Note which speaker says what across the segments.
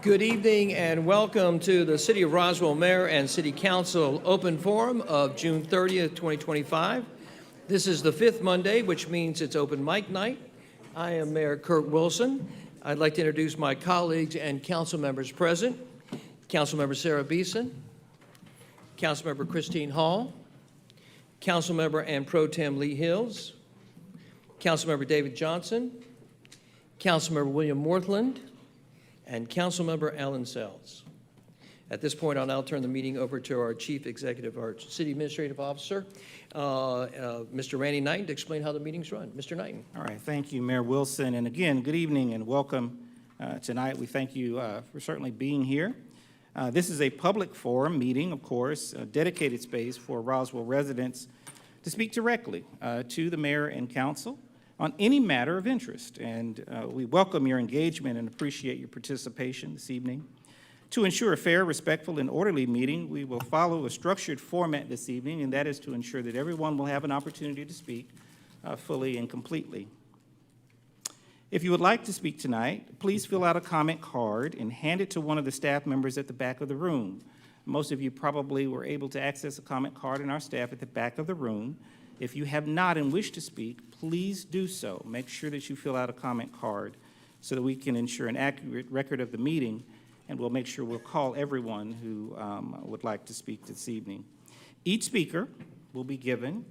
Speaker 1: Good evening and welcome to the City of Roswell Mayor and City Council Open Forum of June 30th, 2025. This is the fifth Monday, which means it's open mic night. I am Mayor Kurt Wilson. I'd like to introduce my colleagues and council members present. Councilmember Sarah Beeson, Councilmember Christine Hall, Councilmember and Pro Tem Lee Hills, Councilmember David Johnson, Councilmember William Morthland, and Councilmember Alan Sells. At this point, I'll now turn the meeting over to our Chief Executive, our City Administrative Officer, Mr. Randy Knighton, to explain how the meeting's run. Mr. Knighton.
Speaker 2: All right, thank you, Mayor Wilson. And again, good evening and welcome tonight. We thank you for certainly being here. This is a public forum meeting, of course, a dedicated space for Roswell residents to speak directly to the mayor and council on any matter of interest. And we welcome your engagement and appreciate your participation this evening. To ensure a fair, respectful, and orderly meeting, we will follow a structured format this evening, and that is to ensure that everyone will have an opportunity to speak fully and completely. If you would like to speak tonight, please fill out a comment card and hand it to one of the staff members at the back of the room. Most of you probably were able to access a comment card in our staff at the back of the room. If you have not and wish to speak, please do so. Make sure that you fill out a comment card so that we can ensure an accurate record of the meeting, and we'll make sure we'll call everyone who would like to speak this evening. Each speaker will be given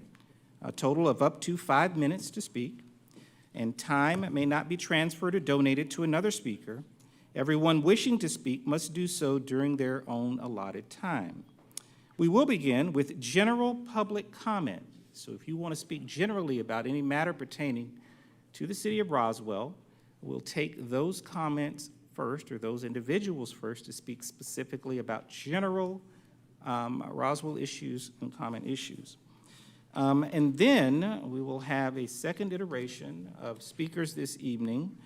Speaker 2: a total of up to 5 minutes to speak, and time may not be transferred or donated to another speaker. Everyone wishing to speak must do so during their own allotted time. We will begin with general public comment. So if you want to speak generally about any matter pertaining to the city of Roswell, we'll take those comments first, or those individuals first, to speak specifically about general Roswell issues and common issues. And then we will have a second iteration of speakers this evening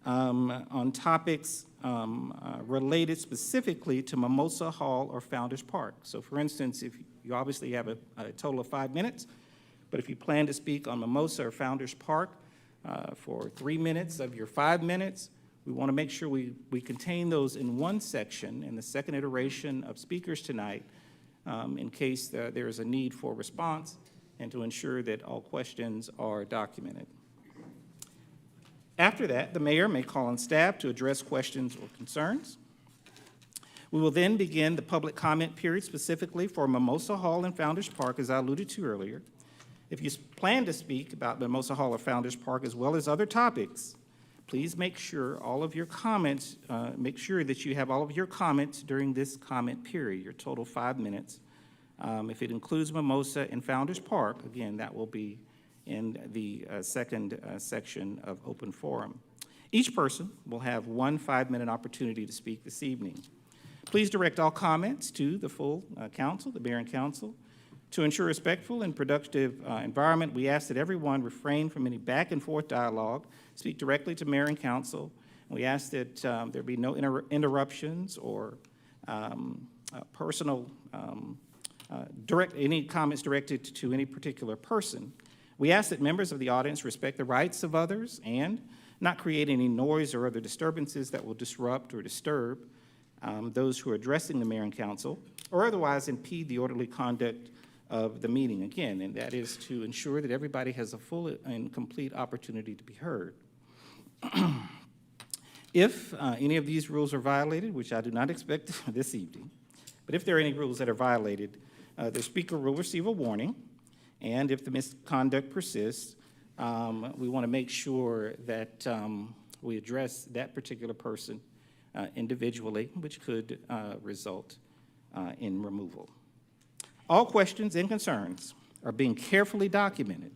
Speaker 2: on topics related specifically to Mimosa Hall or Founders Park. So for instance, if you obviously have a total of 5 minutes, but if you plan to speak on Mimosa or Founders Park for 3 minutes of your 5 minutes, we want to make sure we contain those in one section in the second iteration of speakers tonight in case there is a need for response and to ensure that all questions are documented. After that, the mayor may call on staff to address questions or concerns. We will then begin the public comment period specifically for Mimosa Hall and Founders Park, as I alluded to earlier. If you plan to speak about Mimosa Hall or Founders Park as well as other topics, please make sure all of your comments, make sure that you have all of your comments during this comment period, your total 5 minutes. If it includes Mimosa and Founders Park, again, that will be in the second section of open forum. Each person will have one 5-minute opportunity to speak this evening. Please direct all comments to the full council, the mayor and council. To ensure a respectful and productive environment, we ask that everyone refrain from any back and forth dialogue, speak directly to mayor and council. We ask that there be no interruptions or personal, any comments directed to any particular person. We ask that members of the audience respect the rights of others and not create any noise or other disturbances that will disrupt or disturb those who are addressing the mayor and council or otherwise impede the orderly conduct of the meeting, again, and that is to ensure that everybody has a full and complete opportunity to be heard. If any of these rules are violated, which I do not expect this evening, but if there are any rules that are violated, the speaker will receive a warning, and if the misconduct persists, we want to make sure that we address that particular person individually, which could result in removal. All questions and concerns are being carefully documented,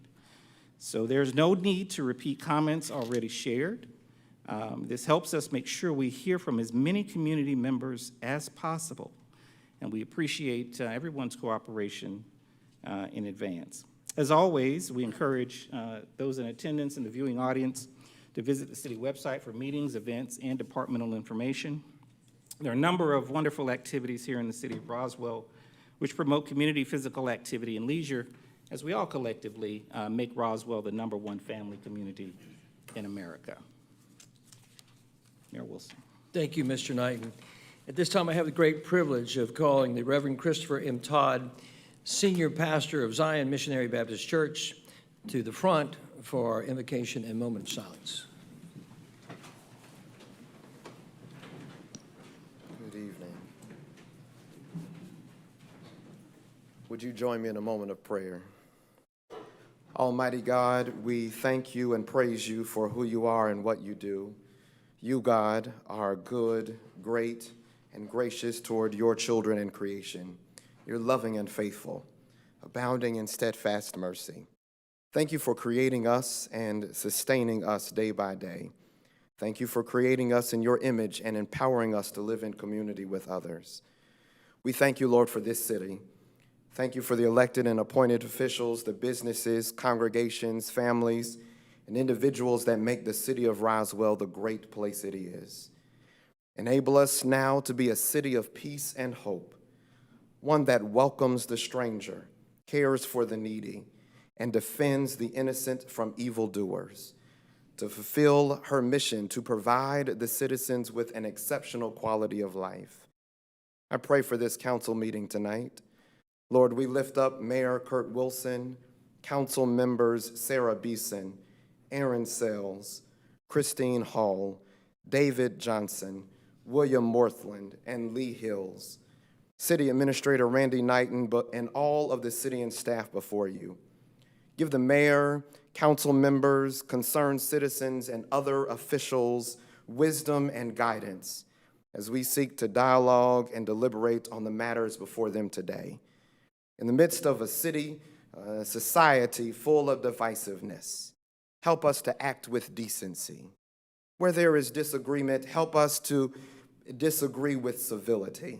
Speaker 2: so there's no need to repeat comments already shared. This helps us make sure we hear from as many community members as possible, and we appreciate everyone's cooperation in advance. As always, we encourage those in attendance and the viewing audience to visit the city website for meetings, events, and departmental information. There are a number of wonderful activities here in the city of Roswell which promote community physical activity and leisure as we all collectively make Roswell the #1 family community in America. Mayor Wilson.
Speaker 1: Thank you, Mr. Knighton. At this time, I have the great privilege of calling the Reverend Christopher M. Todd, Senior Pastor of Zion Missionary Baptist Church, to the front for our invocation and moment of silence.
Speaker 3: Good evening. Would you join me in a moment of prayer? Almighty God, we thank you and praise you for who you are and what you do. You, God, are good, great, and gracious toward your children in creation. You're loving and faithful, abounding in steadfast mercy. Thank you for creating us and sustaining us day by day. Thank you for creating us in your image and empowering us to live in community with others. We thank you, Lord, for this city. Thank you for the elected and appointed officials, the businesses, congregations, families, and individuals that make the city of Roswell the great place it is. Enable us now to be a city of peace and hope, one that welcomes the stranger, cares for the needy, and defends the innocent from evildoers, to fulfill her mission to provide the citizens with an exceptional quality of life. I pray for this council meeting tonight. Lord, we lift up Mayor Kurt Wilson, council members Sarah Beeson, Aaron Sales, Christine Hall, David Johnson, William Morthland, and Lee Hills, City Administrator Randy Knighton, and all of the city and staff before you. Give the mayor, council members, concerned citizens, and other officials wisdom and guidance as we seek to dialogue and deliberate on the matters before them today. In the midst of a city, society full of divisiveness, help us to act with decency. Where there is disagreement, help us to disagree with civility.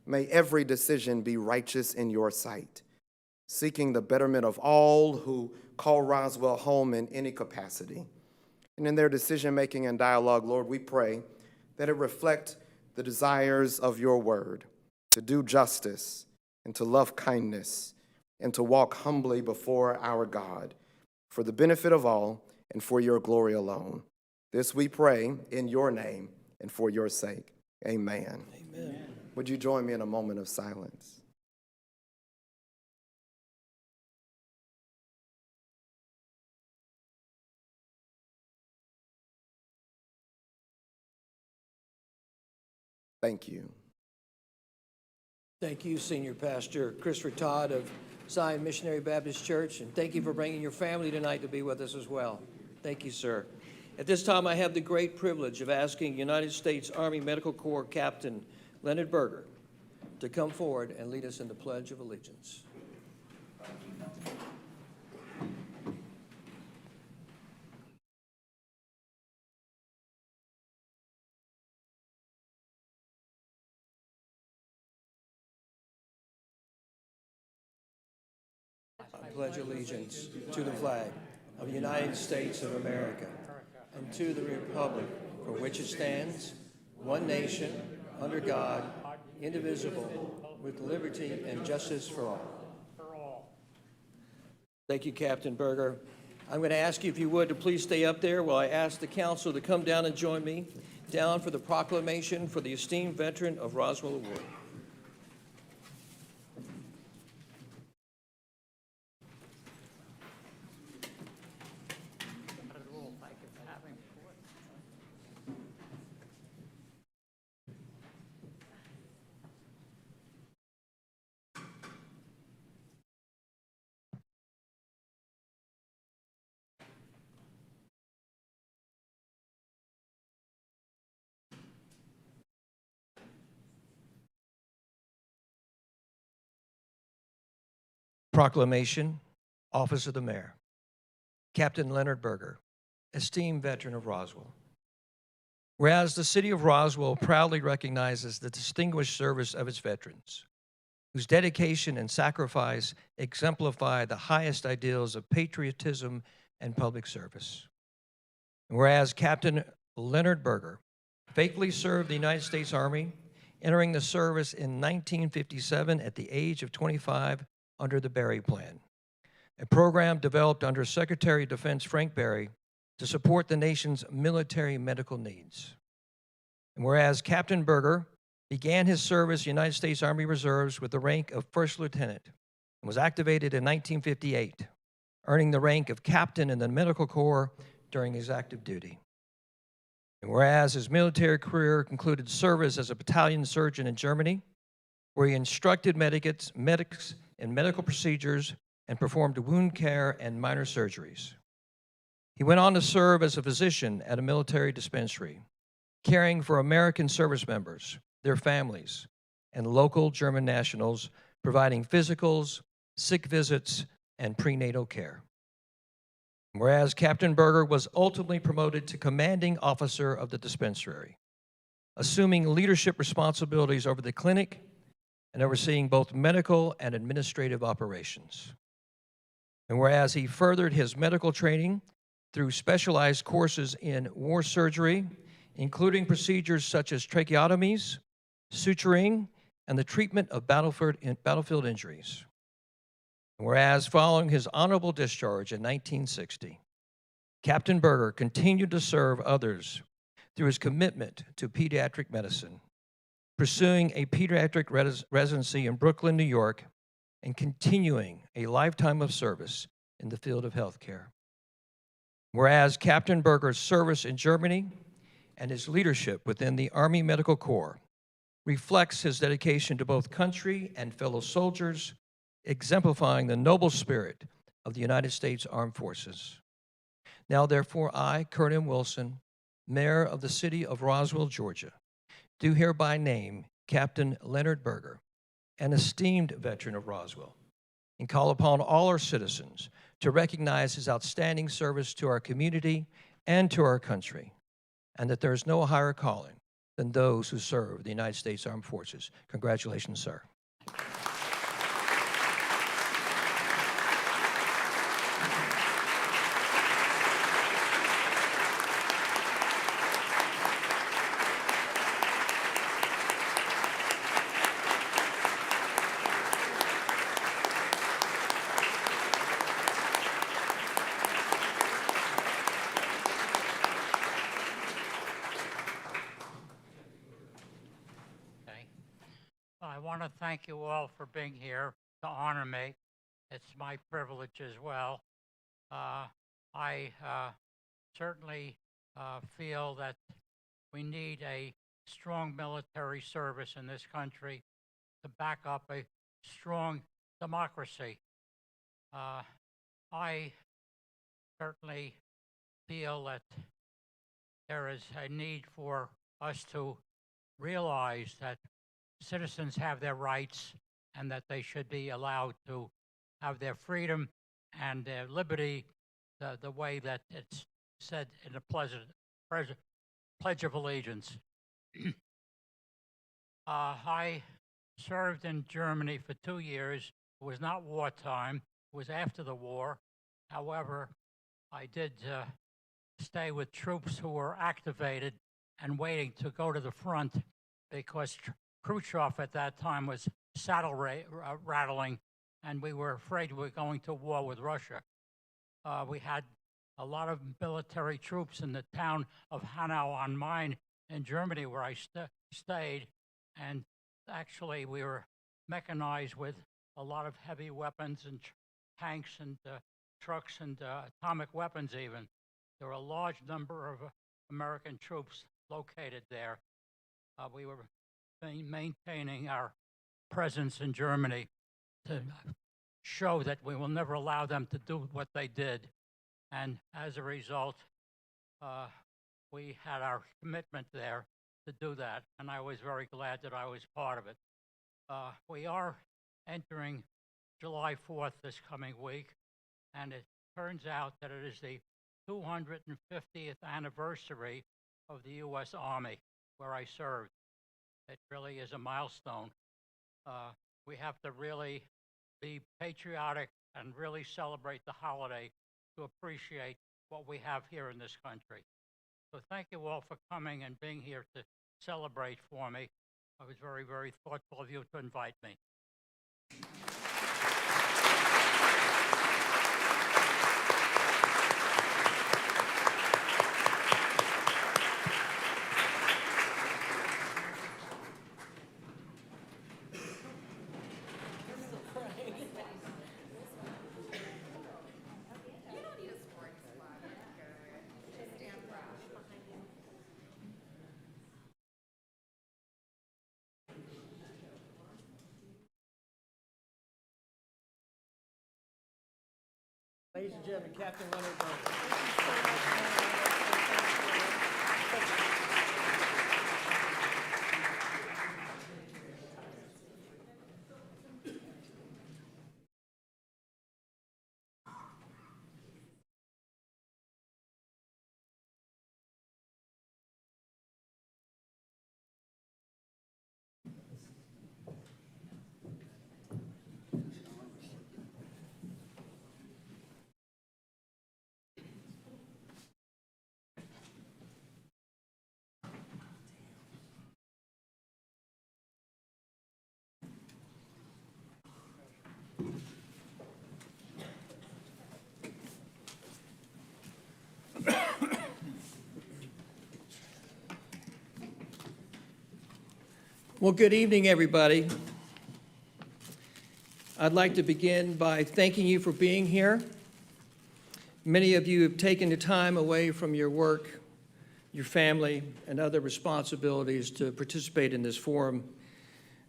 Speaker 3: May every decision be righteous in your sight, seeking the betterment of all who call Roswell home in any capacity. And in their decision-making and dialogue, Lord, we pray that it reflect the desires of your word, to do justice, and to love kindness, and to walk humbly before our God, for the benefit of all and for your glory alone. This we pray in your name and for your sake. Amen.
Speaker 1: Amen.
Speaker 3: Would you join me in a moment of silence? Thank you.
Speaker 1: Thank you, Senior Pastor Christopher Todd of Zion Missionary Baptist Church, and thank you for bringing your family tonight to be with us as well. Thank you, sir. At this time, I have the great privilege of asking United States Army Medical Corps Captain Leonard Berger to come forward and lead us in the Pledge of Allegiance. I pledge allegiance to the flag of the United States of America and to the republic for which it stands, one nation, under God, indivisible, with liberty and justice for all. Thank you, Captain Berger. I'm going to ask you, if you would, to please stay up there while I ask the council to come down and join me down for the proclamation for the Esteemed Veteran of Roswell Award. Proclamation, Office of the Mayor. Captain Leonard Berger, Esteemed Veteran of Roswell. Whereas the city of Roswell proudly recognizes the distinguished service of its veterans, whose dedication and sacrifice exemplify the highest ideals of patriotism and public service. And whereas Captain Leonard Berger faithfully served the United States Army, entering the service in 1957 at the age of 25 under the Berry Plan, a program developed under Secretary of Defense Frank Berry to support the nation's military medical needs. And whereas Captain Berger began his service in the United States Army Reserves with the rank of first lieutenant and was activated in 1958, earning the rank of captain in the medical corps during his active duty. And whereas his military career concluded service as a battalion surgeon in Germany, where he instructed medics in medical procedures and performed wound care and minor surgeries. He went on to serve as a physician at a military dispensary, caring for American service members, their families, and local German nationals, providing physicals, sick visits, and prenatal care. Whereas Captain Berger was ultimately promoted to commanding officer of the dispensary, assuming leadership responsibilities over the clinic and overseeing both medical and administrative operations. And whereas he furthered his medical training through specialized courses in war surgery, including procedures such as tracheotomies, suturing, and the treatment of battlefield injuries. Whereas following his honorable discharge in 1960, Captain Berger continued to serve others through his commitment to pediatric medicine, pursuing a pediatric residency in Brooklyn, New York, and continuing a lifetime of service in the field of healthcare. Whereas Captain Berger's service in Germany and his leadership within the Army Medical Corps reflects his dedication to both country and fellow soldiers, exemplifying the noble spirit of the United States Armed Forces. Now, therefore, I, Colonel Wilson, Mayor of the city of Roswell, Georgia, do hereby name Captain Leonard Berger, an esteemed veteran of Roswell, and call upon all our citizens to recognize his outstanding service to our community and to our country, and that there is no higher calling than those who serve the United States Armed Forces. Congratulations, sir.
Speaker 4: I want to thank you all for being here to honor me. It's my privilege as well. I certainly feel that we need a strong military service in this country to back up a strong democracy. I certainly feel that there is a need for us to realize that citizens have their rights and that they should be allowed to have their freedom and their liberty the way that it's said in the Pledge of Allegiance. I served in Germany for 2 years. It was not wartime. It was after the war. However, I did stay with troops who were activated and waiting to go to the front because Khrushchev at that time was saddle rattling, and we were afraid we were going to war with Russia. We had a lot of military troops in the town of Hanau on Main in Germany where I stayed, and actually we were mechanized with a lot of heavy weapons and tanks and trucks and atomic weapons even. There were a large number of American troops located there. We were maintaining our presence in Germany to show that we will never allow them to do what they did. And as a result, we had our commitment there to do that, and I was very glad that I was part of it. We are entering July 4th this coming week, and it turns out that it is the 250th anniversary of the U.S. Army, where I served. It really is a milestone. We have to really be patriotic and really celebrate the holiday to appreciate what we have here in this country. So thank you all for coming and being here to celebrate for me. It was very, very thoughtful of you to invite me.
Speaker 1: Ladies and gentlemen, Captain Leonard Byrne. Well, good evening, everybody. I'd like to begin by thanking you for being here. Many of you have taken the time away from your work, your family, and other responsibilities to participate in this forum,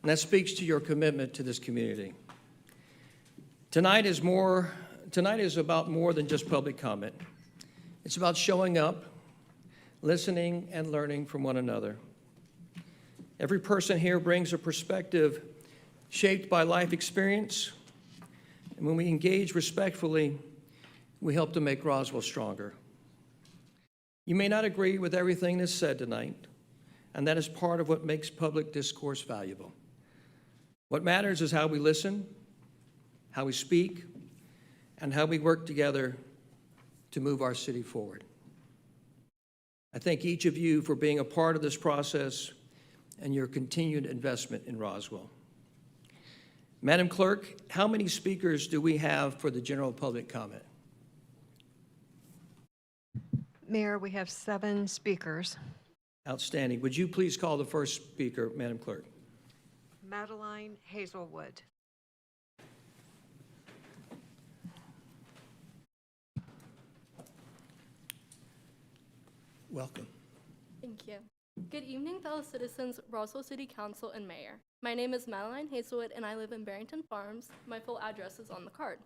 Speaker 1: and that speaks to your commitment to this community. Tonight is about more than just public comment. It's about showing up, listening, and learning from one another. Every person here brings a perspective shaped by life experience, and when we engage respectfully, we help to make Roswell stronger. You may not agree with everything that's said tonight, and that is part of what makes public discourse valuable. What matters is how we listen, how we speak, and how we work together to move our city forward. I thank each of you for being a part of this process and your continued investment in Roswell. Madam Clerk, how many speakers do we have for the general public comment?
Speaker 5: Mayor, we have 7 speakers.
Speaker 1: Outstanding. Would you please call the first speaker, Madam Clerk?
Speaker 5: Madeline Hazelwood.
Speaker 1: Welcome.
Speaker 6: Thank you. Good evening, fellow citizens, Roswell City Council, and Mayor. My name is Madeline Hazelwood, and I live in Barrington Farms. My full address is on the card.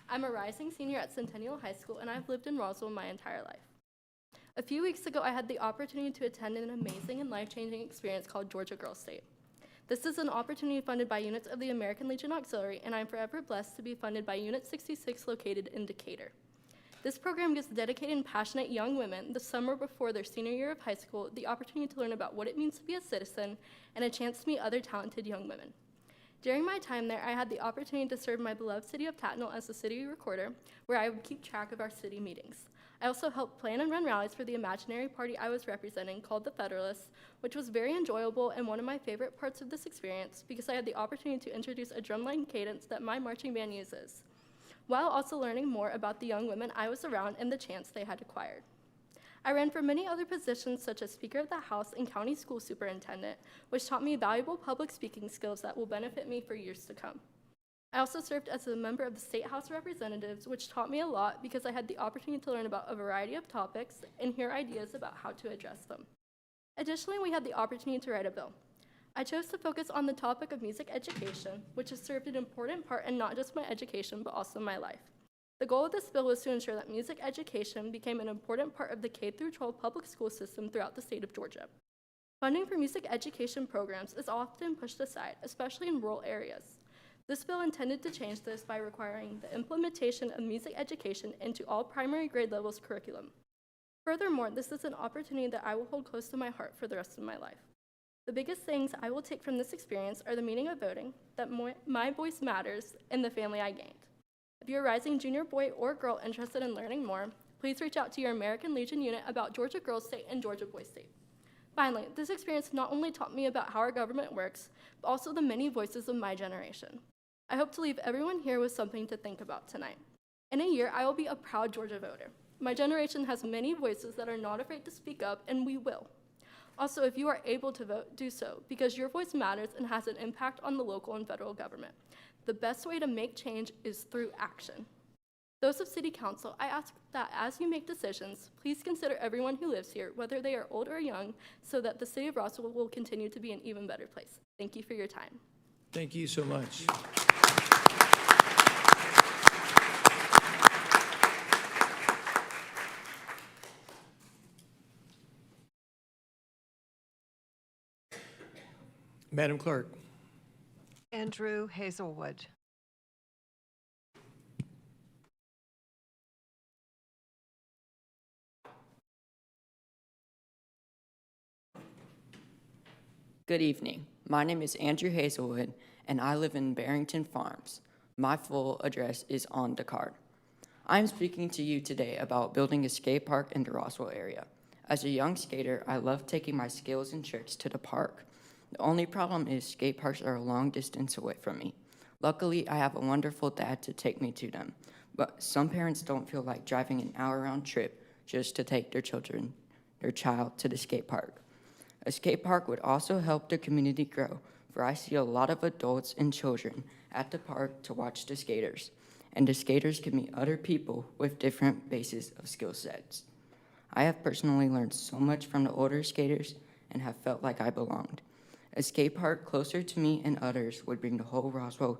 Speaker 6: I'm a rising senior at Centennial High School, and I've lived in Roswell my entire life. A few weeks ago, I had the opportunity to attend an amazing and life-changing experience called Georgia Girls State. This is an opportunity funded by units of the American Legion Auxiliary, and I'm forever blessed to be funded by Unit 66 located in Decatur. This program gives dedicated and passionate young women the summer before their senior year of high school the opportunity to learn about what it means to be a citizen and a chance to meet other talented young women. During my time there, I had the opportunity to serve my beloved city of Tattnall as the city recorder, where I would keep track of our city meetings. I also helped plan and run rallies for the imaginary party I was representing called the Federalists, which was very enjoyable and one of my favorite parts of this experience because I had the opportunity to introduce a drumline cadence that my marching band uses, while also learning more about the young women I was around and the chance they had acquired. I ran for many other positions such as Speaker of the House and County School Superintendent, which taught me valuable public speaking skills that will benefit me for years to come. I also served as a member of the State House of Representatives, which taught me a lot because I had the opportunity to learn about a variety of topics and hear ideas about how to address them. Additionally, we had the opportunity to write a bill. I chose to focus on the topic of music education, which has served an important part in not just my education, but also my life. The goal of this bill was to ensure that music education became an important part of the K-12 public school system throughout the state of Georgia. Funding for music education programs is often pushed aside, especially in rural areas. This bill intended to change this by requiring the implementation of music education into all primary grade levels curriculum. Furthermore, this is an opportunity that I will hold close to my heart for the rest of my life. The biggest things I will take from this experience are the meaning of voting, that my voice matters, and the family I gained. If you're a rising junior boy or girl interested in learning more, please reach out to your American Legion unit about Georgia Girls State and Georgia Boys State. Finally, this experience not only taught me about how our government works, but also the many voices of my generation. I hope to leave everyone here with something to think about tonight. In a year, I will be a proud Georgia voter. My generation has many voices that are not afraid to speak up, and we will. Also, if you are able to vote, do so, because your voice matters and has an impact on the local and federal government. The best way to make change is through action. Those of City Council, I ask that as you make decisions, please consider everyone who lives here, whether they are old or young, so that the city of Roswell will continue to be an even better place. Thank you for your time.
Speaker 1: Thank you so much. Madam Clerk.
Speaker 5: Andrew Hazelwood.
Speaker 7: Good evening. My name is Andrew Hazelwood, and I live in Barrington Farms. My full address is on the card. I am speaking to you today about building a skate park in the Roswell area. As a young skater, I love taking my skills and tricks to the park. The only problem is skate parks are a long distance away from me. Luckily, I have a wonderful dad to take me to them, but some parents don't feel like driving an hour-round trip just to take their child to the skate park. A skate park would also help the community grow, for I see a lot of adults and children at the park to watch the skaters, and the skaters can meet other people with different bases of skill sets. I have personally learned so much from the older skaters and have felt like I belonged. A skate park closer to me and others would bring the whole Roswell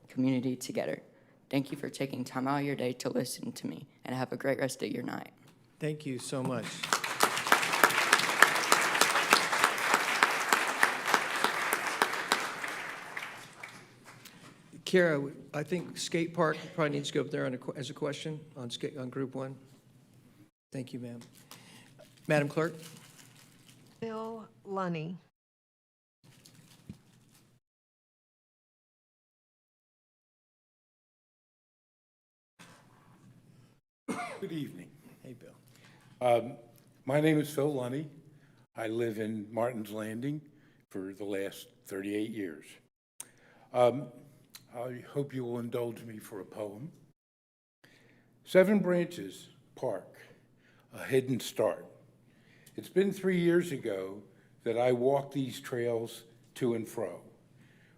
Speaker 7: community together. Thank you for taking time out of your day to listen to me, and have a great rest of your night.
Speaker 1: Thank you so much. Kara, I think skate park probably needs to go up there as a question on group one. Thank you, ma'am. Madam Clerk?
Speaker 5: Bill Lunny.
Speaker 8: Good evening.
Speaker 1: Hey, Bill.
Speaker 8: My name is Phil Lunny. I live in Martin's Landing for the last 38 years. I hope you will indulge me for a poem. Seven Branches Park, a hidden start. It's been 3 years ago that I walked these trails to and fro,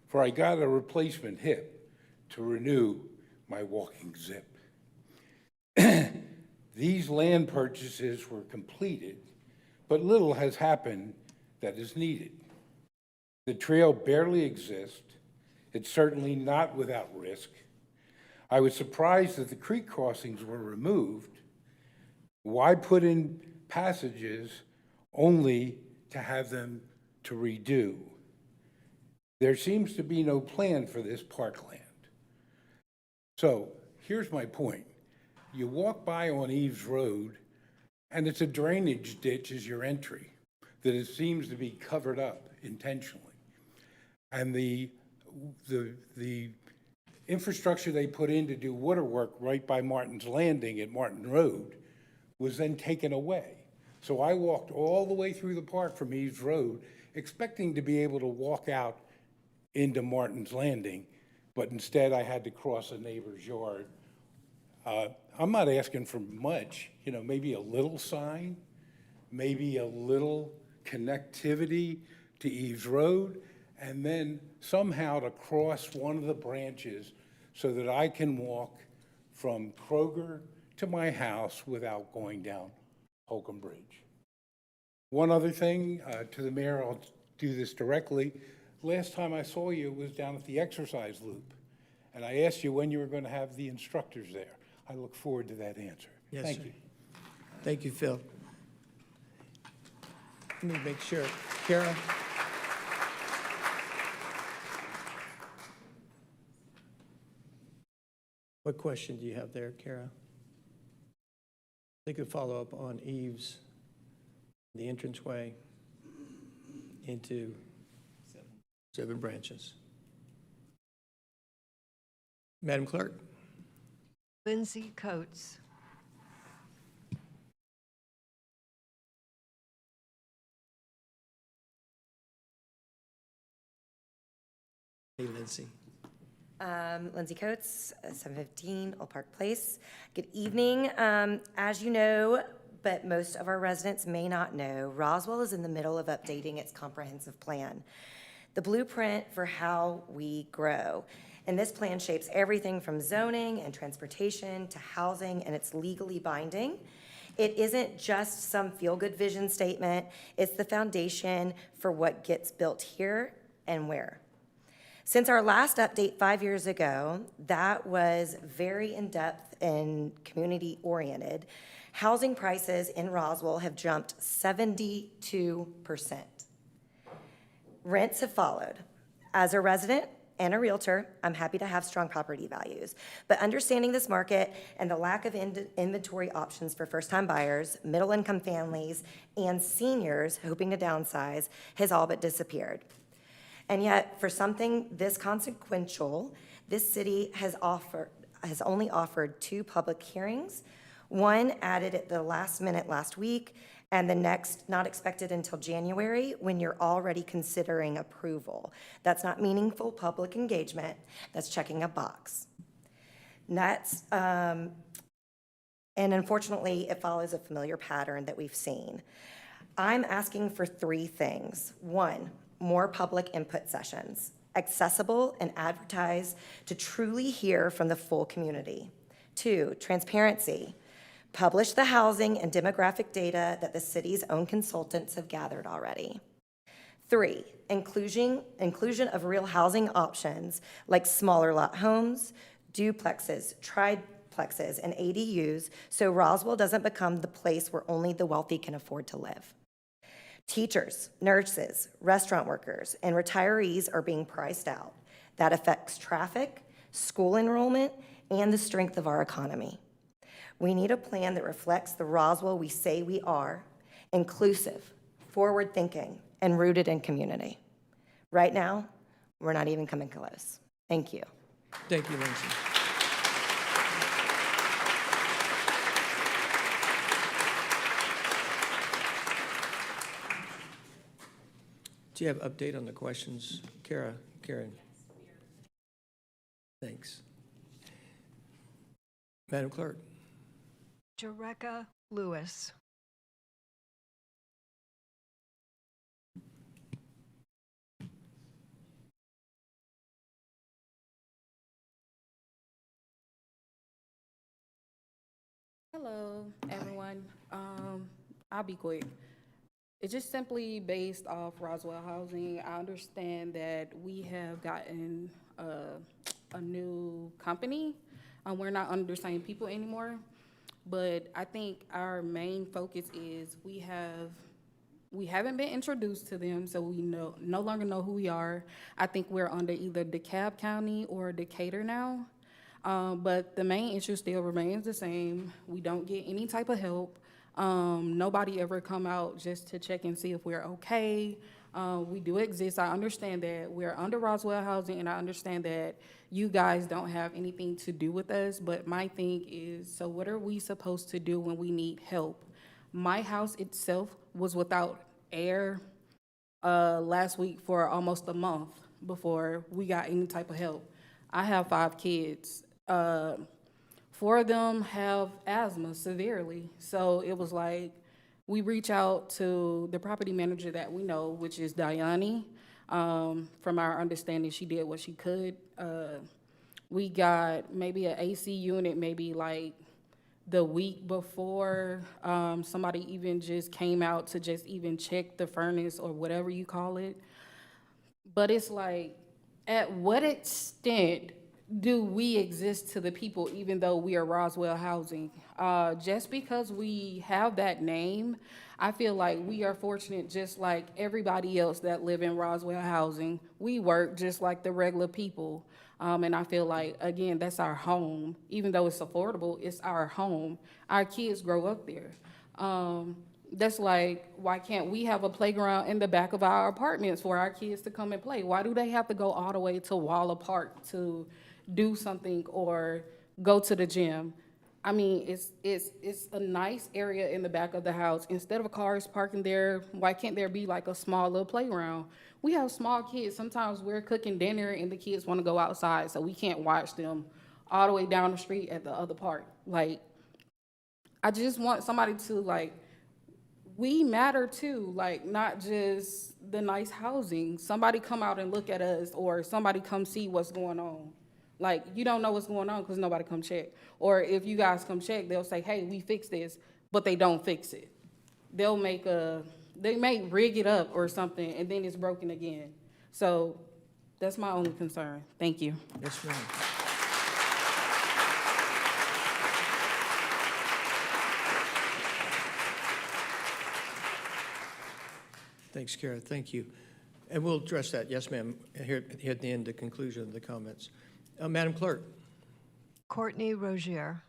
Speaker 8: for I got a replacement hip to renew my walking zip. These land purchases were completed, but little has happened that is needed. The trail barely exists. It's certainly not without risk. I was surprised that the creek crossings were removed. Why put in passages only to have them to redo? There seems to be no plan for this parkland. So here's my point. You walk by on Eves Road, and it's a drainage ditch as your entry that it seems to be covered up intentionally. And the infrastructure they put in to do water work right by Martin's Landing at Martin Road was then taken away. So I walked all the way through the park from Eves Road, expecting to be able to walk out into Martin's Landing, but instead I had to cross a neighbor's yard. I'm not asking for much, maybe a little sign, maybe a little connectivity to Eves Road, and then somehow to cross one of the branches so that I can walk from Kroger to my house without going down Holcomb Bridge. One other thing, to the mayor, I'll do this directly. Last time I saw you was down at the exercise loop, and I asked you when you were going to have the instructors there. I look forward to that answer.
Speaker 1: Yes,
Speaker 8: Thank
Speaker 1: sir.
Speaker 8: you.
Speaker 1: Thank you, Phil. Let me make sure. Kara? What question do you have there, Kara? They could follow up on Eves, the entranceway into Seven Branches. Madam Clerk?
Speaker 5: Lindsay Coates.
Speaker 1: Hey, Lindsay.
Speaker 9: Lindsay Coates, 715 Old Park Place. Good evening. As you know, but most of our residents may not know, Roswell is in the middle of updating its comprehensive plan, the blueprint for how we grow. And this plan shapes everything from zoning and transportation to housing, and it's legally binding. It isn't just some feel-good vision statement. It's the foundation for what gets built here and where. Since our last update 5 years ago, that was very in-depth and community-oriented, housing prices in Roswell have jumped 72%. Rents have followed. As a resident and a realtor, I'm happy to have strong property values. But understanding this market and the lack of inventory options for first-time buyers, middle-income families, and seniors hoping to downsize has all but disappeared. And yet, for something this consequential, this city has only offered 2 public hearings, one added at the last minute last week, and the next not expected until January, when you're already considering approval. That's not meaningful public engagement, that's checking a box. And unfortunately, it follows a familiar pattern that we've seen. I'm asking for 3 things. 1, more public input sessions, accessible and advertised to truly hear from the full community. 2, transparency. Publish the housing and demographic data that the city's own consultants have gathered already. 3, inclusion of real housing options like smaller lot homes, duplexes, triplexes, and ADUs, so Roswell doesn't become the place where only the wealthy can afford to live. Teachers, nurses, restaurant workers, and retirees are being priced out. That affects traffic, school enrollment, and the strength of our economy. We need a plan that reflects the Roswell we say we are, inclusive, forward-thinking, and rooted in community. Right now, we're not even coming close. Thank you.
Speaker 1: Thank you, Lindsay. Do you have update on the questions, Karen? Thanks. Madam Clerk.
Speaker 5: Jereka Lewis.
Speaker 10: Hello, everyone. I'll be quick. It's just simply based off Roswell Housing. I understand that we have gotten a new company. We're not under the same people anymore. But I think our main focus is we haven't been introduced to them, so we no longer know who we are. I think we're under either DeKalb County or Decatur now. But the main issue still remains the same. We don't get any type of help. Nobody ever come out just to check and see if we're okay. We do exist. I understand that we're under Roswell Housing, and I understand that you guys don't have anything to do with us, but my thing is, so what are we supposed to do when we need help? My house itself was without air last week for almost a month before we got any type of help. I have 5 kids. 4 of them have asthma severely, so it was like, we reach out to the property manager that we know, which is Diane. From our understanding, she did what she could. We got maybe an AC unit, maybe like the week before. Somebody even just came out to just even check the furnace or whatever you call it. But it's like, at what extent do we exist to the people, even though we are Roswell Housing? Just because we have that name, I feel like we are fortunate just like everybody else that live in Roswell Housing. We work just like the regular people. And I feel like, again, that's our home. Even though it's affordable, it's our home. Our kids grow up there. That's like, why can't we have a playground in the back of our apartments for our kids to come and play? Why do they have to go all the way to Waller Park to do something or go to the gym? I mean, it's a nice area in the back of the house. Instead of cars parking there, why can't there be like a small little playground? We have small kids. Sometimes we're cooking dinner and the kids want to go outside, so we can't watch them all the way down the street at the other park. Like, I just want somebody to, like, we matter too, like, not just the nice housing. Somebody come out and look at us, or somebody come see what's going on. Like, you don't know what's going on because nobody come check. Or if you guys come check, they'll say, hey, we fixed this, but they don't fix it. They may rig it up or something, and then it's broken again. So that's my only concern. Thank you.
Speaker 1: Yes, ma'am. Thanks, Kara. Thank you. And we'll address that, yes, ma'am, here at the end, the conclusion of the comments. Madam Clerk.
Speaker 5: Courtney Rozier.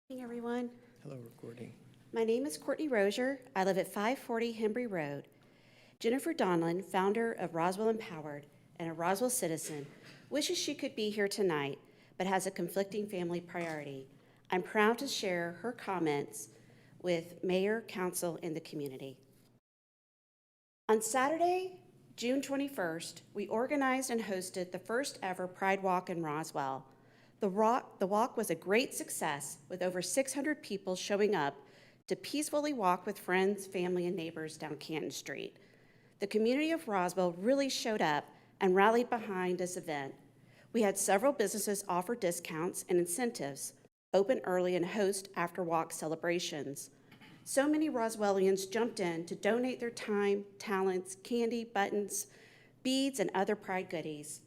Speaker 11: Hey everyone.
Speaker 1: Hello, Courtney.
Speaker 11: My name is Courtney Rozier. I live at 540 Hembry Road. Jennifer Donlin, founder of Roswell Empowered and a Roswell citizen, wishes she could be here tonight, but has a conflicting family priority. I'm proud to share her comments with mayor, council, and the community. On Saturday, June 21st, we organized and hosted the first ever Pride Walk in Roswell. The walk was a great success, with over 600 people showing up to peacefully walk with friends, family, and neighbors down Canton Street. The community of Roswell really showed up and rallied behind this event. We had several businesses offer discounts and incentives, open early and host after-walk celebrations. So many Roswellians jumped in to donate their time, talents, candy, buttons, beads, and other Pride goodies.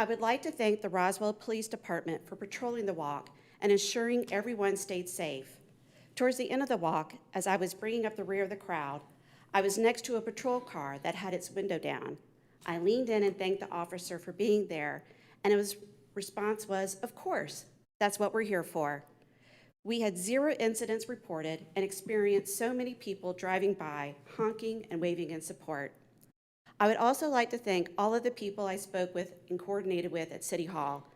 Speaker 11: I would like to thank the Roswell Police Department for patrolling the walk and ensuring everyone stayed safe. Towards the end of the walk, as I was bringing up the rear of the crowd, I was next to a patrol car that had its window down. I leaned in and thanked the officer for being there, and his response was, "Of course, that's what we're here for." We had 0 incidents reported and experienced so many people driving by, honking and waving in support. I would also like to thank all of the people I spoke with and coordinated with at City Hall.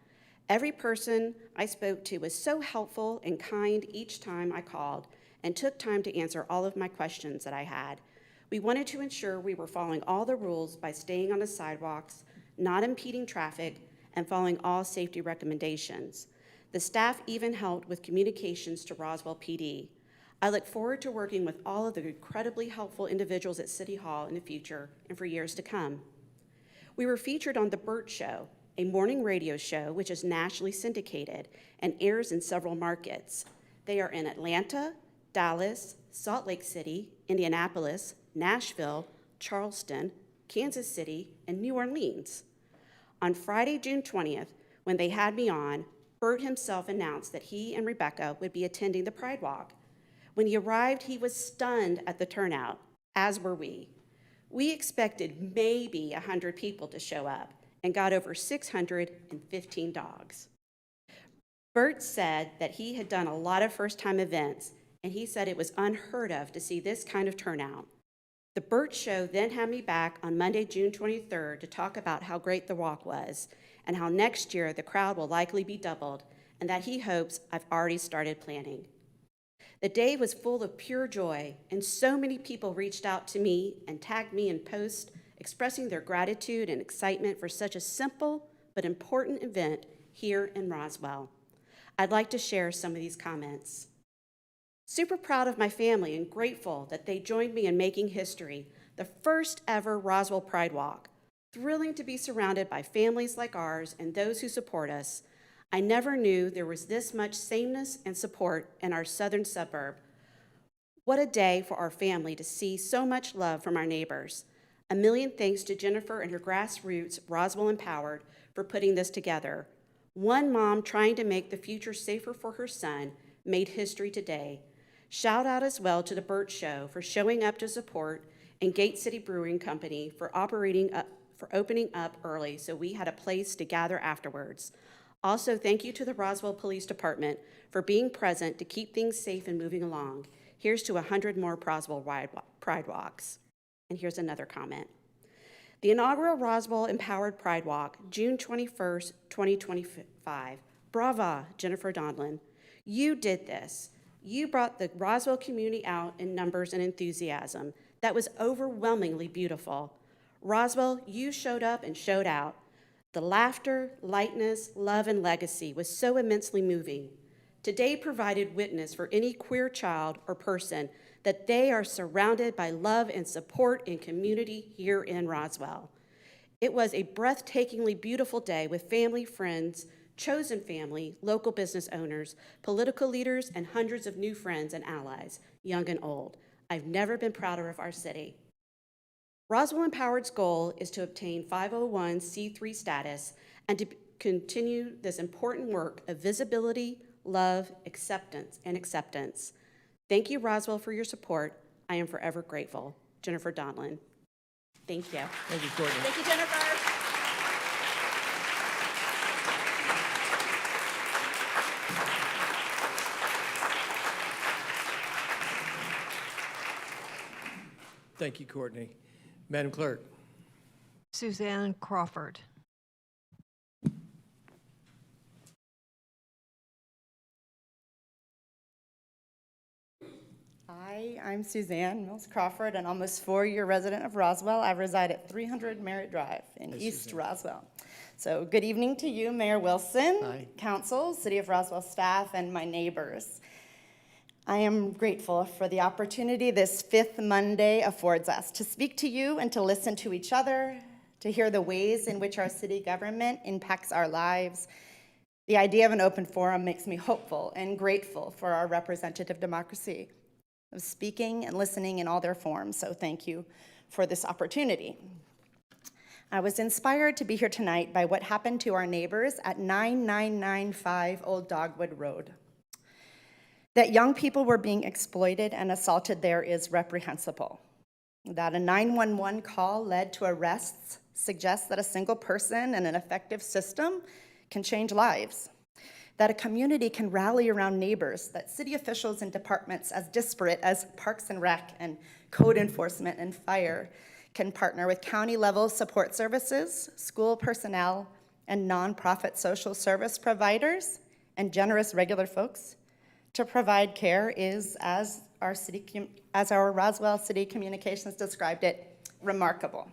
Speaker 11: Every person I spoke to was so helpful and kind each time I called and took time to answer all of my questions that I had. We wanted to ensure we were following all the rules by staying on the sidewalks, not impeding traffic, and following all safety recommendations. The staff even helped with communications to Roswell PD. I look forward to working with all of the incredibly helpful individuals at City Hall in the future and for years to come. We were featured on The Burt Show, a morning radio show which is nationally syndicated and airs in several markets. They are in Atlanta, Dallas, Salt Lake City, Indianapolis, Nashville, Charleston, Kansas City, and New Orleans. On Friday, June 20th, when they had me on, Burt himself announced that he and Rebecca would be attending the Pride Walk. When he arrived, he was stunned at the turnout, as were we. We expected maybe 100 people to show up and got over 615 dogs. Burt said that he had done a lot of first-time events, and he said it was unheard of to see this kind of turnout. The Burt Show then had me back on Monday, June 23rd to talk about how great the walk was and how next year the crowd will likely be doubled and that he hopes I've already started planning. The day was full of pure joy, and so many people reached out to me and tagged me in posts expressing their gratitude and excitement for such a simple but important event here in Roswell. I'd like to share some of these comments. Super proud of my family and grateful that they joined me in making history, the first ever Roswell Pride Walk. Thrilling to be surrounded by families like ours and those who support us. I never knew there was this much sameness and support in our southern suburb. What a day for our family to see so much love from our neighbors. A million thanks to Jennifer and her grassroots Roswell Empowered for putting this together. One mom trying to make the future safer for her son made history today. Shout out as well to the Burt Show for showing up to support, and Gate City Brewing Company for opening up early so we had a place to gather afterwards. Also, thank you to the Roswell Police Department for being present to keep things safe and moving along. Here's to 100 more Roswell Pride Walks. And here's another comment. The inaugural Roswell Empowered Pride Walk, June 21st, 2025. Brava, Jennifer Donlin. You did this. You brought the Roswell community out in numbers and enthusiasm. That was overwhelmingly beautiful. Roswell, you showed up and showed out. The laughter, lightness, love, and legacy was so immensely moving. Today provided witness for any queer child or person that they are surrounded by love and support and community here in Roswell. It was a breathtakingly beautiful day with family, friends, chosen family, local business owners, political leaders, and hundreds of new friends and allies, young and old. I've never been prouder of our city. Roswell Empowered's goal is to obtain 501c3 status and to continue this important work of visibility, love, acceptance, and acceptance. Thank you, Roswell, for your support. I am forever grateful. Jennifer Donlin. Thank you.
Speaker 1: Thank you, Courtney.
Speaker 11: Thank you, Jennifer.
Speaker 1: Thank you, Courtney. Madam Clerk.
Speaker 5: Suzanne Crawford.
Speaker 12: Hi, I'm Suzanne Mills Crawford, an almost 4-year resident of Roswell. I reside at 300 Merritt Drive in East Roswell. So good evening to you, Mayor Wilson,
Speaker 1: Hi.
Speaker 12: council, City of Roswell staff, and my neighbors. I am grateful for the opportunity this fifth Monday affords us to speak to you and to listen to each other, to hear the ways in which our city government impacts our lives. The idea of an open forum makes me hopeful and grateful for our representative democracy of speaking and listening in all their forms, so thank you for this opportunity. I was inspired to be here tonight by what happened to our neighbors at 9995 Old Dogwood Road. That young people were being exploited and assaulted there is reprehensible. That a 911 call led to arrests suggests that a single person and an effective system can change lives. That a community can rally around neighbors, that city officials and departments as disparate as Parks and Rec and code enforcement and fire can partner with county-level support services, school personnel, and nonprofit social service providers, and generous regular folks to provide care is, as our Roswell City Communications described it, remarkable.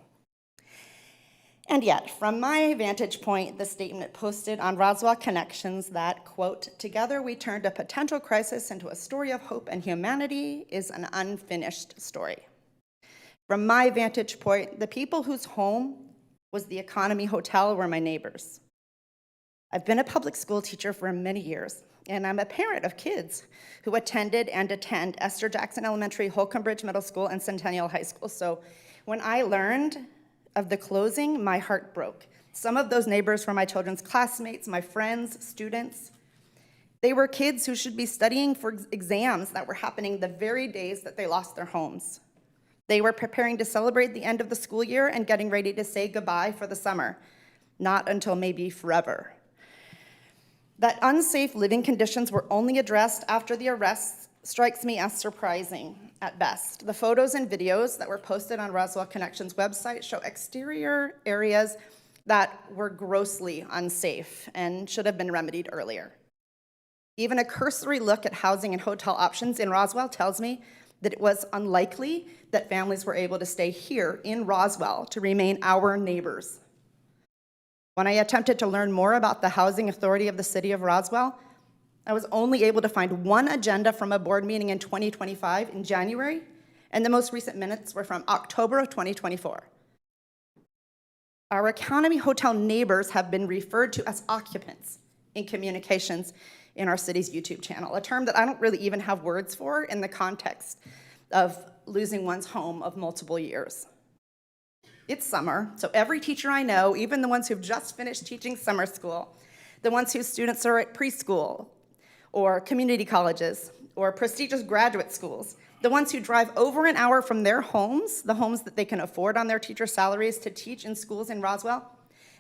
Speaker 12: And yet, from my vantage point, the statement posted on Roswell Connections that, quote, "Together we turned a potential crisis into a story of hope and humanity," is an unfinished story. From my vantage point, the people whose home was the Economy Hotel were my neighbors. I've been a public school teacher for many years, and I'm a parent of kids who attended and attend Esther Jackson Elementary, Holcomb Bridge Middle School, and Centennial High School. So when I learned of the closing, my heart broke. Some of those neighbors were my children's classmates, my friends, students. They were kids who should be studying for exams that were happening the very days that they lost their homes. They were preparing to celebrate the end of the school year and getting ready to say goodbye for the summer, not until maybe forever. That unsafe living conditions were only addressed after the arrests strikes me as surprising at best. The photos and videos that were posted on Roswell Connections website show exterior areas that were grossly unsafe and should have been remedied earlier. Even a cursory look at housing and hotel options in Roswell tells me that it was unlikely that families were able to stay here in Roswell to remain our neighbors. When I attempted to learn more about the Housing Authority of the City of Roswell, I was only able to find one agenda from a board meeting in 2025 in January, and the most recent minutes were from October of 2024. Our Economy Hotel neighbors have been referred to as occupants in communications in our city's YouTube channel, a term that I don't really even have words for in the context of losing one's home of multiple years. It's summer, so every teacher I know, even the ones who've just finished teaching summer school, the ones whose students are at preschool, or community colleges, or prestigious graduate schools, the ones who drive over an hour from their homes, the homes that they can afford on their teacher salaries to teach in schools in Roswell,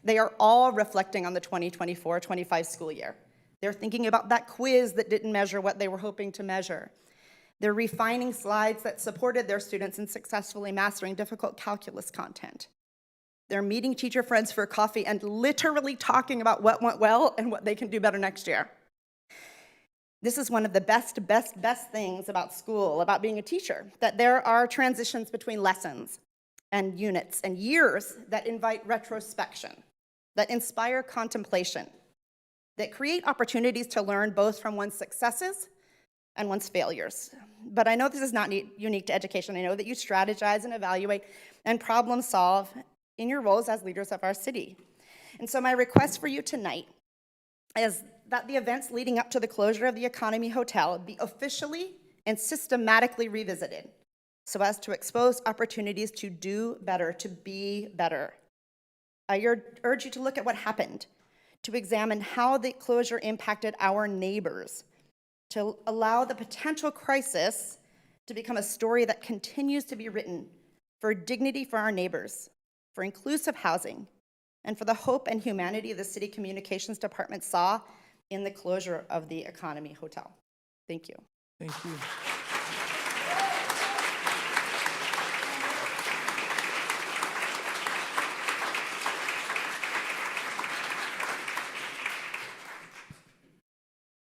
Speaker 12: they are all reflecting on the 2024-25 school year. They're thinking about that quiz that didn't measure what they were hoping to measure. They're refining slides that supported their students in successfully mastering difficult calculus content. They're meeting teacher friends for coffee and literally talking about what went well and what they can do better next year. This is one of the best things about school, about being a teacher, that there are transitions between lessons and units and years that invite retrospection, that inspire contemplation, that create opportunities to learn both from one's successes and one's failures. But I know this is not unique to education. I know that you strategize and evaluate and problem solve in your roles as leaders of our city. And so my request for you tonight is that the events leading up to the closure of the Economy Hotel be officially and systematically revisited so as to expose opportunities to do better, to be better. I urge you to look at what happened to examine how the closure impacted our neighbors, to allow the potential crisis to become a story that continues to be written for dignity for our neighbors, for inclusive housing, and for the hope and humanity the City Communications Department saw in the closure of the Economy Hotel. Thank you.
Speaker 1: Thank you.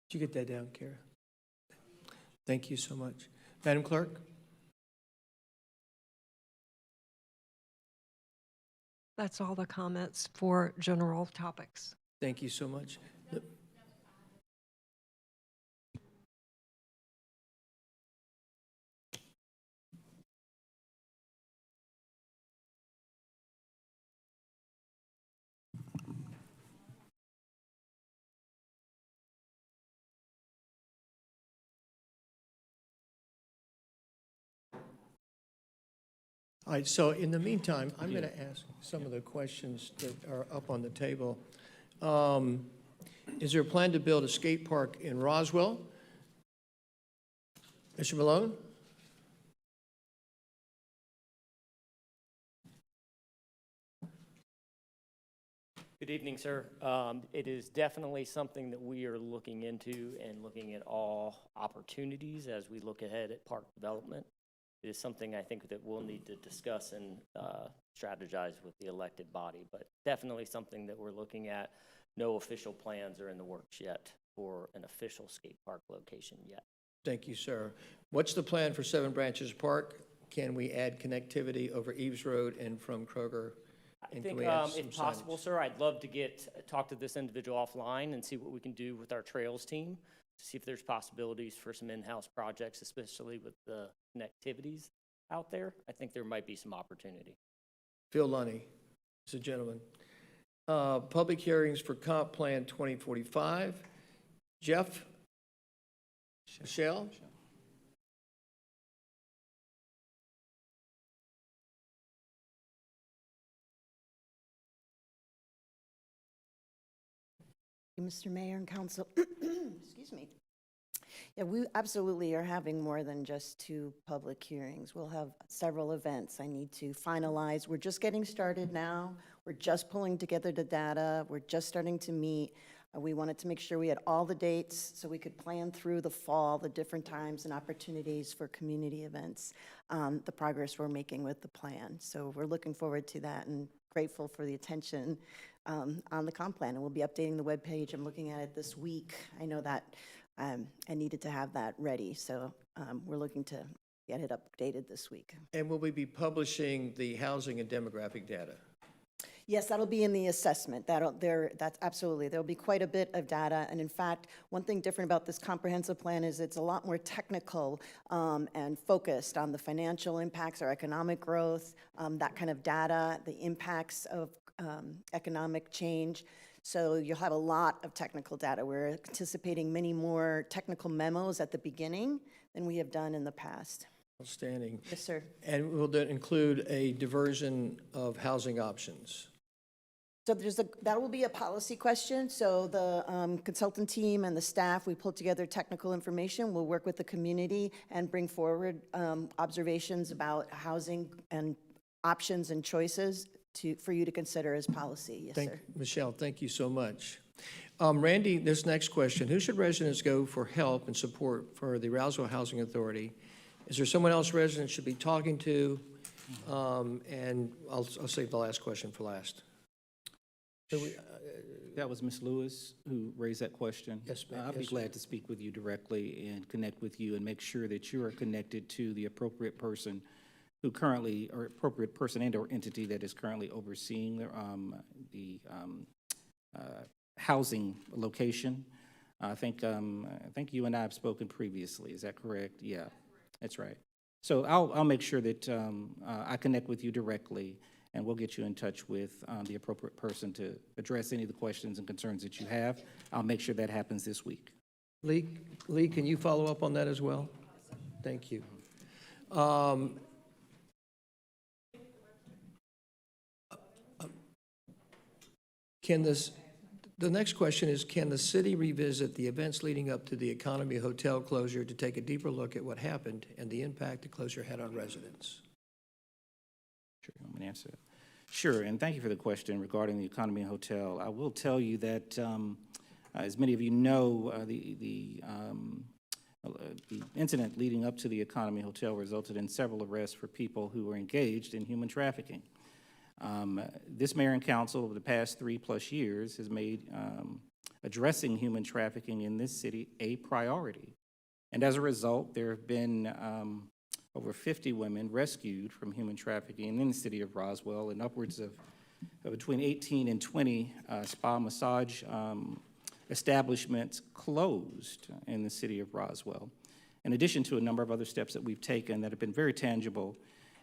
Speaker 1: Did you get that down, Kara? Thank you so much. Madam Clerk?
Speaker 5: That's all the comments for general topics.
Speaker 1: Thank you so much. All right, so in the meantime, I'm going to ask some of the questions that are up on the table. Is there a plan to build a skate park in Roswell? Mr. Malone?
Speaker 13: Good evening, sir. It is definitely something that we are looking into and looking at all opportunities as we look ahead at park development. It is something I think that we'll need to discuss and strategize with the elected body, but definitely something that we're looking at. No official plans are in the works yet for an official skate park location yet.
Speaker 1: Thank you, sir. What's the plan for Seven Branches Park? Can we add connectivity over Eves Road and from Kroger?
Speaker 13: I
Speaker 1: And
Speaker 13: think
Speaker 1: can we add some
Speaker 13: if possible,
Speaker 1: signage?
Speaker 13: sir, I'd love to talk to this individual offline and see what we can do with our trails team to see if there's possibilities for some in-house projects, especially with the connectivities out there. I think there might be some opportunity.
Speaker 1: Phil Lunny is a gentleman. Public hearings for Comp Plan 2045. Jeff? Michelle?
Speaker 14: Mr. Mayor and Council, excuse me. Yeah, we absolutely are having more than just 2 public hearings. We'll have several events I need to finalize. We're just getting started now. We're just pulling together the data. We're just starting to meet. We wanted to make sure we had all the dates so we could plan through the fall, the different times and opportunities for community events, the progress we're making with the plan. So we're looking forward to that and grateful for the attention on the comp plan. And we'll be updating the webpage. I'm looking at it this week. I know that I needed to have that ready. So we're looking to get it updated this week.
Speaker 1: And will we be publishing the housing and demographic data?
Speaker 14: Yes, that'll be in the assessment. That's absolutely. There'll be quite a bit of data. And in fact, one thing different about this comprehensive plan is it's a lot more technical and focused on the financial impacts or economic growth, that kind of data, the impacts of economic change. So you'll have a lot of technical data. We're anticipating many more technical memos at the beginning than we have done in the past.
Speaker 1: Outstanding.
Speaker 14: Yes, sir.
Speaker 1: And will that include a diversion of housing options?
Speaker 14: So that will be a policy question. So the consultant team and the staff, we pulled together technical information. We'll work with the community and bring forward observations about housing and options and choices for you to consider as policy. Yes, sir.
Speaker 1: Michelle, thank you so much. Randy, this next question, who should residents go for help and support for the Roswell Housing Authority? Is there someone else residents should be talking to? And I'll save the last question for last.
Speaker 2: That was Ms. Lewis who raised that question.
Speaker 1: Yes, ma'am.
Speaker 2: I'll be
Speaker 1: Yes,
Speaker 2: glad to speak with you directly and connect with you and make sure that you are connected to the appropriate person who currently, or appropriate person and or entity that is currently overseeing the housing location. I think you and I have spoken previously. Is that correct? Yeah, that's right. So I'll make sure that I connect with you directly, and we'll get you in touch with the appropriate person to address any of the questions and concerns that you have. I'll make sure that happens this week.
Speaker 1: Lee, can you follow up on that as well? Thank you. Can The next question is, can the city revisit the events leading up to the Economy Hotel closure to take a deeper look at what happened and the impact the closure had on residents?
Speaker 2: Sure, you want me to answer that? Sure, and thank you for the question regarding the Economy Hotel. I will tell you that, as many of you know, the incident leading up to the Economy Hotel resulted in several arrests for people who were engaged in human trafficking. This mayor and council over the past 3+ years has made addressing human trafficking in this city a priority. And as a result, there have been over 50 women rescued from human trafficking in the city of Roswell, and upwards of between 18 and 20 spa massage establishments closed in the city of Roswell, in addition to a number of other steps that we've taken that have been very tangible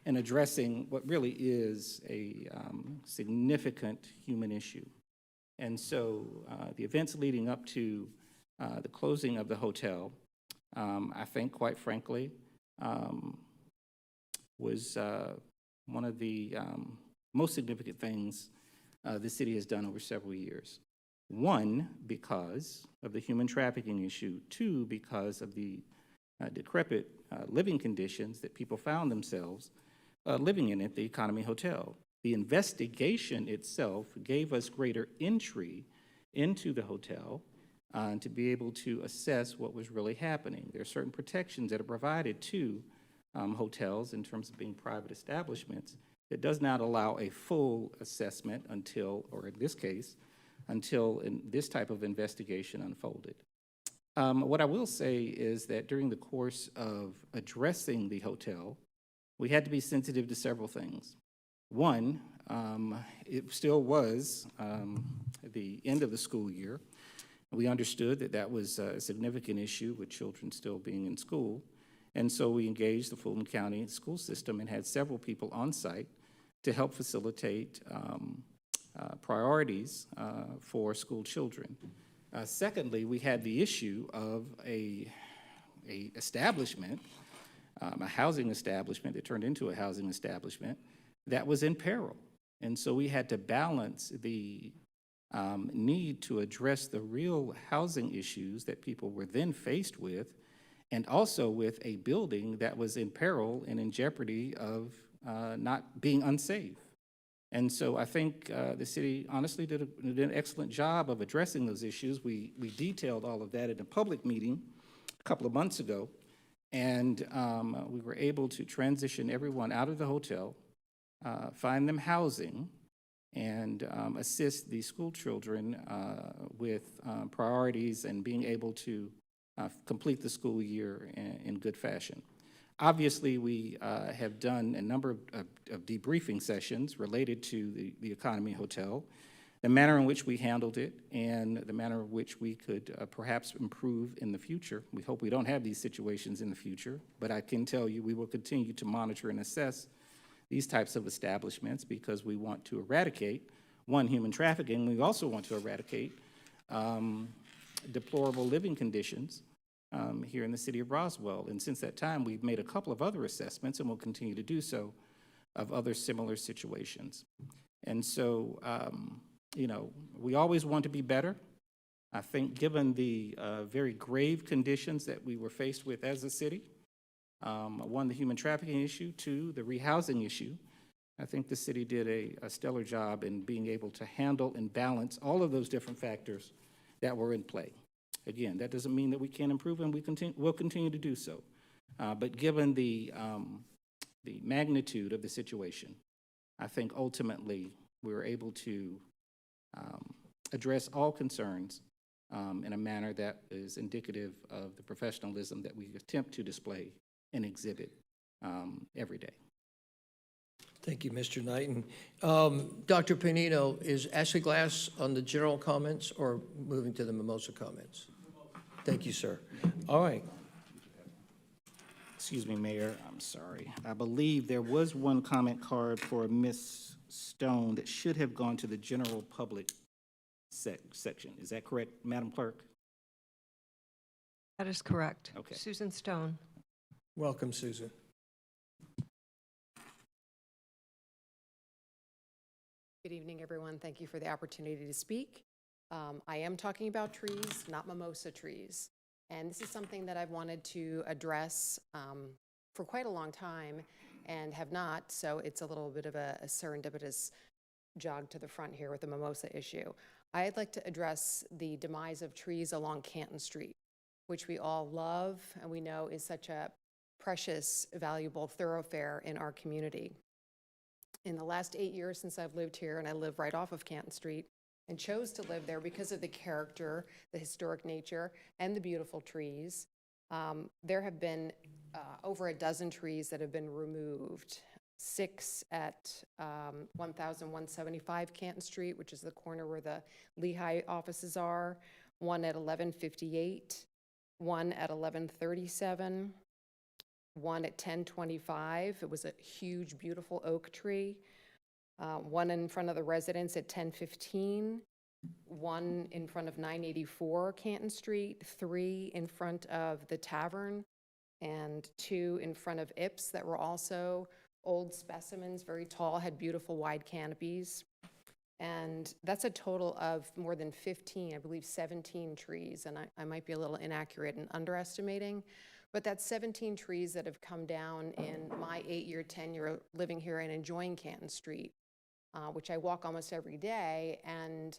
Speaker 2: in addressing what really is a significant human issue. And so the events leading up to the closing of the hotel, I think, quite frankly, was one of the most significant things the city has done over several years. One, because of the human trafficking issue. Two, because of the decrepit living conditions that people found themselves living in at the Economy Hotel. The investigation itself gave us greater entry into the hotel to be able to assess what was really happening. There are certain protections that are provided to hotels in terms of being private establishments that does not allow a full assessment until, or in this case, until this type of investigation unfolded. What I will say is that during the course of addressing the hotel, we had to be sensitive to several things. One, it still was the end of the school year. We understood that that was a significant issue with children still being in school. And so we engaged the Fulton County school system and had several people on site to help facilitate priorities for school children. Secondly, we had the issue of a establishment, a housing establishment that turned into a housing establishment that was in peril. And so we had to balance the need to address the real housing issues that people were then faced with, and also with a building that was in peril and in jeopardy of not being unsafe. And so I think the city honestly did an excellent job of addressing those issues. We detailed all of that at a public meeting a couple of months ago, and we were able to transition everyone out of the hotel, find them housing, and assist the school children with priorities and being able to complete the school year in good fashion. Obviously, we have done a number of debriefing sessions related to the Economy Hotel, the manner in which we handled it, and the manner in which we could perhaps improve in the future. We hope we don't have these situations in the future, but I can tell you we will continue to monitor and assess these types of establishments because we want to eradicate, one, human trafficking. We also want to eradicate deplorable living conditions here in the city of Roswell. And since that time, we've made a couple of other assessments, and we'll continue to do so, of other similar situations. And so, you know, we always want to be better. I think given the very grave conditions that we were faced with as a city, one, the human trafficking issue, two, the rehousing issue, I think the city did a stellar job in being able to handle and balance all of those different factors that were in play. Again, that doesn't mean that we can't improve, and we'll continue to do so. But given the magnitude of the situation, I think ultimately we were able to address all concerns in a manner that is indicative of the professionalism that we attempt to display and exhibit every day.
Speaker 1: Thank you, Mr. Knighton. Dr. Panino, is Ashley Glass on the general comments or moving to the Mimosa comments? Thank you, sir. All right.
Speaker 2: Excuse me, Mayor, I'm sorry. I believe there was one comment card for Ms. Stone that should have gone to the general public section. Is that correct, Madam Clerk?
Speaker 5: That is correct.
Speaker 2: Okay.
Speaker 5: Susan Stone.
Speaker 1: Welcome, Susan.
Speaker 15: Good evening, everyone. Thank you for the opportunity to speak. I am talking about trees, not mimosa trees. And this is something that I've wanted to address for quite a long time and have not, so it's a little bit of a serendipitous jog to the front here with the mimosa issue. I'd like to address the demise of trees along Canton Street, which we all love and we know is such a precious, valuable thoroughfare in our community. In the last 8 years since I've lived here, and I live right off of Canton Street, and chose to live there because of the character, the historic nature, and the beautiful trees, there have been over a dozen trees that have been removed. 6 at 1175 Canton Street, which is the corner where the Lehigh offices are, 1 at 1158, 1 at 1137, 1 at 1025. It was a huge, beautiful oak tree. 1 in front of the residence at 1015, 1 in front of 984 Canton Street, 3 in front of the tavern, and 2 in front of Ips that were also old specimens, very tall, had beautiful wide canopies. And that's a total of more than 15, I believe 17 trees, and I might be a little inaccurate in underestimating, but that's 17 trees that have come down in my 8-year tenure living here and enjoying Canton Street, which I walk almost every day, and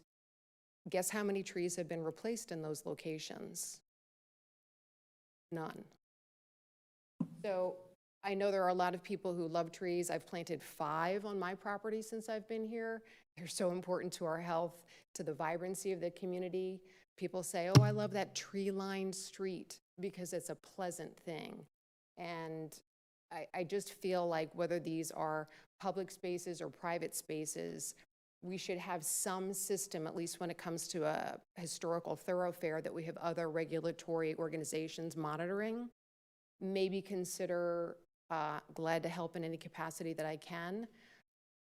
Speaker 15: guess how many trees have been replaced in those locations? None. So I know there are a lot of people who love trees. I've planted 5 on my property since I've been here. They're so important to our health, to the vibrancy of the community. People say, oh, I love that tree-lined street because it's a pleasant thing. And I just feel like whether these are public spaces or private spaces, we should have some system, at least when it comes to a historical thoroughfare, that we have other regulatory organizations monitoring. Maybe consider, glad to help in any capacity that I can,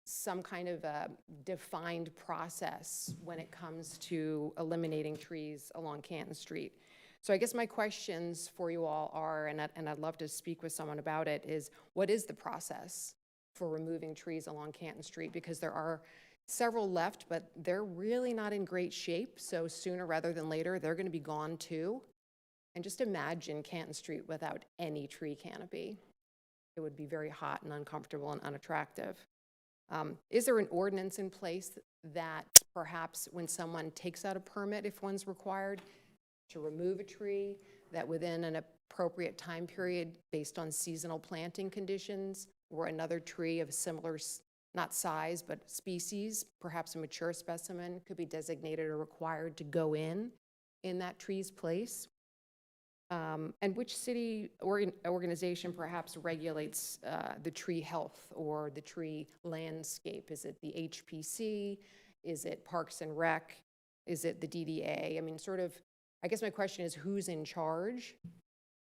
Speaker 15: some kind of a defined process when it comes to eliminating trees along Canton Street. So I guess my questions for you all are, and I'd love to speak with someone about it, is what is the process for removing trees along Canton Street? Because there are several left, but they're really not in great shape. So sooner rather than later, they're going to be gone too. And just imagine Canton Street without any tree canopy. It would be very hot and uncomfortable and unattractive. Is there an ordinance in place that perhaps when someone takes out a permit, if one's required to remove a tree, that within an appropriate time period based on seasonal planting conditions or another tree of similar, not size, but species, perhaps a mature specimen, could be designated or required to go in that tree's place? And which city organization perhaps regulates the tree health or the tree landscape? Is it the HPC? Is it Parks and Rec? Is it the DDA? I mean, sort of, I guess my question is who's in charge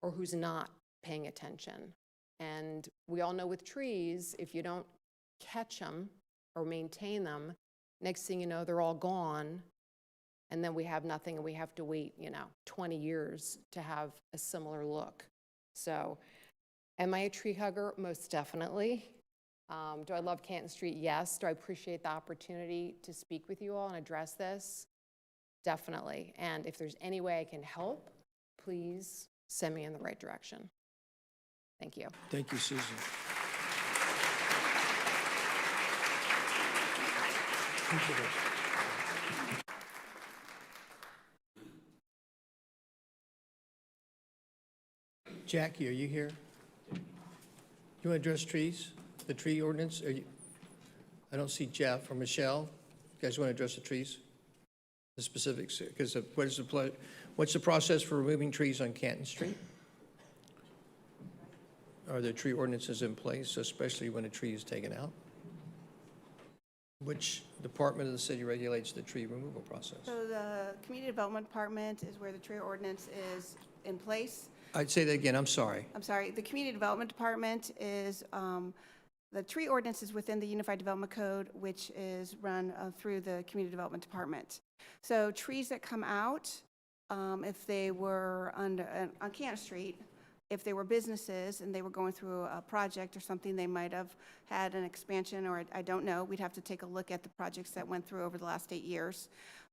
Speaker 15: or who's not paying attention? And we all know with trees, if you don't catch them or maintain them, next thing you know, they're all gone. And then we have nothing and we have to wait, 20 years to have a similar look. So am I a tree hugger? Most definitely. Do I love Canton Street? Yes. Do I appreciate the opportunity to speak with you all and address this? Definitely. And if there's any way I can help, please send me in the right direction. Thank you.
Speaker 1: Thank you, Susan. Jackie, are you here? You want to address trees, the tree ordinance? I don't see Jeff or Michelle. You guys want to address the trees? The specifics, because what's the process for removing trees on Canton Street? Are there tree ordinances in place, especially when a tree is taken out? Which department of the city regulates the tree removal process?
Speaker 16: So the Community Development Department is where the tree ordinance is in place.
Speaker 1: I'd say that again, I'm sorry.
Speaker 16: I'm sorry, the Community Development Department is, the tree ordinance is within the Unified Development Code, which is run through the Community Development Department. So trees that come out, if they were on Canton Street, if they were businesses and they were going through a project or something, they might have had an expansion, or I don't know. We'd have to take a look at the projects that went through over the last 8 years.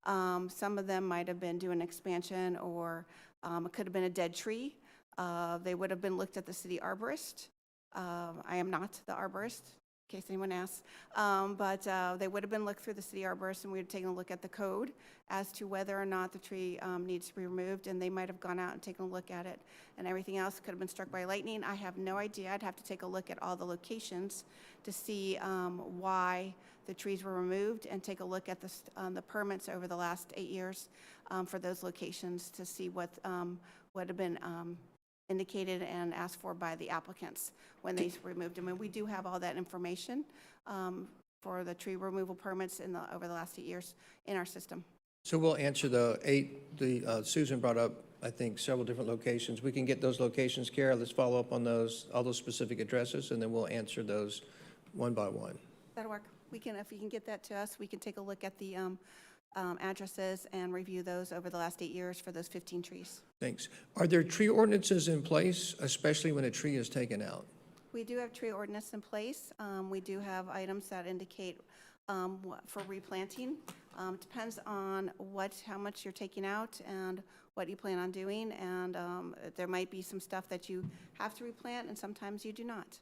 Speaker 16: Some of them might have been doing expansion, or it could have been a dead tree. They would have been looked at the city arborist. I am not the arborist, in case anyone asks. But they would have been looked through the city arborist, and we would have taken a look at the code as to whether or not the tree needs to be removed, and they might have gone out and taken a look at it. And everything else could have been struck by lightning. I have no idea. I'd have to take a look at all the locations to see why the trees were removed, and take a look at the permits over the last 8 years for those locations to see what would have been indicated and asked for by the applicants when they removed them. And we do have all that information for the tree removal permits over the last 8 years in our system.
Speaker 1: So we'll answer Susan brought up, I think, several different locations. We can get those locations, Kara. Let's follow up on those, all those specific addresses, and then we'll answer those one by one.
Speaker 16: That'll work. We can, if you can get that to us, we can take a look at the addresses and review those over the last 8 years for those 15 trees.
Speaker 1: Thanks. Are there tree ordinances in place, especially when a tree is taken out?
Speaker 16: We do have tree ordinance in place. We do have items that indicate for replanting. Depends on how much you're taking out and what you plan on doing, and there might be some stuff that you have to replant, and sometimes you do not.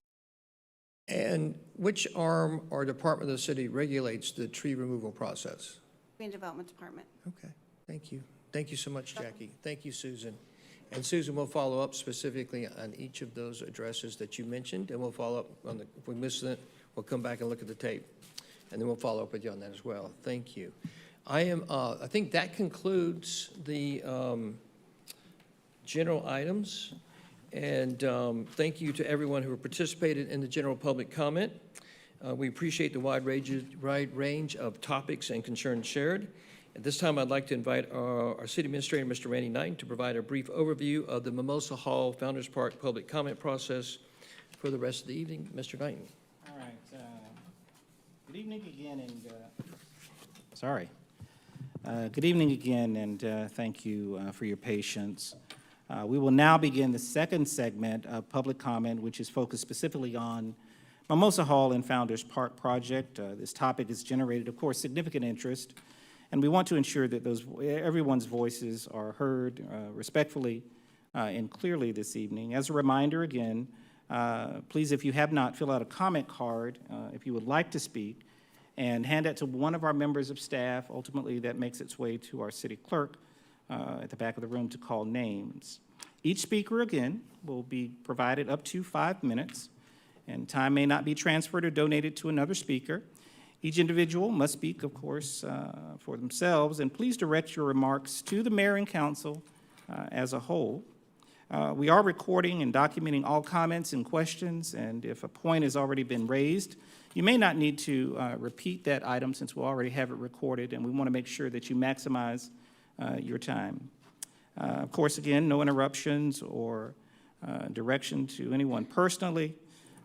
Speaker 1: And which arm or department of the city regulates the tree removal process?
Speaker 16: Community Development Department.
Speaker 1: Okay, thank you. Thank you so much, Jackie. Thank you, Susan. And Susan, we'll follow up specifically on each of those addresses that you mentioned, and we'll follow up on if we miss it, we'll come back and look at the tape, and then we'll follow up with you on that as well. Thank you. I think that concludes the general items, and thank you to everyone who participated in the general public comment. We appreciate the wide range of topics and concerns shared. At this time, I'd like to invite our City Administrator, Mr. Randy Knighton, to provide a brief overview of the Mimosa Hall Founders Park public comment process for the rest of the evening. Mr. Knighton.
Speaker 2: All right. Good evening again, good evening again, and thank you for your patience. We will now begin the second segment of public comment, which is focused specifically on Mimosa Hall and Founders Park project. This topic has generated, of course, significant interest, and we want to ensure that everyone's voices are heard respectfully and clearly this evening. As a reminder, again, please, if you have not, fill out a comment card if you would like to speak, and hand that to one of our members of staff. Ultimately, that makes its way to our city clerk at the back of the room to call names. Each speaker, again, will be provided up to 5 minutes, and time may not be transferred or donated to another speaker. Each individual must speak, of course, for themselves, and please direct your remarks to the mayor and council as a whole. We are recording and documenting all comments and questions, and if a point has already been raised, you may not need to repeat that item since we'll already have it recorded, and we want to make sure that you maximize your time. Of course, again, no interruptions or direction to anyone personally.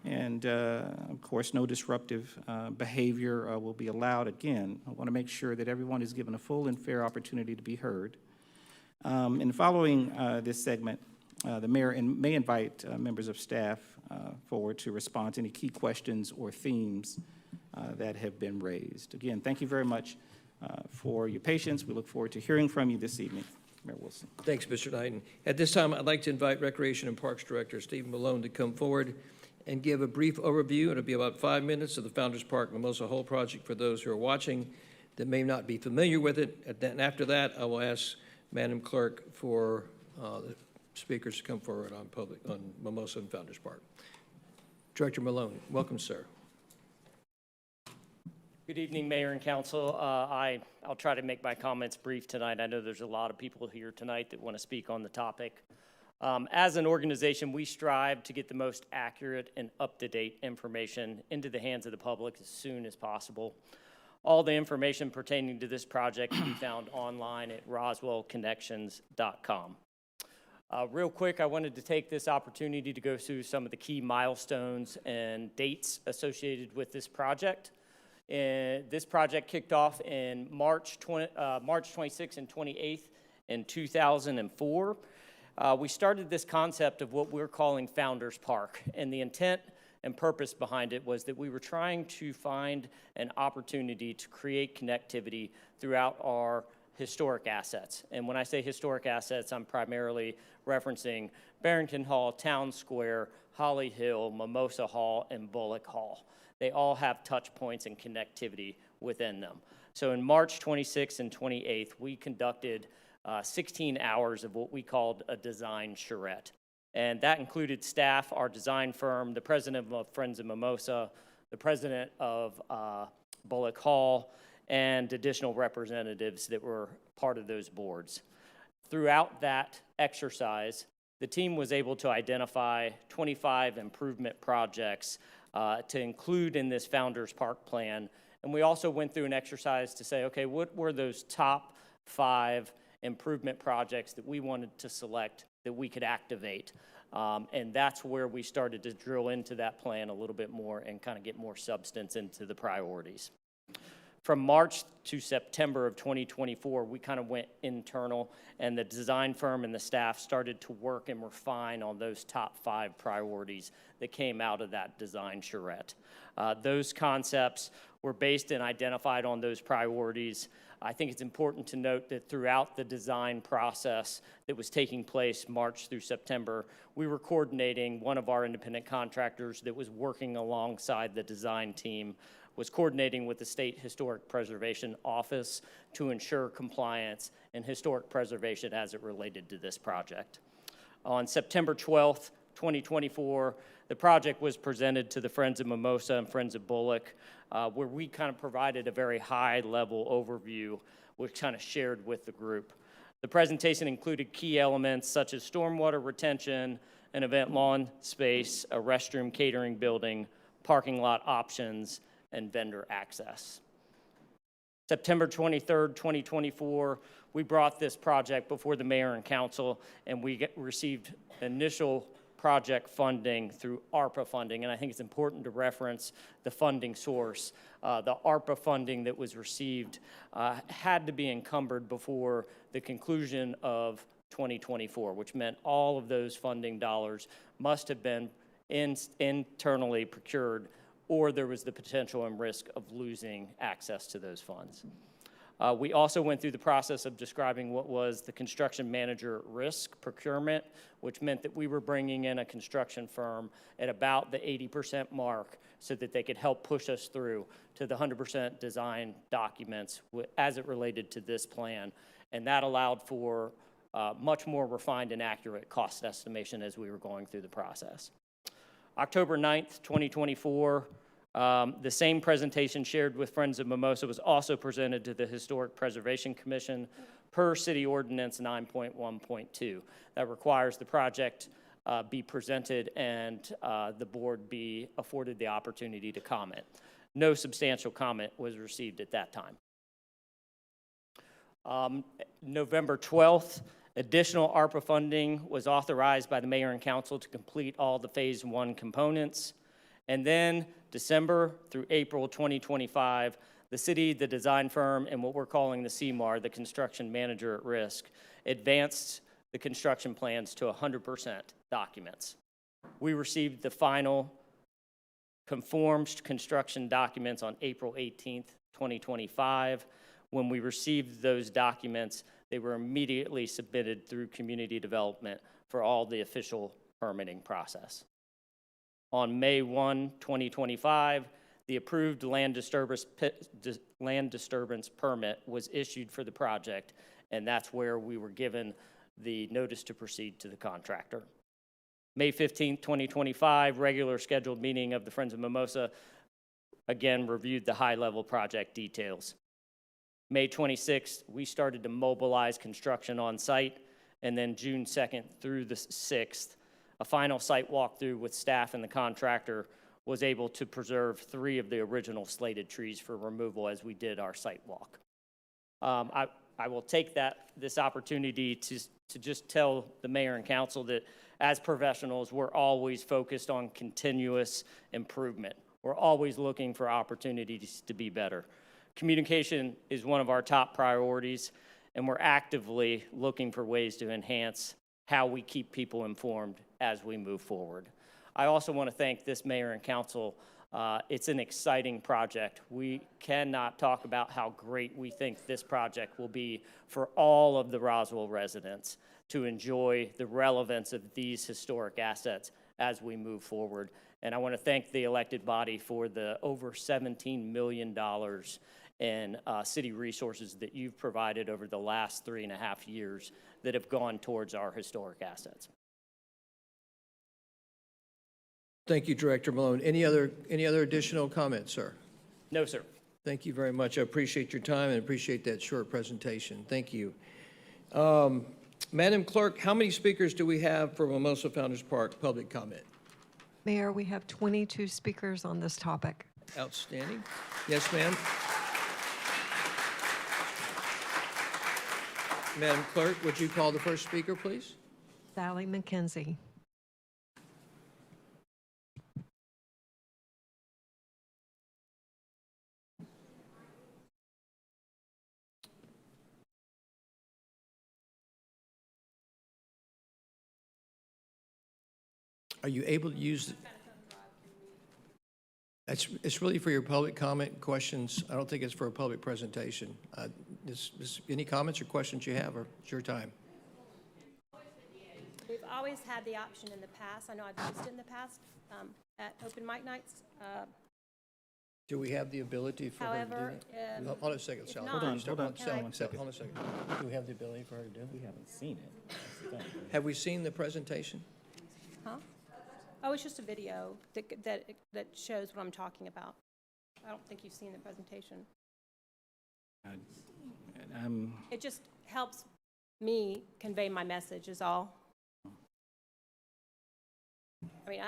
Speaker 2: And, of course, no disruptive behavior will be allowed. Again, I want to make sure that everyone is given a full and fair opportunity to be heard. In following this segment, the mayor may invite members of staff forward to respond to any key questions or themes that have been raised. Again, thank you very much for your patience. We look forward to hearing from you this evening. Mayor Wilson.
Speaker 1: Thanks, Mr. Knighton. At this time, I'd like to invite Recreation and Parks Director Stephen Malone to come forward and give a brief overview. It'll be about 5 minutes of the Founders Park Mimosa Hall project for those who are watching that may not be familiar with it. And after that, I will ask Madam Clerk for the speakers to come forward on Mimosa and Founders Park. Director Malone, welcome, sir.
Speaker 13: Good evening, Mayor and Council. I'll try to make my comments brief tonight. I know there's a lot of people here tonight that want to speak on the topic. As an organization, we strive to get the most accurate and up-to-date information into the hands of the public as soon as possible. All the information pertaining to this project can be found online at roswellconnections.com. Real quick, I wanted to take this opportunity to go through some of the key milestones and dates associated with this project. This project kicked off in March 26th and 28th in 2004. we started this concept of what we're calling Founders Park. And the intent and purpose behind it was that we were trying to find an opportunity to create connectivity throughout our historic assets. And when I say historic assets, I'm primarily referencing Barrington Hall, Town Square, Holly Hill, Mimosa Hall, and Bullock Hall. They all have touch points and connectivity within them. So in March 26th and 28th, we conducted 16 hours of what we called a design charrette. And that included staff, our design firm, the president of Friends of Mimosa, the president of Bullock Hall, and additional representatives that were part of those boards. Throughout that exercise, the team was able to identify 25 improvement projects to include in this Founders Park plan. And we also went through an exercise to say, okay, what were those top 5 improvement projects that we wanted to select that we could activate? And that's where we started to drill into that plan a little bit more and kind of get more substance into the priorities. From March to September of 2024, we kind of went internal, and the design firm and the staff started to work and refine on those top 5 priorities that came out of that design charrette. Those concepts were based and identified on those priorities. I think it's important to note that throughout the design process that was taking place March through September, we were coordinating. One of our independent contractors that was working alongside the design team was coordinating with the State Historic Preservation Office to ensure compliance and historic preservation as it related to this project. On September 12th, 2024, the project was presented to the Friends of Mimosa and Friends of Bullock, where we kind of provided a very high-level overview, which kind of shared with the group. The presentation included key elements such as stormwater retention, an event lawn space, a restroom catering building, parking lot options, and vendor access. September 23rd, 2024, we brought this project before the mayor and council, and we received initial project funding through ARPA funding, and I think it's important to reference the funding source. The ARPA funding that was received had to be encumbered before the conclusion of 2024, which meant all of those funding dollars must have been internally procured, or there was the potential and risk of losing access to those funds. We also went through the process of describing what was the construction manager risk procurement, which meant that we were bringing in a construction firm at about the 80% mark so that they could help push us through to the 100% design documents as it related to this plan. And that allowed for much more refined and accurate cost estimation as we were going through the process. October 9th, 2024, the same presentation shared with Friends of Mimosa was also presented to the Historic Preservation Commission per City Ordinance 9.1.2. That requires the project be presented and the board be afforded the opportunity to comment. No substantial comment was received at that time. November 12th, additional ARPA funding was authorized by the mayor and council to complete all the phase 1 components. And then December through April 2025, the city, the design firm, and what we're calling the CMAR, the construction manager at risk, advanced the construction plans to 100% documents. We received the final conformed construction documents on April 18th, 2025. When we received those documents, they were immediately submitted through community development for all the official permitting process. On May 1, 2025, the approved land disturbance permit was issued for the project, and that's where we were given the notice to proceed to the contractor. May 15, 2025, regular scheduled meeting of the Friends of Mimosa, again, reviewed the high-level project details. May 26th, we started to mobilize construction on site, and then June 2nd through the 6th, a final site walkthrough with staff and the contractor was able to preserve 3 of the original slated trees for removal as we did our site walk. I will take this opportunity to just tell the mayor and council that as professionals, we're always focused on continuous improvement. We're always looking for opportunities to be better. Communication is one of our top priorities, and we're actively looking for ways to enhance how we keep people informed as we move forward. I also want to thank this mayor and council. It's an exciting project. We cannot talk about how great we think this project will be for all of the Roswell residents to enjoy the relevance of these historic assets as we move forward. And I want to thank the elected body for the over $17 million in city resources that you've provided over the last 3.5 years that have gone towards our historic assets.
Speaker 1: Thank you, Director Malone. Any other additional comments, sir?
Speaker 13: No, sir.
Speaker 1: Thank you very much. I appreciate your time and appreciate that short presentation. Thank you. Madam Clerk, how many speakers do we have for Mimosa Founders Park public comment?
Speaker 5: Mayor, we have 22 speakers on this topic.
Speaker 1: Outstanding. Yes, ma'am. Madam Clerk, would you call the first speaker, please?
Speaker 5: Sally McKenzie.
Speaker 1: Are you able to use? It's really for your public comment questions. I don't think it's for a public presentation. Any comments or questions you have, or it's your time.
Speaker 17: We've always had the option in the past. I know I've used it in the past at open mic nights.
Speaker 1: Do we have the ability for her to do
Speaker 17: However,
Speaker 1: that? Hold on a second, Sally.
Speaker 2: Hold on,
Speaker 1: Sally,
Speaker 2: one second.
Speaker 1: Hold on a second. Do we have the ability for her to do it?
Speaker 2: We haven't seen it.
Speaker 1: Have we seen the presentation?
Speaker 17: Huh? Oh, it's just a video that shows what I'm talking about. I don't think you've seen the presentation. It just helps me convey my message is all. I mean,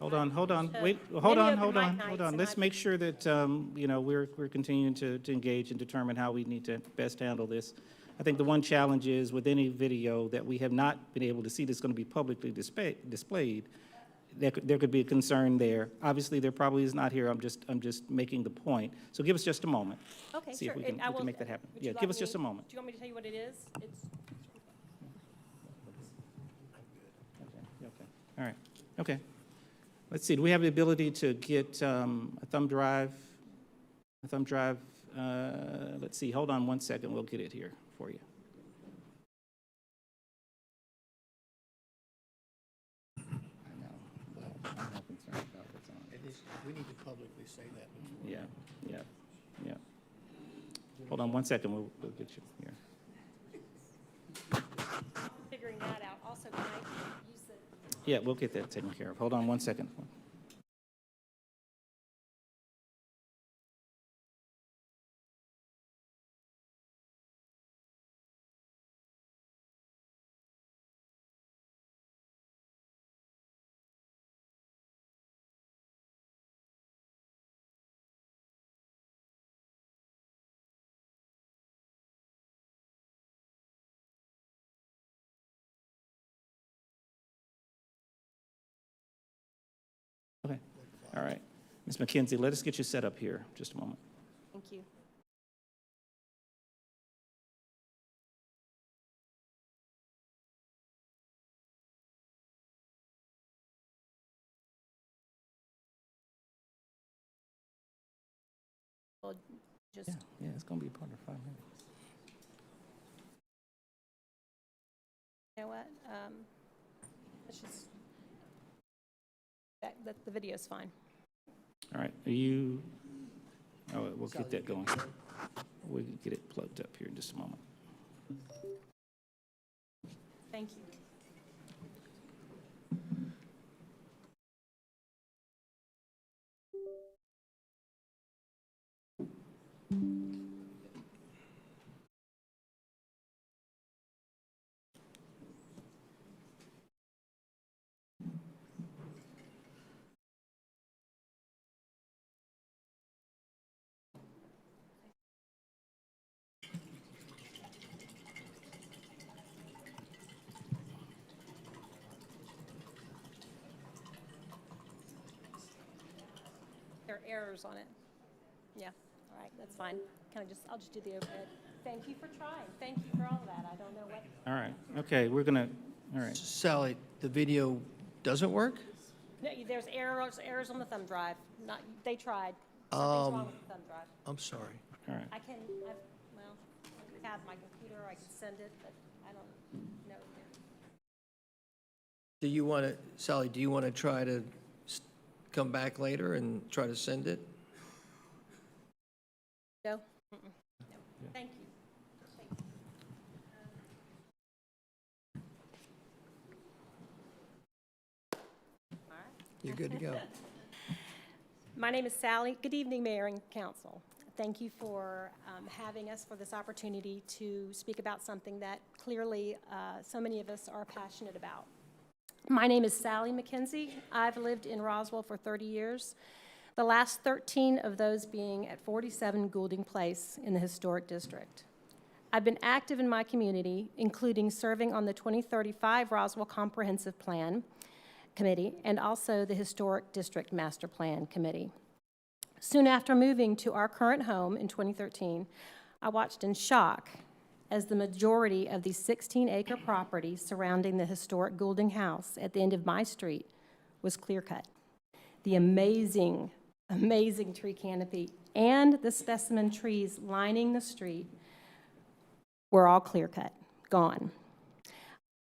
Speaker 2: Hold on. Wait,
Speaker 17: Hold
Speaker 2: hold on. Let's make sure that, we're continuing to engage and determine how we need to best handle this. I think the one challenge is with any video that we have not been able to see that's going to be publicly displayed, there could be a concern there. Obviously, there probably is not here. I'm just making the point. So give us just a moment.
Speaker 17: okay,
Speaker 2: See
Speaker 17: sure.
Speaker 2: if we can make that happen.
Speaker 17: Would you
Speaker 2: Yeah,
Speaker 17: like
Speaker 2: give us
Speaker 17: me-
Speaker 2: just a moment.
Speaker 17: Do you want me to tell you what it is? It's
Speaker 2: Okay. All right. Okay. Let's see. Do we have the ability to get a thumb drive? Let's see. Hold on one second. We'll get it here for you. I know. Well, I'm not concerned about what's on it.
Speaker 1: We need to publicly say that.
Speaker 2: Yeah. Hold on one second. We'll get you here.
Speaker 17: figuring that out. Also, can I use the
Speaker 2: Yeah, we'll get that taken care of. Hold on one second. Okay, all right. Ms. McKenzie, let us get you set up here. Just a moment.
Speaker 17: Thank you. Well, just
Speaker 2: Yeah, it's going to be a part of 5 minutes.
Speaker 17: you know what? Let's just that the video's fine.
Speaker 2: All right, are you, oh, we'll get that going. We'll get it plugged up here in just a moment.
Speaker 17: Thank you. There are errors on it. Yeah, all right, that's fine. I'll just do the overhead. Thank you for trying. Thank you for all of that. I don't know what.
Speaker 2: All right, okay, we're going to All right.
Speaker 1: Sally, the video doesn't work?
Speaker 17: No, there's errors on the thumb drive. Not, they tried. Something's wrong with the thumb drive.
Speaker 1: I'm sorry.
Speaker 2: All right.
Speaker 17: I have my computer, I can send it, but I don't know.
Speaker 1: Do you want to, Sally, do you want to try to come back later and try to send it?
Speaker 17: No? No. Thank you.
Speaker 1: You're good to go.
Speaker 17: My name is Sally. Good evening, Mayor and Council. Thank you for having us for this opportunity to speak about something that clearly so many of us are passionate about. My name is Sally McKenzie. I've lived in Roswell for 30 years, the last 13 of those being at 47 Goulding Place in the Historic District. I've been active in my community, including serving on the 2035 Roswell Comprehensive Plan Committee and also the Historic District Master Plan Committee. Soon after moving to our current home in 2013, I watched in shock as the majority of the 16-acre property surrounding the historic Goulding House at the end of my street was clear-cut. The amazing, amazing tree canopy and the specimen trees lining the street were all clear-cut, gone.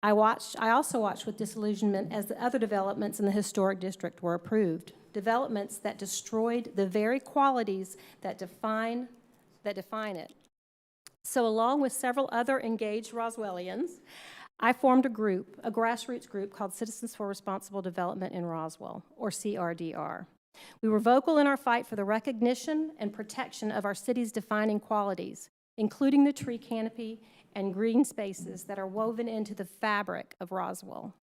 Speaker 17: I also watched with disillusionment as the other developments in the historic district were approved, developments that destroyed the very qualities that define it. So along with several other engaged Roswellians, I formed a grassroots group called Citizens for Responsible Development in Roswell, or CRDR. We were vocal in our fight for the recognition and protection of our city's defining qualities, including the tree canopy and green spaces that are woven into the fabric of Roswell.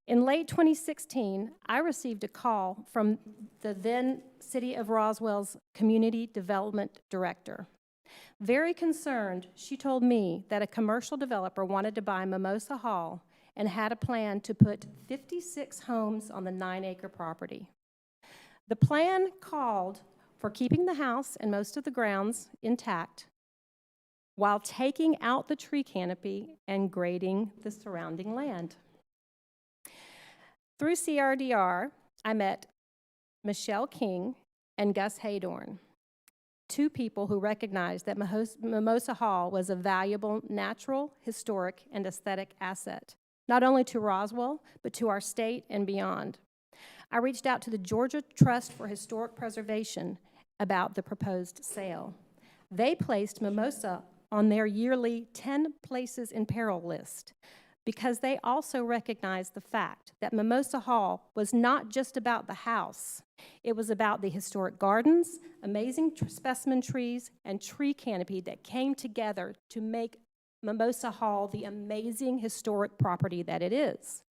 Speaker 17: In late 2016, I received a call from the then City of Roswell's Community Development Director. Very concerned, she told me that a commercial developer wanted to buy Mimosa Hall and had a plan to put 56 homes on the 9-acre property. The plan called for keeping the house and most of the grounds intact while taking out the tree canopy and grading the surrounding land. Through CRDR, I met Michelle King and Gus Haydorn, two people who recognized that Mimosa Hall was a valuable natural, historic, and aesthetic asset, not only to Roswell, but to our state and beyond. I reached out to the Georgia Trust for Historic Preservation about the proposed sale. They placed Mimosa on their yearly 10 Places in Peril list because they also recognized the fact that Mimosa Hall was not just about the house. It was about the historic gardens, amazing specimen trees, and tree canopy that came together to make Mimosa Hall the amazing historic property that it is.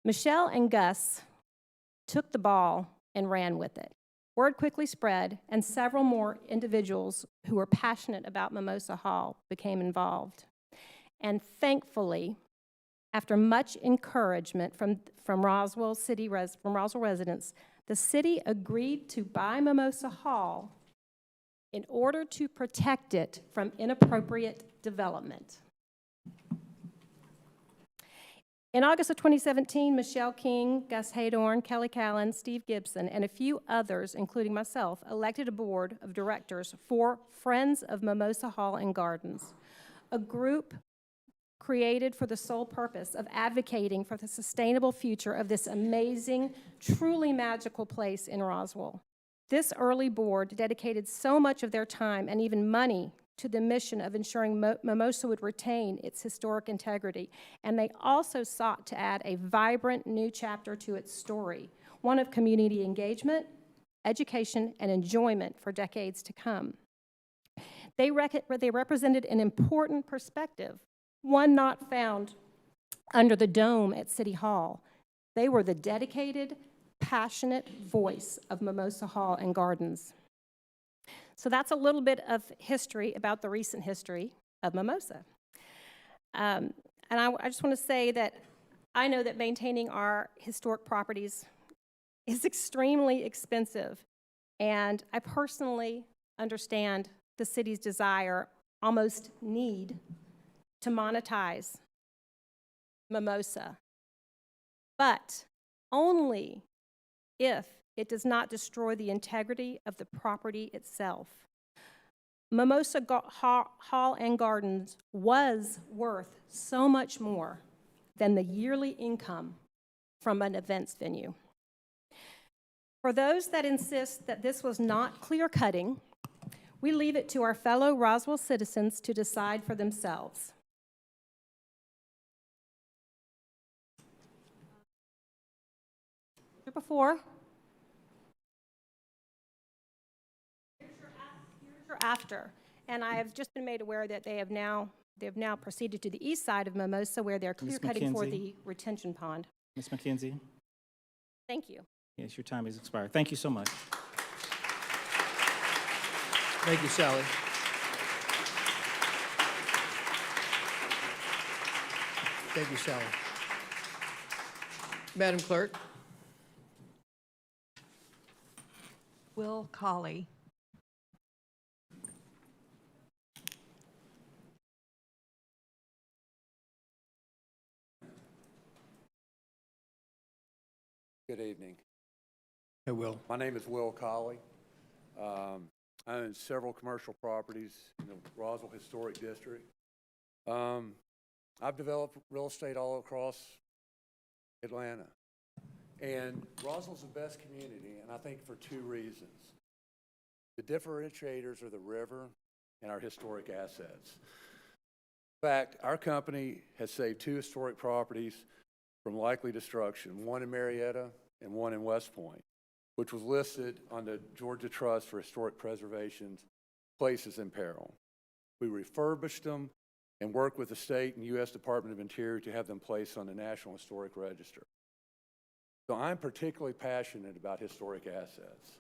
Speaker 17: Michelle and Gus took the ball and ran with it. Word quickly spread, and several more individuals who were passionate about Mimosa Hall became involved. And thankfully, after much encouragement from Roswell residents, the city agreed to buy Mimosa Hall in order to protect it from inappropriate development. In August of 2017, Michelle King, Gus Haydorn, Kelly Callan, Steve Gibson, and a few others, including myself, elected a board of directors for Friends of Mimosa Hall and Gardens, a group created for the sole purpose of advocating for the sustainable future of this amazing, truly magical place in Roswell. This early board dedicated so much of their time and even money to the mission of ensuring Mimosa would retain its historic integrity, and they also sought to add a vibrant new chapter to its story, one of community engagement, education, and enjoyment for decades to come. They represented an important perspective, one not found under the dome at City Hall. They were the dedicated, passionate voice of Mimosa Hall and Gardens. So that's a little bit of history about the recent history of Mimosa. And I just want to say that I know that maintaining our historic properties is extremely expensive, and I personally understand the city's desire, almost need, to monetize Mimosa, but only if it does not destroy the integrity of the property itself. Mimosa Hall and Gardens was worth so much more than the yearly income from an events venue. For those that insist that this was not clear-cutting, we leave it to our fellow Roswell citizens to decide for themselves. Before. Here's your after. And I have just been made aware that they have now proceeded to the east side of Mimosa where they're
Speaker 2: Ms.
Speaker 17: clear-cutting for
Speaker 2: McKenzie?
Speaker 17: the retention pond.
Speaker 2: Ms. McKenzie?
Speaker 17: Thank you.
Speaker 2: Yes, your time has expired. Thank you so much.
Speaker 1: Thank you, Sally. Thank you, Sally. Madam Clerk?
Speaker 5: Will Colley.
Speaker 18: Good evening.
Speaker 1: I will.
Speaker 18: My name is Will Colley. I own several commercial properties in the Roswell Historic District. I've developed real estate all across Atlanta. And Roswell's the best community, and I think for two reasons. The differentiators are the river and our historic assets. In fact, our company has saved 2 historic properties from likely destruction, one in Marietta and one in West Point, which was listed on the Georgia Trust for Historic Preservation's Places in Peril. We refurbished them and worked with the state and U.S. Department of Interior to have them placed on the National Historic Register. So I'm particularly passionate about historic assets.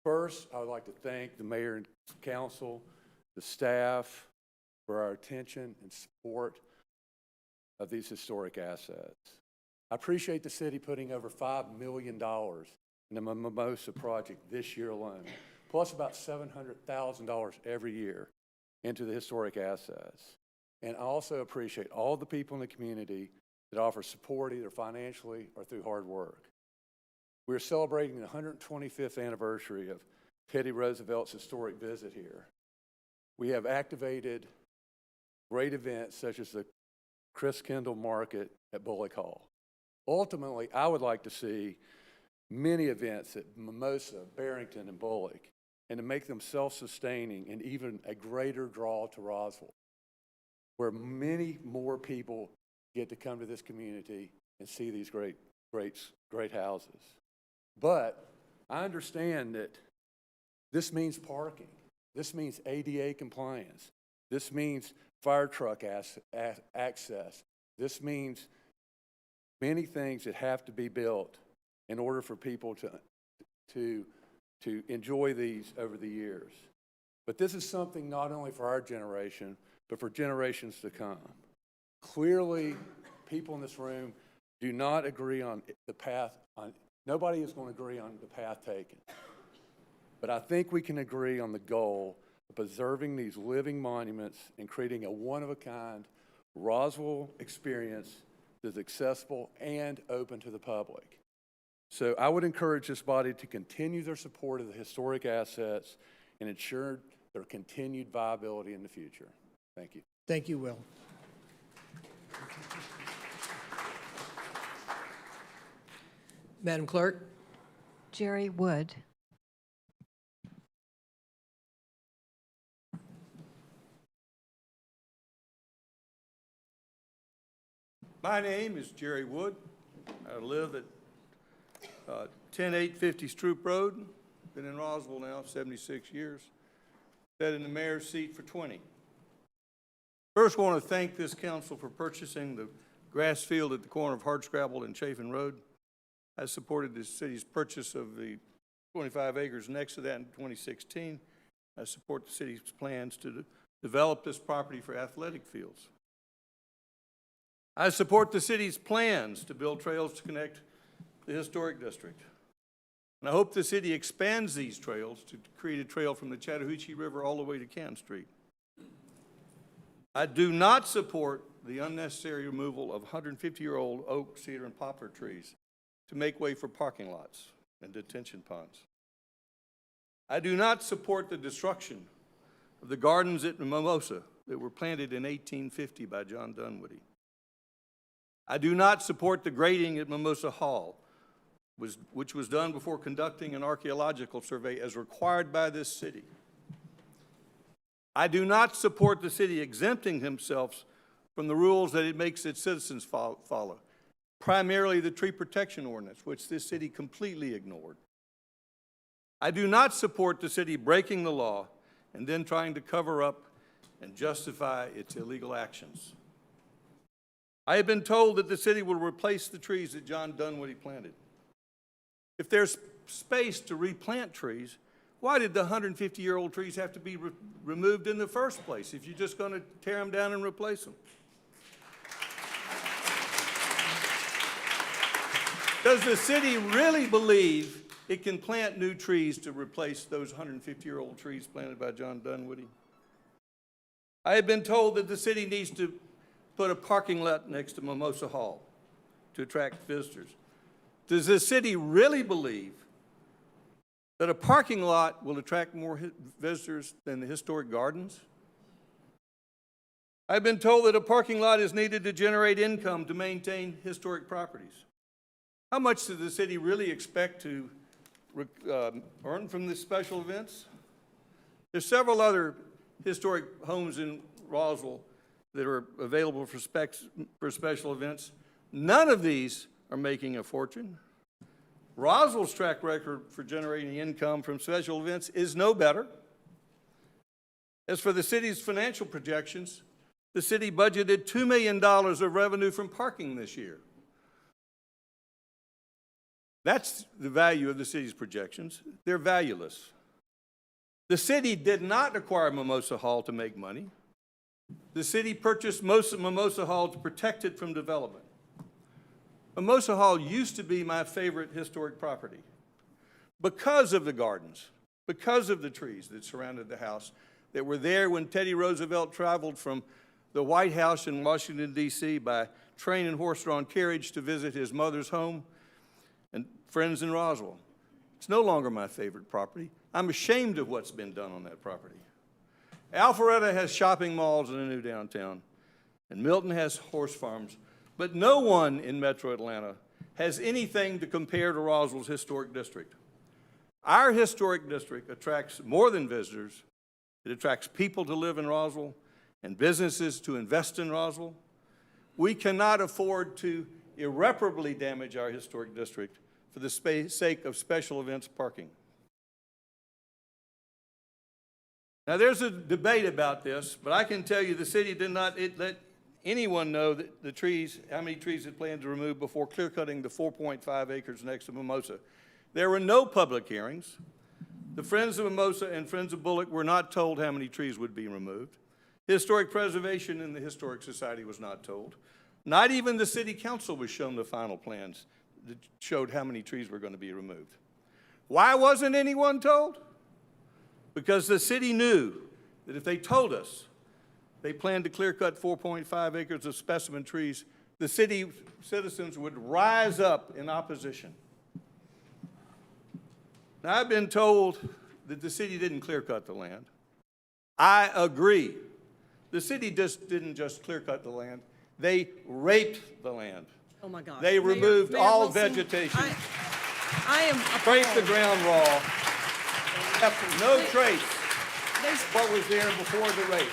Speaker 18: First, I would like to thank the mayor and council, the staff, for our attention and support of these historic assets. I appreciate the city putting over $5 million in the Mimosa project this year alone, plus about $700,000 every year into the historic assets. And I also appreciate all the people in the community that offer support either financially or through hard work. We're celebrating the 125th anniversary of Teddy Roosevelt's historic visit here. We have activated great events such as the Chris Kendall Market at Bullock Hall. Ultimately, I would like to see many events at Mimosa, Barrington, and Bullock, and to make them self-sustaining and even a greater draw to Roswell, where many more people get to come to this community and see these great houses. But I understand that this means parking. This means ADA compliance. This means fire truck access. This means many things that have to be built in order for people to enjoy these over the years. But this is something not only for our generation, but for generations to come. Clearly, people in this room do not agree on the path. Nobody is going to agree on the path taken. But I think we can agree on the goal of preserving these living monuments and creating a one-of-a-kind Roswell experience that's accessible and open to the public. So I would encourage this body to continue their support of the historic assets and ensure their continued viability in the future. Thank you.
Speaker 1: Thank you, Will. Madam Clerk?
Speaker 5: Jerry Wood.
Speaker 19: My name is Jerry Wood. I live at 10850 Stroop Road. Been in Roswell now 76 years. Sat in the mayor's seat for 20. First, I want to thank this council for purchasing the grass field at the corner of Hardscrabble and Chafin Road. I supported the city's purchase of the 25 acres next to that in 2016. I support the city's plans to develop this property for athletic fields. I support the city's plans to build trails to connect the historic district. And I hope the city expands these trails to create a trail from the Chattahoochee River all the way to Canton Street. I do not support the unnecessary removal of 150-year-old oak, cedar, and poplar trees to make way for parking lots and detention ponds. I do not support the destruction of the gardens at Mimosa that were planted in 1850 by John Dunwoody. I do not support the grading at Mimosa Hall, which was done before conducting an archaeological survey as required by this city. I do not support the city exempting himself from the rules that it makes its citizens follow, primarily the tree protection ordinance, which this city completely ignored. I do not support the city breaking the law and then trying to cover up and justify its illegal actions. I have been told that the city will replace the trees that John Dunwoody planted. If there's space to replant trees, why did the 150-year-old trees have to be removed in the first place if you're just going to tear them down and replace them? Does the city really believe it can plant new trees to replace those 150-year-old trees planted by John Dunwoody? I have been told that the city needs to put a parking lot next to Mimosa Hall to attract visitors. Does the city really believe that a parking lot will attract more visitors than the historic gardens? I've been told that a parking lot is needed to generate income to maintain historic properties. How much does the city really expect to earn from these special events? There's several other historic homes in Roswell that are available for special events. None of these are making a fortune. Roswell's track record for generating income from special events is no better. As for the city's financial projections, the city budgeted $2 million of revenue from parking this year. That's the value of the city's projections. They're valueless. The city did not acquire Mimosa Hall to make money. The city purchased most of Mimosa Hall to protect it from development. Mimosa Hall used to be my favorite historic property because of the gardens, because of the trees that surrounded the house that were there when Teddy Roosevelt traveled from the White House in Washington, D.C. by train and horse-drawn carriage to visit his mother's home and friends in Roswell. It's no longer my favorite property. I'm ashamed of what's been done on that property. Alpharetta has shopping malls in a new downtown, and Milton has horse farms, but no one in Metro Atlanta has anything to compare to Roswell's historic district. Our historic district attracts more than visitors. It attracts people to live in Roswell and businesses to invest in Roswell. We cannot afford to irreparably damage our historic district for the sake of special events parking. Now, there's a debate about this, but I can tell you the city did not let anyone know that the trees, how many trees it planned to remove before clear-cutting the 4.5 acres next to Mimosa. There were no public hearings. The Friends of Mimosa and Friends of Bullock were not told how many trees would be removed. Historic Preservation and the Historic Society was not told. Not even the city council was shown the final plans that showed how many trees were going to be removed. Why wasn't anyone told? Because the city knew that if they told us they planned to clear-cut 4.5 acres of specimen trees, the city citizens would rise up in opposition. Now, I've been told that the city didn't clear-cut the land. I agree. The city didn't just clear-cut the land. They raped the land.
Speaker 20: Oh, my God.
Speaker 19: They removed
Speaker 20: Mayor
Speaker 19: all
Speaker 20: Wilson,
Speaker 19: vegetation.
Speaker 20: I am
Speaker 19: Scraped the
Speaker 20: appalled.
Speaker 19: ground raw. Left no trace of what was there before the rape.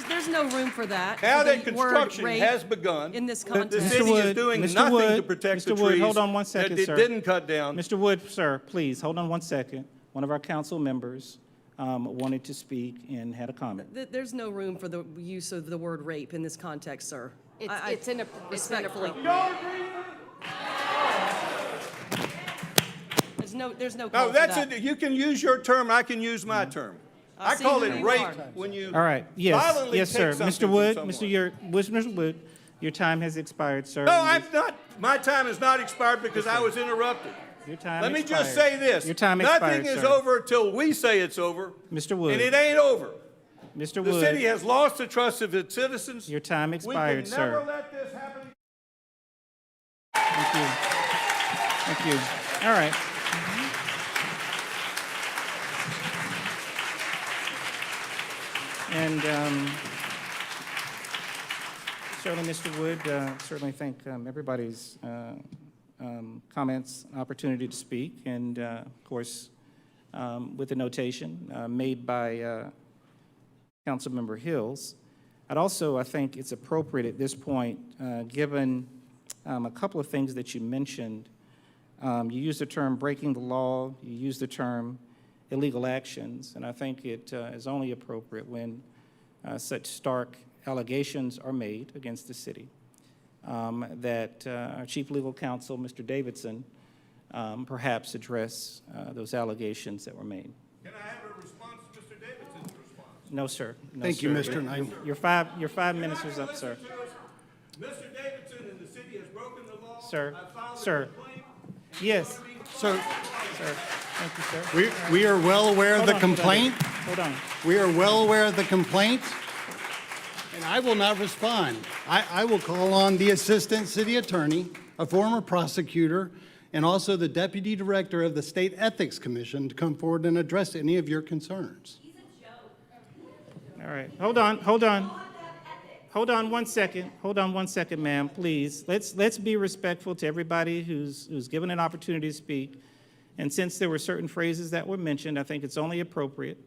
Speaker 20: There's no room for that.
Speaker 19: Now
Speaker 20: for
Speaker 19: that
Speaker 20: the word
Speaker 19: construction
Speaker 20: rape
Speaker 19: has begun,
Speaker 20: in this
Speaker 19: the
Speaker 20: context.
Speaker 19: city is doing nothing to protect the
Speaker 2: Mr. Wood,
Speaker 19: trees
Speaker 2: hold on one second,
Speaker 19: that it
Speaker 2: sir.
Speaker 19: didn't cut down.
Speaker 2: Mr. Wood, sir, please, hold on one second. One of our council members wanted to speak and had a comment.
Speaker 20: There's no room for the use of the word rape in this context, sir.
Speaker 15: It's
Speaker 20: respectfully. There's no call
Speaker 19: No,
Speaker 20: for
Speaker 19: that's
Speaker 20: that.
Speaker 19: it. You can use your term, I can use my term. I
Speaker 20: see
Speaker 19: call
Speaker 20: who
Speaker 19: it
Speaker 20: you
Speaker 19: rape
Speaker 20: are.
Speaker 19: when you
Speaker 2: All right, yes,
Speaker 19: violently
Speaker 2: yes,
Speaker 19: take
Speaker 2: sir.
Speaker 19: something
Speaker 2: Mr.
Speaker 19: from
Speaker 2: Wood,
Speaker 19: someone.
Speaker 2: Mr. Wood, your time has expired, sir.
Speaker 19: No, I'm not. My time has not expired because I was interrupted.
Speaker 2: Your time
Speaker 19: Let me
Speaker 2: expired.
Speaker 19: just say this.
Speaker 2: Your time
Speaker 19: Nothing
Speaker 2: expired,
Speaker 19: is
Speaker 2: sir.
Speaker 19: over till we say it's over.
Speaker 2: Mr. Wood.
Speaker 19: And it ain't over.
Speaker 2: Mr.
Speaker 19: The
Speaker 2: Wood,
Speaker 19: city has lost the trust of its citizens.
Speaker 2: your time expired,
Speaker 19: We can never
Speaker 2: sir.
Speaker 19: let this happen.
Speaker 2: Thank you. Thank you. All right. And certainly, Mr. Wood, certainly thank everybody's comments, opportunity to speak, and of course, with the notation made by Councilmember Hills. I think it's appropriate at this point, given a couple of things that you mentioned. You used the term breaking the law, you used the term illegal actions, and I think it is only appropriate when such stark allegations are made against the city that our Chief Legal Counsel, Mr. Davidson, perhaps address those allegations that were made.
Speaker 19: Can I have a response to Mr. Davidson's response?
Speaker 2: No, sir. No,
Speaker 21: Thank you,
Speaker 2: sir.
Speaker 21: Mr. Knight.
Speaker 2: Your 5 minutes is up, sir.
Speaker 19: Mr. Davidson and the city has broken the law.
Speaker 2: Sir,
Speaker 19: I filed a
Speaker 2: sir.
Speaker 19: complaint.
Speaker 21: Yes. So
Speaker 2: Sir, thank you, sir.
Speaker 21: we are well aware of
Speaker 2: Hold
Speaker 21: the
Speaker 2: on,
Speaker 21: complaint.
Speaker 2: Hold on.
Speaker 21: We are well aware of the complaint, and I will not respond. I will call on the Assistant City Attorney, a former prosecutor, and also the Deputy Director of the State Ethics Commission to come forward and address any of your concerns.
Speaker 2: All right, hold on. Hold on 1 second. Hold on 1 second, ma'am, please. Let's be respectful to everybody who's given an opportunity to speak. And since there were certain phrases that were mentioned, I think it's only appropriate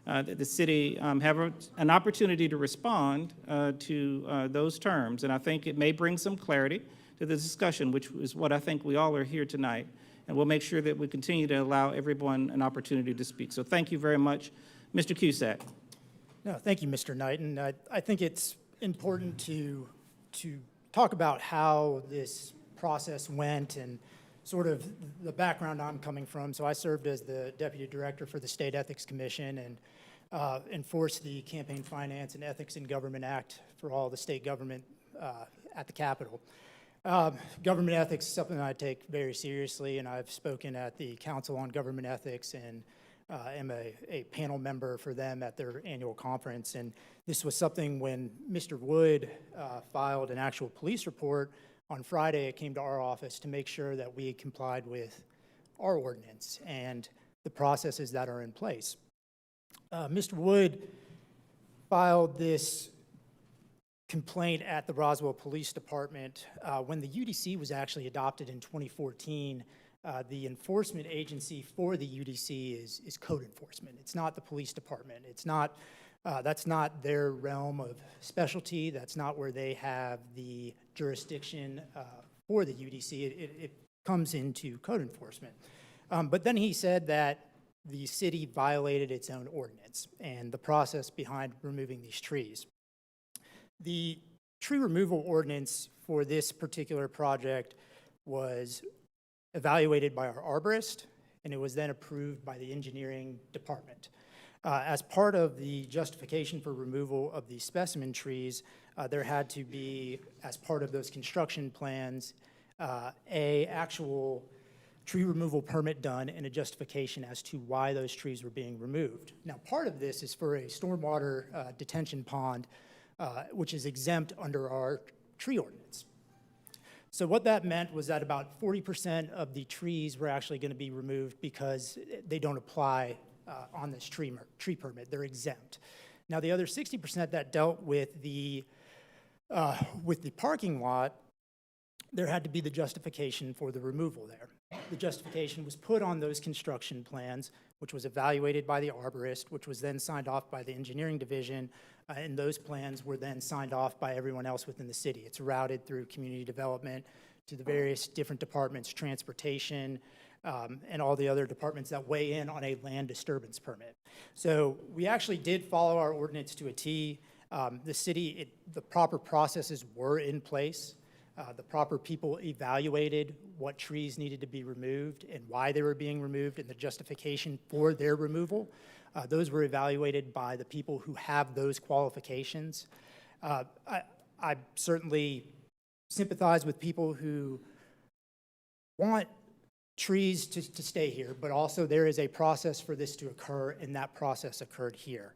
Speaker 2: that the city have an opportunity to respond to those terms. And I think it may bring some clarity to the discussion, which is what I think we all are here tonight. And we'll make sure that we continue to allow everyone an opportunity to speak. So thank you very much. Mr. Cusack.
Speaker 22: No, thank you, Mr. Knight. And I think it's important to talk about how this process went and sort of the background I'm coming from. So I served as the Deputy Director for the State Ethics Commission and enforced the Campaign Finance and Ethics in Government Act for all the state government at the Capitol. Government ethics is something I take very seriously, and I've spoken at the Council on Government Ethics and am a panel member for them at their annual conference. And this was something when Mr. Wood filed an actual police report on Friday, it came to our office to make sure that we complied with our ordinance and the processes that are in place. Mr. Wood filed this complaint at the Roswell Police Department when the UDC was actually adopted in 2014. The enforcement agency for the UDC is code enforcement. It's not the police department. It's not, that's not their realm of specialty. That's not where they have the jurisdiction for the UDC. It comes into code enforcement. But then he said that the city violated its own ordinance and the process behind removing these trees. The tree removal ordinance for this particular project was evaluated by our arborist, and it was then approved by the engineering department. As part of the justification for removal of the specimen trees, there had to be, as part of those construction plans, a actual tree removal permit done and a justification as to why those trees were being removed. Now, part of this is for a stormwater detention pond, which is exempt under our tree ordinance. So what that meant was that about 40% of the trees were actually going to be removed because they don't apply on this tree permit. They're exempt. Now, the other 60% that dealt with the parking lot, there had to be the justification for the removal there. The justification was put on those construction plans, which was evaluated by the arborist, which was then signed off by the engineering division, and those plans were then signed off by everyone else within the city. It's routed through community development to the various different departments, transportation, and all the other departments that weigh in on a land disturbance permit. So we actually did follow our ordinance to a T. The city, the proper processes were in place. The proper people evaluated what trees needed to be removed and why they were being removed and the justification for their removal. Those were evaluated by the people who have those qualifications. I certainly sympathize with people who want trees to stay here, but also there is a process for this to occur, and that process occurred here.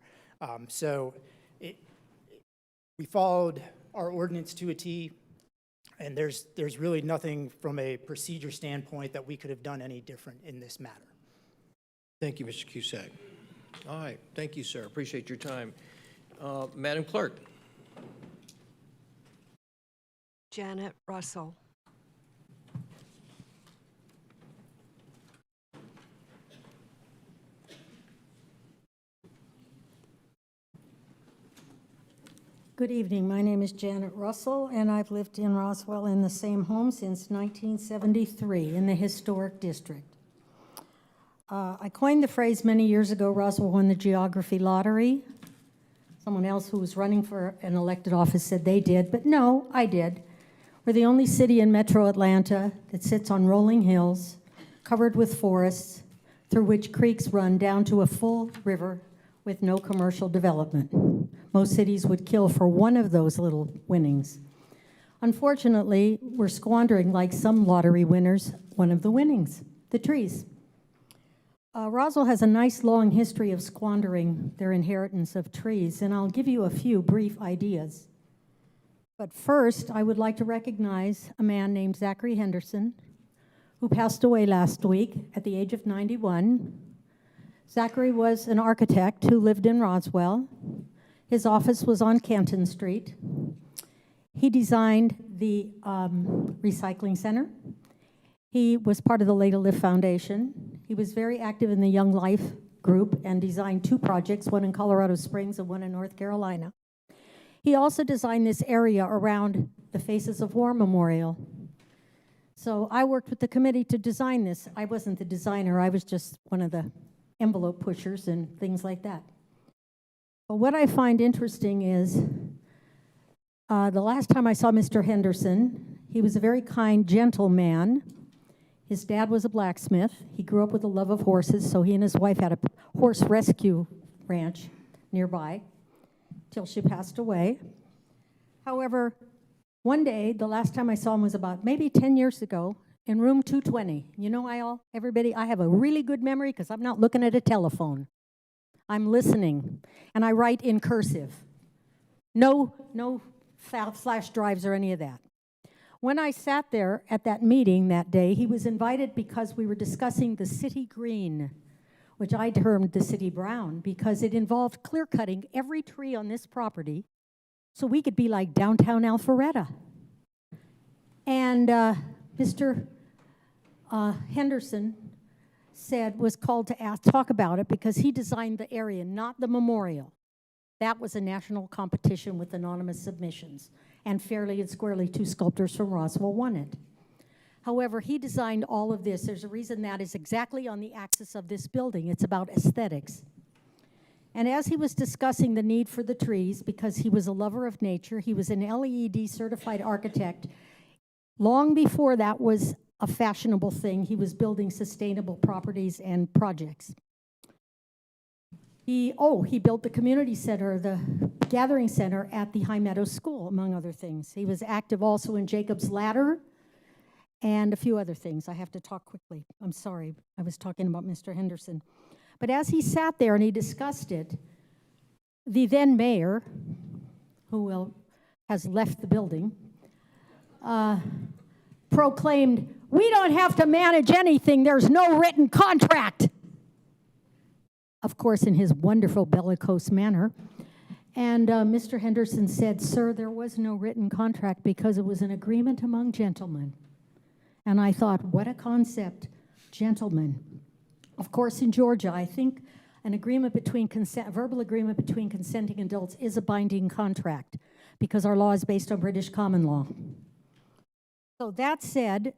Speaker 22: So we followed our ordinance to a T, and there's really nothing from a procedure standpoint that we could have done any different in this matter.
Speaker 1: Thank you, Mr. Cusack. All right, thank you, sir. Appreciate your time. Madam Clerk.
Speaker 5: Janet Russell.
Speaker 3: Good evening. My name is Janet Russell, and I've lived in Roswell in the same home since 1973 in the Historic District. I coined the phrase many years ago, Roswell won the geography lottery. Someone else who was running for an elected office said they did, but no, I did. We're the only city in metro Atlanta that sits on rolling hills, covered with forests, through which creeks run down to a full river with no commercial development. Most cities would kill for one of those little winnings. Unfortunately, we're squandering, like some lottery winners, one of the winnings, the trees. Roswell has a nice long history of squandering their inheritance of trees, and I'll give you a few brief ideas. But first, I would like to recognize a man named Zachary Henderson, who passed away last week at the age of 91. Zachary was an architect who lived in Roswell. His office was on Canton Street. He designed the recycling center. He was part of the Leda Lift Foundation. He was very active in the Young Life group and designed 2 projects, one in Colorado Springs and one in North Carolina. He also designed this area around the Faces of War Memorial. So I worked with the committee to design this. I wasn't the designer, I was just one of the envelope pushers and things like that. But what I find interesting is the last time I saw Mr. Henderson, he was a very kind, gentle man. His dad was a blacksmith. He grew up with a love of horses, so he and his wife had a horse rescue ranch nearby till she passed away. However, one day, the last time I saw him was about maybe 10 years ago in room 220. You know, everybody, I have a really good memory because I'm not looking at a telephone. I'm listening, and I write in cursive. No flash drives or any of that. When I sat there at that meeting that day, he was invited because we were discussing the city green, which I termed the city brown, because it involved clear-cutting every tree on this property so we could be like downtown Alpharetta. And Mr. Henderson was called to talk about it because he designed the area, not the memorial. That was a national competition with anonymous submissions, and fairly and squarely 2 sculptors from Roswell won it. However, he designed all of this. There's a reason that is exactly on the axis of this building. It's about aesthetics. And as he was discussing the need for the trees, because he was a lover of nature, he was an LEED certified architect. Long before that was a fashionable thing, he was building sustainable properties and projects. He built the community center, the gathering center at the High Meadows School, among other things. He was active also in Jacob's Ladder and a few other things. I have to talk quickly. I'm sorry, I was talking about Mr. Henderson. But as he sat there and he discussed it, the then mayor, who has left the building, proclaimed, "We don't have to manage anything, there's no written contract." Of course, in his wonderful bellicose manner. And Mr. Henderson said, "Sir, there was no written contract because it was an agreement among gentlemen." And I thought, what a concept, gentlemen. Of course, in Georgia, I think an agreement between verbal agreement between consenting adults is a binding contract because our law is based on British common law. So that said,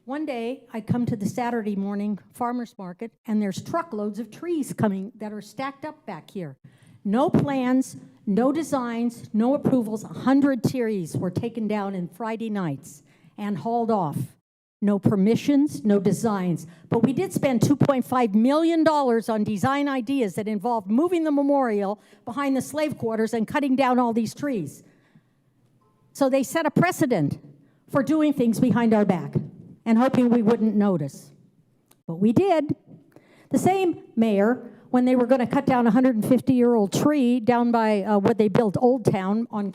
Speaker 3: one day I come to the Saturday morning farmer's market and there's truckloads of trees coming that are stacked up back here. No plans, no designs, no approvals. 100 trees were taken down in Friday nights and hauled off. No permissions, no designs. But we did spend $2.5 million on design ideas that involved moving the memorial behind the slave quarters and cutting down all these trees. So they set a precedent for doing things behind our back and hoping we wouldn't notice. But we did. The same mayor when they were going to cut down a 150-year-old tree down by what they built Old Town on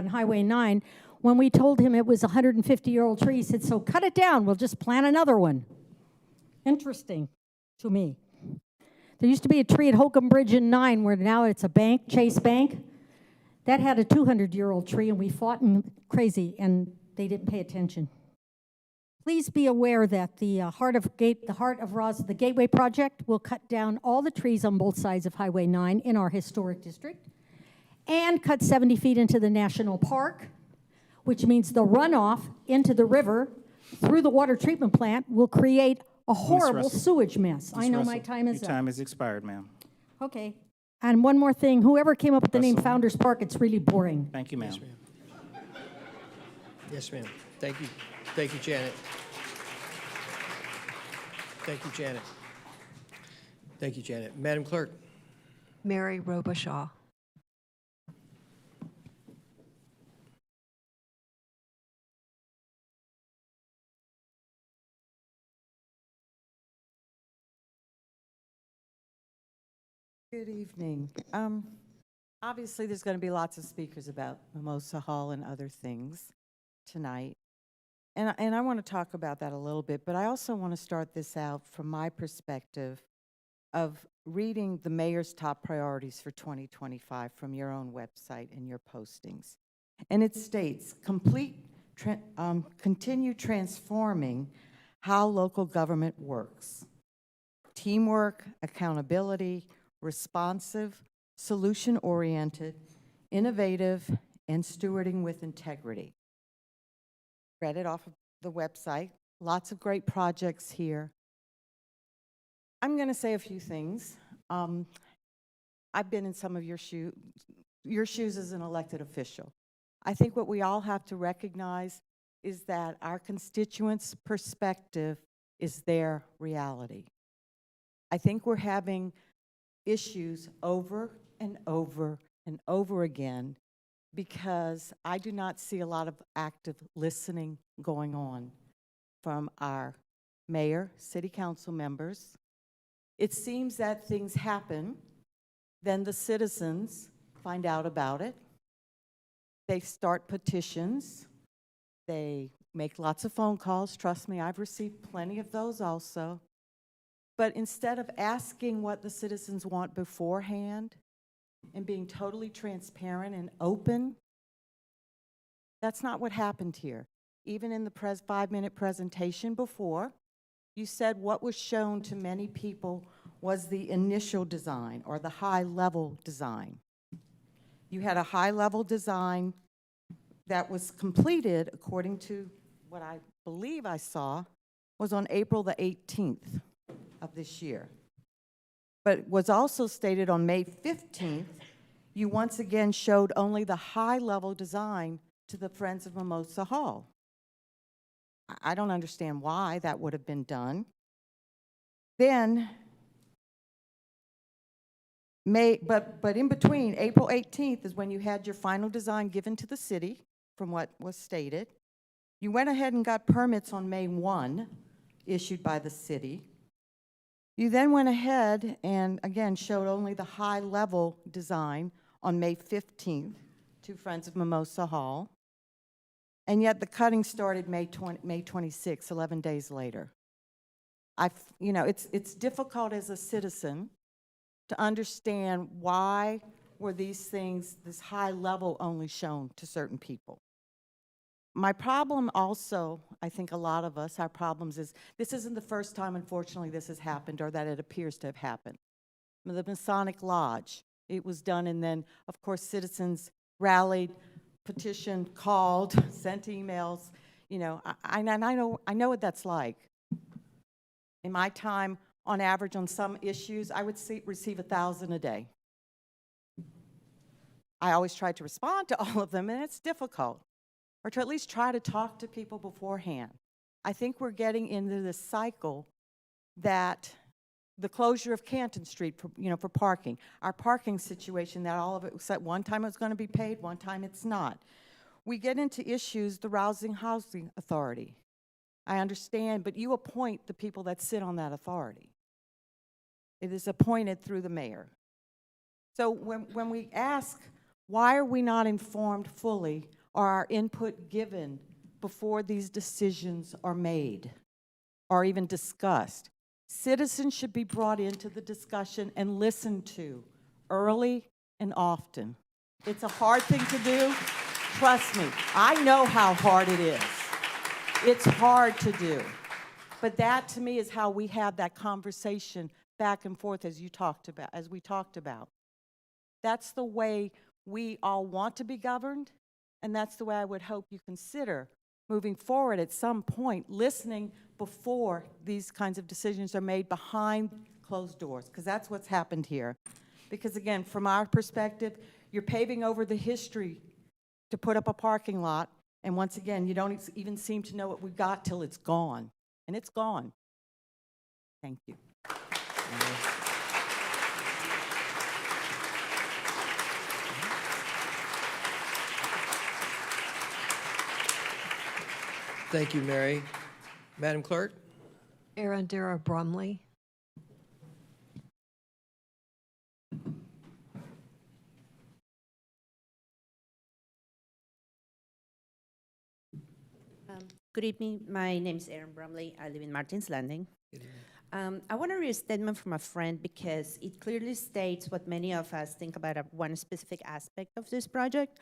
Speaker 3: Highway 9. When we told him it was a 150-year-old tree, he said, so cut it down, we'll just plant another one. Interesting to me. There used to be a tree at Holcomb Bridge in 9 where now it's a bank, Chase Bank. That had a 200-year-old tree, and we fought and crazy, and they didn't pay attention. Please be aware that the Gateway Project will cut down all the trees on both sides of Highway 9 in our historic district and cut 70 feet into the national park, which means the runoff into the river through the water treatment plant will create a horrible sewage mess. I know my time is up.
Speaker 2: Your time has expired, ma'am.
Speaker 3: Okay. And one more thing, whoever came up with the name Founders Park, it's really boring.
Speaker 2: Thank you, ma'am.
Speaker 1: Yes, ma'am. Thank you. Thank you, Janet. Thank you, Janet. Thank you, Janet. Madam Clerk.
Speaker 5: Mary Robichaud.
Speaker 4: Good evening. Obviously, there's going to be lots of speakers about Mimosa Hall and other things tonight. And I want to talk about that a little bit, but I also want to start this out from my perspective of reading the mayor's top priorities for 2025 from your own website and your postings. And it states, continue transforming how local government works. Teamwork, accountability, responsive, solution-oriented, innovative, and stewarding with integrity. Read it off of the website. Lots of great projects here. I'm going to say a few things. I've been in some of your shoes as an elected official. I think what we all have to recognize is that our constituents' perspective is their reality. I think we're having issues over and over and over again because I do not see a lot of active listening going on from our mayor, city council members. It seems that things happen, then the citizens find out about it. They start petitions. They make lots of phone calls. Trust me, I've received plenty of those also. But instead of asking what the citizens want beforehand and being totally transparent and open, that's not what happened here. Even in the 5-minute presentation before, you said what was shown to many people was the initial design or the high-level design. You had a high-level design that was completed, according to what I believe I saw, was on April the 18th of this year. But was also stated on May 15th, you once again showed only the high-level design to the Friends of Mimosa Hall. I don't understand why that would have been done. Then, but in between, April 18th is when you had your final design given to the city, from what was stated. You went ahead and got permits on May 1, issued by the city. You then went ahead and, again, showed only the high-level design on May 15th to Friends of Mimosa Hall. And yet the cutting started May 26, 11 days later. It's difficult as a citizen to understand why were these things, this high level, only shown to certain people. My problem also, I think a lot of us, our problems is, this isn't the first time, unfortunately, this has happened or that it appears to have happened. The Masonic Lodge, it was done, and then, of course, citizens rallied, petitioned, called, sent emails. I know what that's like. In my time, on average, on some issues, I would receive 1,000 a day. I always tried to respond to all of them, and it's difficult. Or to at least try to talk to people beforehand. I think we're getting into this cycle that the closure of Canton Street for parking, our parking situation, that all of it was set, one time it was going to be paid, one time it's not. We get into issues, the Housing Authority. I understand, but you appoint the people that sit on that authority. It is appointed through the mayor. So when we ask, why are we not informed fully or our input given before these decisions are made or even discussed? Citizens should be brought into the discussion and listened to early and often. It's a hard thing to do. Trust me, I know how hard it is. It's hard to do. But that, to me, is how we have that conversation back and forth as we talked about. That's the way we all want to be governed, and that's the way I would hope you consider moving forward at some point, listening before these kinds of decisions are made behind closed doors, because that's what's happened here. Because again, from our perspective, you're paving over the history to put up a parking lot, and once again, you don't even seem to know what we got till it's gone, and it's gone. Thank you.
Speaker 1: Thank you, Mary. Madam Clerk?
Speaker 5: Arundera Brumley.
Speaker 11: Good evening. My name is Erin Brumley. I live in Martins Landing. I want to read a statement from a friend because it clearly states what many of us think about one specific aspect of this project.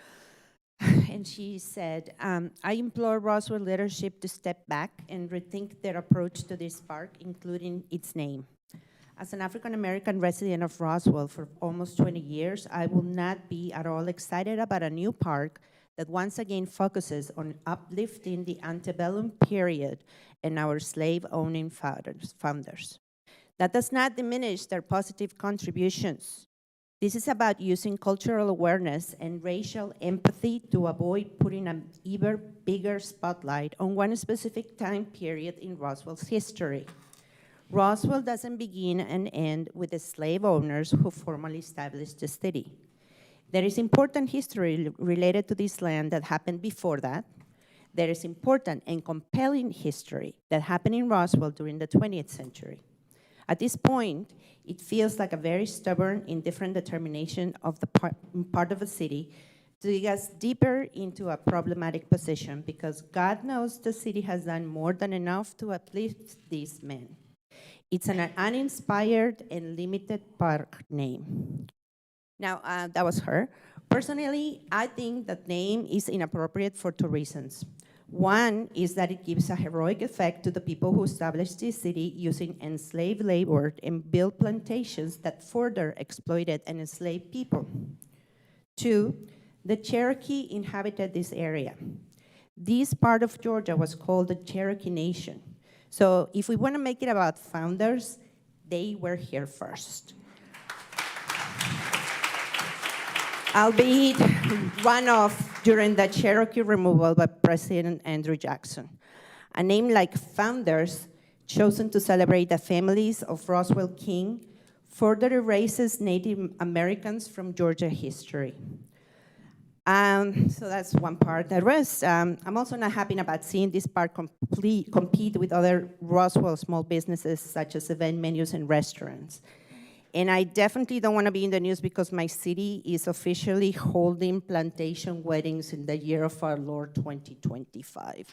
Speaker 11: And she said, I implore Roswell leadership to step back and rethink their approach to this park, including its name. As an African-American resident of Roswell for almost 20 years, I will not be at all excited about a new park that once again focuses on uplifting the antebellum period and our slave-owning founders. That does not diminish their positive contributions. This is about using cultural awareness and racial empathy to avoid putting an even bigger spotlight on one specific time period in Roswell's history. Roswell doesn't begin and end with the slave owners who formally established the city. There is important history related to this land that happened before that. There is important and compelling history that happened in Roswell during the 20th century. At this point, it feels like a very stubborn, indifferent determination of the part of the city to dig us deeper into a problematic position because God knows the city has done more than enough to uplift these men. It's an uninspired and limited park name. Now, that was her. Personally, I think that name is inappropriate for two reasons. One is that it gives a heroic effect to the people who established this city using enslaved labor and built plantations that further exploited and enslaved people. Two, the Cherokee inhabited this area. This part of Georgia was called the Cherokee Nation. So if we want to make it about founders, they were here first. Albeit runoff during the Cherokee removal by President Andrew Jackson. A name like Founders, chosen to celebrate the families of Roswell King, further erases Native Americans from Georgia history. So that's one part. The rest, I'm also not happy about seeing this park compete with other Roswell small businesses such as event menus and restaurants. And I definitely don't want to be in the news because my city is officially holding plantation weddings in the year of our Lord 2025.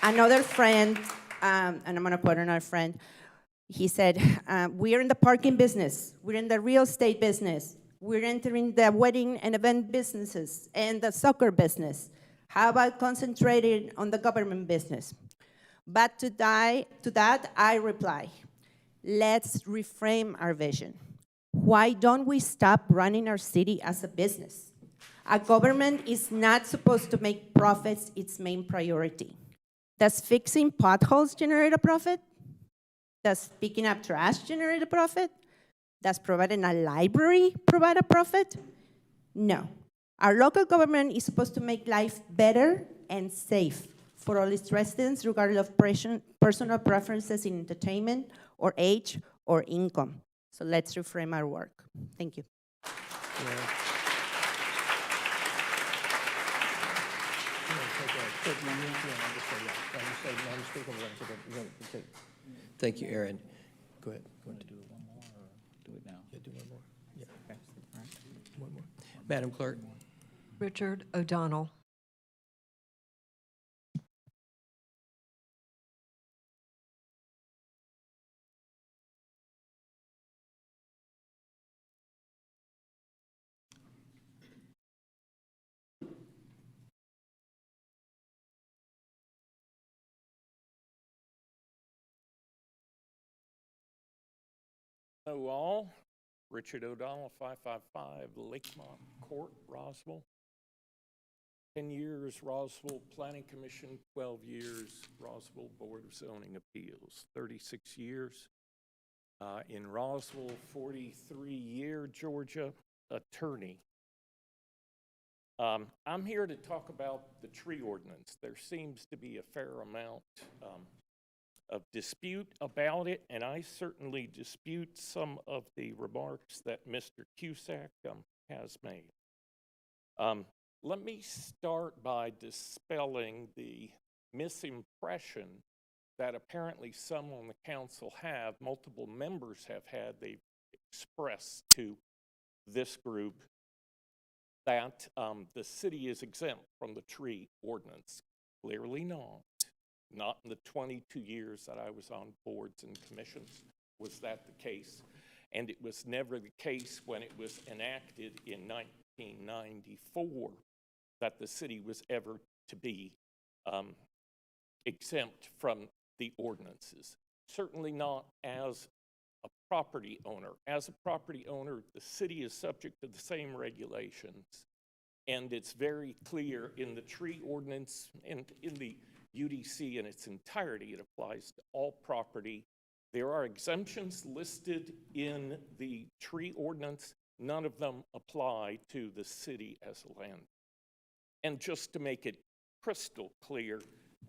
Speaker 11: Another friend, and I'm going to quote another friend, he said, we are in the parking business. We're in the real estate business. We're entering the wedding and event businesses and the soccer business. How about concentrating on the government business? But to that, I reply, let's reframe our vision. Why don't we stop running our city as a business? A government is not supposed to make profits its main priority. Does fixing potholes generate a profit? Does picking up trash generate a profit? Does providing a library provide a profit? No. Our local government is supposed to make life better and safe for all its residents, regardless of personal preferences in entertainment or age or income. So let's reframe our work. Thank you.
Speaker 1: Yeah. Thank you, Aaron. Go ahead.
Speaker 2: Do one more or do it now?
Speaker 1: Yeah, do one more. Yeah,
Speaker 2: Okay, all right.
Speaker 1: one more. Madam Clerk?
Speaker 5: Richard O'Donnell.
Speaker 6: Hello all, Richard O'Donnell, 555 Lakemont Court, Roswell. 10 years Roswell Planning Commission, 12 years Roswell Board of Zoning Appeals, 36 years in Roswell, 43-year Georgia attorney. I'm here to talk about the tree ordinance. There seems to be a fair amount of dispute about it, and I certainly dispute some of the remarks that Mr. Cusack has made. Let me start by dispelling the misimpression that apparently some on the council have, multiple members have had, they've expressed to this group that the city is exempt from the tree ordinance. Clearly not. Not in the 22 years that I was on boards and commissions was that the case. And it was never the case when it was enacted in 1994 that the city was ever to be exempt from the ordinances. Certainly not as a property owner. As a property owner, the city is subject to the same regulations. And it's very clear in the tree ordinance and in the UDC in its entirety, it applies to all property. There are exemptions listed in the tree ordinance. None of them apply to the city as a land. And just to make it crystal clear,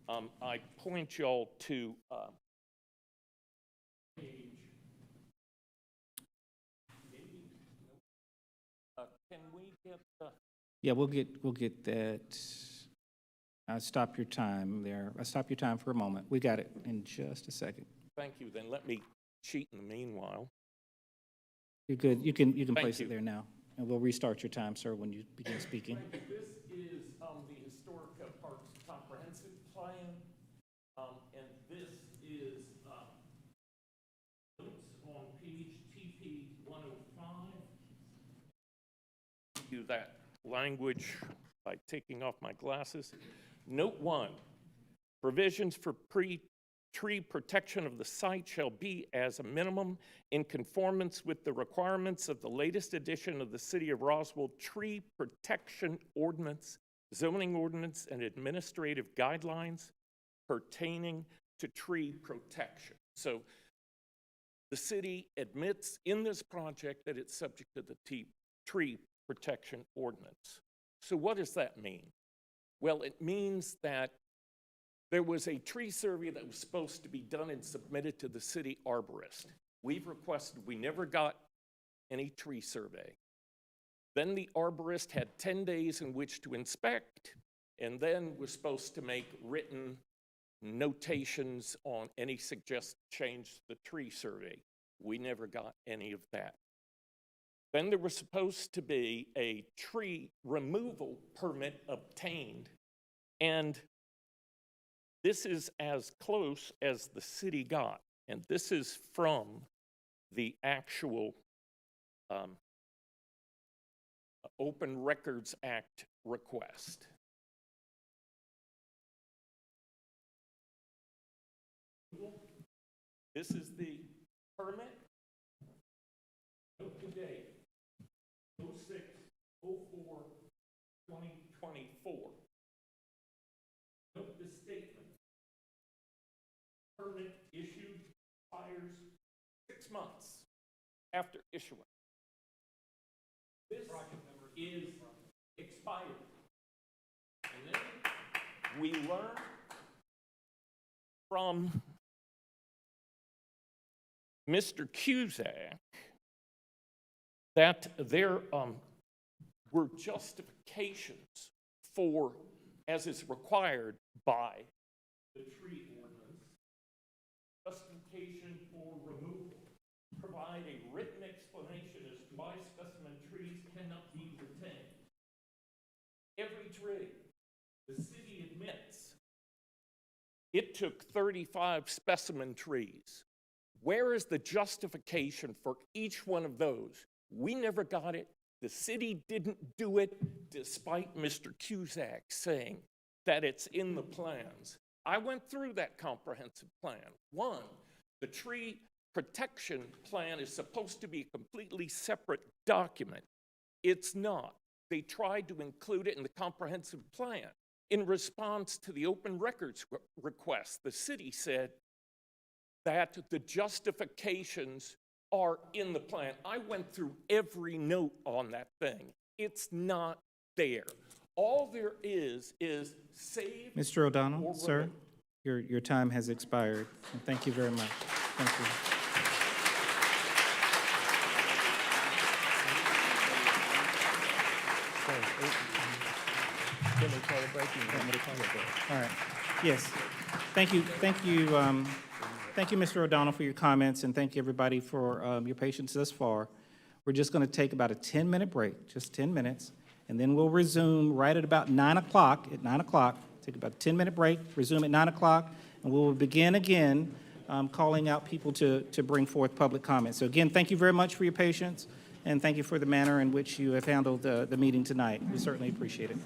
Speaker 6: I point y'all to page, can we get
Speaker 2: Yeah, we'll get that. I'll stop your time there. I'll stop your time for a moment. We got it in just a second.
Speaker 6: thank you, then let me cheat in the meanwhile.
Speaker 2: You're good. You can
Speaker 6: Thank
Speaker 2: place
Speaker 6: you.
Speaker 2: it there now. And we'll restart your time, sir, when you begin speaking.
Speaker 6: This is the Historic Parks Comprehensive Plan, and this is notes on page TP 105. Do that language by taking off my glasses. Note 1, provisions for tree protection of the site shall be as a minimum in conformance with the requirements of the latest edition of the City of Roswell Tree Protection Ordinance, zoning ordinance, and administrative guidelines pertaining to tree protection. So the city admits in this project that it's subject to the tree protection ordinance. So what does that mean? Well, it means that there was a tree survey that was supposed to be done and submitted to the city arborist. We've requested, we never got any tree survey. Then the arborist had 10 days in which to inspect, and then was supposed to make written notations on any suggested change to the tree survey. We never got any of that. Then there was supposed to be a tree removal permit obtained, and this is as close as the city got, and this is from the actual Open Records Act request. This is the permit. Note the date, 06/04/2024. Note the statement. Permit issued expires 6 months after issuance. This is expired. And then we learn from Mr. Cusack that there were justifications for as is required by the tree ordinance, justification for removal. Provide a written explanation as to why specimen trees cannot be retained. Every tree, the city admits, it took 35 specimen trees. Where is the justification for each one of those? We never got it. The city didn't do it, despite Mr. Cusack saying that it's in the plans. I went through that comprehensive plan. One, the tree protection plan is supposed to be a completely separate document. It's not. They tried to include it in the comprehensive plan. In response to the open records request, the city said that the justifications are in the plan. I went through every note on that thing. It's not there. All there is save.
Speaker 2: Mr. O'Donnell,
Speaker 6: or
Speaker 2: sir,
Speaker 6: remove.
Speaker 2: your time has expired. And thank you very much. Thank you. All right. Yes. Thank you. Thank you. Thank you, Mr. O'Donnell, for your comments, and thank you, everybody, for your patience thus far. We're just going to take about a 10-minute break, just 10 minutes, and then we'll resume right at about 9 o'clock. At 9 o'clock, take about a 10-minute break, resume at 9 o'clock, and we will begin again calling out people to bring forth public comments. So again, thank you very much for your patience, and thank you for the manner in which you have handled the meeting tonight. We certainly appreciate it.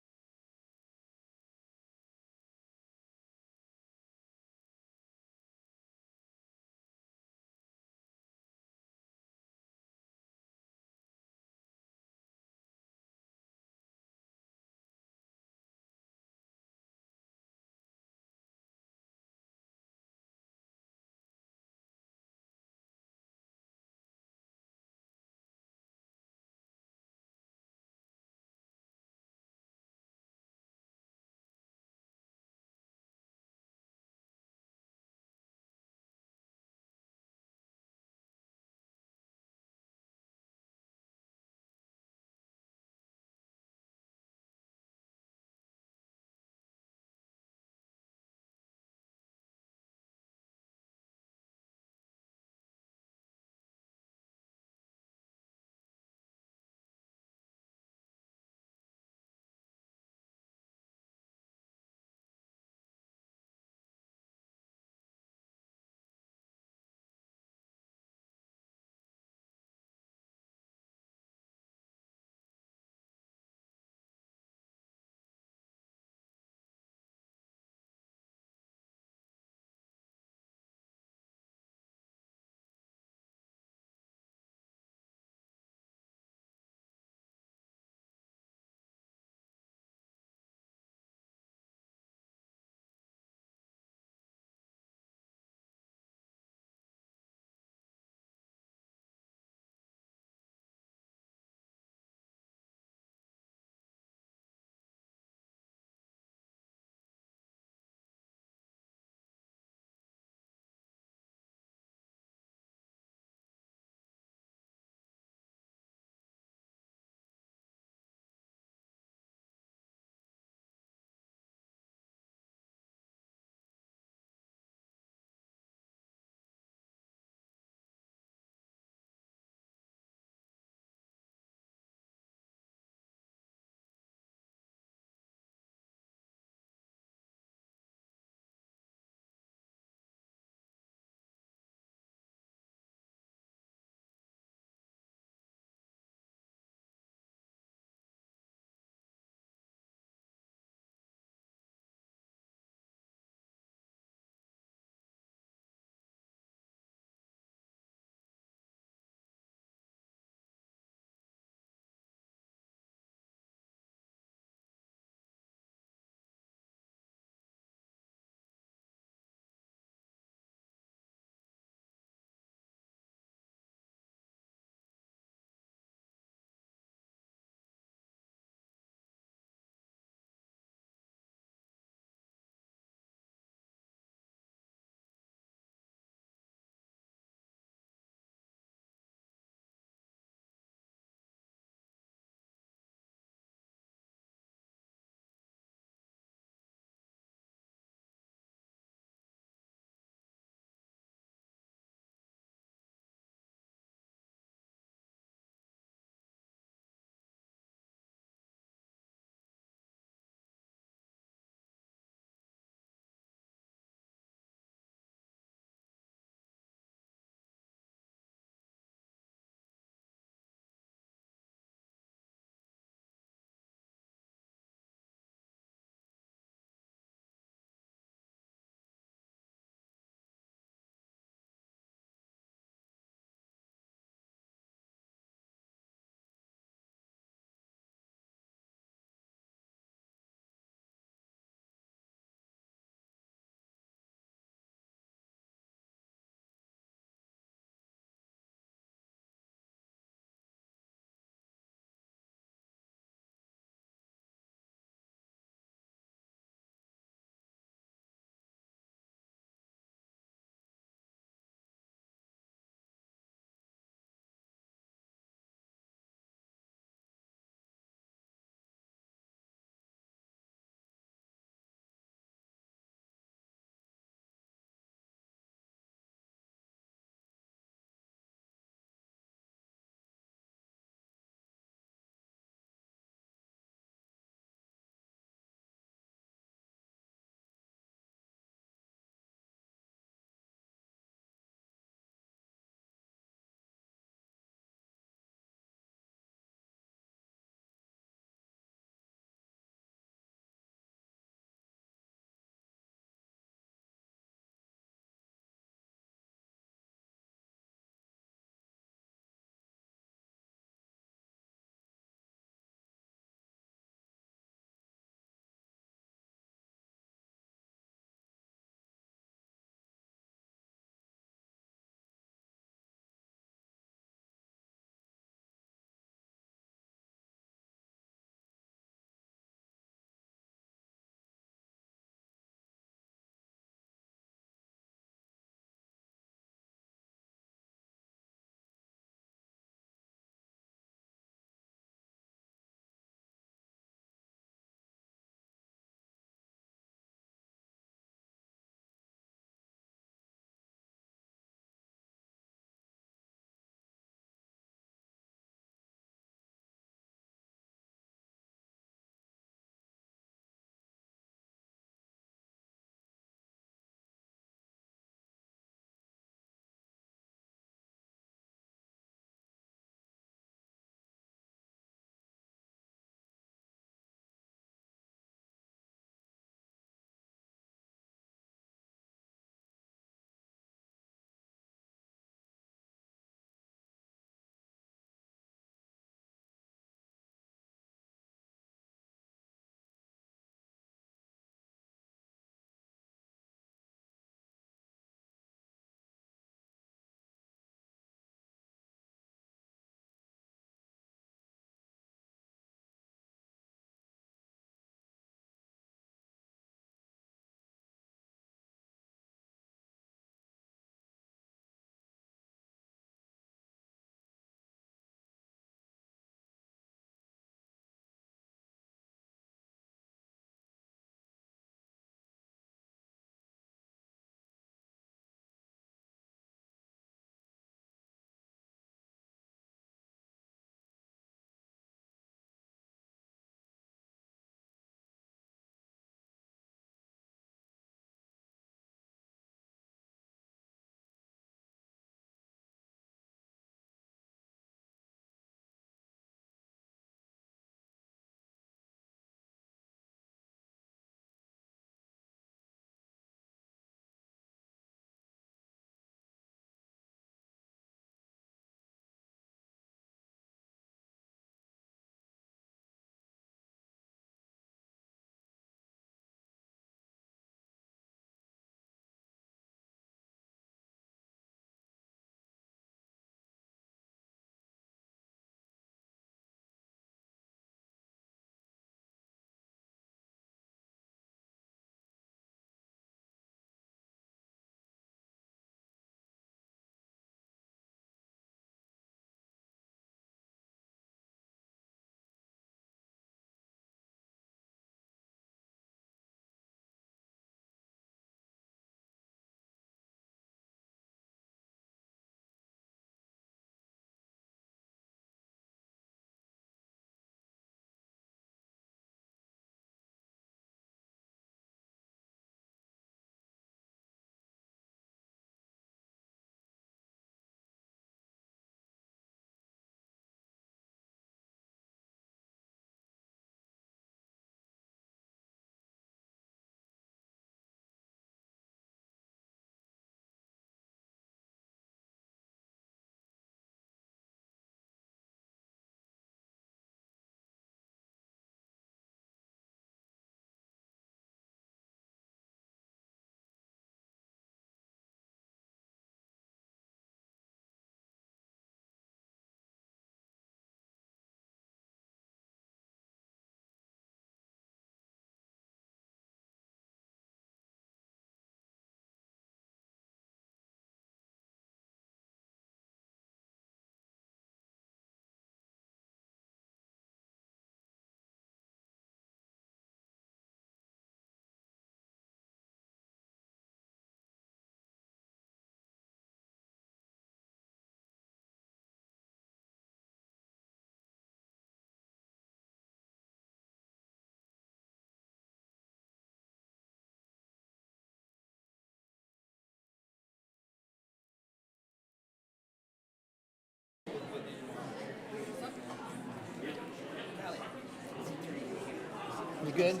Speaker 1: You good?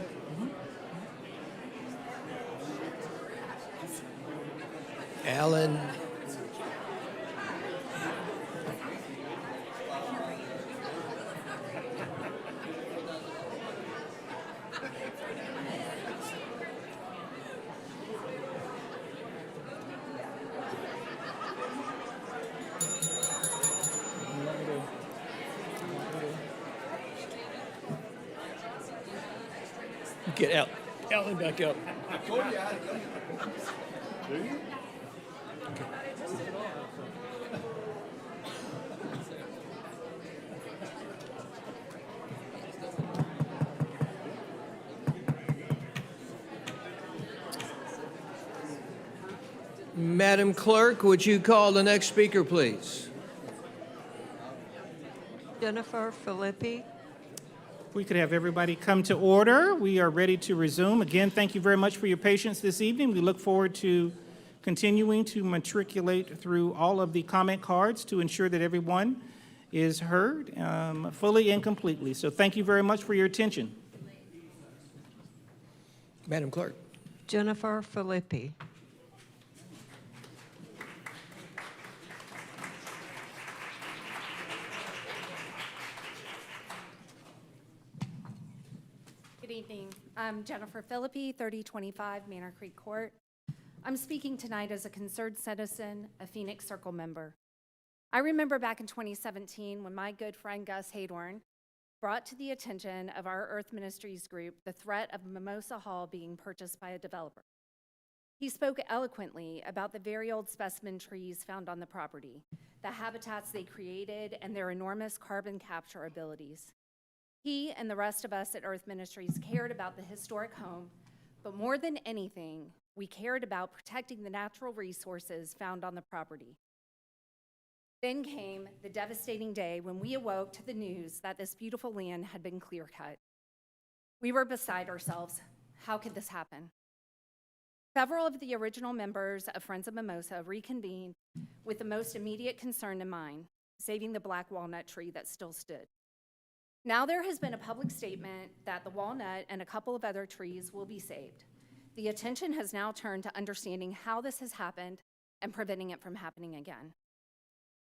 Speaker 1: Alan. Get out. Alan, back up. Madam Clerk, would you call the next speaker, please?
Speaker 5: Jennifer Filippi.
Speaker 2: We could have everybody come to order. We are ready to resume. Again, thank you very much for your patience this evening. We look forward to continuing to matriculate through all of the comment cards to ensure that everyone is heard fully and completely. So thank you very much for your attention.
Speaker 1: Madam Clerk.
Speaker 5: Jennifer Filippi.
Speaker 11: Good evening. I'm Jennifer Philippi, 3025 Manor Creek Court. I'm speaking tonight as a concerned citizen, a Phoenix Circle member. I remember back in 2017 when my good friend Gus Haydorn brought to the attention of our Earth Ministries group the threat of Mimosa Hall being purchased by a developer. He spoke eloquently about the very old specimen trees found on the property, the habitats they created, and their enormous carbon capture abilities. He and the rest of us at Earth Ministries cared about the historic home, but more than anything, we cared about protecting the natural resources found on the property. Then came the devastating day when we awoke to the news that this beautiful land had been clear-cut. We were beside ourselves. How could this happen? Several of the original members of Friends of Mimosa reconvened with the most immediate concern in mind, saving the black walnut tree that still stood. Now there has been a public statement that the walnut and a couple of other trees will be saved. The attention has now turned to understanding how this has happened and preventing it from happening again.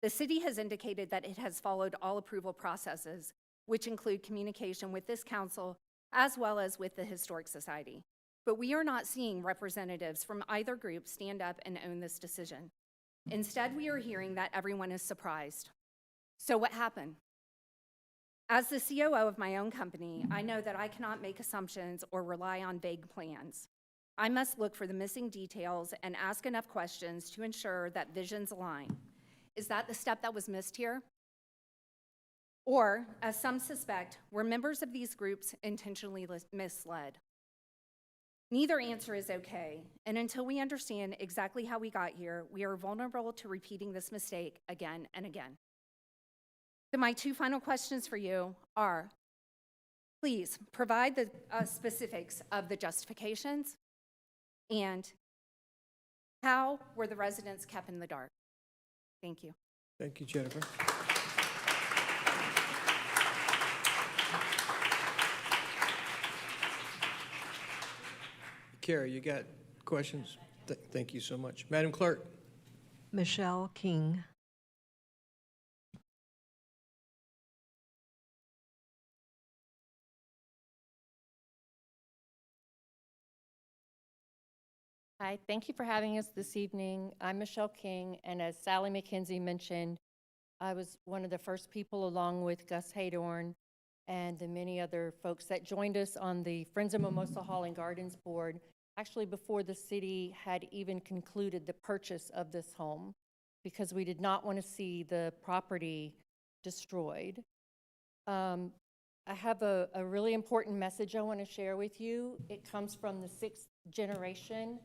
Speaker 11: The city has indicated that it has followed all approval processes, which include communication with this council as well as with the Historic Society. But we are not seeing representatives from either group stand up and own this decision. Instead, we are hearing that everyone is surprised. So what happened? As the COO of my own company, I know that I cannot make assumptions or rely on vague plans. I must look for the missing details and ask enough questions to ensure that visions align. Is that the step that was missed here? Or, as some suspect, were members of these groups intentionally misled? Neither answer is okay, and until we understand exactly how we got here, we are vulnerable to repeating this mistake again and again. So my two final questions for you are, please provide the specifics of the justifications, and how were the residents kept in the dark? Thank you.
Speaker 1: Thank you, Jennifer. Carrie, you got questions? Thank you so much. Madam Clerk.
Speaker 5: Michelle King.
Speaker 7: Hi, thank you for having us this evening. I'm Michelle King, and as Sally McKenzie mentioned, I was one of the first people, along with Gus Haydorn and the many other folks that joined us on the Friends of Mimosa Hall and Gardens Board, actually before the city had even concluded the purchase of this home, because we did not want to see the property destroyed. I have a really important message I want to share with you. It comes from the 6th generation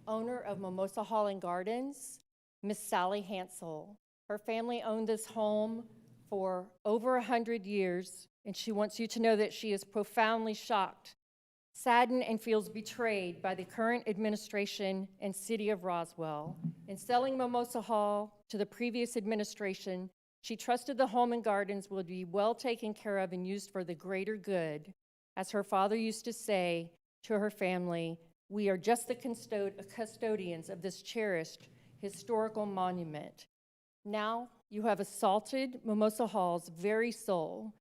Speaker 7: owner of Mimosa Hall and Gardens, Miss Sally Hansel. Her family owned this home for over 100 years, and she wants you to know that she is profoundly shocked, saddened, and feels betrayed by the current administration and city of Roswell. In selling Mimosa Hall to the previous administration, she trusted the home and gardens would be well taken care of and used for the greater good. As her father used to say to her family, we are just the custodians of this cherished historical monument. Now you have assaulted Mimosa Hall's very soul.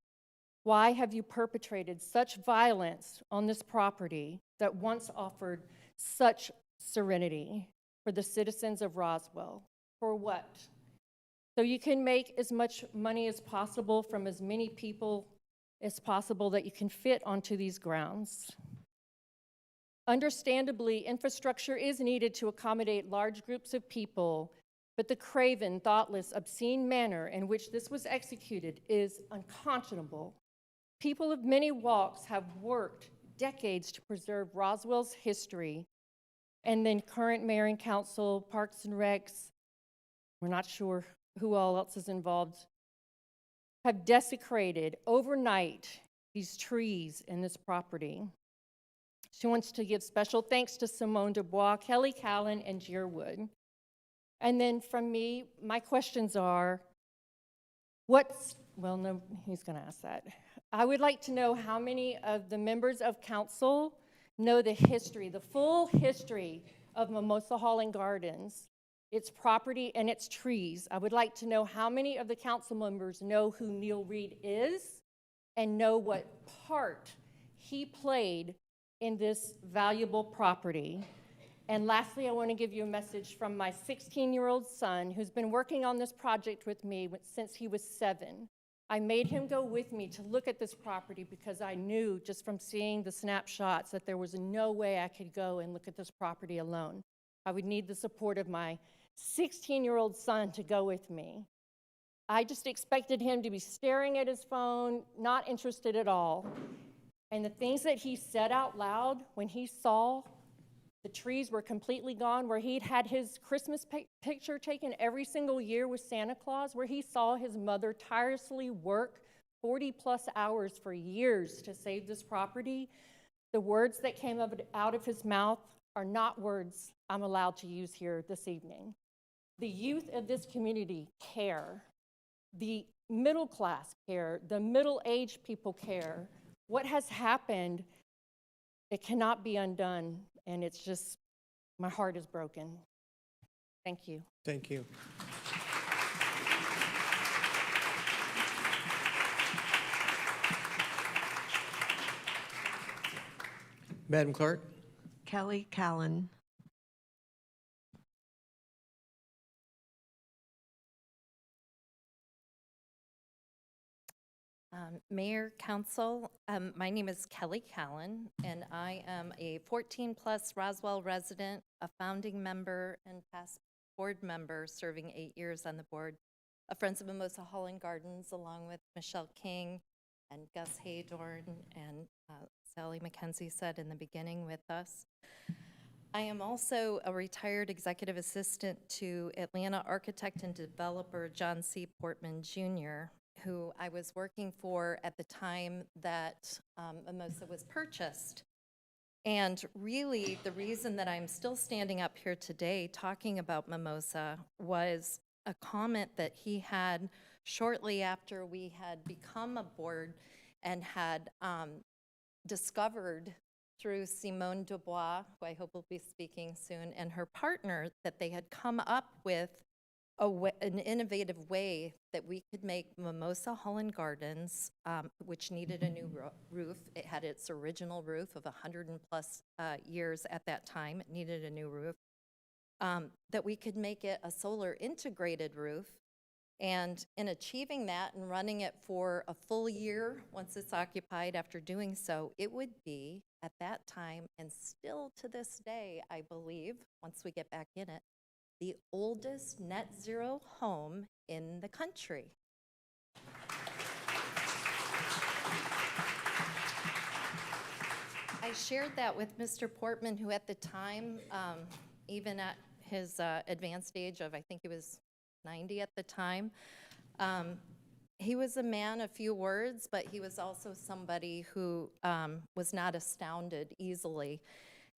Speaker 7: Why have you perpetrated such violence on this property that once offered such serenity for the citizens of Roswell? For what? So you can make as much money as possible from as many people as possible that you can fit onto these grounds. Understandably, infrastructure is needed to accommodate large groups of people, but the craven, thoughtless, obscene manner in which this was executed is unconscionable. People of many walks have worked decades to preserve Roswell's history, and then current mayor and council, Parks and Recs, we're not sure who all else is involved, have desecrated overnight these trees in this property. She wants to give special thanks to Simone Dubois, Kelly Callan, and Jerwood. And then from me, my questions are, well, no, he's gonna ask that. I would like to know how many of the members of council know the history, the full history of Mimosa Hall and Gardens, its property and its trees. I would like to know how many of the council members know who Neil Reed is and know what part he played in this valuable property. And lastly, I want to give you a message from my 16-year-old son who's been working on this project with me since he was 7. I made him go with me to look at this property because I knew just from seeing the snapshots that there was no way I could go and look at this property alone. I would need the support of my 16-year-old son to go with me. I just expected him to be staring at his phone, not interested at all. And the things that he said out loud when he saw the trees were completely gone, where he'd had his Christmas picture taken every single year with Santa Claus, where he saw his mother tirelessly work 40+ hours for years to save this property, the words that came out of his mouth are not words I'm allowed to use here this evening. The youth of this community care. The middle class care. The middle-aged people care. What has happened, it cannot be undone. And it's just, my heart is broken. Thank you.
Speaker 1: Thank you. Madam Clerk?
Speaker 5: Kelly Callan.
Speaker 8: Mayor, Council, my name is Kelly Callan, and I am a 14+ Roswell resident, a founding member, and past board member, serving 8 years on the board of Friends of Mimosa Hall and Gardens, along with Michelle King and Gus Haydorn and Sally McKenzie said in the beginning with us. I am also a retired executive assistant to Atlanta architect and developer John C. Portman Jr., who I was working for at the time that Mimosa was purchased. And really, the reason that I'm still standing up here today talking about Mimosa was a comment that he had shortly after we had become a board and had discovered through Simone Dubois, who I hope will be speaking soon, and her partner, that they had come up with an innovative way that we could make Mimosa Hall and Gardens, which needed a new roof. It had its original roof of 100+ years at that time. It needed a new roof. That we could make it a solar integrated roof. And in achieving that and running it for a full year, once it's occupied after doing so, it would be, at that time, and still to this day, I believe, once we get back in it, the oldest net zero home in the country. I shared that with Mr. Portman, who at the time, even at his advanced age of, I think he was 90 at the time, he was a man of few words, but he was also somebody who was not astounded easily.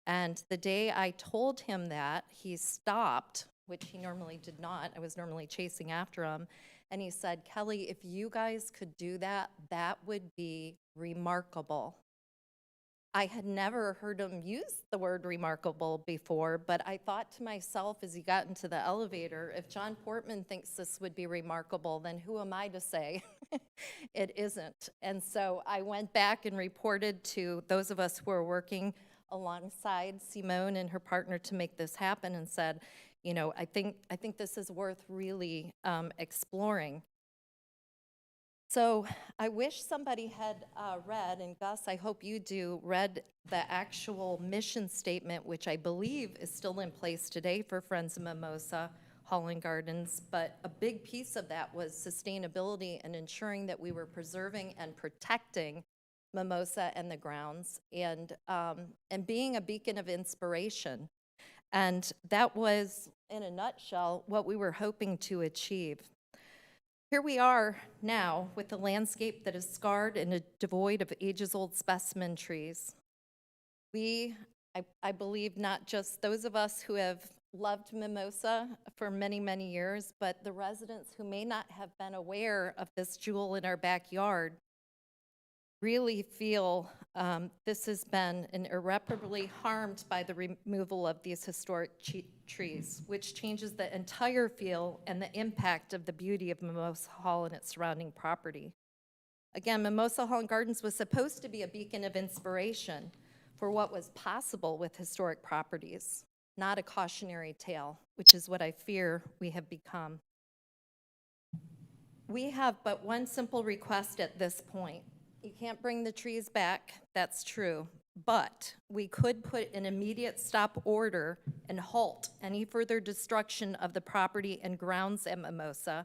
Speaker 8: And the day I told him that, he stopped, which he normally did not. I was normally chasing after him. And he said, Kelly, if you guys could do that, that would be remarkable. I had never heard him use the word remarkable before, but I thought to myself as he got into the elevator, if John Portman thinks this would be remarkable, then who am I to say it isn't? And so I went back and reported to those of us who are working alongside Simone and her partner to make this happen and said, you know, I think this is worth really exploring. So I wish somebody had read, and Gus, I hope you do, read the actual mission statement, which I believe is still in place today for Friends of Mimosa Hall and Gardens. But a big piece of that was sustainability and ensuring that we were preserving and protecting Mimosa and the grounds, and being a beacon of inspiration. And that was, in a nutshell, what we were hoping to achieve. Here we are now with a landscape that is scarred and devoid of ages-old specimen trees. I believe, not just those of us who have loved Mimosa for many, many years, but the residents who may not have been aware of this jewel in our backyard really feel this has been irreparably harmed by the removal of these historic trees, which changes the entire feel and the impact of the beauty of Mimosa Hall and its surrounding property. Again, Mimosa Hall and Gardens was supposed to be a beacon of inspiration for what was possible with historic properties, not a cautionary tale, which is what I fear we have become. We have but one simple request at this point. You can't bring the trees back, that's true, but we could put an immediate stop order and halt any further destruction of the property and grounds at Mimosa,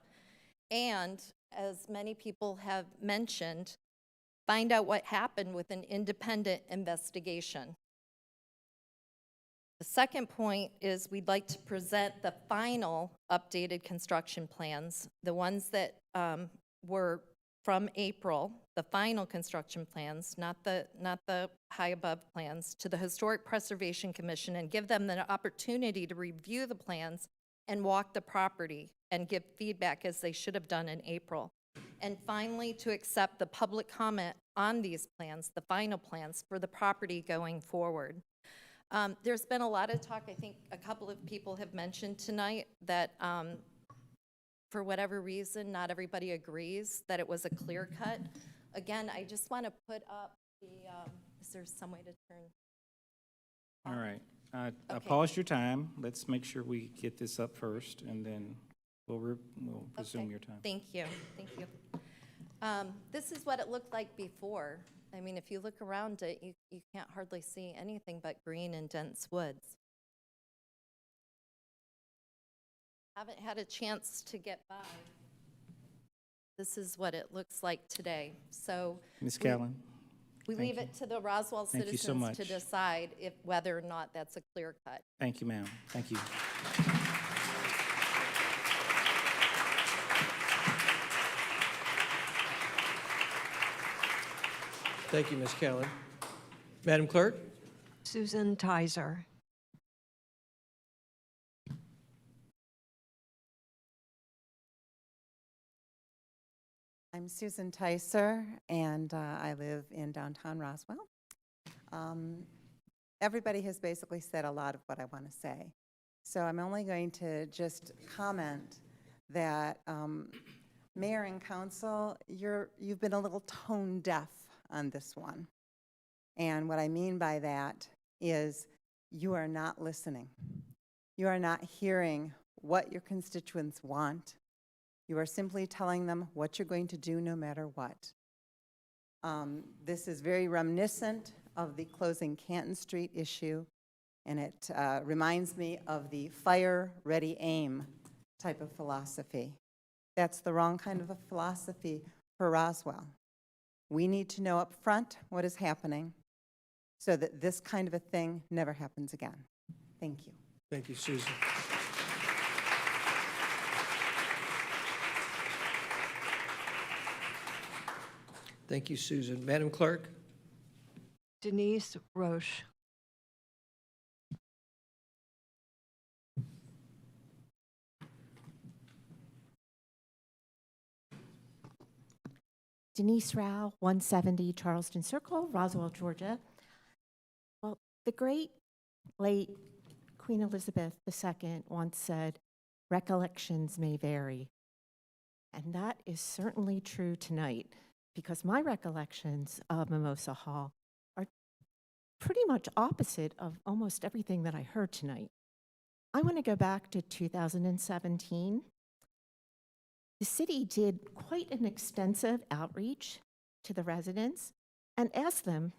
Speaker 8: and, as many people have mentioned, find out what happened with an independent investigation. The second point is we'd like to present the final updated construction plans, the ones that were from April, the final construction plans, not the high above plans, to the Historic Preservation Commission and give them the opportunity to review the plans and walk the property and give feedback as they should have done in April. And finally, to accept the public comment on these plans, the final plans for the property going forward. There's been a lot of talk, I think a couple of people have mentioned tonight, that for whatever reason, not everybody agrees that it was a clear cut. Again, I just want to put up the, is there some way to turn?
Speaker 2: All right. I
Speaker 8: Okay.
Speaker 2: paused your time. Let's make sure we get this up first, and then we'll resume
Speaker 8: Okay.
Speaker 2: your time.
Speaker 8: Thank you, thank you. This is what it looked like before. I mean, if you look around it, you can't hardly see anything but green and dense woods. Haven't had a chance to get by. This is what it looks like today. So
Speaker 2: Ms. Callen?
Speaker 8: we leave it to the Roswell
Speaker 2: Thank you so
Speaker 8: citizens
Speaker 2: much.
Speaker 8: to decide whether or not that's a clear cut.
Speaker 2: Thank you, ma'am. Thank you.
Speaker 1: Thank you, Ms. Callen. Madam Clerk?
Speaker 5: Susan Tizer.
Speaker 4: I'm Susan Ticer, and I live in downtown Roswell. Everybody has basically said a lot of what I want to say. So I'm only going to just comment that Mayor and Council, you've been a little tone deaf on this one. And what I mean by that is you are not listening. You are not hearing what your constituents want. You are simply telling them what you're going to do no matter what. This is very reminiscent of the closing Canton Street issue, and it reminds me of the fire, ready, aim type of philosophy. That's the wrong kind of a philosophy for Roswell. We need to know up front what is happening so that this kind of a thing never happens again. Thank you.
Speaker 1: Thank you, Susan. Thank you, Susan. Madam Clerk?
Speaker 5: Denise Roche.
Speaker 9: Denise Rao, 170 Charleston Circle, Roswell, Georgia. The great late Queen Elizabeth II once said, "Recollections may vary." And that is certainly true tonight, because my recollections of Mimosa Hall are pretty much opposite of almost everything that I heard tonight. I want to go back to 2017. The city did quite an extensive outreach to the residents and asked them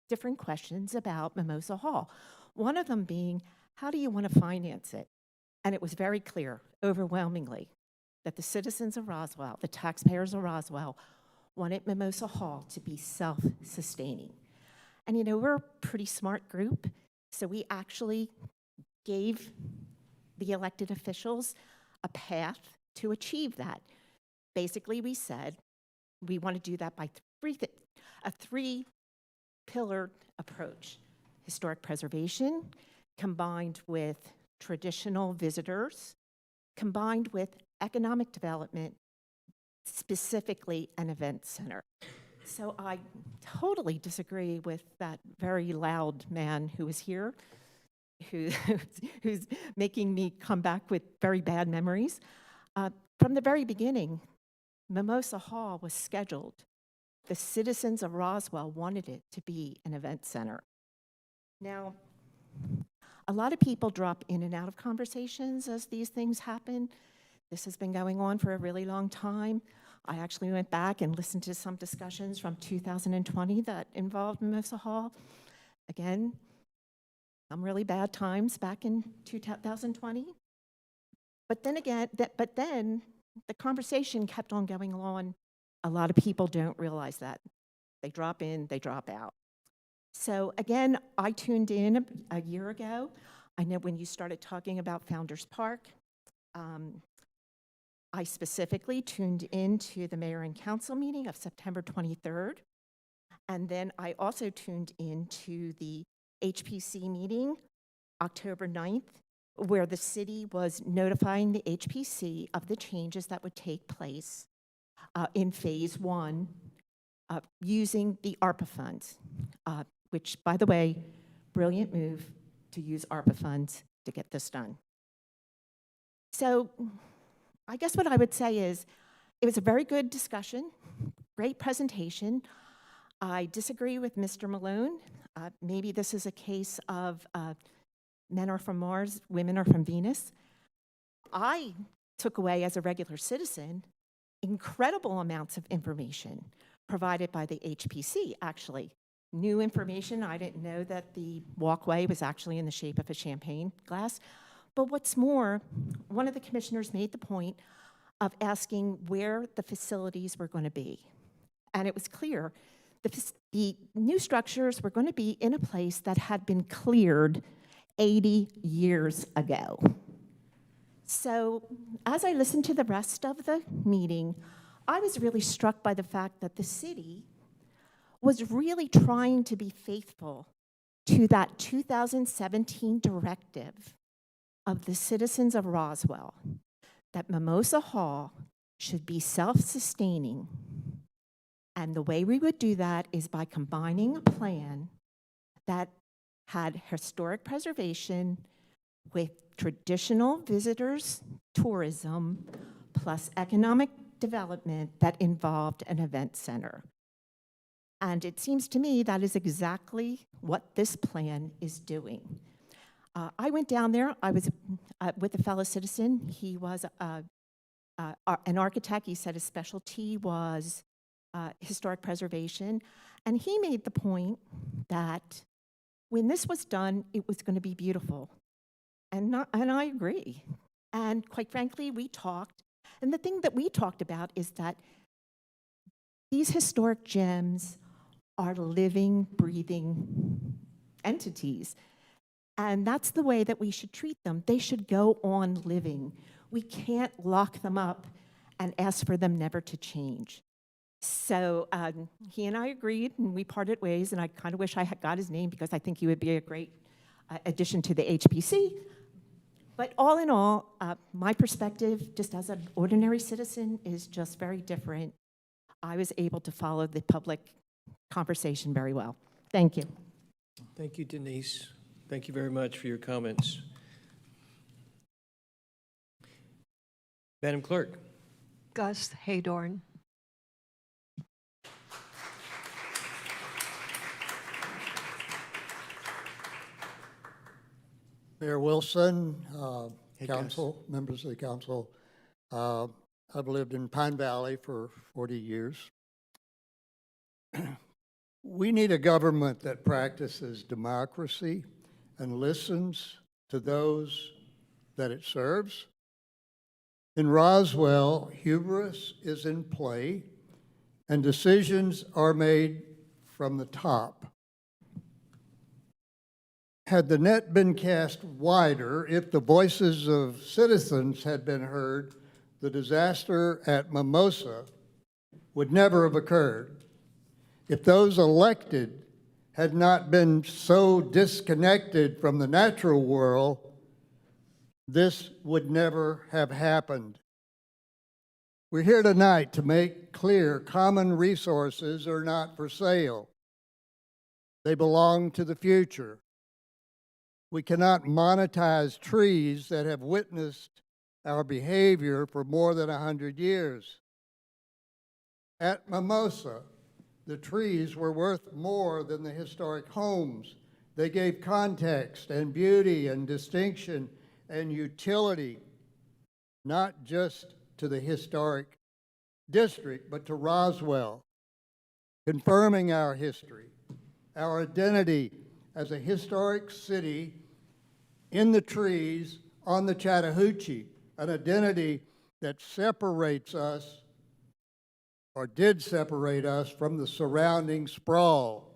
Speaker 9: different questions about Mimosa Hall. One of them being, how do you want to finance it? And it was very clear, overwhelmingly, that the citizens of Roswell, the taxpayers of Roswell, wanted Mimosa Hall to be self-sustaining. And you know, we're a pretty smart group, so we actually gave the elected officials a path to achieve that. Basically, we said we want to do that by a three-pillared approach: historic preservation, combined with traditional visitors, combined with economic development, specifically an event center. So I totally disagree with that very loud man who is here, who's making me come back with very bad memories. From the very beginning, Mimosa Hall was scheduled. The citizens of Roswell wanted it to be an event center. Now, a lot of people drop in and out of conversations as these things happen. This has been going on for a really long time. I actually went back and listened to some discussions from 2020 that involved Mimosa Hall. Again, some really bad times back in 2020. But then again, the conversation kept on going on. A lot of people don't realize that. They drop in, they drop out. So again, I tuned in a year ago. I know when you started talking about Founders Park, I specifically tuned into the mayor and council meeting of September 23rd. And then I also tuned into the HPC meeting, October 9th, where the city was notifying the HPC of the changes that would take place in phase one using the ARPA funds, which, by the way, brilliant move to use ARPA funds to get this done. So I guess what I would say is it was a very good discussion, great presentation. I disagree with Mr. Malone. Maybe this is a case of men are from Mars, women are from Venus. I took away, as a regular citizen, incredible amounts of information provided by the HPC, actually. New information. I didn't know that the walkway was actually in the shape of a champagne glass. But what's more, one of the commissioners made the point of asking where the facilities were going to be. And it was clear the new structures were going to be in a place that had been cleared 80 years ago. So as I listened to the rest of the meeting, I was really struck by the fact that the city was really trying to be faithful to that 2017 directive of the citizens of Roswell, that Mimosa Hall should be self-sustaining. And the way we would do that is by combining a plan that had historic preservation with traditional visitors, tourism, plus economic development that involved an event center. And it seems to me that is exactly what this plan is doing. I went down there. I was with a fellow citizen. He was an architect. He said his specialty was historic preservation. And he made the point that when this was done, it was going to be beautiful. And I agree. And quite frankly, we talked. And the thing that we talked about is that these historic gems are living, breathing entities. And that's the way that we should treat them. They should go on living. We can't lock them up and ask for them never to change. So he and I agreed, and we parted ways, and I kind of wish I had got his name because I think he would be a great addition to the HPC. But all in all, my perspective, just as an ordinary citizen, is just very different. I was able to follow the public conversation very well. Thank you.
Speaker 1: Thank you, Denise. Thank you very much for your comments. Madam Clerk.
Speaker 5: Gus Haydorn.
Speaker 10: Mayor Wilson,
Speaker 1: Hey, Gus.
Speaker 10: council, members of the council. I've lived in Pine Valley for 40 years. We need a government that practices democracy and listens to those that it serves. In Roswell, hubris is in play, and decisions are made from the top. Had the net been cast wider, if the voices of citizens had been heard, the disaster at Mimosa would never have occurred. If those elected had not been so disconnected from the natural world, this would never have happened. We're here tonight to make clear common resources are not for sale. They belong to the future. We cannot monetize trees that have witnessed our behavior for more than 100 years. At Mimosa, the trees were worth more than the historic homes. They gave context and beauty and distinction and utility, not just to the historic district, but to Roswell, confirming our history, our identity as a historic city in the trees on the Chattahoochee, an identity that separates us, or did separate us, from the surrounding sprawl.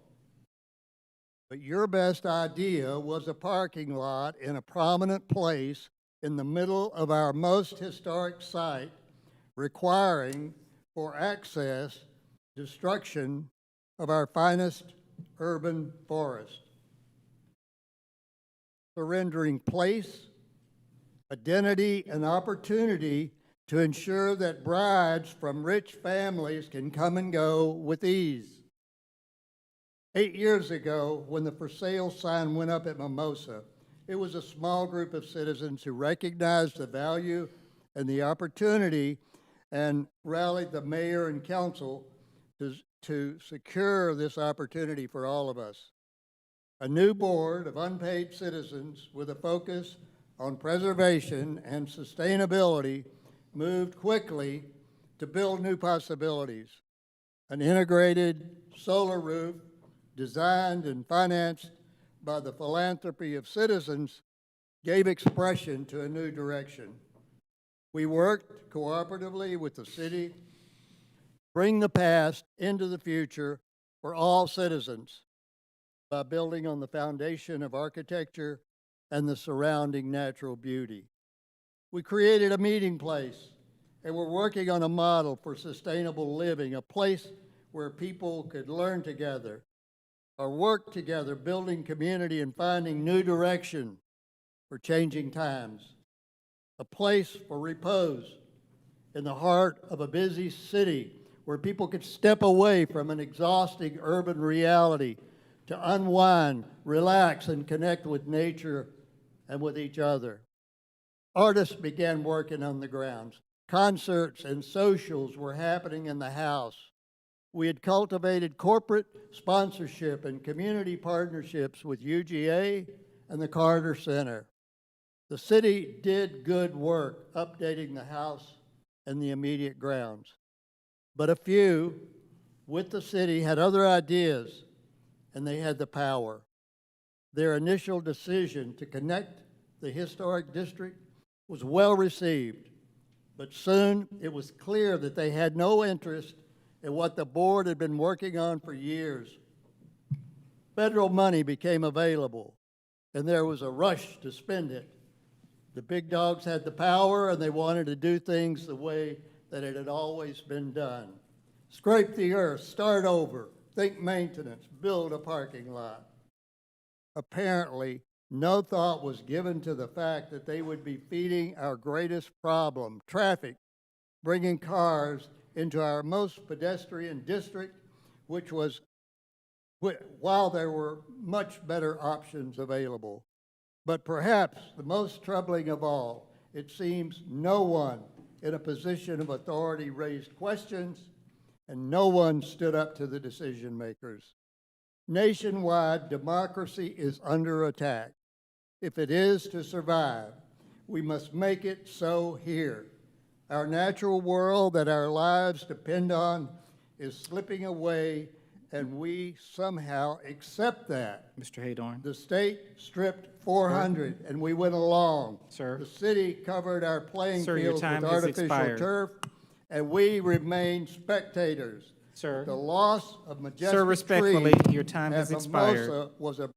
Speaker 10: But your best idea was a parking lot in a prominent place in the middle of our most historic site, requiring for access destruction of our finest urban forest. Surrendering place, identity, and opportunity to ensure that brides from rich families can come and go with ease. 8 years ago, when the for sale sign went up at Mimosa, it was a small group of citizens who recognized the value and the opportunity and rallied the mayor and council to secure this opportunity for all of us. A new board of unpaid citizens with a focus on preservation and sustainability moved quickly to build new possibilities. An integrated solar roof designed and financed by the philanthropy of citizens gave expression to a new direction. We worked cooperatively with the city, bring the past into the future for all citizens by building on the foundation of architecture and the surrounding natural beauty. We created a meeting place, and we're working on a model for sustainable living, a place where people could learn together or work together, building community and finding new direction for changing times. A place for repose in the heart of a busy city where people could step away from an exhausting urban reality to unwind, relax, and connect with nature and with each other. Artists began working on the grounds. Concerts and socials were happening in the house. We had cultivated corporate sponsorship and community partnerships with UGA and the Carter Center. The city did good work updating the house and the immediate grounds. But a few with the city had other ideas, and they had the power. Their initial decision to connect the historic district was well received, but soon it was clear that they had no interest in what the board had been working on for years. Federal money became available, and there was a rush to spend it. The big dogs had the power, and they wanted to do things the way that it had always been done. Scrape the earth, start over, think maintenance, build a parking lot. Apparently, no thought was given to the fact that they would be feeding our greatest problem, traffic, bringing cars into our most pedestrian district, which was while there were much better options available. But perhaps the most troubling of all, it seems no one in a position of authority raised questions, and no one stood up to the decision makers. Nationwide, democracy is under attack. If it is to survive, we must make it so here. Our natural world that our lives depend on is slipping away, and we somehow accept that.
Speaker 2: Mr. Haydorn.
Speaker 10: The state stripped 400, and we went along.
Speaker 2: Sir.
Speaker 10: The city covered our playing
Speaker 2: Sir, your
Speaker 10: fields
Speaker 2: time
Speaker 10: with
Speaker 2: has
Speaker 10: artificial
Speaker 2: expired.
Speaker 10: turf, and we remained spectators.
Speaker 2: Sir.
Speaker 10: The loss of majestic
Speaker 2: Sir, respectfully,
Speaker 10: trees
Speaker 2: your time
Speaker 10: at
Speaker 2: has expired.
Speaker 10: Mimosa was a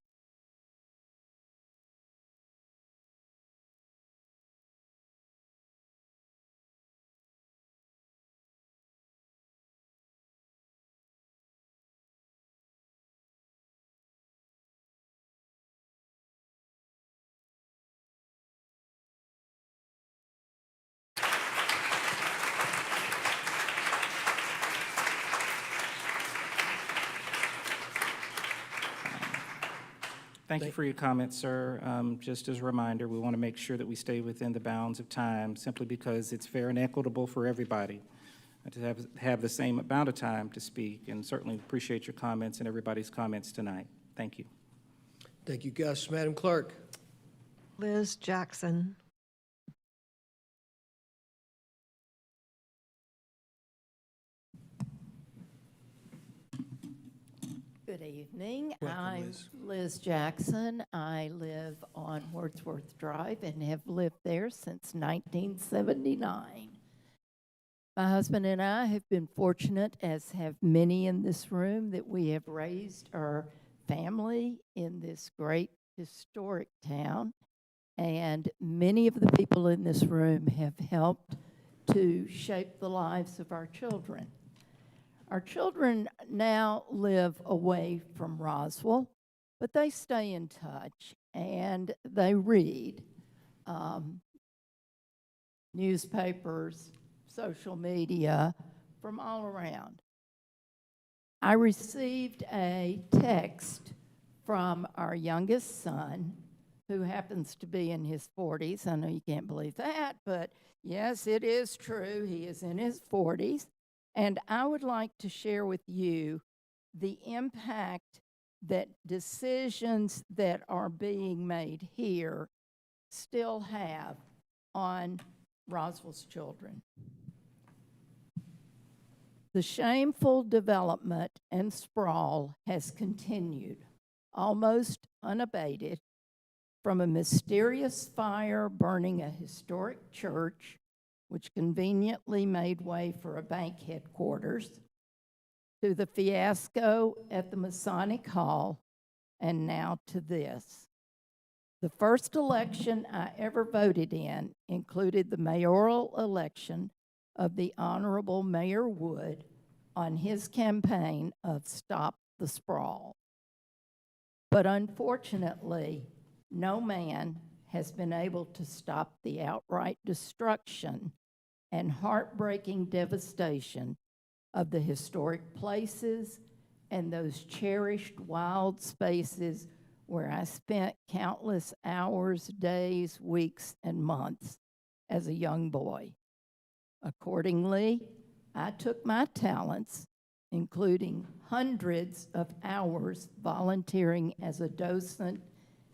Speaker 2: Thank you for your comments, sir. Just as a reminder, we want to make sure that we stay within the bounds of time, simply because it's fair and equitable for everybody to have the same amount of time to speak, and certainly appreciate your comments and everybody's comments tonight. Thank you.
Speaker 1: Thank you, Gus. Madam Clerk.
Speaker 5: Liz Jackson.
Speaker 12: Good evening.
Speaker 1: Welcome,
Speaker 12: I'm
Speaker 1: Liz.
Speaker 12: Liz Jackson. I live on Wordsworth Drive and have lived there since 1979. My husband and I have been fortunate, as have many in this room, that we have raised our family in this great historic town. And many of the people in this room have helped to shape the lives of our children. Our children now live away from Roswell, but they stay in touch and they read newspapers, social media from all around. I received a text from our youngest son, who happens to be in his 40s. I know you can't believe that, but yes, it is true. He is in his 40s. And I would like to share with you the impact that decisions that are being made here still have on Roswell's children. The shameful development and sprawl has continued, almost unabated, from a mysterious fire burning a historic church, which conveniently made way for a bank headquarters, to the fiasco at the Masonic Hall, and now to this. The first election I ever voted in included the mayoral election of the Honorable Mayor Wood on his campaign of Stop the Sprawl. But unfortunately, no man has been able to stop the outright destruction and heartbreaking devastation of the historic places and those cherished wild spaces where I spent countless hours, days, weeks, and months as a young boy. Accordingly, I took my talents, including hundreds of hours volunteering as a docent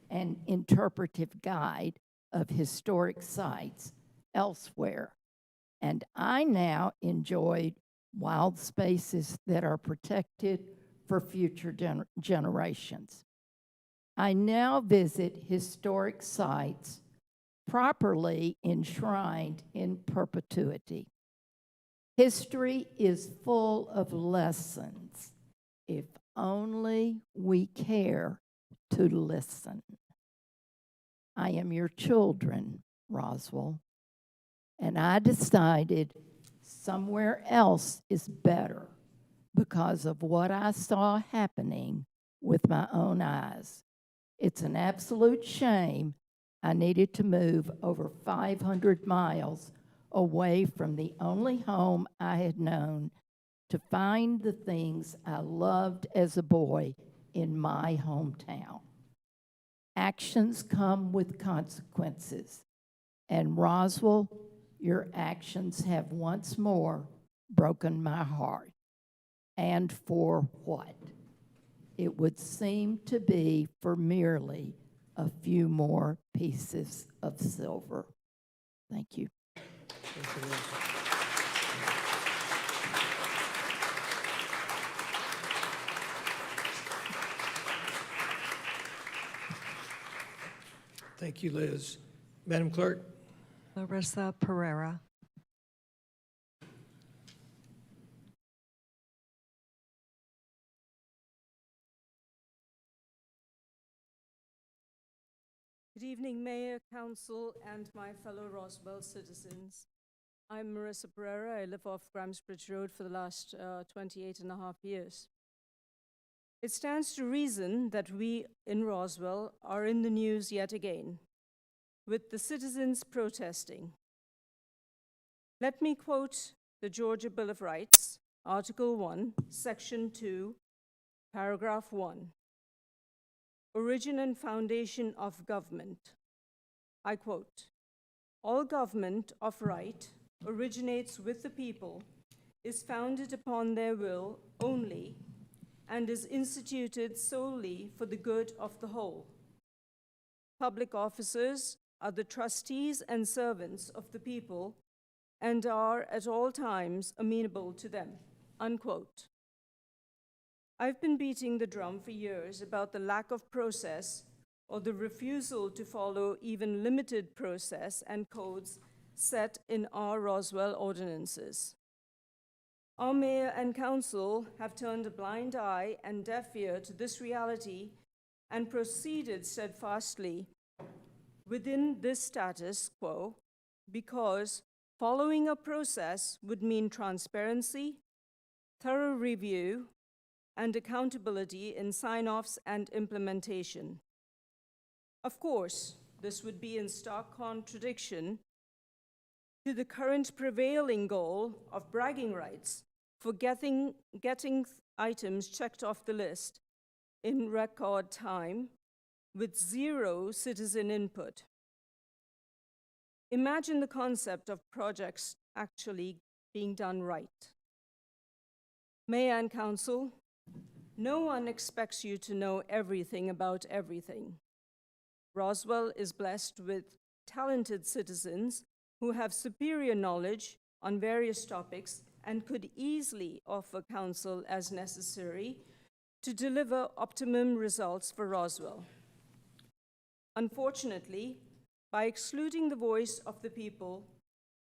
Speaker 12: and interpretive guide of historic sites elsewhere. And I now enjoy wild spaces that are protected for future generations. I now visit historic sites properly enshrined in perpetuity. History is full of lessons if only we care to listen. I am your children, Roswell, and I decided somewhere else is better because of what I saw happening with my own eyes. It's an absolute shame I needed to move over 500 miles away from the only home I had known to find the things I loved as a boy in my hometown. Actions come with consequences, and Roswell, your actions have once more broken my heart. And for what? It would seem to be for merely a few more pieces of silver. Thank you.
Speaker 1: Thank you, Liz. Madam Clerk?
Speaker 5: Larissa Pereira.
Speaker 14: Good evening, Mayor, Council, and my fellow Roswell citizens. I'm Marissa Pereira. I live off Gramsbridge Road for the last 28 and a half years. It stands to reason that we in Roswell are in the news yet again, with the citizens protesting. Let me quote the Georgia Bill of Rights, Article 1, Section 2, Paragraph 1. Origin and foundation of government. I quote, all government of right originates with the people, is founded upon their will only, and is instituted solely for the good of the whole. Public officers are the trustees and servants of the people and are at all times amenable to them, unquote. I've been beating the drum for years about the lack of process or the refusal to follow even limited process and codes set in our Roswell ordinances. Our mayor and council have turned a blind eye and deaf ear to this reality and proceeded steadfastly within this status quo because following a process would mean transparency, thorough review, and accountability in sign-offs and implementation. Of course, this would be in stark contradiction to the current prevailing goal of bragging rights for getting items checked off the list in record time with zero citizen input. Imagine the concept of projects actually being done right. Mayor and Council, no one expects you to know everything about everything. Roswell is blessed with talented citizens who have superior knowledge on various topics and could easily offer counsel as necessary to deliver optimum results for Roswell. Unfortunately, by excluding the voice of the people,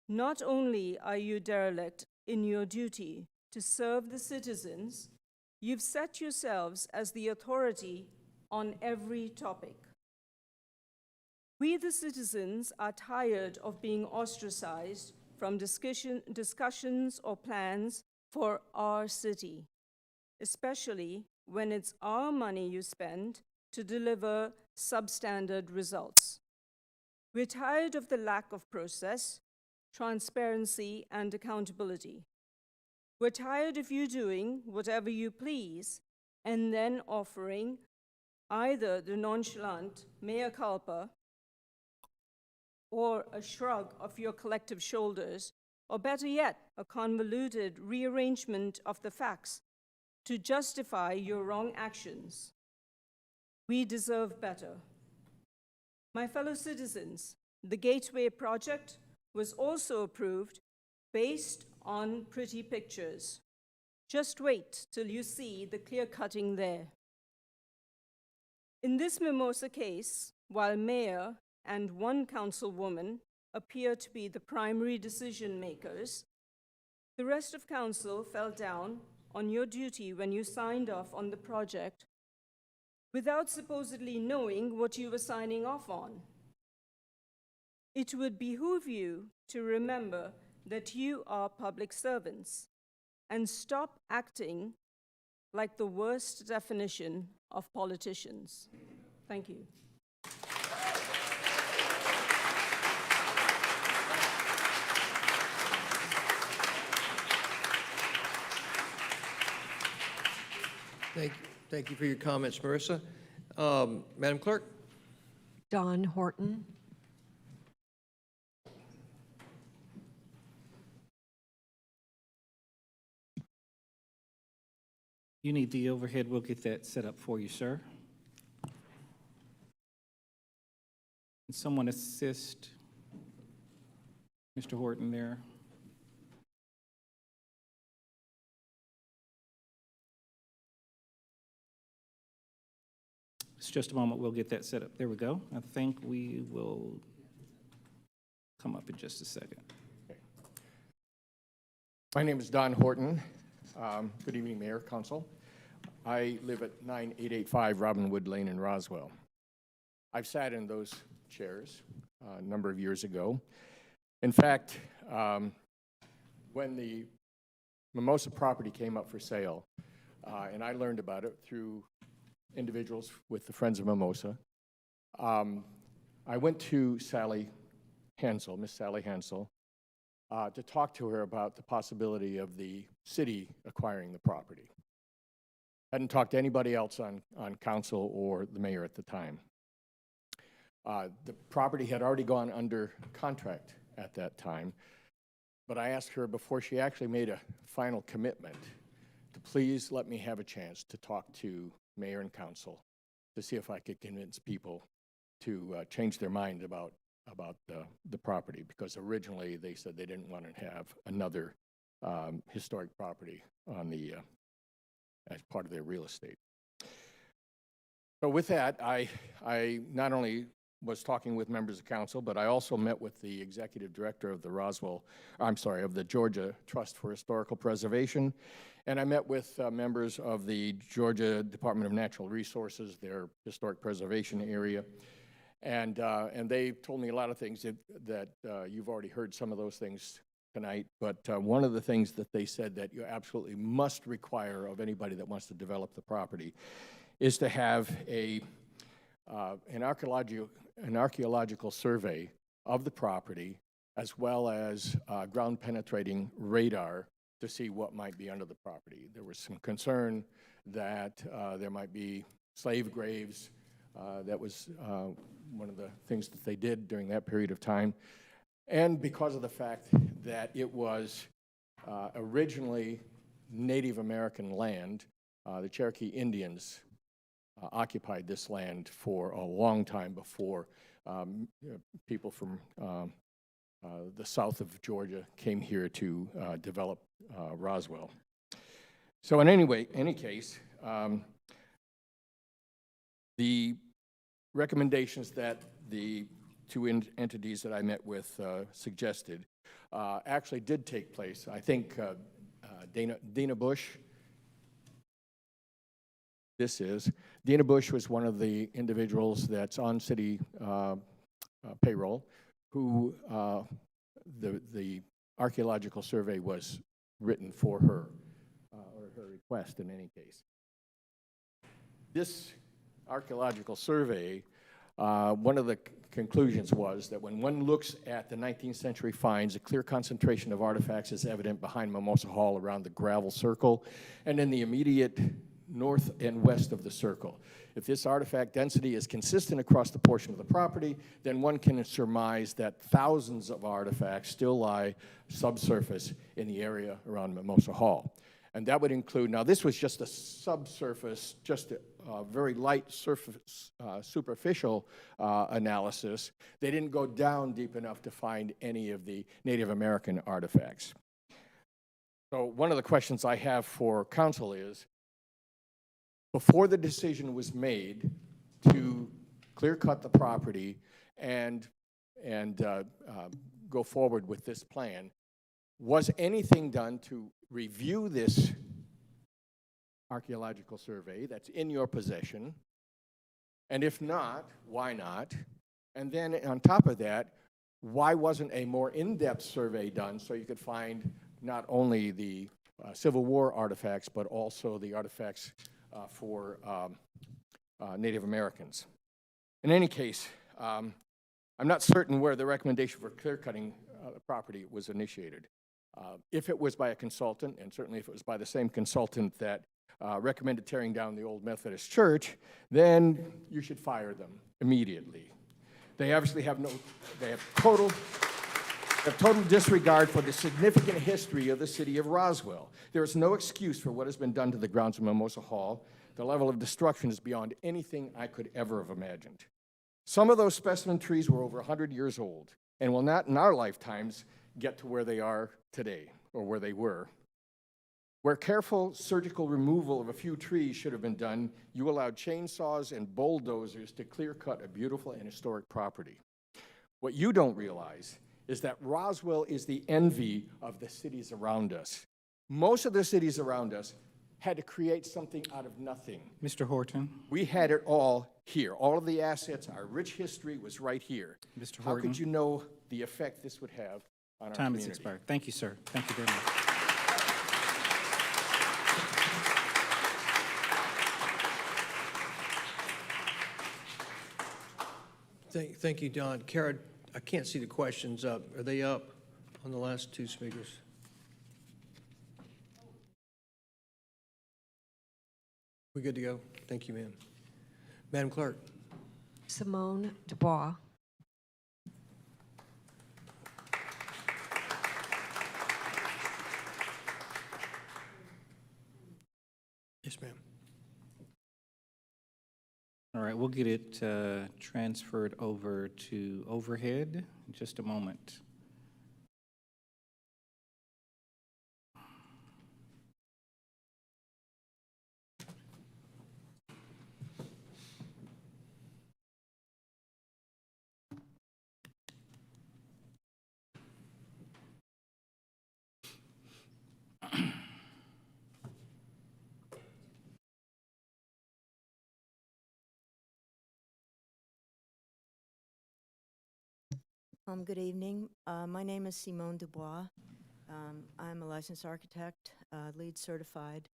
Speaker 14: not only are you derelict in your duty to serve the citizens, you've set yourselves as the authority on every topic. We, the citizens, are tired of being ostracized from discussions or plans for our city, especially when it's our money you spend to deliver substandard results. We're tired of the lack of process, transparency, and accountability. We're tired of you doing whatever you please and then offering either the nonchalant mea culpa or a shrug of your collective shoulders, or better yet, a convoluted rearrangement of the facts to justify your wrong actions. We deserve better. My fellow citizens, the Gateway project was also approved based on pretty pictures. Just wait till you see the clear cutting there. In this Mimosa case, while mayor and one councilwoman appear to be the primary decision makers, the rest of council fell down on your duty when you signed off on the project without supposedly knowing what you were signing off on. It would behoove you to remember that you are public servants and stop acting like the worst definition of politicians. Thank you.
Speaker 1: Thank you for your comments, Marissa. Madam Clerk?
Speaker 5: Don Horton.
Speaker 2: You need the overhead. We'll get that set up for you, sir. Can someone assist Mr. Horton there? It's just a moment. We'll get that set up. There we go. I think we will come up in just a second.
Speaker 13: My name is Don Horton. Good evening, Mayor, Council. I live at 9885 Robinwood Lane in Roswell. I've sat in those chairs a number of years ago. In fact, when the Mimosa property came up for sale, and I learned about it through individuals with the Friends of Mimosa, I went to Sally Hansel, Miss Sally Hansel, to talk to her about the possibility of the city acquiring the property. Hadn't talked to anybody else on council or the mayor at the time. The property had already gone under contract at that time, but I asked her before she actually made a final commitment to please let me have a chance to talk to mayor and council to see if I could convince people to change their mind about the property, because originally they said they didn't want to have another historic property on the as part of their real estate. So with that, I not only was talking with members of council, but I also met with the executive director of the Georgia Trust for Historical Preservation, and I met with members of the Georgia Department of Natural Resources, their historic preservation area. And they told me a lot of things that you've already heard some of those things tonight, but one of the things that they said that you absolutely must require of anybody that wants to develop the property is to have an archaeological survey of the property, as well as ground penetrating radar to see what might be under the property. There was some concern that there might be slave graves. That was one of the things that they did during that period of time. And because of the fact that it was originally Native American land, the Cherokee Indians occupied this land for a long time before people from the south of Georgia came here to develop Roswell. So in any case, the recommendations that the two entities that I met with suggested actually did take place. I think Dana Bush, Dana Bush was one of the individuals that's on city payroll, who the archaeological survey was written for her, or her request in any case. This archaeological survey, one of the conclusions was that when one looks at the 19th century finds, a clear concentration of artifacts is evident behind Mimosa Hall around the gravel circle and in the immediate north and west of the circle. If this artifact density is consistent across the portion of the property, then one can surmise that thousands of artifacts still lie subsurface in the area around Mimosa Hall. And that would include, now this was just a subsurface, just a very light surface, superficial analysis. They didn't go down deep enough to find any of the Native American artifacts. So one of the questions I have for council is, before the decision was made to clear-cut the property and go forward with this plan, was anything done to review this archaeological survey that's in your possession? And if not, why not? And then on top of that, why wasn't a more in-depth survey done so you could find not only the Civil War artifacts, but also the artifacts for Native Americans? In any case, I'm not certain where the recommendation for clear-cutting the property was initiated. If it was by a consultant, and certainly if it was by the same consultant that recommended tearing down the old Methodist church, then you should fire them immediately. They obviously have total disregard for the significant history of the city of Roswell. There is no excuse for what has been done to the grounds of Mimosa Hall. The level of destruction is beyond anything I could ever have imagined. Some of those specimen trees were over 100 years old and will not in our lifetimes get to where they are today, or where they were. Where careful surgical removal of a few trees should have been done, you allowed chainsaws and bulldozers to clear-cut a beautiful and historic property. What you don't realize is that Roswell is the envy of the cities around us. Most of the cities around us had to create something out of nothing.
Speaker 2: Mr. Horton.
Speaker 13: We had it all here. All of the assets, our rich history was right here.
Speaker 2: Mr.
Speaker 13: How
Speaker 2: Horton.
Speaker 13: could you know the effect this would have on our
Speaker 2: Time
Speaker 13: community?
Speaker 2: has expired. Thank you, sir. Thank you very much.
Speaker 1: Thank you, Don. Kara, I can't see the questions up. Are they up on the last two speakers? We good to go? Thank you, ma'am. Madam Clerk.
Speaker 5: Simone Dubois.
Speaker 1: Yes, ma'am.
Speaker 2: All right, we'll get it transferred over to overhead in just a moment.
Speaker 16: Good evening. My name is Simone Dubois. I'm a licensed architect, LEED certified,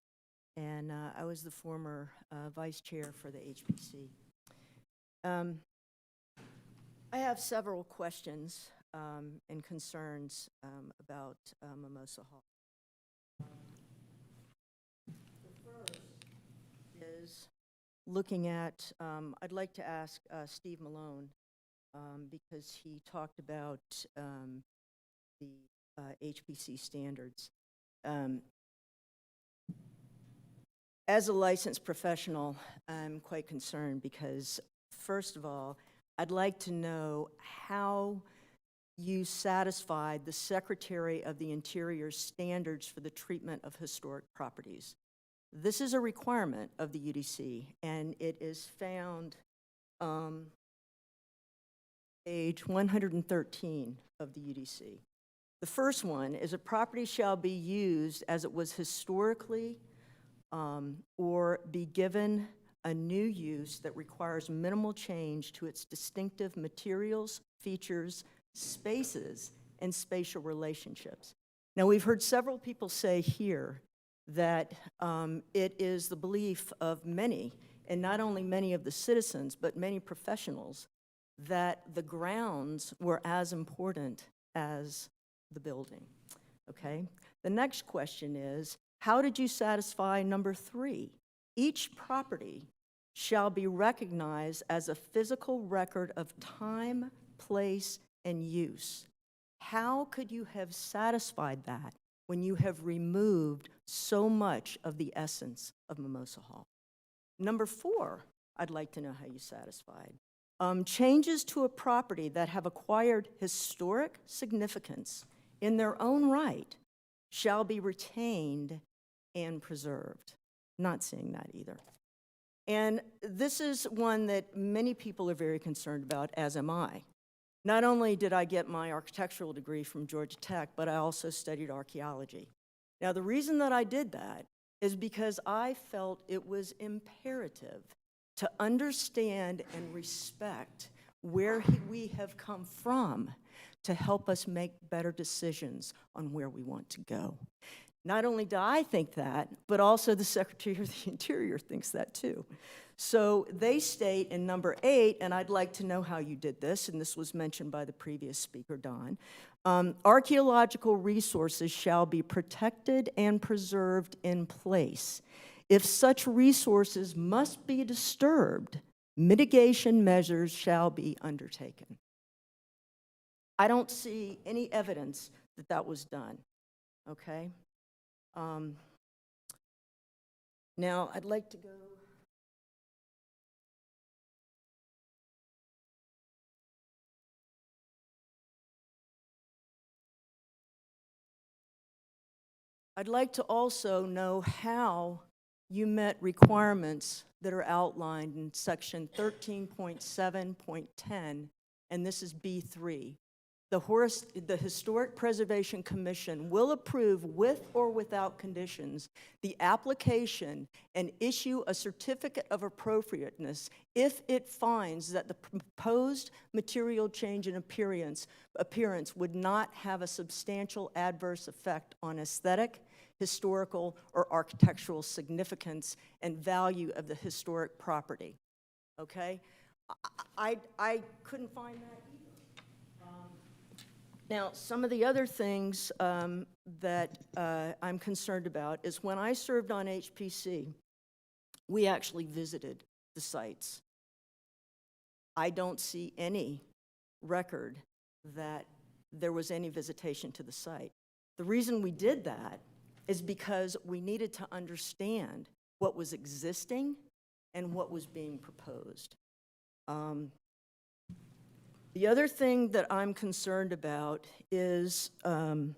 Speaker 16: and I was the former vice chair for the HPC. I have several questions and concerns about Mimosa Hall. The first is looking at, I'd like to ask Steve Malone, because he talked about the HPC standards. As a licensed professional, I'm quite concerned because, first of all, I'd like to know how you satisfied the Secretary of the Interior's standards for the treatment of historic properties. This is a requirement of the UDC, and it is found page 113 of the UDC. The first one is a property shall be used as it was historically or be given a new use that requires minimal change to its distinctive materials, features, spaces, and spatial relationships. Now, we've heard several people say here that it is the belief of many, and not only many of the citizens, but many professionals, that the grounds were as important as the building, okay? The next question is, how did you satisfy number 3? Each property shall be recognized as a physical record of time, place, and use. How could you have satisfied that when you have removed so much of the essence of Mimosa Hall? Number 4, I'd like to know how you satisfied. Changes to a property that have acquired historic significance in their own right shall be retained and preserved. Not seeing that either. And this is one that many people are very concerned about, as am I. Not only did I get my architectural degree from Georgia Tech, but I also studied archaeology. Now, the reason that I did that is because I felt it was imperative to understand and respect where we have come from to help us make better decisions on where we want to go. Not only do I think that, but also the Secretary of the Interior thinks that too. So they state in number 8, and I'd like to know how you did this, and this was mentioned by the previous speaker, Don, archaeological resources shall be protected and preserved in place. If such resources must be disturbed, mitigation measures shall be undertaken. I don't see any evidence that that was done, okay? Now, I'd like to go. I'd like to also know how you met requirements that are outlined in section 13.7.10, and this is B3. The Historic Preservation Commission will approve with or without conditions the application and issue a certificate of appropriateness if it finds that the proposed material change in appearance would not have a substantial adverse effect on aesthetic, historical, or architectural significance and value of the historic property. Okay? I couldn't find that. Now, some of the other things that I'm concerned about is when I served on HPC, we actually visited the sites. I don't see any record that there was any visitation to the site. The reason we did that is because we needed to understand what was existing and what was being proposed. The other thing that I'm concerned about is the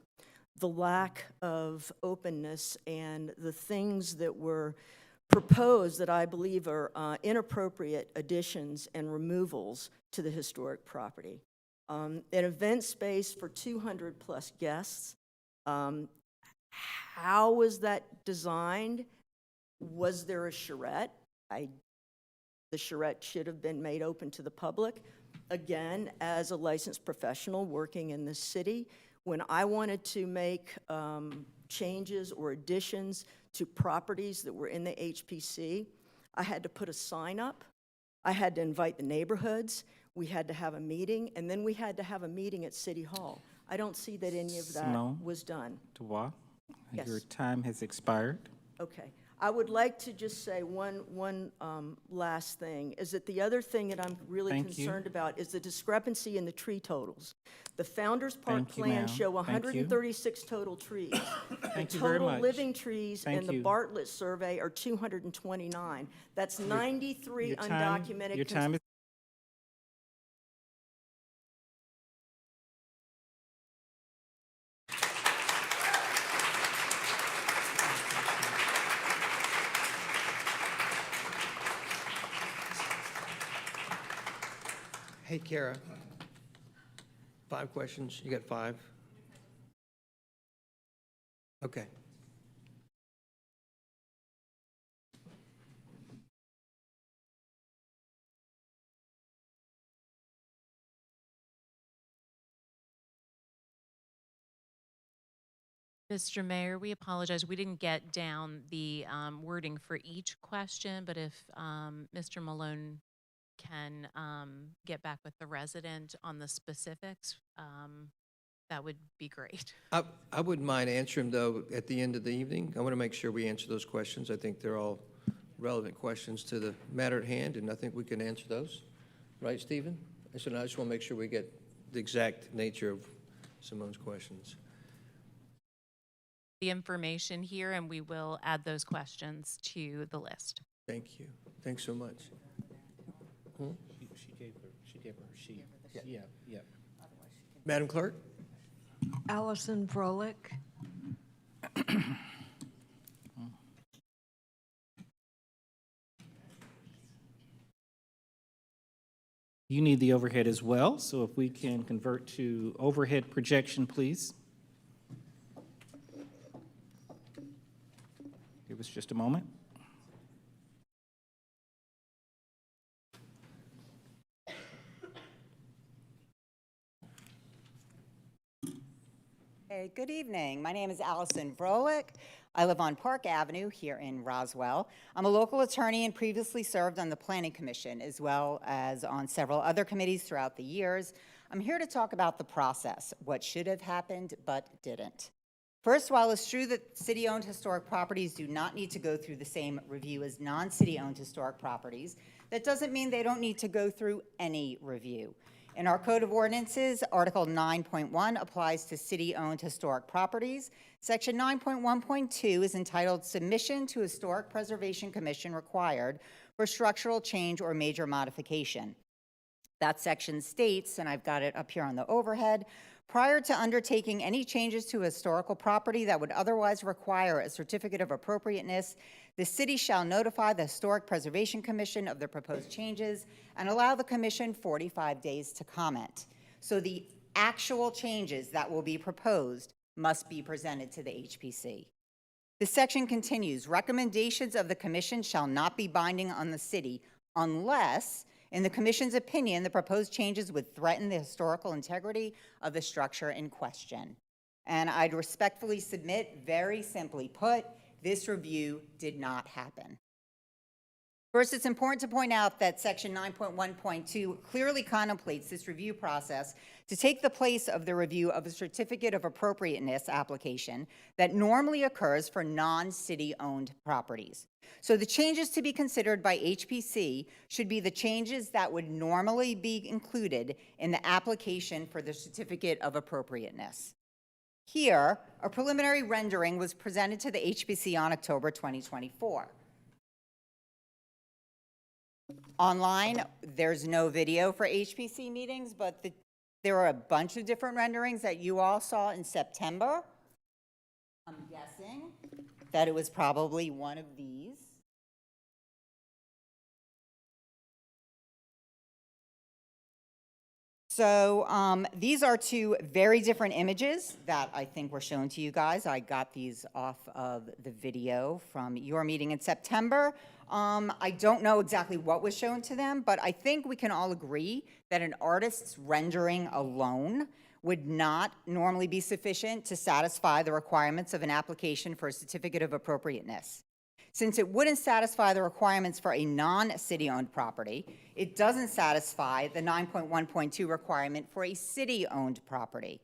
Speaker 16: lack of openness and the things that were proposed that I believe are inappropriate additions and removals to the historic property. An event space for 200+ guests. How was that designed? Was there a charrette? The charrette should have been made open to the public. Again, as a licensed professional working in this city, when I wanted to make changes or additions to properties that were in the HPC, I had to put a sign up. I had to invite the neighborhoods. We had to have a meeting, and then we had to have a meeting at City Hall. I don't see that any of that
Speaker 2: Simone
Speaker 16: was done.
Speaker 2: Dubois,
Speaker 16: Yes.
Speaker 2: your time has expired.
Speaker 16: Okay. I would like to just say one last thing, is that the other thing that I'm really
Speaker 2: Thank you.
Speaker 16: concerned about is the discrepancy in the tree totals. The Founders Park
Speaker 2: Thank you,
Speaker 16: plans
Speaker 2: ma'am.
Speaker 16: show
Speaker 2: Thank you.
Speaker 16: 136 total trees.
Speaker 2: Thank
Speaker 16: The
Speaker 2: you very
Speaker 16: total
Speaker 2: much.
Speaker 16: living trees
Speaker 2: Thank
Speaker 16: in the
Speaker 2: you.
Speaker 16: Bartlett survey are 229. That's 93
Speaker 2: Your time-
Speaker 16: undocumented.
Speaker 2: Your time is
Speaker 1: Hey, Kara, 5 questions. You got 5? Okay.
Speaker 17: Mr. Mayor, we apologize. We didn't get down the wording for each question, but if Mr. Malone can get back with the resident on the specifics, that would be great.
Speaker 1: I wouldn't mind answering, though, at the end of the evening. I want to make sure we answer those questions. I think they're all relevant questions to the matter at hand, and I think we can answer those. Right, Stephen? So I just want to make sure we get the exact nature of Simone's questions.
Speaker 17: The information here, and we will add those questions to the list.
Speaker 1: Thank you. Thanks so much.
Speaker 2: She gave her sheet. Yeah.
Speaker 1: Madam Clerk?
Speaker 5: Allison Froelich.
Speaker 2: You need the overhead as well, so if we can convert to overhead projection, please. Give us just a moment.
Speaker 18: Hey, good evening. My name is Allison Froelich. I live on Park Avenue here in Roswell. I'm a local attorney and previously served on the Planning Commission as well as on several other committees throughout the years. I'm here to talk about the process, what should have happened but didn't. First, while it's true that city-owned historic properties do not need to go through the same review as non-city-owned historic properties, that doesn't mean they don't need to go through any review. In our Code of Ordinances, Article 9.1 applies to city-owned historic properties. Section 9.1.2 is entitled Submission to Historic Preservation Commission Required for Structural Change or Major Modification. That section states, and I've got it up here on the overhead, prior to undertaking any changes to a historical property that would otherwise require a certificate of appropriateness, the city shall notify the Historic Preservation Commission of the proposed changes and allow the commission 45 days to comment. So the actual changes that will be proposed must be presented to the HPC. The section continues, recommendations of the commission shall not be binding on the city unless, in the commission's opinion, the proposed changes would threaten the historical integrity of the structure in question. And I'd respectfully submit, very simply put, this review did not happen. First, it's important to point out that Section 9.1.2 clearly contemplates this review process to take the place of the review of a certificate of appropriateness application that normally occurs for non-city-owned properties. So the changes to be considered by HPC should be the changes that would normally be included in the application for the certificate of appropriateness. Here, a preliminary rendering was presented to the HPC on October 2024. Online, there's no video for HPC meetings, but there are a bunch of different renderings that you all saw in September. I'm guessing that it was probably one of these. So these are two very different images that I think were shown to you guys. I got these off of the video from your meeting in September. I don't know exactly what was shown to them, but I think we can all agree that an artist's rendering alone would not normally be sufficient to satisfy the requirements of an application for a certificate of appropriateness. Since it wouldn't satisfy the requirements for a non-city-owned property, it doesn't satisfy the 9.1.2 requirement for a city-owned property.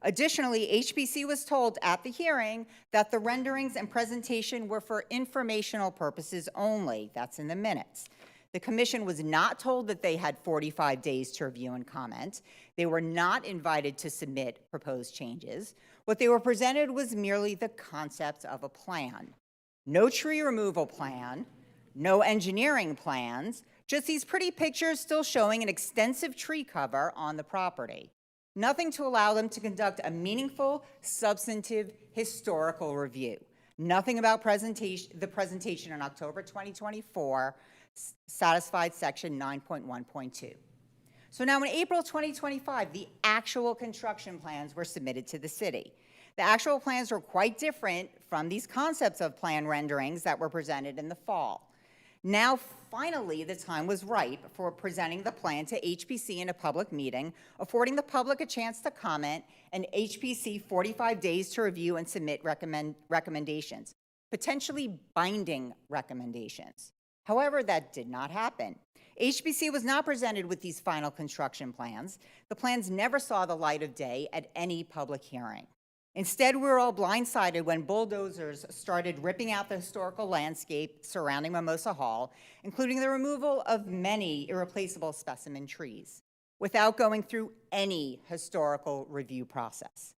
Speaker 18: Additionally, HPC was told at the hearing that the renderings and presentation were for informational purposes only. That's in the minutes. The commission was not told that they had 45 days to review and comment. They were not invited to submit proposed changes. What they were presented was merely the concept of a plan. No tree removal plan, no engineering plans, just these pretty pictures still showing an extensive tree cover on the property. Nothing to allow them to conduct a meaningful, substantive, historical review. Nothing about the presentation in October 2024 satisfied Section 9.1.2. So now in April 2025, the actual construction plans were submitted to the city. The actual plans were quite different from these concepts of plan renderings that were presented in the fall. Now, finally, the time was ripe for presenting the plan to HPC in a public meeting, affording the public a chance to comment, and HPC 45 days to review and submit recommendations, potentially binding recommendations. However, that did not happen. HPC was not presented with these final construction plans. The plans never saw the light of day at any public hearing. Instead, we were all blindsided when bulldozers started ripping out the historical landscape surrounding Mimosa Hall, including the removal of many irreplaceable specimen trees, without going through any historical review process.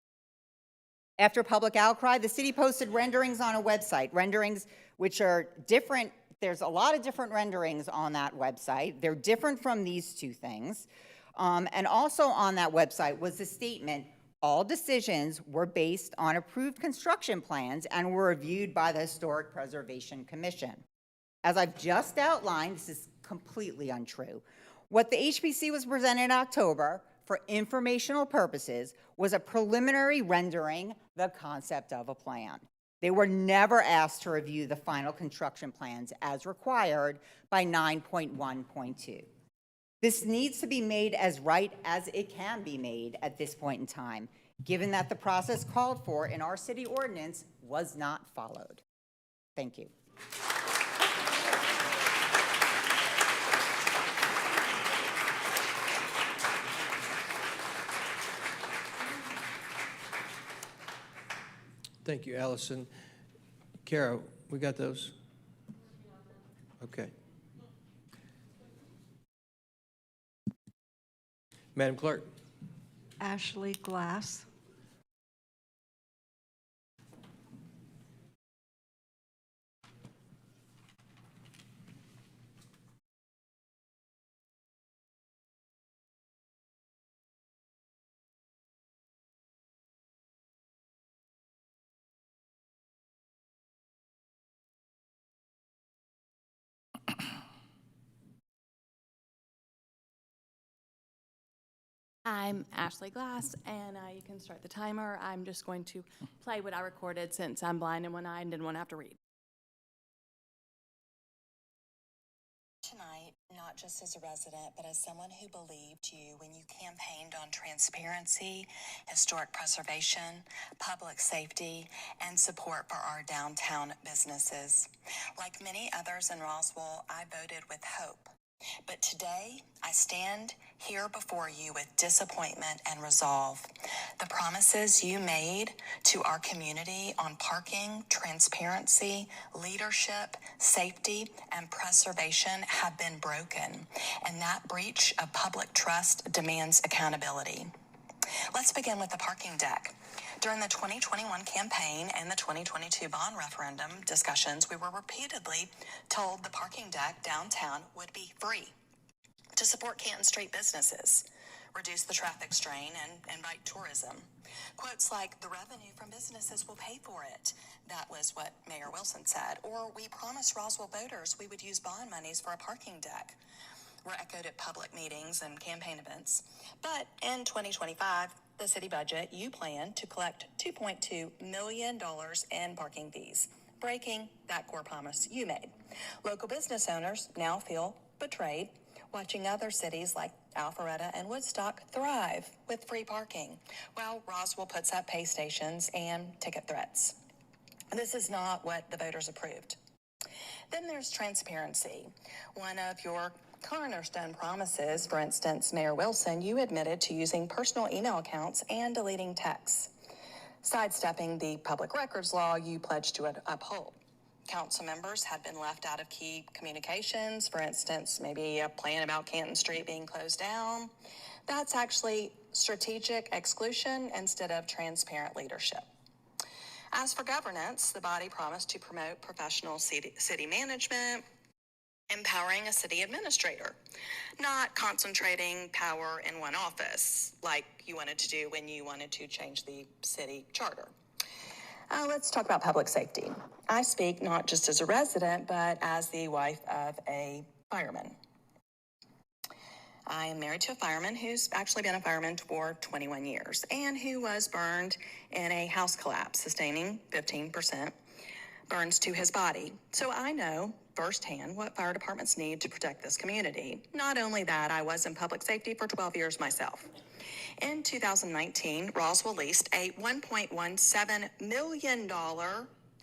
Speaker 18: After public outcry, the city posted renderings on a website, renderings which are different. There's a lot of different renderings on that website. They're different from these two things. And also on that website was the statement, all decisions were based on approved construction plans and were reviewed by the Historic Preservation Commission. As I've just outlined, this is completely untrue. What the HPC was presented in October for informational purposes was a preliminary rendering the concept of a plan. They were never asked to review the final construction plans as required by 9.1.2. This needs to be made as right as it can be made at this point in time, given that the process called for in our city ordinance was not followed. Thank you.
Speaker 1: Thank you, Allison. Kara, we got those? Okay. Madam Clerk.
Speaker 5: Ashley Glass.
Speaker 15: I'm Ashley Glass, and you can start the timer. I'm just going to play what I recorded since I'm blind and one-eyed and didn't want to have to read.
Speaker 20: Tonight, not just as a resident, but as someone who believed you when you campaigned on transparency, historic preservation, public safety, and support for our downtown businesses. Like many others in Roswell, I voted with hope. But today, I stand here before you with disappointment and resolve. The promises you made to our community on parking, transparency, leadership, safety, and preservation have been broken, and that breach of public trust demands accountability. Let's begin with the parking deck. During the 2021 campaign and the 2022 bond referendum discussions, we were repeatedly told the parking deck downtown would be free to support Canton Street businesses, reduce the traffic strain, and invite tourism. Quotes like, "The revenue from businesses will pay for it." That was what Mayor Wilson said. Or, "We promised Roswell voters we would use bond monies for a parking deck," were echoed at public meetings and campaign events. But in 2025, the city budget, you plan to collect $2.2 million in parking fees, breaking that core promise you made. Local business owners now feel betrayed, watching other cities like Alpharetta and Woodstock thrive with free parking, while Roswell puts up pay stations and ticket threats. This is not what the voters approved. Then there's transparency. One of your cornerstone promises, for instance, Mayor Wilson, you admitted to using personal email accounts and deleting texts, sidestepping the public records law you pledged to uphold. Council members had been left out of key communications, for instance, maybe a plan about Canton Street being closed down. That's actually strategic exclusion instead of transparent leadership. As for governance, the body promised to promote professional city management, empowering a city administrator, not concentrating power in one office like you wanted to do when you wanted to change the city charter. Let's talk about public safety. I speak not just as a resident, but as the wife of a fireman. I am married to a fireman who's actually been a fireman for 21 years and who was burned in a house collapse, sustaining 15% burns to his body. So I know firsthand what fire departments need to protect this community. Not only that, I was in public safety for 12 years myself. In 2019, Roswell leased a $1.17 million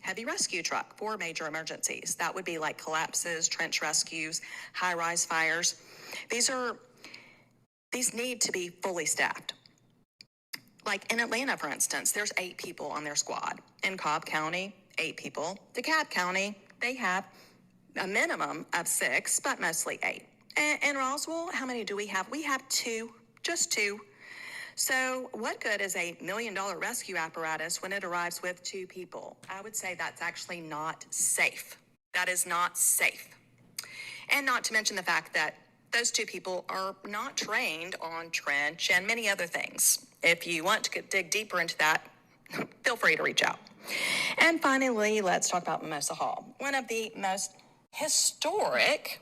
Speaker 20: heavy rescue truck for major emergencies. That would be like collapses, trench rescues, high-rise fires. These need to be fully staffed. Like in Atlanta, for instance, there's 8 people on their squad. In Cobb County, 8 people. DeKalb County, they have a minimum of 6, but mostly 8. In Roswell, how many do we have? We have 2, just 2. So what good is a $1 million rescue apparatus when it arrives with 2 people? I would say that's actually not safe. That is not safe. And not to mention the fact that those 2 people are not trained on trench and many other things. If you want to dig deeper into that, feel free to reach out. And finally, let's talk about Mimosa Hall, one of the most historic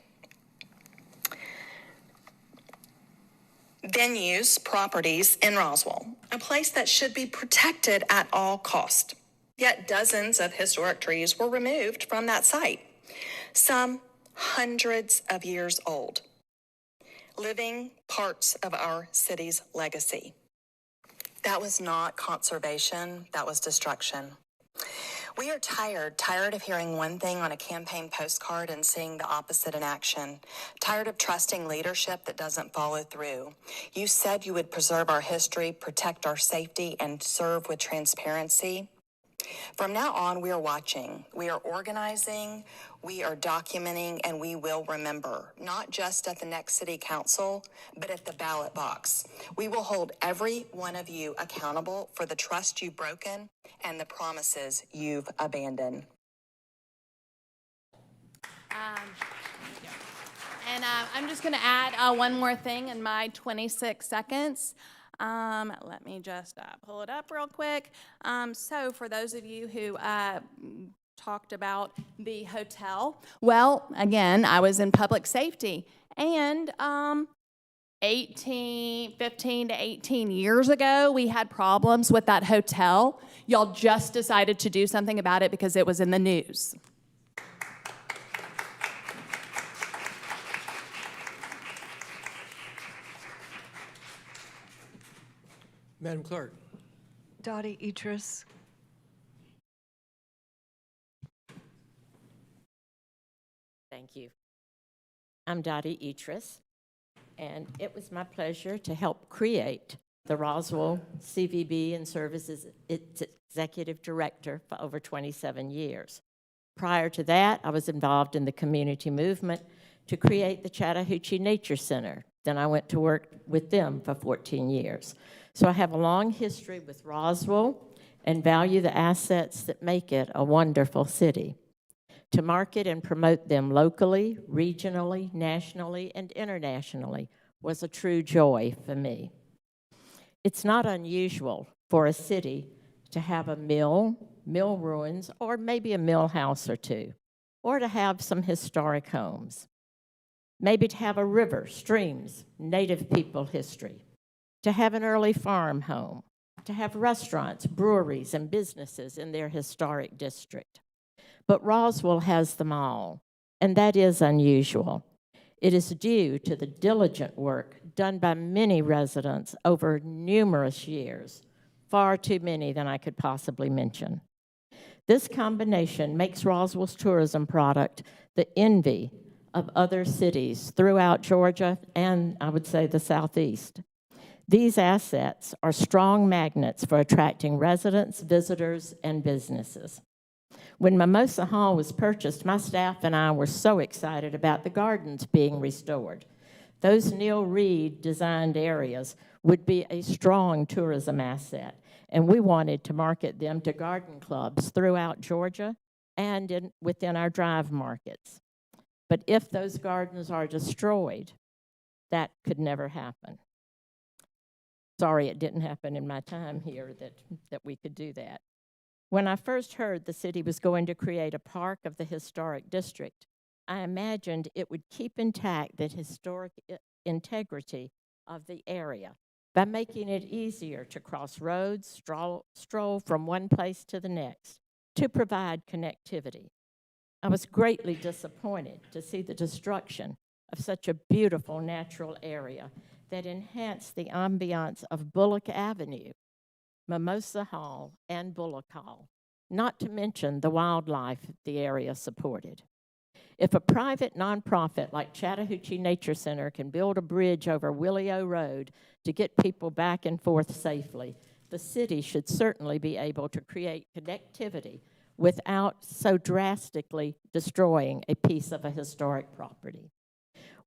Speaker 20: venues, properties in Roswell, a place that should be protected at all cost. Yet dozens of historic trees were removed from that site, some hundreds of years old, living parts of our city's legacy. That was not conservation, that was destruction. We are tired of hearing one thing on a campaign postcard and seeing the opposite in action. Tired of trusting leadership that doesn't follow through. You said you would preserve our history, protect our safety, and serve with transparency. From now on, we are watching, we are organizing, we are documenting, and we will remember, not just at the next city council, but at the ballot box. We will hold every one of you accountable for the trust you've broken and the promises you've abandoned.
Speaker 15: And I'm just going to add one more thing in my 26 seconds. Let me just pull it up real quick. So for those of you who talked about the hotel, well, again, I was in public safety, and 15 to 18 years ago, we had problems with that hotel. Y'all just decided to do something about it because it was in the news.
Speaker 1: Madam Clerk.
Speaker 5: Dottie Idris.
Speaker 19: Thank you. I'm Dottie Idris, and it was my pleasure to help create the Roswell CVB and serve as its executive director for over 27 years. Prior to that, I was involved in the community movement to create the Chattahoochee Nature Center. Then I went to work with them for 14 years. So I have a long history with Roswell and value the assets that make it a wonderful city. To market and promote them locally, regionally, nationally, and internationally was a true joy for me. It's not unusual for a city to have a mill ruins, or maybe a mill house or two, or to have some historic homes. Maybe to have a river, streams, native people history, to have an early farm home, to have restaurants, breweries, and businesses in their historic district. But Roswell has them all, and that is unusual. It is due to the diligent work done by many residents over numerous years, far too many than I could possibly mention. This combination makes Roswell's tourism product the envy of other cities throughout Georgia and, I would say, the Southeast. These assets are strong magnets for attracting residents, visitors, and businesses. When Mimosa Hall was purchased, my staff and I were so excited about the gardens being restored. Those Neil Reed designed areas would be a strong tourism asset, and we wanted to market them to garden clubs throughout Georgia and within our drive markets. But if those gardens are destroyed, that could never happen. Sorry, it didn't happen in my time here that we could do that. When I first heard the city was going to create a park of the historic district, I imagined it would keep intact the historic integrity of the area by making it easier to cross roads, stroll from one place to the next, to provide connectivity. I was greatly disappointed to see the destruction of such a beautiful natural area that enhanced the ambiance of Bullock Avenue, Mimosa Hall, and Bullock Hall, not to mention the wildlife the area supported. If a private nonprofit like Chattahoochee Nature Center can build a bridge over Willio Road to get people back and forth safely, the city should certainly be able to create connectivity without so drastically destroying a piece of a historic property.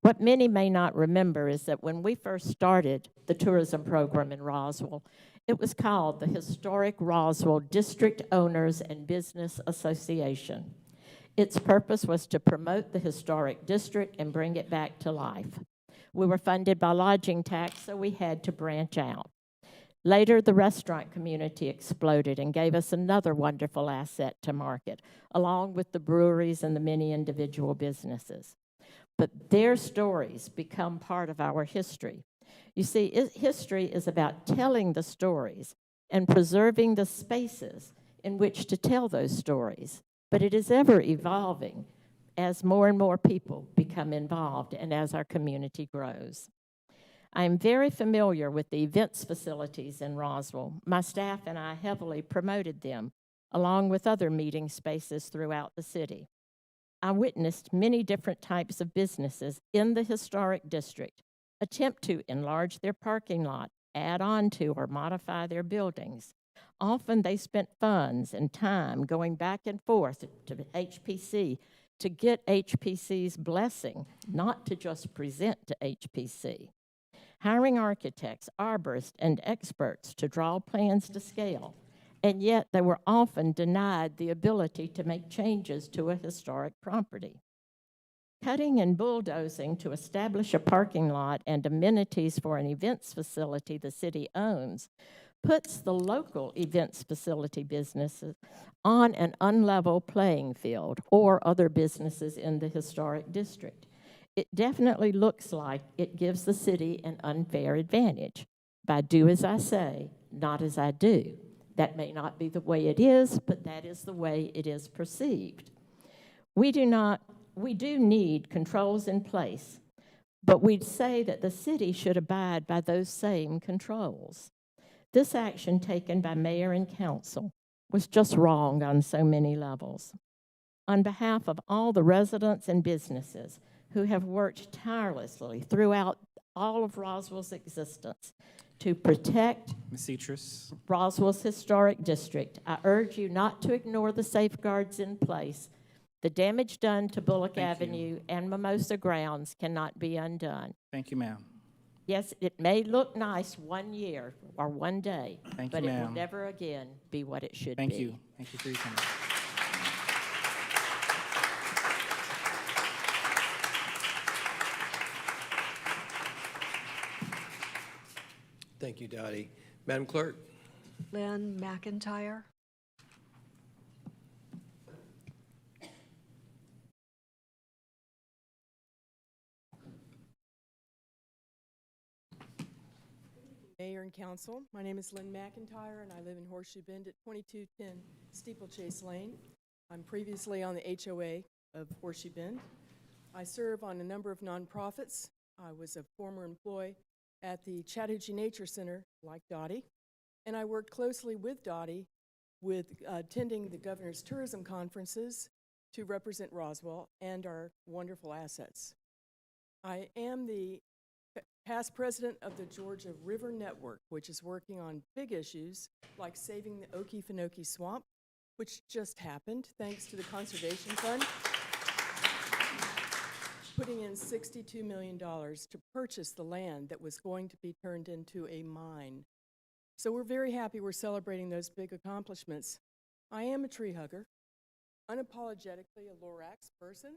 Speaker 19: What many may not remember is that when we first started the tourism program in Roswell, it was called the Historic Roswell District Owners and Business Association. Its purpose was to promote the historic district and bring it back to life. We were funded by lodging tax, so we had to branch out. Later, the restaurant community exploded and gave us another wonderful asset to market, along with the breweries and the many individual businesses. But their stories become part of our history. You see, history is about telling the stories and preserving the spaces in which to tell those stories. But it is ever evolving as more and more people become involved and as our community grows. I am very familiar with the events facilities in Roswell. My staff and I heavily promoted them, along with other meeting spaces throughout the city. I witnessed many different types of businesses in the historic district attempt to enlarge their parking lot, add on to or modify their buildings, Often they spent funds and time going back and forth to HPC to get HPC's blessing, not to just present to HPC. Hiring architects, arborists, and experts to draw plans to scale, and yet they were often denied the ability to make changes to a historic property. Cutting and bulldozing to establish a parking lot and amenities for an events facility the city owns puts the local events facility businesses on an unlevel playing field, or other businesses in the historic district. It definitely looks like it gives the city an unfair advantage by do as I say, not as I do. That may not be the way it is, but that is the way it is perceived. We do need controls in place, but we'd say that the city should abide by those same controls. This action taken by mayor and council was just wrong on so many levels. On behalf of all the residents and businesses who have worked tirelessly throughout all of Roswell's existence to protect
Speaker 2: Ms. Citrus.
Speaker 19: Roswell's historic district, I urge you not to ignore the safeguards in place. The damage done to Bullock Avenue and Mimosa grounds cannot be undone.
Speaker 2: Thank you, ma'am.
Speaker 19: Yes, it may look nice one year or one day,
Speaker 2: Thank
Speaker 19: but
Speaker 2: you,
Speaker 19: it will
Speaker 2: ma'am.
Speaker 19: never again be what it should be.
Speaker 2: Thank you. Thank you for your comment.
Speaker 1: Thank you, Dottie. Madam Clerk?
Speaker 5: Lynn McIntyre.
Speaker 21: Mayor and Council, my name is Lynn McIntyre, and I live in Horseshoe Bend at 2210 Steeplechase Lane. I'm previously on the HOA of Horseshoe Bend. I serve on a number of nonprofits. I was a former employee at the Chattahoochee Nature Center, like Dottie, and I worked closely with Dottie with attending the Governor's Tourism Conferences to represent Roswell and our wonderful assets. I am the past president of the Georgia River Network, which is working on big issues like saving the Okefenokee Swamp, which just happened thanks to the Conservation Fund, putting in $62 million to purchase the land that was going to be turned into a mine. So we're very happy we're celebrating those big accomplishments. I am a tree hugger, unapologetically a Lorax person,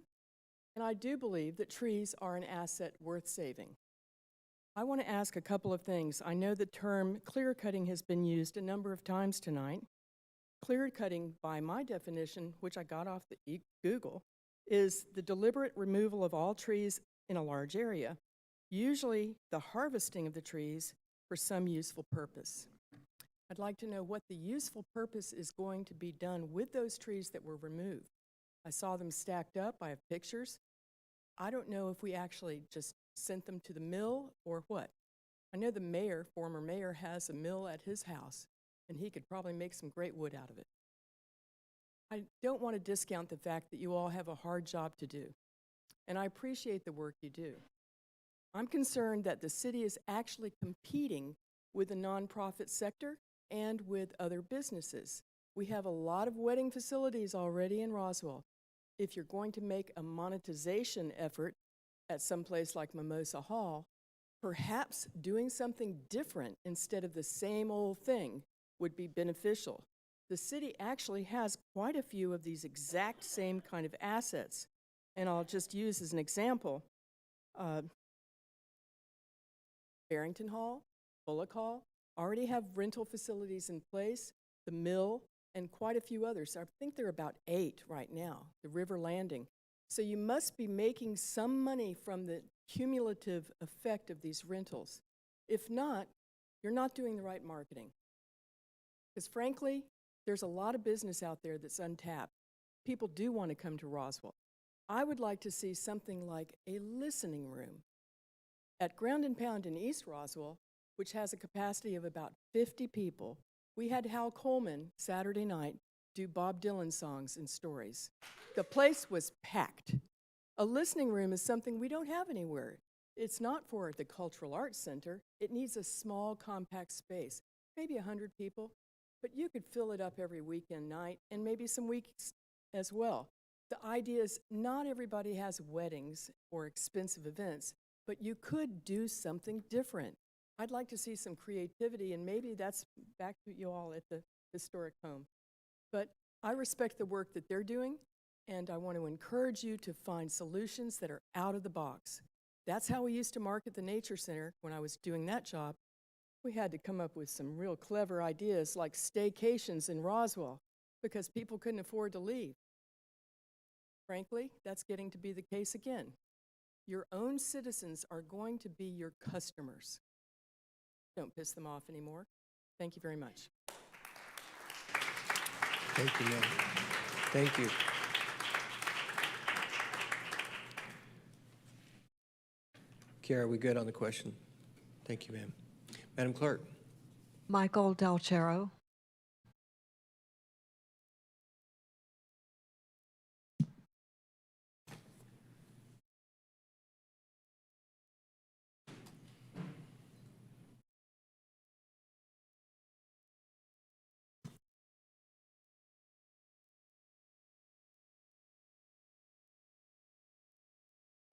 Speaker 21: and I do believe that trees are an asset worth saving. I want to ask a couple of things. I know the term clear cutting has been used a number of times tonight. Clear cutting, by my definition, which I got off the Google, is the deliberate removal of all trees in a large area, usually the harvesting of the trees for some useful purpose. I'd like to know what the useful purpose is going to be done with those trees that were removed. I saw them stacked up. I have pictures. I don't know if we actually just sent them to the mill or what. I know the mayor, former mayor, has a mill at his house, and he could probably make some great wood out of it. I don't want to discount the fact that you all have a hard job to do, and I appreciate the work you do. I'm concerned that the city is actually competing with the nonprofit sector and with other businesses. We have a lot of wedding facilities already in Roswell. If you're going to make a monetization effort at some place like Mimosa Hall, perhaps doing something different instead of the same old thing would be beneficial. The city actually has quite a few of these exact same kind of assets, and I'll just use as an example, Barrington Hall, Bullock Hall, already have rental facilities in place, the mill, and quite a few others. I think there are about 8 right now, the River Landing. So you must be making some money from the cumulative effect of these rentals. If not, you're not doing the right marketing. Because frankly, there's a lot of business out there that's untapped. People do want to come to Roswell. I would like to see something like a listening room. At Ground and Pound in East Roswell, which has a capacity of about 50 people, we had Hal Coleman Saturday night do Bob Dylan songs and stories. The place was packed. A listening room is something we don't have anywhere. It's not for the Cultural Arts Center. It needs a small, compact space, maybe 100 people. But but you could fill it up every weekend night and maybe some weeks as well. The idea is not everybody has weddings or expensive events, but you could do something different. I'd like to see some creativity, and maybe that's back to you all at the historic home. But I respect the work that they're doing, and I want to encourage you to find solutions that are out of the box. That's how we used to market the Nature Center when I was doing that job. We had to come up with some real clever ideas like staycations in Roswell because people couldn't afford to leave. Frankly, that's getting to be the case again. Your own citizens are going to be your customers. Don't piss them off anymore. Thank you very much.
Speaker 1: Thank you, ma'am. Thank you. Kara, are we good on the question? Thank you, ma'am. Madam Clerk.
Speaker 5: Michael Del Chero.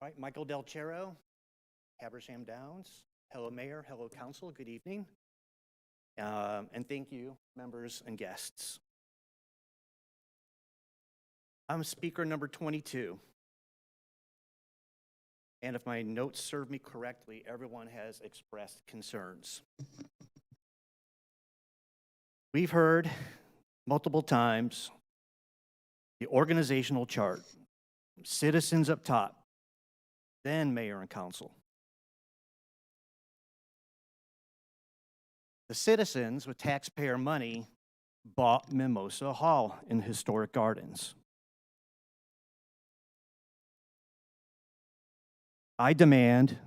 Speaker 3: All right, Michael Del Chero, Habersham Downs. Hello, Mayor. Hello, Council. Good evening. And thank you, members and guests. I'm speaker number 22. And if my notes serve me correctly, everyone has expressed concerns. We've heard multiple times the organizational chart, citizens up top, then mayor and council. The citizens with taxpayer money bought Mimosa Hall in historic gardens. I demand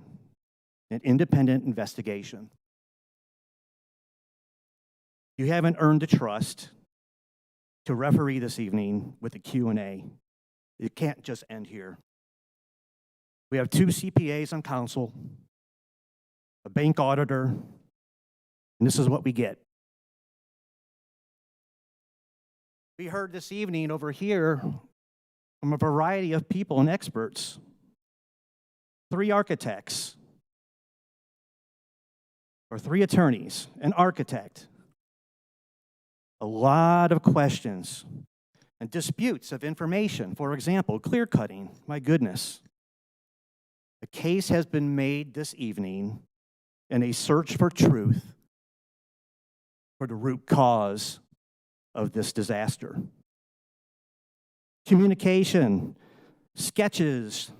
Speaker 3: an independent investigation. You haven't earned the trust to referee this evening with a Q&A. It can't just end here. We have 2 CPAs on council, a bank auditor, and this is what we get. We heard this evening over here from a variety of people and experts, 3 architects, or 3 attorneys, an architect, a lot of questions and disputes of information. For example, clear cutting, my goodness. A case has been made this evening in a search for truth for the root cause of this disaster. Communication, sketches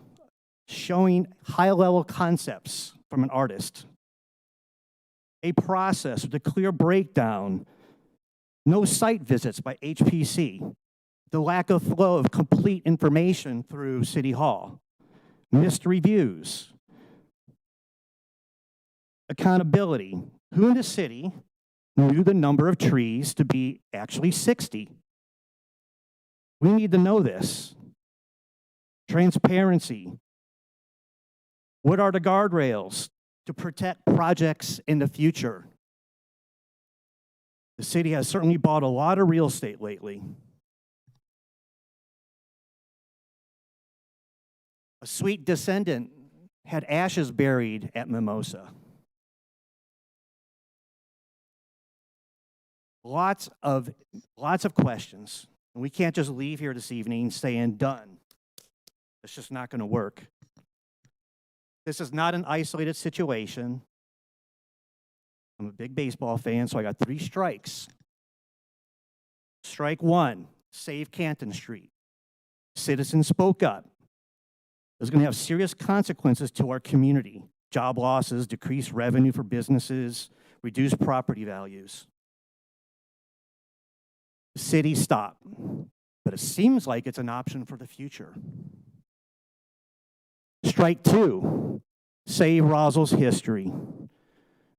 Speaker 3: showing high-level concepts from an artist. A process with a clear breakdown. No site visits by HPC. The lack of flow of complete information through City Hall. Missed reviews. Accountability. Who in the city knew the number of trees to be actually 60? We need to know this. Transparency. What are the guardrails to protect projects in the future? The city has certainly bought a lot of real estate lately. A sweet descendant had ashes buried at Mimosa. Lots of questions. And we can't just leave here this evening saying done. It's just not going to work. This is not an isolated situation. I'm a big baseball fan, so I got 3 strikes. Strike 1, save Canton Street. Citizens spoke up. It's going to have serious consequences to our community. Job losses, decreased revenue for businesses, reduced property values. The city stopped, but it seems like it's an option for the future. Strike 2, save Roswell's history.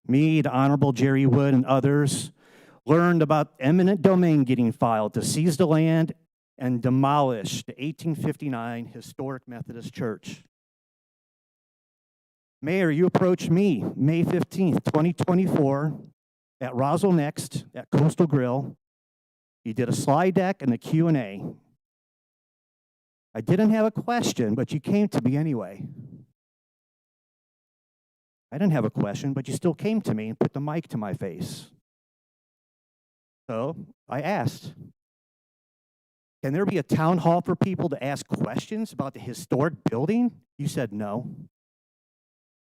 Speaker 3: Me, the Honorable Jerry Wood, and others learned about eminent domain getting filed to seize the land and demolish the 1859 historic Methodist Church. Mayor, you approached me May 15th, 2024 at Roswell Next at Coastal Grill You did a slide deck and a Q&A. I didn't have a question, but you came to me anyway. I didn't have a question, but you still came to me and put the mic to my face. So I asked, can there be a town hall for people to ask questions about the historic building? You said no.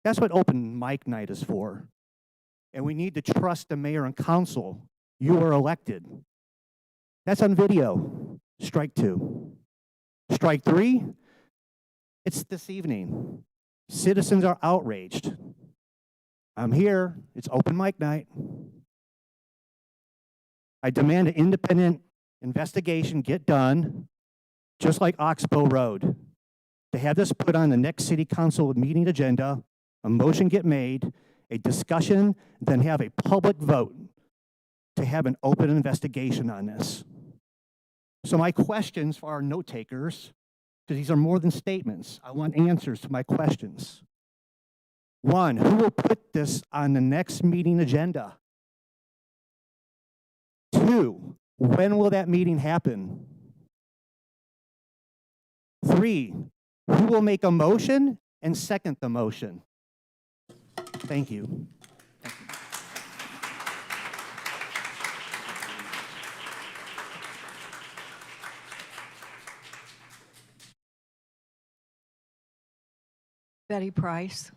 Speaker 3: That's what open mic night is for. And we need to trust the mayor and council. You are elected. That's on video. Strike 2. Strike 3, it's this evening. Citizens are outraged. I'm here. It's open mic night. I demand an independent investigation get done, just like Oxbow Road. To have this put on the next city council meeting agenda, a motion get made, a discussion, then have a public vote to have an open investigation on this. So my questions for our note takers, because these are more than statements, I want answers to my questions. 1, who will put this on the next meeting agenda? 2, when will that meeting happen? 3, who will make a motion and second the motion? Thank you.
Speaker 5: Betty Price.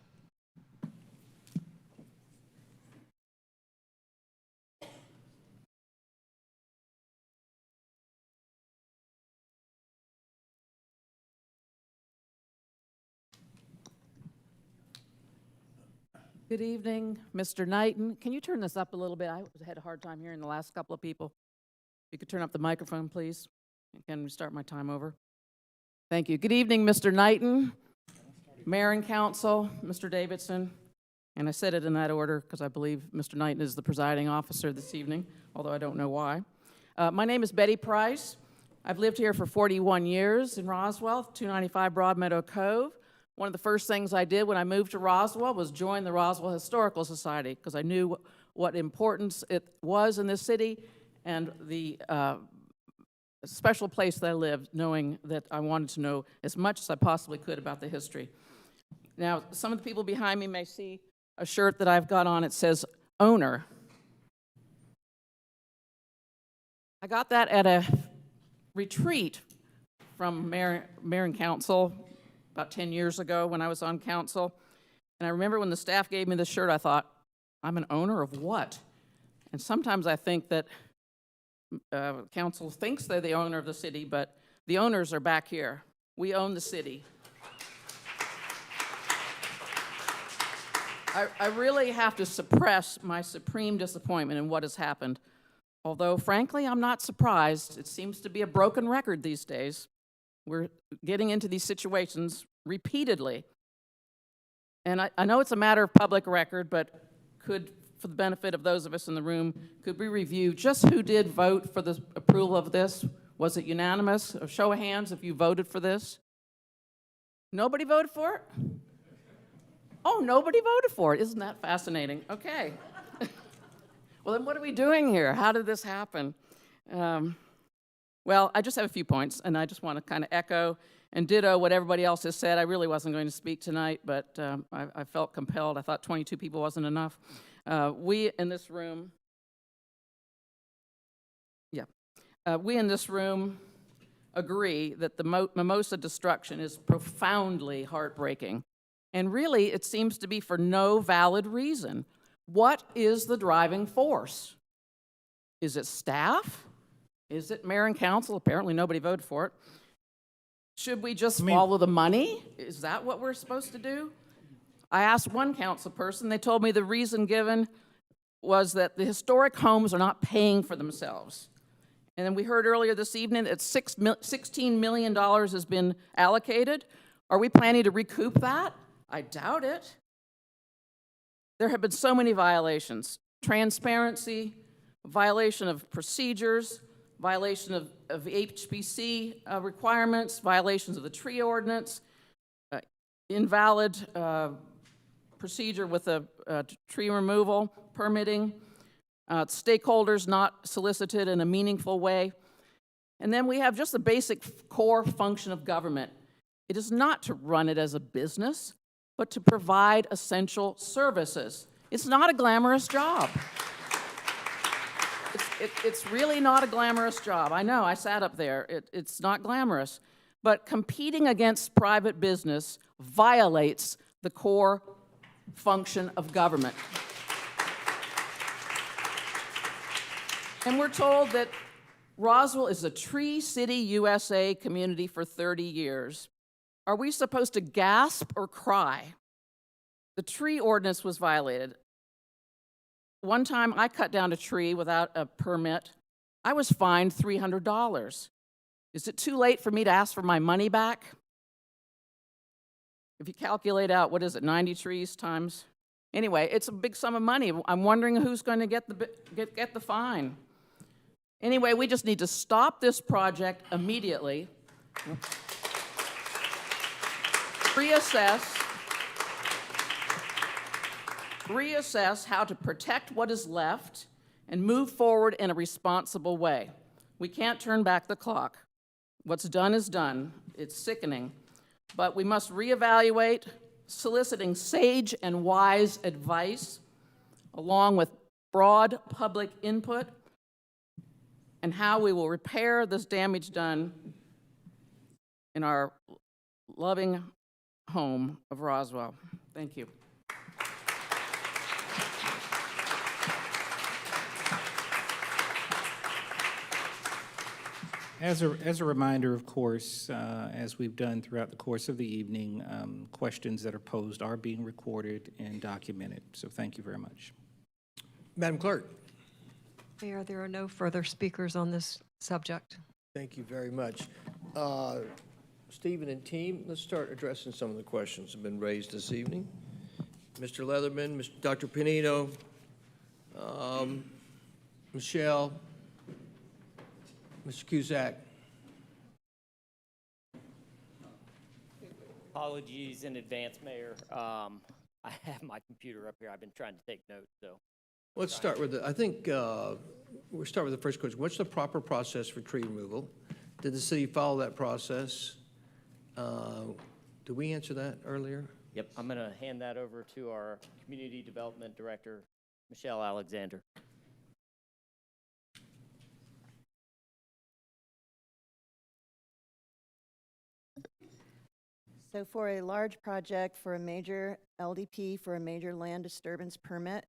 Speaker 6: Good evening, Mr. Knighton. Can you turn this up a little bit? I had a hard time hearing the last couple of people. If you could turn up the microphone, please. Can we start my time over? Thank you. Good evening, Mr. Knighton, Mayor and Council, Mr. Davidson. And I said it in that order because I believe Mr. Knighton is the presiding officer this evening, although I don't know why. My name is Betty Price. I've lived here for 41 years in Roswell, 295 Broadmeadow Cove. One of the first things I did when I moved to Roswell was join the Roswell Historical Society because I knew what importance it was in this city and the special place that I lived, knowing that I wanted to know as much as I possibly could about the history. Now, some of the people behind me may see a shirt that I've got on. It says owner. I got that at a retreat from Mayor and Council about 10 years ago when I was on council. And I remember when the staff gave me this shirt, I thought, I'm an owner of what? And sometimes I think that council thinks they're the owner of the city, but the owners are back here. We own the city. I really have to suppress my supreme disappointment in what has happened. Although, frankly, I'm not surprised. It seems to be a broken record these days. We're getting into these situations repeatedly. And I know it's a matter of public record, but could, for the benefit of those of us in the room, could we review just who did vote for the approval of this? Was it unanimous? A show of hands if you voted for this. Nobody voted for it? Oh, nobody voted for it. Isn't that fascinating? Okay. Well, then what are we doing here? How did this happen? Well, I just have a few points, and I just want to kind of echo and ditto what everybody else has said. I really wasn't going to speak tonight, but I felt compelled. I thought 22 people wasn't enough. We in this room agree that the Mimosa destruction is profoundly heartbreaking. And really, it seems to be for no valid reason. What is the driving force? Is it staff? Is it mayor and council? Apparently nobody voted for it. Should we just follow the money? Is that what we're supposed to do? I asked one council person, they told me the reason given was that the historic homes are not paying for themselves. And then we heard earlier this evening that $16 million has been allocated. Are we planning to recoup that? I doubt it. There have been so many violations. Transparency, violation of procedures, violation of HPC requirements, violations of the tree ordinance, invalid procedure with a tree removal, permitting. stakeholders not solicited in a meaningful way. And then we have just the basic core function of government. It is not to run it as a business, but to provide essential services. It's not a glamorous job. It's really not a glamorous job. I know, I sat up there. It's not glamorous. But competing against private business violates the core function of government. And we're told that Roswell is a Tree City, USA community for 30 years. Are we supposed to gasp or cry? The tree ordinance was violated. One time I cut down a tree without a permit. I was fined $300. Is it too late for me to ask for my money back? If you calculate out, what is it, 90 trees times? Anyway, it's a big sum of money. I'm wondering who's going to get the fine. Anyway, we just need to stop this project immediately. Reassess how to protect what is left and move forward in a responsible way. We can't turn back the clock. What's done is done. It's sickening. But we must reevaluate, soliciting sage and wise advice, along with broad public input, and how we will repair this damage done in our loving home of Roswell. Thank you.
Speaker 2: As a reminder, of course, as we've done throughout the course of the evening, questions that are posed are being recorded and documented. So thank you very much.
Speaker 1: Madam Clerk.
Speaker 5: Mayor, there are no further speakers on this subject.
Speaker 1: Thank you very much. Stephen and team, let's start addressing some of the questions that have been raised this evening. Mr. Leatherman, Dr. Panino, Michelle, Mr. Cusack.
Speaker 11: Apologies in advance, Mayor. I have my computer up here. I've been trying to take notes, so.
Speaker 1: Let's start with I think we'll start with the first question. What's the proper process for tree removal? Did the city follow that process? Did we answer that earlier?
Speaker 11: Yep, I'm going to hand that over to our Community Development Director, Michelle Alexander.
Speaker 16: So for a large project, for a major LDP, for a major land disturbance permit,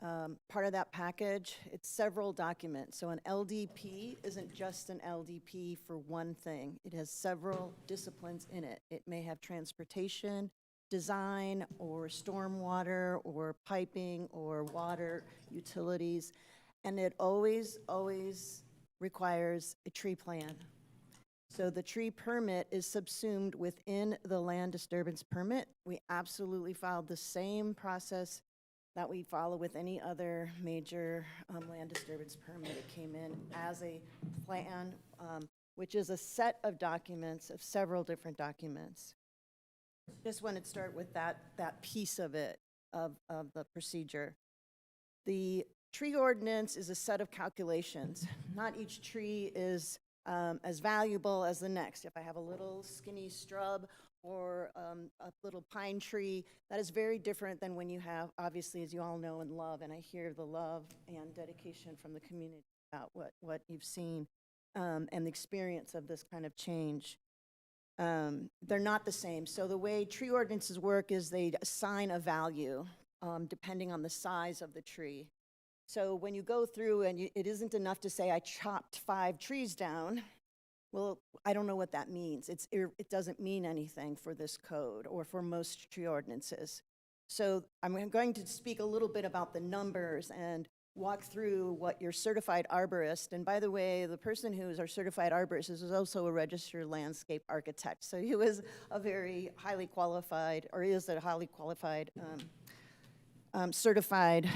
Speaker 16: part of that package, it's several documents. So an LDP isn't just an LDP for one thing. It has several disciplines in it. It may have transportation, design, or stormwater, or piping, or water, utilities, and it always requires a tree plan. So the tree permit is subsumed within the land disturbance permit. We absolutely followed the same process that we follow with any other major land disturbance permit. It came in as a plan, which is a set of documents, of several different documents. Just wanted to start with that piece of it, of the procedure. The tree ordinance is a set of calculations. Not each tree is as valuable as the next. If I have a little skinny shrub or a little pine tree, that is very different than when you have, obviously, as you all know and love, and I hear the love and dedication from the community about what you've seen and the experience of this kind of change. They're not the same. So the way tree ordinances work is they assign a value depending on the size of the tree. So when you go through and it isn't enough to say I chopped 5 trees down, well, I don't know what that means. It doesn't mean anything for this code or for most tree ordinances. So I'm going to speak a little bit about the numbers and walk through what your certified arborist, and by the way, the person who is our certified arborist is also a registered landscape architect. So he was a very highly qualified, or is a highly qualified certified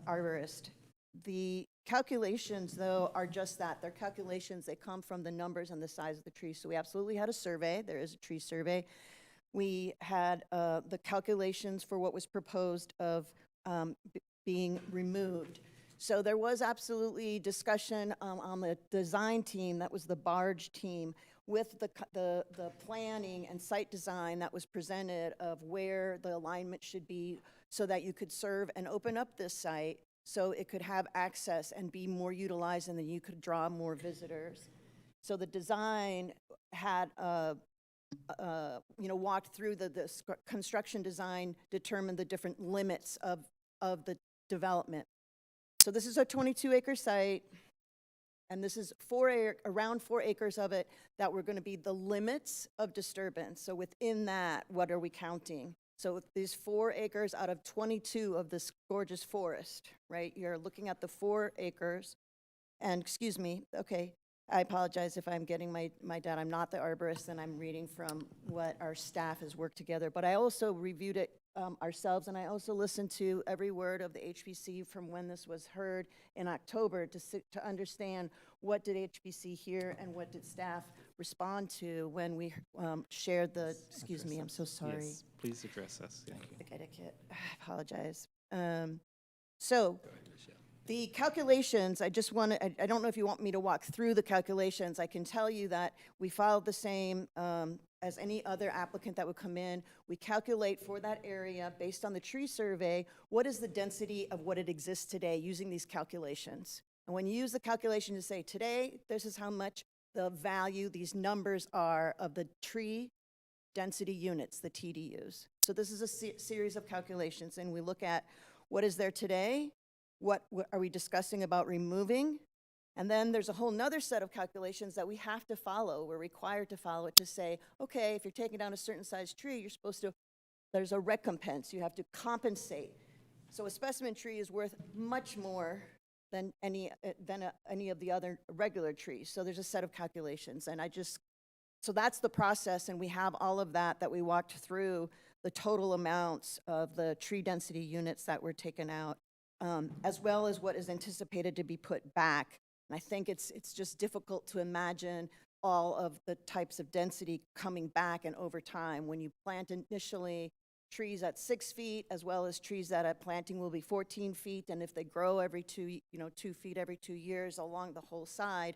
Speaker 16: arborist. The calculations, though, are just that. They're calculations. They come from the numbers and the size of the tree. So we absolutely had a survey. There is a tree survey. We had the calculations for what was proposed of being removed.
Speaker 7: So there was absolutely discussion on the design team, that was the barge team, with the planning and site design that was presented of where the alignment should be so that you could serve and open up this site so it could have access and be more utilized and then you could draw more visitors. So the design had, walked through the construction design, determined the different limits of the development. So this is a 22-acre site, and this is around 4 acres of it that were going to be the limits of disturbance. So within that, what are we counting? So with these 4 acres out of 22 of this gorgeous forest, right? You're looking at the 4 acres, and excuse me, okay, I apologize if I'm getting my data. I'm not the arborist, and I'm reading from what our staff has worked together. But I also reviewed it ourselves, and I also listened to every word of the HPC from when this was heard in October to understand what did HPC hear and what did staff respond to when we shared the, excuse me, I'm so sorry.
Speaker 2: Yes, please address us. Thank you.
Speaker 7: Etiquette, I apologize. So the calculations, I don't know if you want me to walk through the calculations. I can tell you that we filed the same as any other applicant that would come in. We calculate for that area based on the tree survey, what is the density of what it exists today using these calculations. And when you use the calculation to say today, this is how much the value, these numbers are of the tree density units, the TDUs. So this is a series of calculations, and we look at what is there today, what are we discussing about removing, and then there's a whole nother set of calculations that we have to follow. We're required to follow it to say, okay, if you're taking down a certain size tree, you're supposed to, there's a recompense. You have to compensate. So a specimen tree is worth much more than any of the other regular trees. So there's a set of calculations, and so that's the process, and we have all of that we walked through, the total amounts of the tree density units that were taken out, as well as what is anticipated to be put back. And I think it's just difficult to imagine all of the types of density coming back and over time. When you plant initially trees at 6 feet, as well as trees that at planting will be 14 feet, and if they grow every 2 feet every 2 years along the whole side,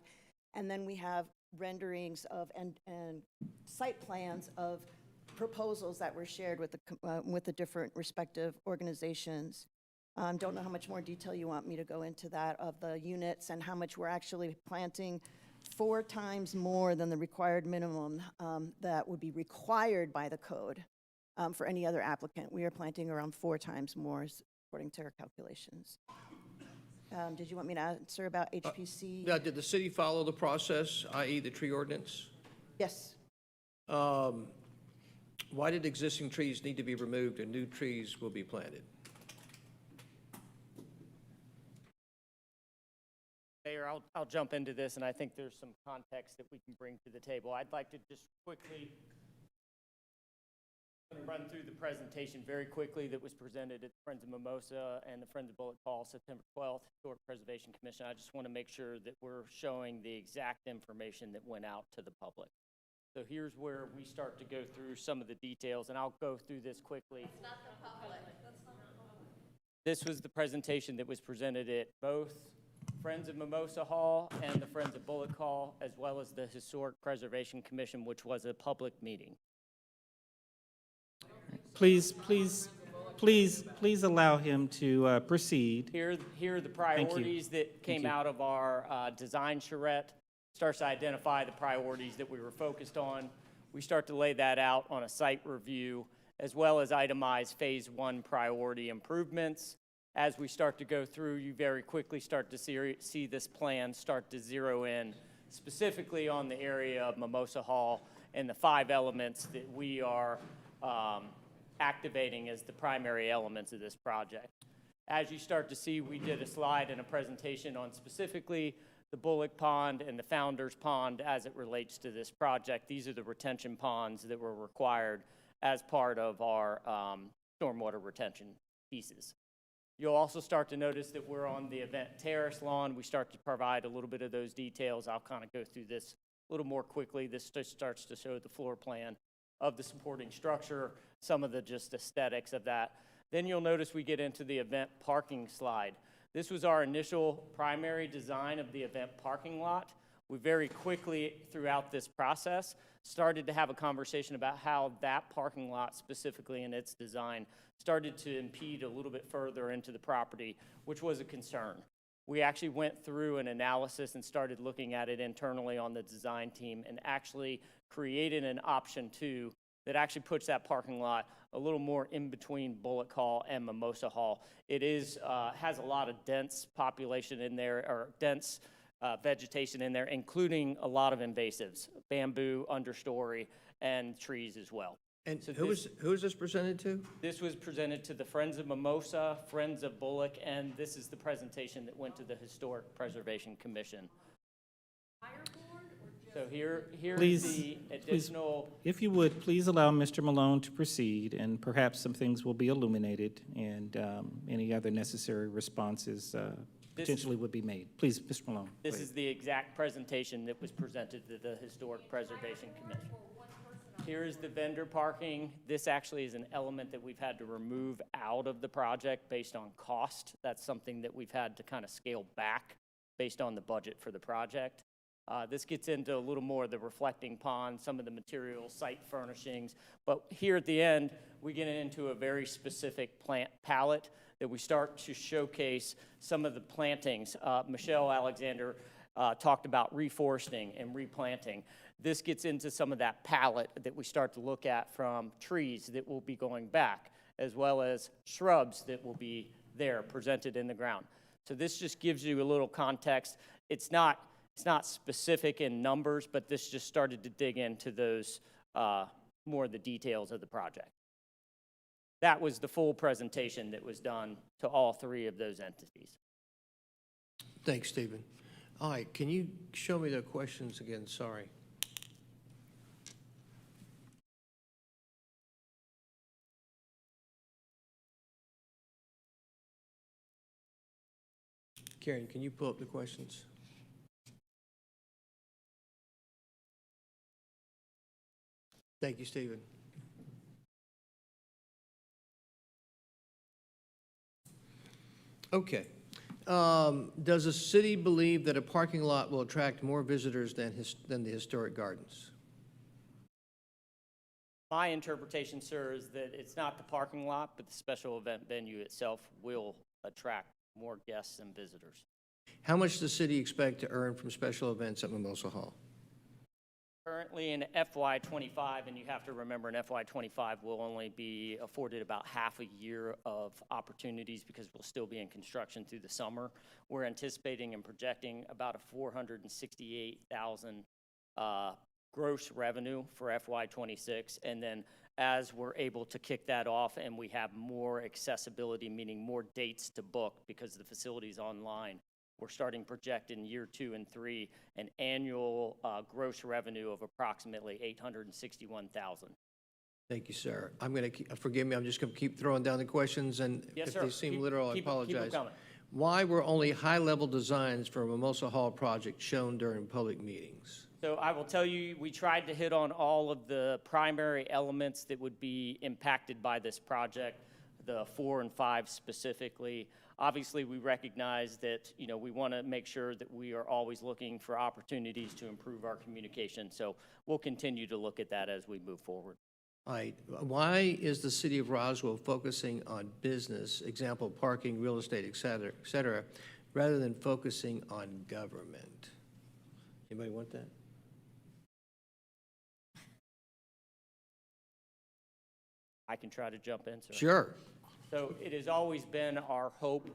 Speaker 7: and then we have renderings of and site plans of proposals that were shared with the different respective organizations. Don't know how much more detail you want me to go into that of the units and how much we're actually planting, 4 times more than the required minimum that would be required by the code for any other applicant. We are planting around 4 times more according to our calculations. Did you want me to answer about HPC?
Speaker 1: Did the city follow the process, i.e. the tree ordinance?
Speaker 7: Yes.
Speaker 1: Why did existing trees need to be removed and new trees will be planted?
Speaker 11: Mayor, I'll jump into this, and I think there's some context that we can bring to the table. I'd like to just quickly run through the presentation very quickly that was presented at the Friends of Mimosa and the Friends of Bullock Hall, September 12th, Historic Preservation Commission. I just want to make sure that we're showing the exact information that went out to the public. So here's where we start to go through some of the details, and I'll go through this quickly.
Speaker 8: It's not the public.
Speaker 11: This was the presentation that was presented at both Friends of Mimosa Hall and the Friends of Bullock Hall, as well as the Historic Preservation Commission, which was a public meeting.
Speaker 2: Please allow him to proceed.
Speaker 11: Here are the priorities that came out of our design charrette. Starts to identify the priorities that we were focused on. We start to lay that out on a site review, as well as itemize phase 1 priority improvements. As we start to go through, you very quickly start to see this plan start to zero in specifically on the area of Mimosa Hall and the 5 elements that we are activating as the primary elements of this project. As you start to see, we did a slide and a presentation on specifically the Bullock Pond and the Founders Pond as it relates to this project. These are the retention ponds that were required as part of our stormwater retention pieces. You'll also start to notice that we're on the event terrace lawn. We start to provide a little bit of those details. I'll kind of go through this a little more quickly. This just starts to show the floor plan of the supporting structure, some of the just aesthetics of that. Then you'll notice we get into the event parking slide. This was our initial primary design of the event parking lot. We very quickly, throughout this process, started to have a conversation about how that parking lot, specifically in its design, started to impede a little bit further into the property, which was a concern. We actually went through an analysis and started looking at it internally on the design team and actually created an option 2 that actually puts that parking lot a little more in between Bullock Hall and Mimosa Hall. It is, has a lot of dense population in there, or dense vegetation in there, including a lot of invasives, bamboo, understory, and trees as well.
Speaker 1: And
Speaker 11: So
Speaker 1: who is this presented to?
Speaker 11: This was presented to the Friends of Mimosa, Friends of Bullock, and this is the presentation that went to the Historic Preservation Commission. So here's the additional.
Speaker 2: If you would, please allow Mr. Malone to proceed, and perhaps some things will be illuminated, and any other necessary responses potentially would be made. Please, Mr. Malone.
Speaker 11: This is the exact presentation that was presented to the Historic Preservation Commission. Here is the vendor parking. This actually is an element that we've had to remove out of the project based on cost. That's something that we've had to kind of scale back based on the budget for the project. This gets into a little more of the reflecting pond, some of the material, site furnishings. But here at the end, we get into a very specific plant palette that we start to showcase some of the plantings. Michelle Alexander talked about reforesting and replanting. This gets into some of that palette that we start to look at, from trees that will be going back, as well as shrubs that will be there presented in the ground. So this just gives you a little context. It's not specific in numbers, but this just started to dig into those more of the details of the project. That was the full presentation that was done to all 3 of those entities.
Speaker 1: Thanks, Stephen. All right, can you show me the questions again? Sorry. Karen, can you pull up the questions? Thank you, Stephen. Okay. Does the city believe that a parking lot will attract more visitors than the historic gardens?
Speaker 11: My interpretation, sir, is that it's not the parking lot, but the special event venue itself will attract more guests and visitors.
Speaker 1: How much does the city expect to earn from special events at Mimosa Hall?
Speaker 11: Currently in FY25, and you have to remember in FY25, we'll only be afforded about half a year of opportunities because we'll still be in construction through the summer. We're anticipating and projecting about a $468,000 gross revenue for FY26. And then as we're able to kick that off and we have more accessibility, meaning more dates to book because the facility's online, we're starting project in year 2 and 3 an annual gross revenue of approximately $861,000.
Speaker 1: Thank you, sir. I'm going to, forgive me, I'm just going to keep throwing down the questions, and
Speaker 11: Yes,
Speaker 1: if
Speaker 11: sir.
Speaker 1: they seem literal, I apologize.
Speaker 11: Keep coming.
Speaker 1: Why were only high-level designs for Mimosa Hall project shown during public meetings?
Speaker 11: So I will tell you, we tried to hit on all of the primary elements that would be impacted by this project, the 4 and 5 specifically. Obviously, we recognize that, you know, we want to make sure that we are always looking for opportunities to improve our communication. So we'll continue to look at that as we move forward.
Speaker 1: All right. Why is the city of Roswell focusing on business, example, parking, real estate, et cetera, rather than focusing on government? Anybody want that?
Speaker 11: I can try to jump in, sir.
Speaker 1: Sure.
Speaker 11: So it has always been our hope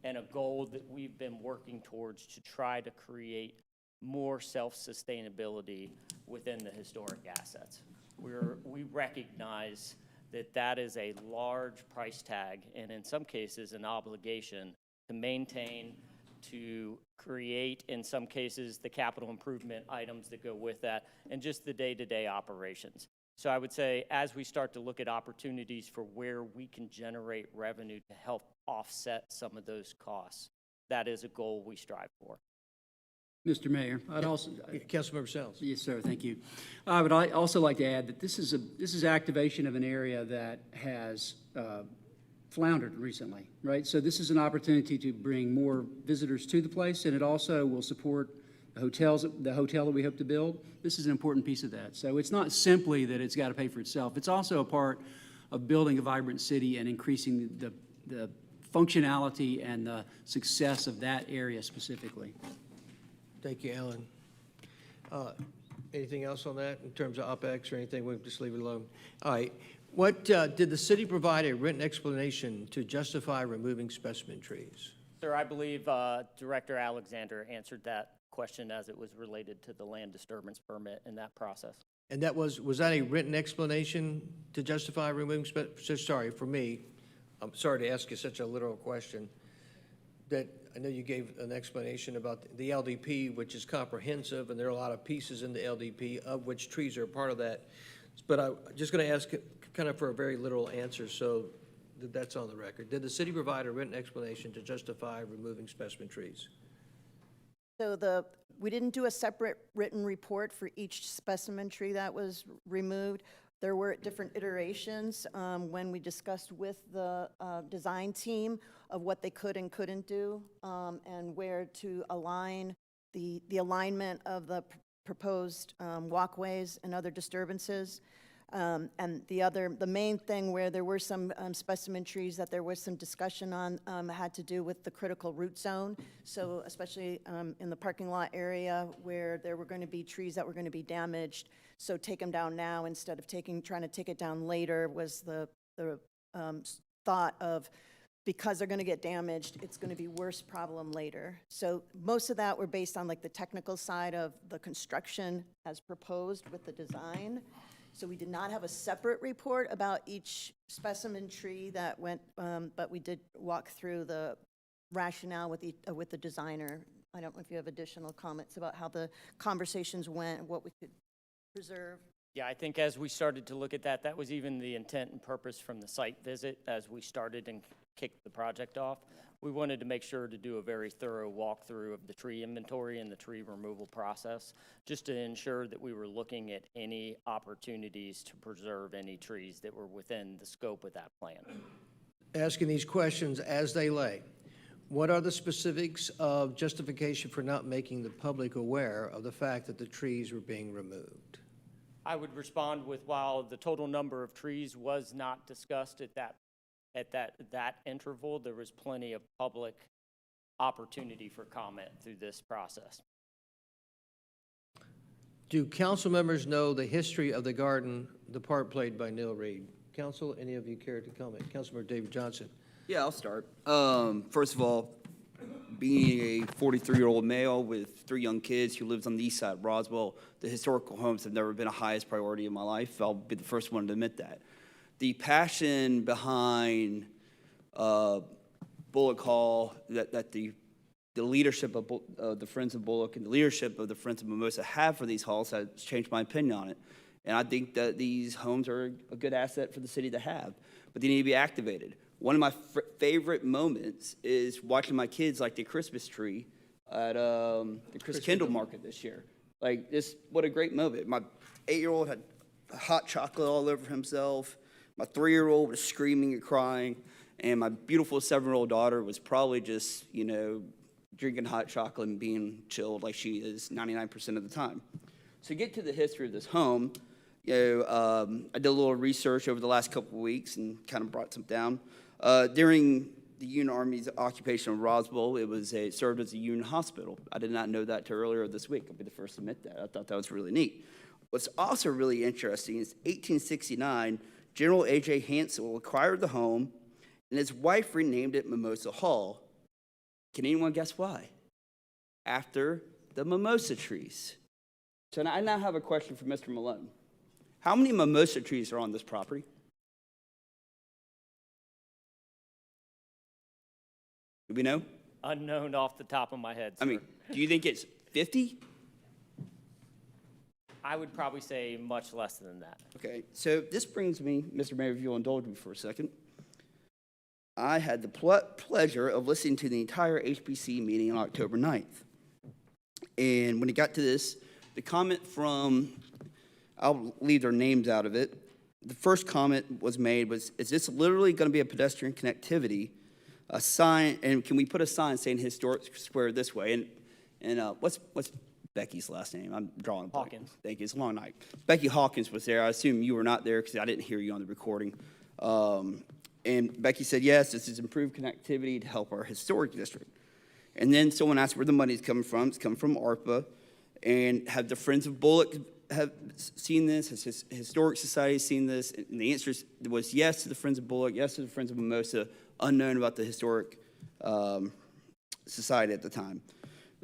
Speaker 11: and a goal that we've been working towards to try to create more self-sustainability within the historic assets. We recognize that that is a large price tag and in some cases an obligation to maintain, to create, in some cases, the capital improvement items that go with that, and just the day-to-day operations. So I would say as we start to look at opportunities for where we can generate revenue to help offset some of those costs, that is a goal we strive for.
Speaker 4: Mr. Mayor, I'd also...
Speaker 1: Councilmember Sells.
Speaker 4: Yes, sir, thank you. I would also like to add that this is activation of an area that has floundered recently, right? So this is an opportunity to bring more visitors to the place, and it also will support the hotel that we hope to build. This is an important piece of that. So it's not simply that it's got to pay for itself. It's also a part of building a vibrant city and increasing the functionality and the success of that area specifically.
Speaker 1: Thank you, Alan. Anything else on that in terms of OpEx or anything? We'll just leave it alone. All right. What, did the city provide a written explanation to justify removing specimen trees?
Speaker 11: Sir, I believe Director Alexander answered that question as it was related to the land disturbance permit in that process.
Speaker 1: And that was that a written explanation to justify removing sorry, for me, I'm sorry to ask you such a literal question, that I know you gave an explanation about the LDP, which is comprehensive, and there are a lot of pieces in the LDP, of which trees are a part of that. But I'm just going to ask kind of for a very literal answer, so that's on the record. Did the city provide a written explanation to justify removing specimen trees?
Speaker 7: So we didn't do a separate written report for each specimen tree that was removed. There were different iterations when we discussed with the design team of what they could and couldn't do, and where to align the alignment of the proposed walkways and other disturbances. And the main thing where there were some specimen trees that there was some discussion on had to do with the critical root zone. So especially in the parking lot area where there were going to be trees that were going to be damaged. So take them down now instead of trying to take it down later was the thought of, because they're going to get damaged, it's going to be worse problem later. So most of that were based on like the technical side of the construction as proposed with the design. So we did not have a separate report about each specimen tree that went, but we did walk through the rationale with the designer. I don't know if you have additional comments about how the conversations went, what we could preserve.
Speaker 11: Yeah, I think as we started to look at that, that was even the intent and purpose from the site visit as we started and kicked the project off. We wanted to make sure to do a very thorough walkthrough of the tree inventory and the tree removal process, just to ensure that we were looking at any opportunities to preserve any trees that were within the scope of that plan.
Speaker 1: Asking these questions as they lay. What are the specifics of justification for not making the public aware of the fact that the trees were being removed?
Speaker 11: I would respond with, while the total number of trees was not discussed at that interval, there was plenty of public opportunity for comment through this process.
Speaker 1: Do council members know the history of the garden, the part played by Neil Reed? Council, any of you care to comment? Councilmember David Johnson.
Speaker 9: Yeah, I'll start. First of all, being a 43-year-old male with 3 young kids who lives on the east side of Roswell, the historical homes have never been a highest priority in my life. I'll be the first one to admit that. The passion behind Bullock Hall, that the leadership of the Friends of Bullock and the leadership of the Friends of Mimosa have for these halls has changed my opinion on it. And I think that these homes are a good asset for the city to have, but they need to be activated. One of my favorite moments is watching my kids light the Christmas tree at the Chris Kendall Market this year. Like, this, what a great moment. My 8-year-old had hot chocolate all over himself. My 3-year-old was screaming and crying. And my beautiful 7-year-old daughter was probably just, drinking hot chocolate and being chilled like she is 99% of the time. So to get to the history of this home, I did a little research over the last couple of weeks and kind of brought some down. During the Union Army's occupation of Roswell, it served as a Union hospital. I did not know that till earlier this week. I'll be the first to admit that. I thought that was really neat. What's also really interesting is 1869, General A.J. Hansel acquired the home, and his wife renamed it Mimosa Hall. Can anyone guess why? After the mimosa trees. So I now have a question for Mr. Malone. How many mimosa trees are on this property? Do we know?
Speaker 11: Unknown off the top of my head, sir.
Speaker 9: I mean, do you think it's 50?
Speaker 11: I would probably say much less than that.
Speaker 9: Okay, so this brings me, Mr. Mayor, if you'll indulge me for a second. I had the pleasure of listening to the entire HPC meeting on October 9th. And when it got to this, the comment from, I'll leave their names out of it, the first comment was made was, is this literally going to be a pedestrian connectivity? A sign, and can we put a sign saying historic square this way? And what's Becky's last name? I'm drawing a blank.
Speaker 11: Hawkins.
Speaker 9: Thank you. It's a long night. Becky Hawkins was there. I assume you were not there because I didn't hear you on the recording. And Becky said, yes, this is improved connectivity to help our historic district. And then someone asked where the money's coming from. It's coming from ARPA. And have the Friends of Bullock have seen this? Has his Historic Society seen this? And the answer was yes to the Friends of Bullock, yes to the Friends of Mimosa, unknown about the Historic Society at the time.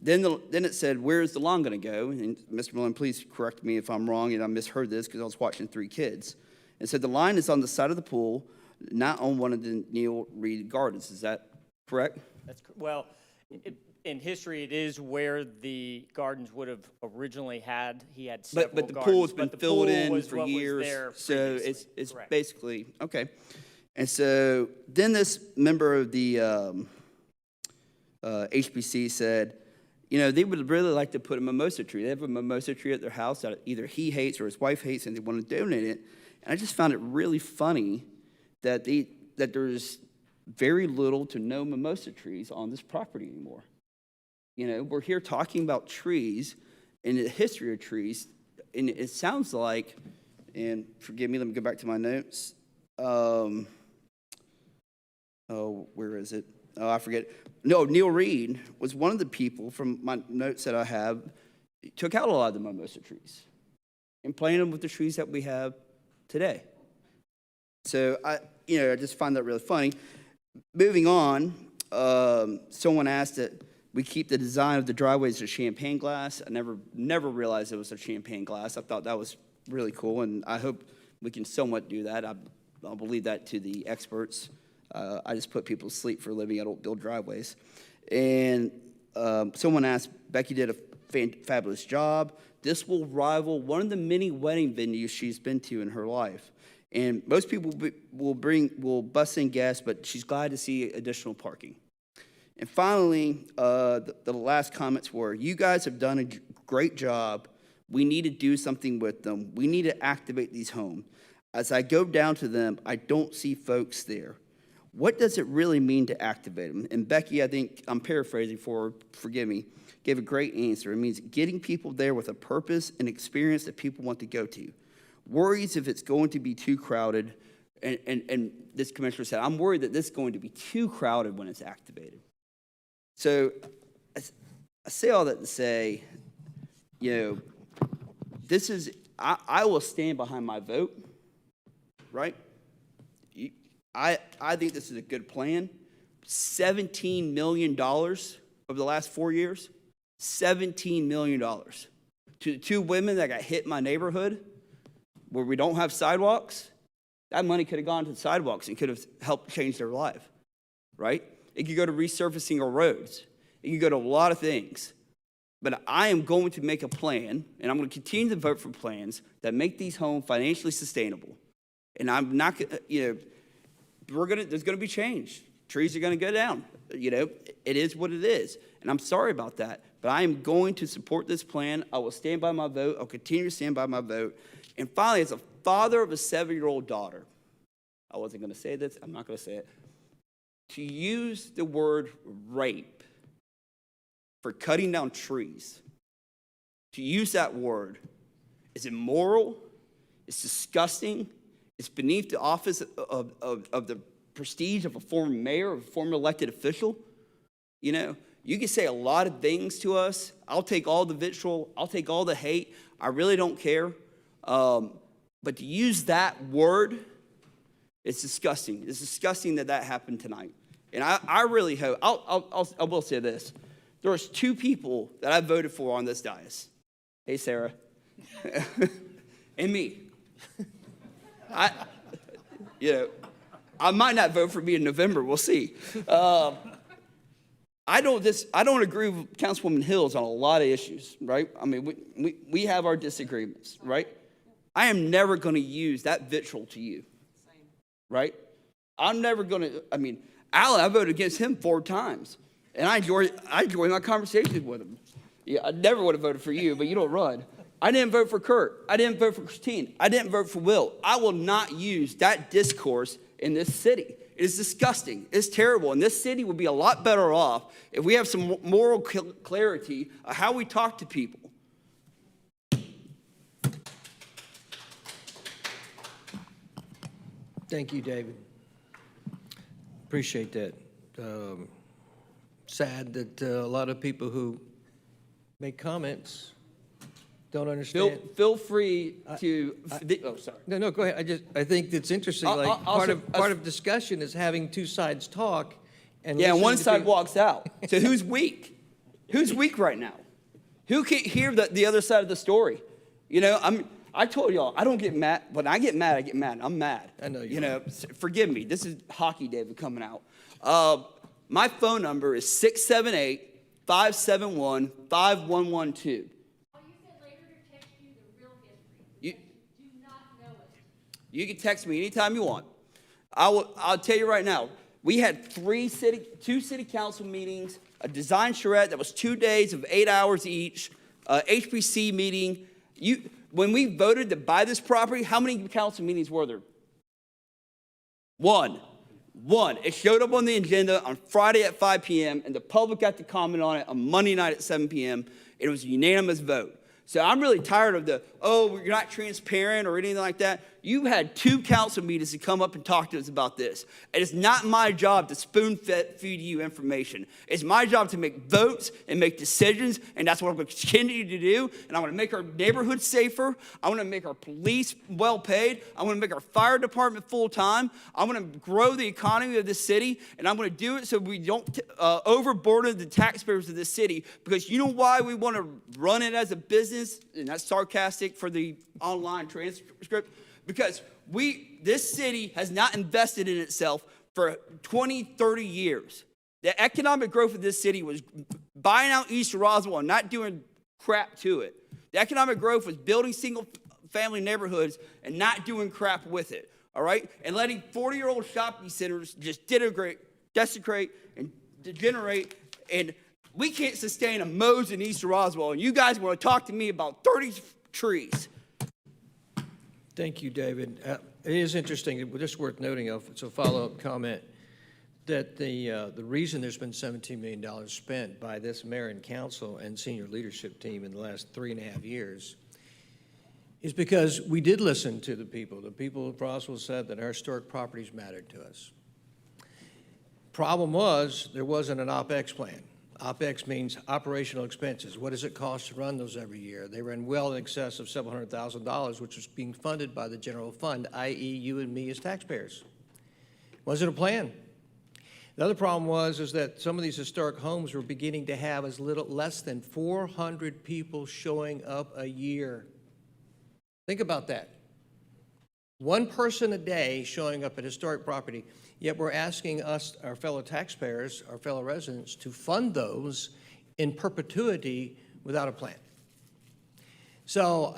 Speaker 9: Then it said, where's the lawn going to go? And Mr. Malone, please correct me if I'm wrong, and I misheard this because I was watching 3 kids. It said the line is on the side of the pool, not on one of the Neil Reed Gardens. Is that correct?
Speaker 11: Well, in history, it is where the gardens would have originally had. He had several
Speaker 9: but the
Speaker 11: gardens,
Speaker 9: pool has been filled in for
Speaker 11: what was
Speaker 9: years,
Speaker 11: there
Speaker 9: so
Speaker 11: previously.
Speaker 9: it's
Speaker 11: Correct.
Speaker 9: basically okay. And so then this member of the HBC said, you know, they would really like to put a mimosa tree. They have a mimosa tree at their house that either he hates or his wife hates, and they want to donate it. And I just found it really funny that there's very little to no mimosa trees on this property anymore. You know, we're here talking about trees and the history of trees, and it sounds like, and forgive me, let me go back to my notes. Where is it? Oh, I forget. No, Neil Reed was one of the people from my notes that I have, took out a lot of the mimosa trees and planted them with the trees that we have today. So I just find that really funny. Moving on, someone asked that we keep the design of the driveways as champagne glass. I never realized it was a champagne glass. I thought that was really cool, and I hope we can somewhat do that. I'll believe that to the experts. I just put people to sleep for a living. I don't build driveways. And someone asked, Becky did a fabulous job. This will rival one of the many wedding venues she's been to in her life. And most people will bus in guests, but she's glad to see additional parking. And finally, the last comments were, you guys have done a great job. We need to do something with them. We need to activate these homes. As I go down to them, I don't see folks there. What does it really mean to activate them? And Becky, I think, I'm paraphrasing forgive me, gave a great answer. It means getting people there with a purpose and experience that people want to go to. Worries if it's going to be too crowded, and this commissioner said, I'm worried that this is going to be too crowded when it's activated. So I say all that to say, this is, I will stand behind my vote, right? I think this is a good plan. $17 million over the last 4 years. $17 million. To the 2 women that got hit in my neighborhood where we don't have sidewalks, that money could have gone to the sidewalks and could have helped change their life, right? It could go to resurfacing our roads. It could go to a lot of things. But I am going to make a plan, and I'm going to continue to vote for plans that make these homes financially sustainable. And I'm not, there's going to be change. Trees are going to go down. It is what it is. And I'm sorry about that. But I am going to support this plan. I will stand by my vote. I'll continue to stand by my vote. And finally, as a father of a 7-year-old daughter, I wasn't going to say this. I'm not going to say it. To use the word rape for cutting down trees, to use that word is immoral, it's disgusting, it's beneath the office of the prestige of a former mayor, of a former elected official. You can say a lot of things to us. I'll take all the vitriol, I'll take all the hate. I really don't care. But to use that word, it's disgusting. It's disgusting that happened tonight. And I really hope, I will say this. There was 2 people that I voted for on this dais. Hey, Sarah. And me. I might not vote for me in November. We'll see. I don't agree with Councilwoman Hills on a lot of issues, right? I mean, we have our disagreements, right? I am never going to use that vitriol to you, right? I'm never going to, Alan, I voted against him 4 times, and I enjoy my conversations with him. Yeah, I never would have voted for you, but you don't run. I didn't vote for Kurt. I didn't vote for Christine. I didn't vote for Will. I will not use that discourse in this city. It is disgusting. It's terrible. And this city would be a lot better off if we have some moral clarity of how we talk to people.
Speaker 1: Thank you, David. Appreciate that. Sad that a lot of people who make comments don't understand.
Speaker 9: Feel free to. Oh, sorry.
Speaker 1: No, go ahead. I think it's interesting. Part of discussion is having two sides talk, and
Speaker 9: yeah, and one
Speaker 1: listening to
Speaker 9: side walks out. So who's weak? Who's weak right now? Who can't hear the other side of the story? You know, I told y'all, I don't get mad. When I get mad, I get mad. I'm mad.
Speaker 1: I know
Speaker 9: you know, forgive me. This is Hockey David coming out. My phone number is 678-571-5112. You can text me anytime you want. I'll tell you right now. We had two city council meetings, a design charrette that was 2 days of 8 hours each, HPC meeting. When we voted to buy this property, how many council meetings were there? One. It showed up on the agenda on Friday at 5 p.m., and the public got to comment on it on Monday night at 7 p.m. It was a unanimous vote. So I'm really tired of you're not transparent or anything like that. You had 2 council meetings to come up and talk to us about this. It is not my job to spoon-feed you information. It's my job to make votes and make decisions, and that's what I'm going to continue to do. And I want to make our neighborhoods safer. I want to make our police well-paid. I want to make our fire department full-time. I want to grow the economy of this city, and I'm going to do it so we don't overburden the taxpayers of this city, because you know why we want to run it as a business, and that's sarcastic for the online transcript, because this city has not invested in itself for 20, 30 years. The economic growth of this city was buying out East Roswell and not doing crap to it. The economic growth was building single-family neighborhoods and not doing crap with it, all right? And letting 40-year-old shopping centers just desecrate and degenerate, and we can't sustain a Moe's in East Roswell, and you guys want to talk to me about 30 trees.
Speaker 1: Thank you, David. It is interesting, just worth noting, it's a follow-up comment, that the reason there's been $17 million spent by this mayor and council and senior leadership team in the last 3.5 years is because we did listen to the people. The people of Roswell said that our historic properties mattered to us. Problem was, there wasn't an OpEx plan. OpEx means operational expenses. What does it cost to run those every year? They ran well in excess of $700,000, which was being funded by the general fund, i.e. you and me as taxpayers. Wasn't a plan. The other problem is that some of these historic homes were beginning to have less than 400 people showing up a year. Think about that. One person a day showing up at historic property. Yet we're asking us, our fellow taxpayers, our fellow residents, to fund those in perpetuity without a plan. So,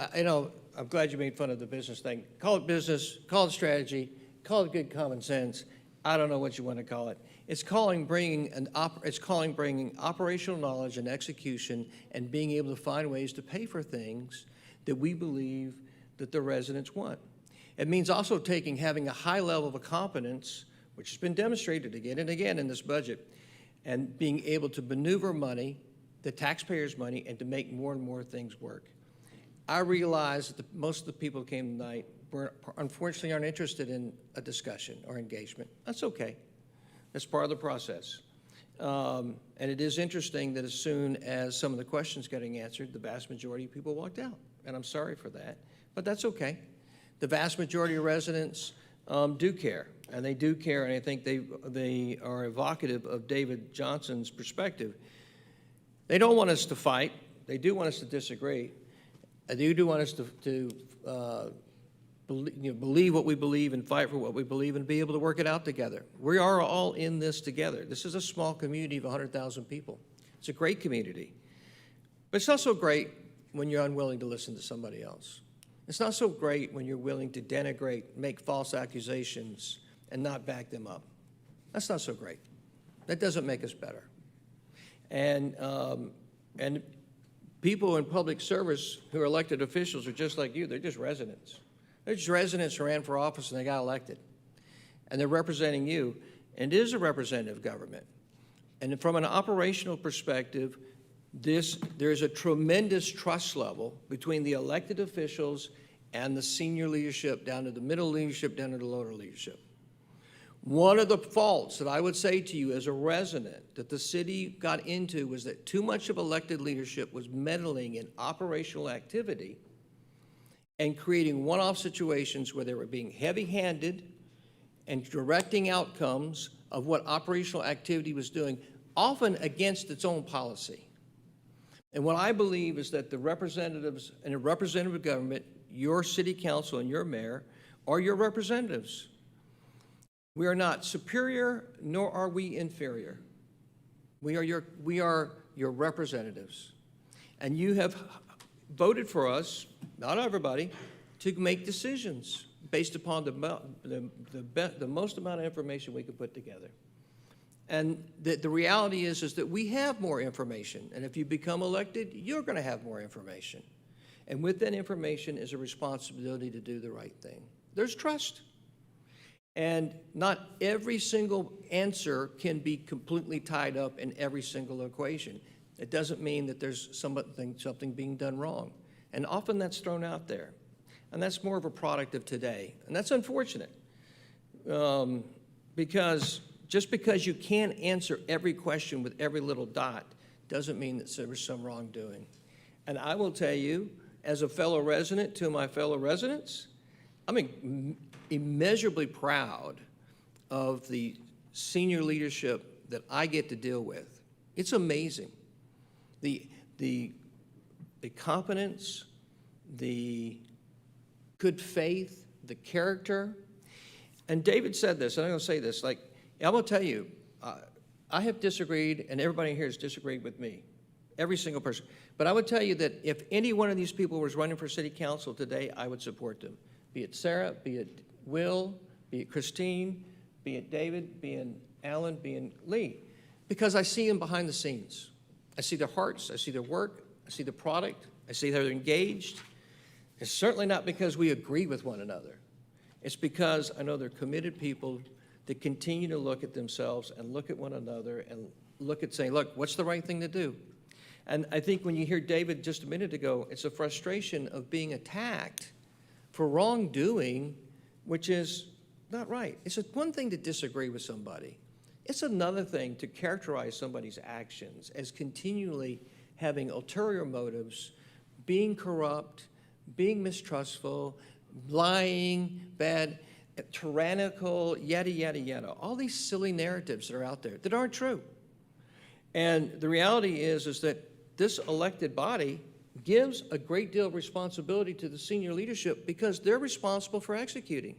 Speaker 1: I'm glad you made fun of the business thing. Call it business, call it strategy, call it good common sense. I don't know what you want to call it. It's calling bringing operational knowledge and execution and being able to find ways to pay for things that we believe that the residents want. It means also having a high level of competence, which has been demonstrated again and again in this budget, and being able to maneuver money, the taxpayers' money, and to make more and more things work. I realize that most of the people who came tonight unfortunately aren't interested in a discussion or engagement. That's okay. That's part of the process. And it is interesting that as soon as some of the questions getting answered, the vast majority of people walked out. And I'm sorry for that, but that's okay. The vast majority of residents do care, and they do care, and I think they are evocative of David Johnson's perspective. They don't want us to fight. They do want us to disagree. They do want us to believe what we believe and fight for what we believe and be able to work it out together. We are all in this together. This is a small community of 100,000 people. It's a great community. But it's not so great when you're unwilling to listen to somebody else. It's not so great when you're willing to denigrate, make false accusations, and not back them up. That's not so great. That doesn't make us better. And People in public service who are elected officials are just like you. They're just residents. They're just residents who ran for office and they got elected. And they're representing you. And it is a representative government. And from an operational perspective, there's a tremendous trust level between the elected officials and the senior leadership, down to the middle leadership, down to the lower leadership. One of the faults that I would say to you as a resident that the city got into was that too much of elected leadership was meddling in operational activity and creating one-off situations where they were being heavy-handed and directing outcomes of what operational activity was doing, often against its own policy. And what I believe is that the representatives in a representative government, your city council and your mayor, are your representatives. We are not superior, nor are we inferior. We are your representatives. And you have voted for us, not everybody, to make decisions based upon the most amount of information we could put together. And the reality is that we have more information. And if you become elected, you're going to have more information. And with that information is a responsibility to do the right thing. There's trust. And not every single answer can be completely tied up in every single equation. It doesn't mean that there's something being done wrong. And often that's thrown out there. And that's more of a product of today. And that's unfortunate. Because just because you can't answer every question with every little dot doesn't mean that there was some wrongdoing. And I will tell you, as a fellow resident to my fellow residents, I'm immeasurably proud of the senior leadership that I get to deal with. It's amazing. The competence, the good faith, the character. And David said this, and I'm going to say this, like, I'm going to tell you, I have disagreed, and everybody here has disagreed with me, every single person. But I would tell you that if any one of these people was running for city council today, I would support them. Be it Sarah, be it Will, be it Christine, be it David, be it Alan, be it Lee. Because I see them behind the scenes. I see their hearts, I see their work, I see the product, I see how they're engaged. It's certainly not because we agree with one another. It's because I know they're committed people that continue to look at themselves and look at one another and look at saying, look, what's the right thing to do? And I think when you hear David just a minute ago, it's a frustration of being attacked for wrongdoing, which is not right. It's one thing to disagree with somebody. It's another thing to characterize somebody's actions as continually having ulterior motives, being corrupt, being mistrustful, lying, bad, tyrannical, yada, yada, yada. All these silly narratives that are out there that aren't true. And the reality is that this elected body gives a great deal of responsibility to the senior leadership because they're responsible for executing.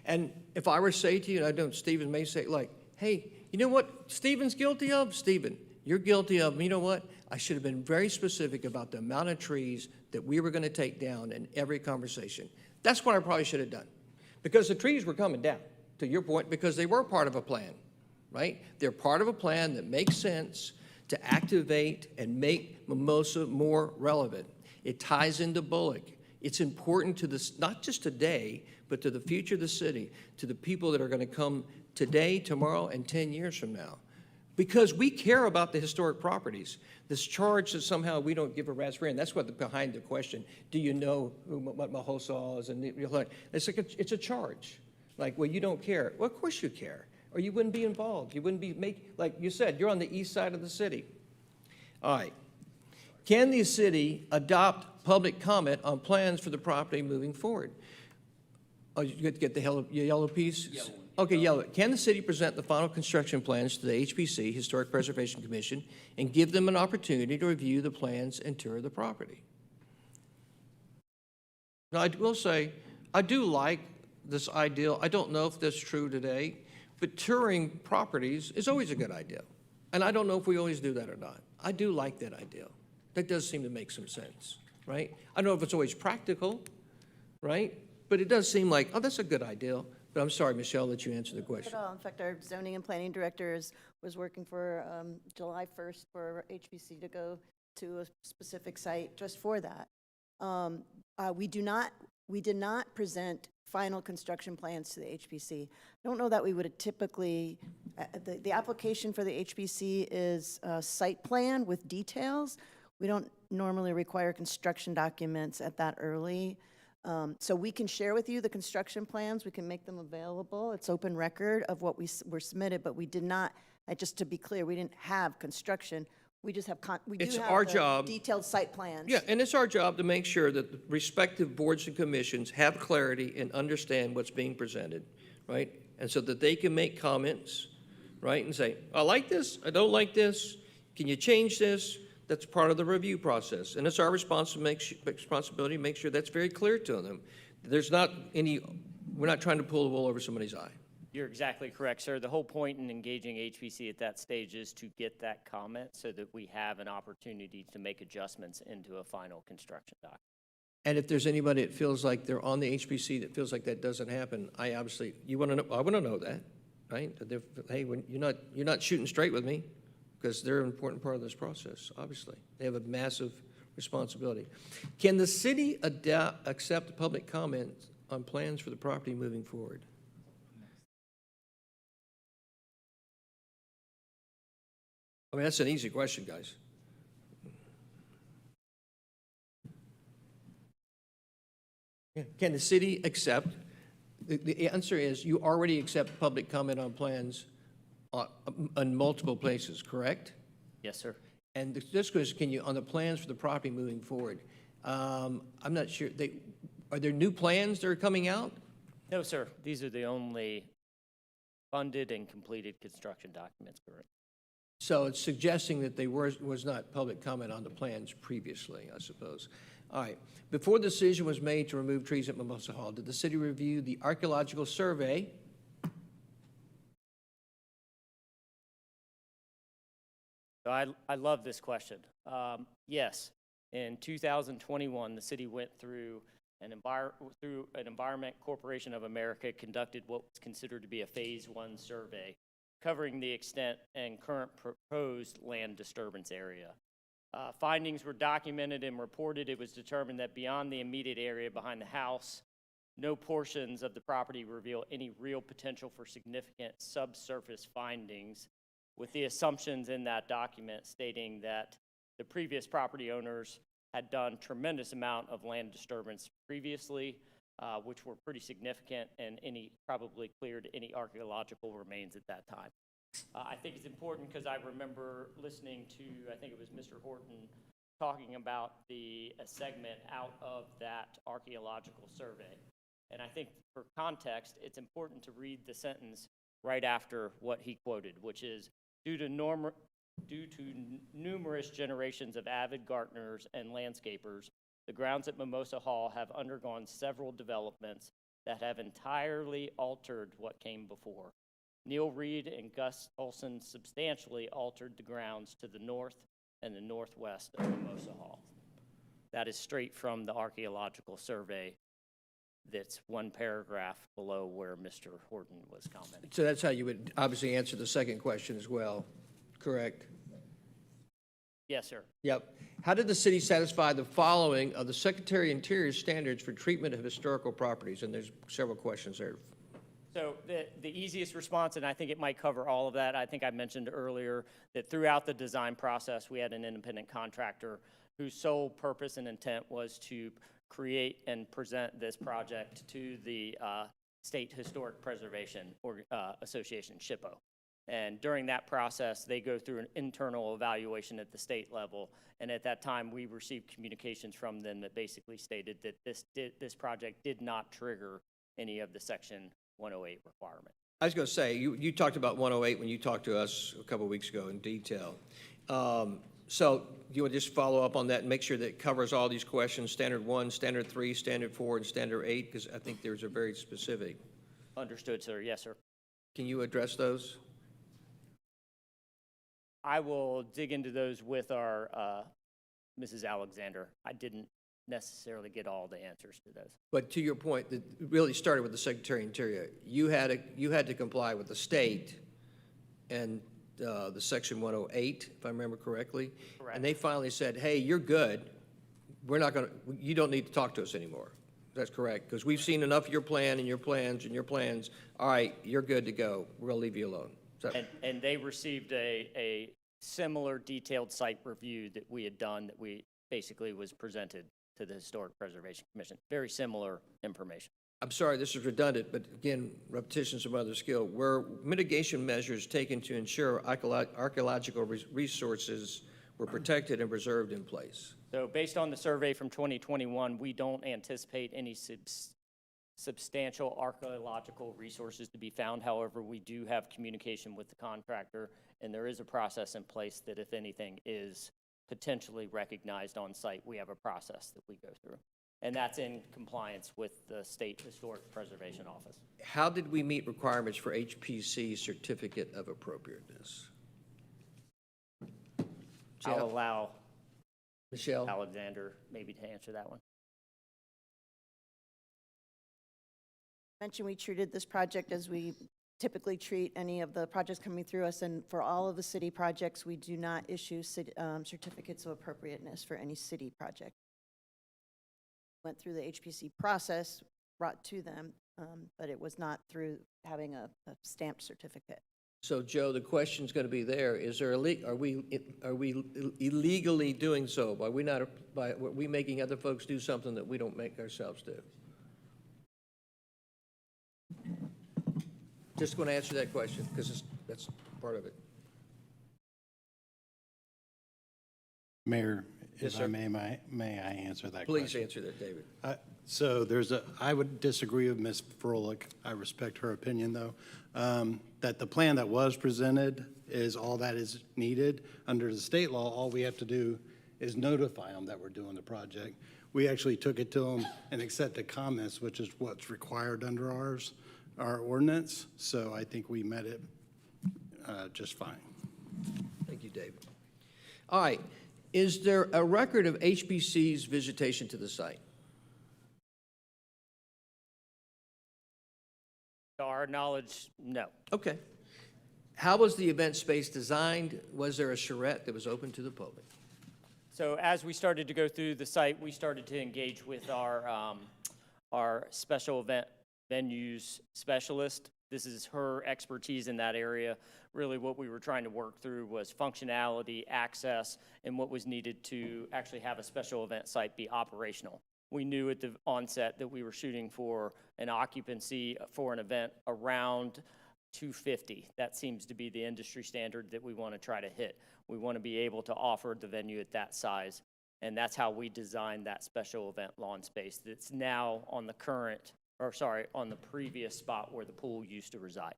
Speaker 1: And if I were to say to you, and I know Stephen may say, like, hey, you know what Stephen's guilty of? Stephen, you're guilty of, you know what? I should have been very specific about the amount of trees that we were going to take down in every conversation. That's what I probably should have done. Because the trees were coming down, to your point, because they were part of a plan, right? They're part of a plan that makes sense to activate and make Mimosa more relevant. It ties into Bullock. It's important to this, not just today, but to the future of the city, to the people that are going to come today, tomorrow, and 10 years from now. Because we care about the historic properties. This charge that somehow we don't give a rat's rear, and that's what behind the question, do you know what Mimosa Hall is? And it's like it's a charge. Like, well, you don't care. Well, of course you care, or you wouldn't be involved. You wouldn't be like you said, you're on the east side of the city. All right. Can the city adopt public comment on plans for the property moving forward? Oh, you get the yellow piece? Yellow. Okay, yellow. Can the city present the final construction plans to the HPC, Historic Preservation Commission, and give them an opportunity to review the plans and tour the property? Now, I will say, I do like this ideal. I don't know if that's true today, but touring properties is always a good idea. And I don't know if we always do that or not. I do like that idea. That does seem to make some sense, right? I don't know if it's always practical, right? But it does seem like, oh, that's a good idea. But I'm sorry, Michelle, that you answer the question.
Speaker 7: In fact, our zoning and planning director was working for July 1st for HBC to go to a specific site just for that. We did not present final construction plans to the HPC. I don't know that we would have typically, the application for the HPC is a site plan with details. We don't normally require construction documents at that early. So we can share with you the construction plans, we can make them available. It's open record of what were submitted, but we did not, just to be clear, we didn't have construction. We just have, we do
Speaker 1: It's
Speaker 7: have
Speaker 1: our
Speaker 7: the
Speaker 1: job-
Speaker 7: detailed site plans.
Speaker 1: Yeah, and it's our job to make sure that the respective boards and commissions have clarity and understand what's being presented, right? And so that they can make comments, right, and say, I like this, I don't like this, can you change this? That's part of the review process, and it's our responsibility to make sure that's very clear to them. There's not any, we're not trying to pull the wool over somebody's eye.
Speaker 11: You're exactly correct, sir. The whole point in engaging HPC at that stage is to get that comment so that we have an opportunity to make adjustments into a final construction document.
Speaker 1: And if there's anybody that feels like they're on the HPC that feels like that doesn't happen, I obviously, you want to know, I want to know that, right? That hey, when you're not shooting straight with me, because they're an important part of this process, obviously. They have a massive responsibility. Can the city accept public comments on plans for the property moving forward? I mean, that's an easy question, guys. Yeah. Can the city accept? The answer is you already accept public comment on plans on multiple places, correct?
Speaker 11: Yes, sir.
Speaker 1: And this question, can you, on the plans for the property moving forward, I'm not sure, are there new plans that are coming out?
Speaker 11: No, sir. These are the only funded and completed construction documents currently.
Speaker 1: So it's suggesting that there was not public comment on the plans previously, I suppose. All right. Before the decision was made to remove trees at Mimosa Hall, did the city review the archaeological survey?
Speaker 11: So I love this question. Yes, in 2021, the city went through an Environment Corporation of America conducted what was considered to be a Phase 1 survey covering the extent and current proposed land disturbance area. Findings were documented and reported. It was determined that beyond the immediate area behind the house, no portions of the property reveal any real potential for significant subsurface findings, with the assumptions in that document stating that the previous property owners had done tremendous amount of land disturbance previously, which were pretty significant, and probably cleared any archaeological remains at that time. I think it's important because I remember listening to, I think it was Mr. Horton, talking about a segment out of that archaeological survey. And I think for context, it's important to read the sentence right after what he quoted, which is, due to numerous generations of avid gardeners and landscapers, the grounds at Mimosa Hall have undergone several developments that have entirely altered what came before. Neil Reed and Gus Olson substantially altered the grounds to the north and the northwest of Mimosa Hall. That is straight from the archaeological survey that's one paragraph below where Mr. Horton was commenting.
Speaker 1: So that's how you would obviously answer the second question as well, correct?
Speaker 11: Yes, sir.
Speaker 1: Yep. How did the city satisfy the following of the Secretary of Interior standards for treatment of historical properties? And there's several questions there.
Speaker 11: So the easiest response, and I think it might cover all of that, I think I mentioned earlier that throughout the design process, we had an independent contractor whose sole purpose and intent was to create and present this project to the State Historic Preservation Association, SHPO. And during that process, they go through an internal evaluation at the state level. And at that time, we received communications from them that basically stated that this project did not trigger any of the Section 108 requirements.
Speaker 1: I was going to say, you talked about 108 when you talked to us a couple of weeks ago in detail. So you would just follow up on that and make sure that it covers all these questions, Standard 1, Standard 3, Standard 4, and Standard 8, because I think theirs are very specific.
Speaker 11: Understood, sir. Yes, sir.
Speaker 1: Can you address those?
Speaker 11: I will dig into those with our Mrs. Alexander. I didn't necessarily get all the answers to those.
Speaker 1: But to your point, that really started with the Secretary of Interior. You had to comply with the state, and the Section 108, if I remember correctly.
Speaker 11: Correct.
Speaker 1: And they finally said, hey, you're good. We're not going to, you don't need to talk to us anymore. That's correct, because we've seen enough of your plan and your plans and your plans. All right, you're good to go. We'll leave you alone.
Speaker 11: And they received a similar detailed site review that we had done that we basically was presented to the Historic Preservation Commission. Very similar information.
Speaker 1: I'm sorry, this is redundant, but again, repetition's a mother's skill. Were mitigation measures taken to ensure archaeological resources were protected and preserved in place?
Speaker 11: So based on the survey from 2021, we don't anticipate any substantial archaeological resources to be found. However, we do have communication with the contractor, and there is a process in place that if anything is potentially recognized on site, we have a process that we go through. And that's in compliance with the State Historic Preservation Office.
Speaker 1: How did we meet requirements for HPC certificate of appropriateness?
Speaker 11: I'll allow
Speaker 1: Michelle
Speaker 11: Alexander maybe to answer that one.
Speaker 7: Mentioned we treated this project as we typically treat any of the projects coming through us, and for all of the city projects, we do not issue certificates of appropriateness for any city project. Went through the HPC process, brought to them, but it was not through having a stamped certificate.
Speaker 1: So, Joe, the question's going to be there. Is there are we illegally doing so? Are we making other folks do something that we don't make ourselves do? Just going to answer that question because that's part of it.
Speaker 10: Mayor,
Speaker 1: Yes,
Speaker 10: if
Speaker 1: sir.
Speaker 10: I may I answer that
Speaker 1: Please
Speaker 10: question?
Speaker 1: answer that, David.
Speaker 10: So I would disagree with Ms. Froelich. I respect her opinion, though, that the plan that was presented is all that is needed. Under the state law, all we have to do is notify them that we're doing the project. We actually took it to them and accepted comments, which is what's required under our ordinance. So I think we met it just fine.
Speaker 1: Thank you, David. All right. Is there a record of HBC's visitation to the site?
Speaker 11: To our knowledge, no.
Speaker 1: Okay. How was the event space designed? Was there a charrette that was open to the public?
Speaker 11: So as we started to go through the site, we started to engage with our special event venues specialist. This is her expertise in that area. Really what we were trying to work through was functionality, access, and what was needed to actually have a special event site be operational. We knew at the onset that we were shooting for an occupancy for an event around 250. That seems to be the industry standard that we want to try to hit. We want to be able to offer the venue at that size, and that's how we designed that special event lawn space that's now on the on the previous spot where the pool used to reside.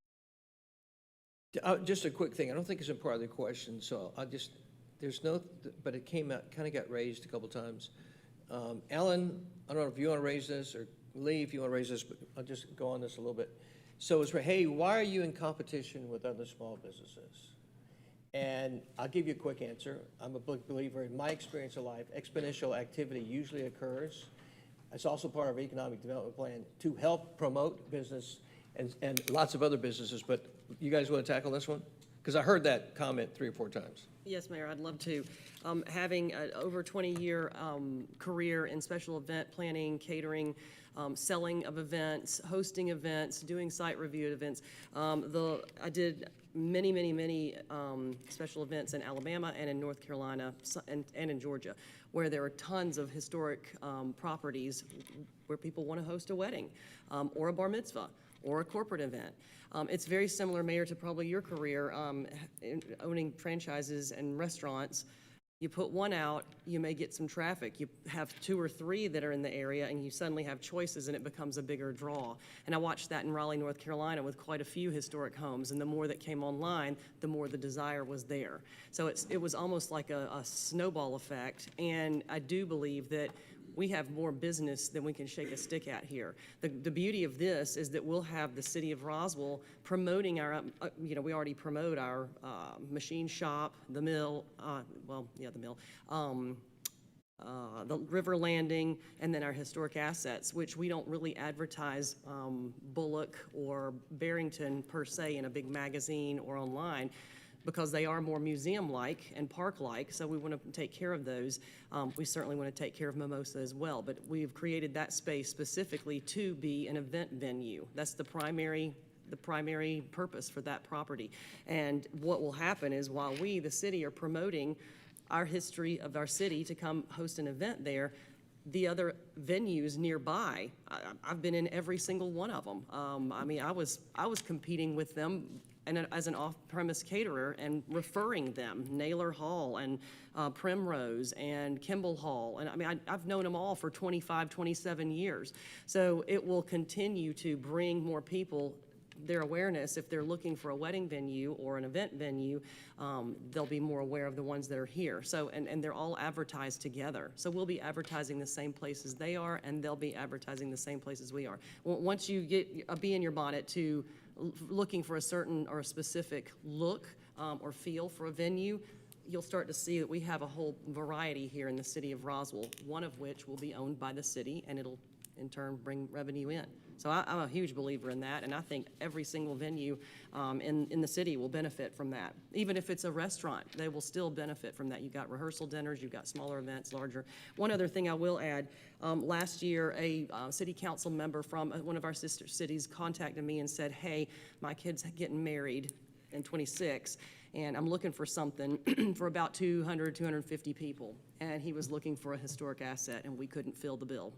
Speaker 1: Just a quick thing. I don't think it's a part of the question, so but it came out, kind of got raised a couple times. Ellen, I don't know if you want to raise this, or Lee, if you want to raise this, but I'll just go on this a little bit. So it's, hey, why are you in competition with other small businesses? And I'll give you a quick answer. I'm a big believer in my experience of life, exponential activity usually occurs. It's also part of our economic development plan to help promote business and lots of other businesses, but you guys want to tackle this one? Because I heard that comment 3 or 4 times.
Speaker 22: Yes, Mayor, I'd love to. Having an over 20-year career in special event planning, catering, selling of events, hosting events, doing site review events. I did many special events in Alabama and in North Carolina and in Georgia, where there are tons of historic properties where people want to host a wedding or a bar mitzvah or a corporate event. It's very similar, Mayor, to probably your career in owning franchises and restaurants. You put one out, you may get some traffic. You have 2 or 3 that are in the area, and you suddenly have choices, and it becomes a bigger draw. And I watched that in Raleigh, North Carolina, with quite a few historic homes, and the more that came online, the more the desire was there. So it was almost like a snowball effect, and I do believe that we have more business than we can shake a stick at here. The beauty of this is that we'll have the city of Roswell promoting our, we already promote our machine shop, the mill, the mill, the river landing, and then our historic assets, which we don't really advertise Bullock or Barrington per se in a big magazine or online. because they are more museum-like and park-like, so we want to take care of those. We certainly want to take care of Mimosa as well, but we've created that space specifically to be an event venue. That's the primary purpose for that property. And what will happen is while we, the city, are promoting our history of our city to come host an event there, the other venues nearby, I've been in every single one of them. I mean, I was competing with them as an off-premise caterer and referring them, Naylor Hall and Primrose and Kimball Hall. And I mean, I've known them all for 25, 27 years. So it will continue to bring more people their awareness. If they're looking for a wedding venue or an event venue, they'll be more aware of the ones that are here. So, and they're all advertised together. So we'll be advertising the same places they are, and they'll be advertising the same places we are. Once you get a bee in your bonnet to looking for a certain or a specific look or feel for a venue, you'll start to see that we have a whole variety here in the city of Roswell, one of which will be owned by the city, and it'll in turn bring revenue in. So I'm a huge believer in that, and I think every single venue in the city will benefit from that. Even if it's a restaurant, they will still benefit from that. You've got rehearsal dinners, you've got smaller events, larger. One other thing I will add, last year a city council member from one of our sister cities contacted me and said, hey, my kid's getting married in 26, and I'm looking for something for about 200, 250 people. And he was looking for a historic asset, and we couldn't fill the bill.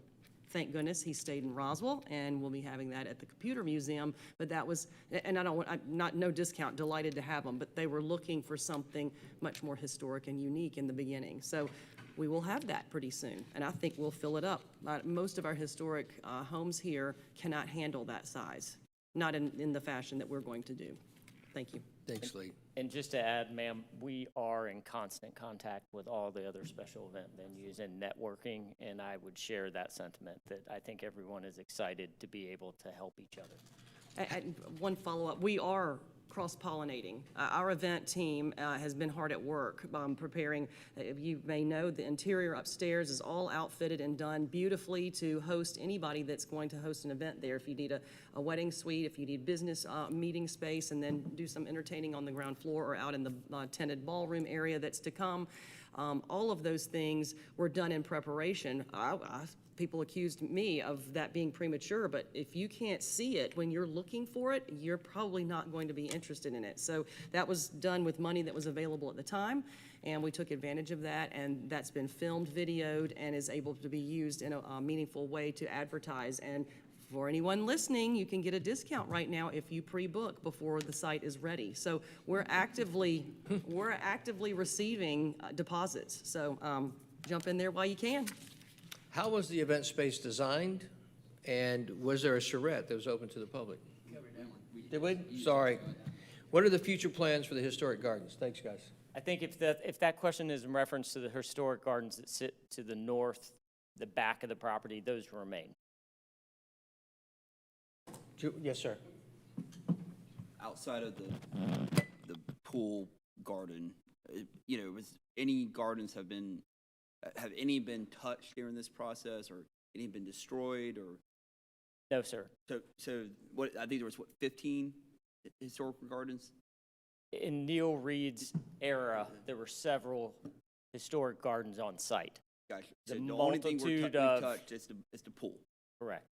Speaker 22: Thank goodness he stayed in Roswell, and we'll be having that at the Computer Museum. But that was, and no discount, delighted to have them, but they were looking for something much more historic and unique in the beginning. So we will have that pretty soon, and I think we'll fill it up. Most of our historic homes here cannot handle that size, not in the fashion that we're going to do. Thank you.
Speaker 1: Thanks, Lee.
Speaker 11: And just to add, ma'am, we are in constant contact with all the other special event venues and networking, and I would share that sentiment that I think everyone is excited to be able to help each other.
Speaker 22: One follow-up, we are cross-pollinating. Our event team has been hard at work preparing. You may know the interior upstairs is all outfitted and done beautifully to host anybody that's going to host an event there. If you need a wedding suite, if you need business meeting space, and then do some entertaining on the ground floor or out in the tented ballroom area that's to come. All of those things were done in preparation. People accused me of that being premature, but if you can't see it when you're looking for it, you're probably not going to be interested in it. So that was done with money that was available at the time, and we took advantage of that, and that's been filmed, videoed, and is able to be used in a meaningful way to advertise. And for anyone listening, you can get a discount right now if you pre-book before the site is ready. So we're actively receiving deposits. So jump in there while you can.
Speaker 1: How was the event space designed, and was there a charrette that was open to the public? Did we? Sorry. What are the future plans for the historic gardens? Thanks, guys.
Speaker 11: I think if that question is in reference to the historic gardens that sit to the north, the back of the property, those remain.
Speaker 1: Yes, sir.
Speaker 9: Outside of the pool garden, was any gardens have any been touched during this process, or any been destroyed, or?
Speaker 11: No, sir.
Speaker 9: So what, I think there was 15 historical gardens?
Speaker 11: In Neil Reed's era, there were several historic gardens on site.
Speaker 9: Gotcha. So the only thing we've touched is the pool.
Speaker 11: Correct.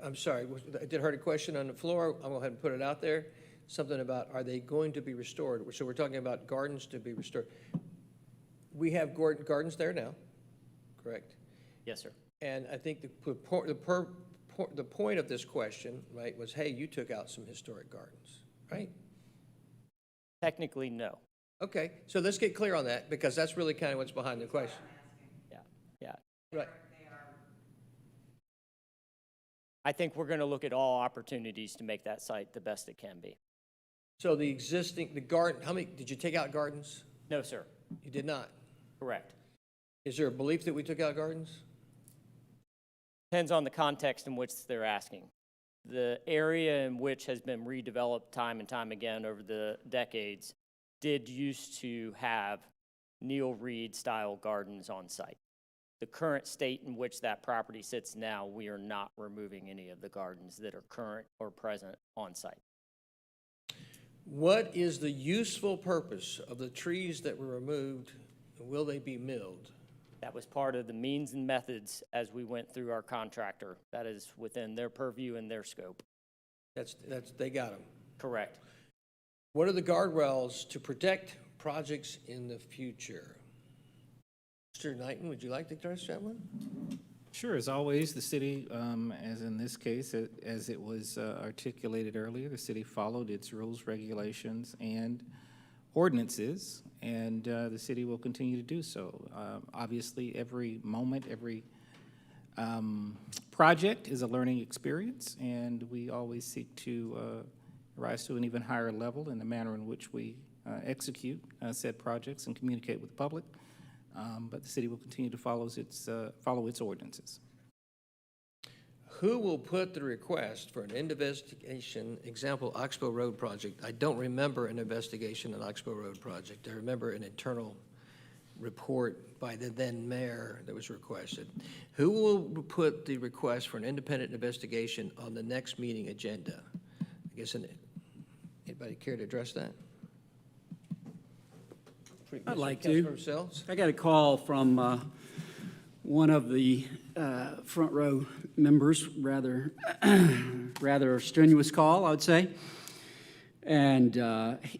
Speaker 1: I'm sorry, I did heard a question on the floor. I'll go ahead and put it out there. Something about, are they going to be restored? So we're talking about gardens to be restored. We have gardens there now, correct?
Speaker 11: Yes, sir.
Speaker 1: And I think the point of this question, right, was, hey, you took out some historic gardens, right?
Speaker 11: Technically, no.
Speaker 1: Okay, so let's get clear on that, because that's really kind of what's behind the question.
Speaker 11: Yeah.
Speaker 1: Right.
Speaker 11: I think we're going to look at all opportunities to make that site the best it can be.
Speaker 1: So the garden, how many, did you take out gardens?
Speaker 11: No, sir.
Speaker 1: You did not?
Speaker 11: Correct.
Speaker 1: Is there a belief that we took out gardens?
Speaker 11: Depends on the context in which they're asking. The area in which has been redeveloped time and time again over the decades did used to have Neil Reed style gardens on site. the current state in which that property sits now, we are not removing any of the gardens that are current or present on site.
Speaker 1: What is the useful purpose of the trees that were removed? Will they be milled?
Speaker 11: That was part of the means and methods as we went through our contractor. That is within their purview and their scope.
Speaker 1: They got them.
Speaker 11: Correct.
Speaker 1: What are the guardrails to protect projects in the future? Mr. Knighton, would you like to address that one?
Speaker 2: Sure, as always, the city, as in this case, as it was articulated earlier, the city followed its rules, regulations, and ordinances, and the city will continue to do so. Obviously, every moment, every project is a learning experience, and we always seek to rise to an even higher level in the manner in which we execute said projects and communicate with the public. But the city will continue to follow its ordinances.
Speaker 1: Who will put the request for an investigation, example, Oxbow Road project? I don't remember an investigation on Oxbow Road project. I remember an internal report by the then mayor that was requested. Who will put the request for an independent investigation on the next meeting agenda? I guess, anybody care to address that?
Speaker 4: I'd like
Speaker 1: Councilmember
Speaker 4: to.
Speaker 1: Sells?
Speaker 4: I got a call from one of the front row members, rather strenuous call, I would say. And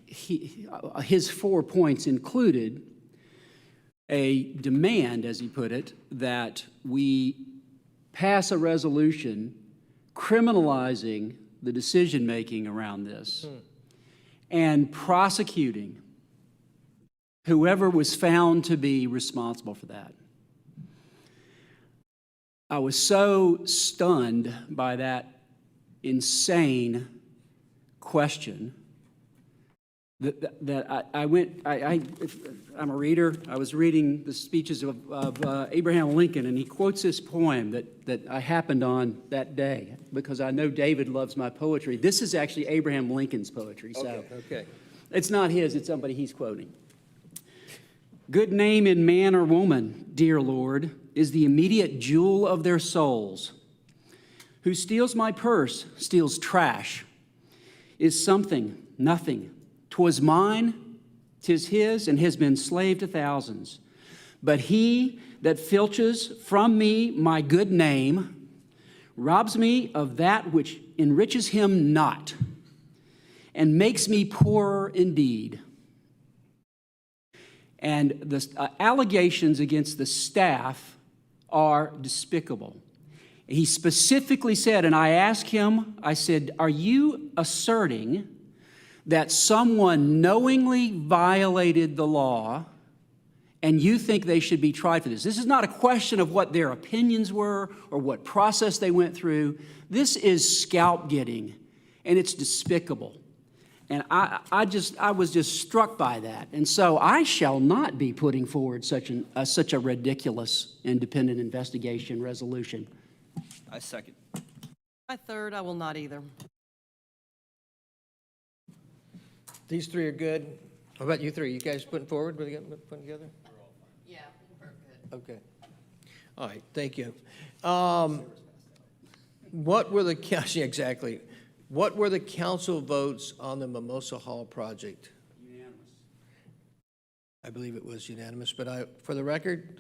Speaker 4: his 4 points included a demand, as he put it, that we pass a resolution criminalizing the decision-making around this and prosecuting whoever was found to be responsible for that. I was so stunned by that insane question that I'm a reader. I was reading the speeches of Abraham Lincoln, and he quotes this poem that I happened on that day because I know David loves my poetry. This is actually Abraham Lincoln's poetry, so
Speaker 1: Okay.
Speaker 4: it's not his, it's somebody he's quoting. Good name in man or woman, dear Lord, is the immediate jewel of their souls. Who steals my purse, steals trash, is something, nothing. 'Twas mine, 'tis his, and has been slave to thousands. But he that filches from me my good name robs me of that which enriches him not, and makes me poorer indeed. And the allegations against the staff are despicable. He specifically said, and I asked him, I said, are you asserting that someone knowingly violated the law and you think they should be tried for this? This is not a question of what their opinions were or what process they went through. This is scalp getting, and it's despicable. And I was just struck by that. And so I shall not be putting forward such a ridiculous independent investigation resolution.
Speaker 9: I second.
Speaker 22: I third, I will not either.
Speaker 1: These three are good. How about you three? You guys putting forward, putting together?
Speaker 6: Yeah, we're good.
Speaker 1: Okay. All right, thank you. What were the, yeah, exactly. What were the council votes on the Mimosa Hall project?
Speaker 4: Unanimous.
Speaker 1: I believe it was unanimous, but for the record,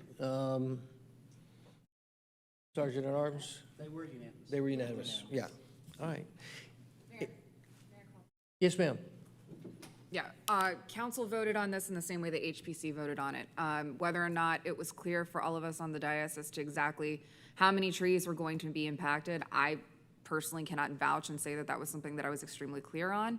Speaker 1: Sergeant at Arms?
Speaker 4: They were unanimous.
Speaker 1: They were unanimous, yeah. All right. Yes, ma'am.
Speaker 12: Yeah, council voted on this in the same way that HPC voted on it. Whether or not it was clear for all of us on the dais as to exactly how many trees were going to be impacted, I personally cannot vouch and say that that was something that I was extremely clear on.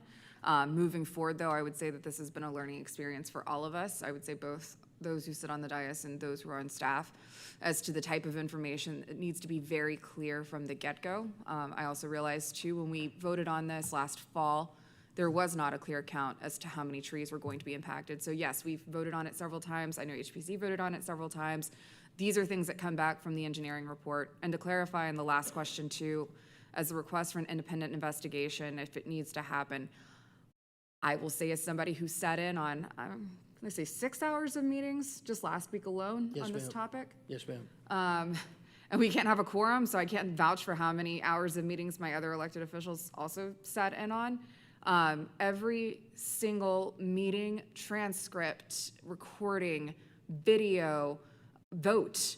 Speaker 12: Moving forward, though, I would say that this has been a learning experience for all of us. I would say both those who sit on the dais and those who are on staff as to the type of information. It needs to be very clear from the get-go. I also realized, too, when we voted on this last fall, there was not a clear count as to how many trees were going to be impacted. So yes, we've voted on it several times. I know HPC voted on it several times. These are things that come back from the engineering report. And to clarify on the last question too, as a request for an independent investigation, if it needs to happen, I will say as somebody who sat in on let's say 6 hours of meetings just last week alone
Speaker 1: Yes,
Speaker 12: on this
Speaker 1: ma'am.
Speaker 12: topic.
Speaker 1: Yes, ma'am.
Speaker 12: And we can't have a quorum, so I can't vouch for how many hours of meetings my other elected officials also sat in on. Every single meeting, transcript, recording, video, vote,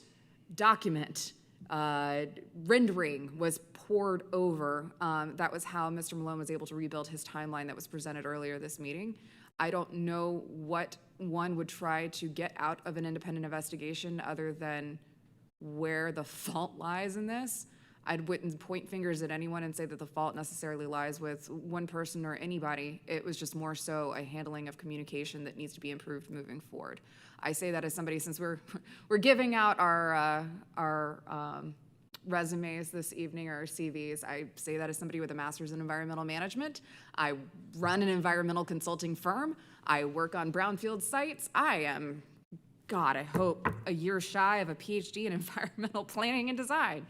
Speaker 12: document, rendering was poured over. That was how Mr. Malone was able to rebuild his timeline that was presented earlier this meeting. I don't know what one would try to get out of an independent investigation other than where the fault lies in this. I wouldn't point fingers at anyone and say that the fault necessarily lies with one person or anybody. It was just more so a handling of communication that needs to be improved moving forward. I say that as somebody, since we're giving out our resumes this evening, or our CVs, I say that as somebody with a master's in environmental management. I run an environmental consulting firm. I work on brownfield sites. I am, God, I hope, a year shy of a PhD in environmental planning and design.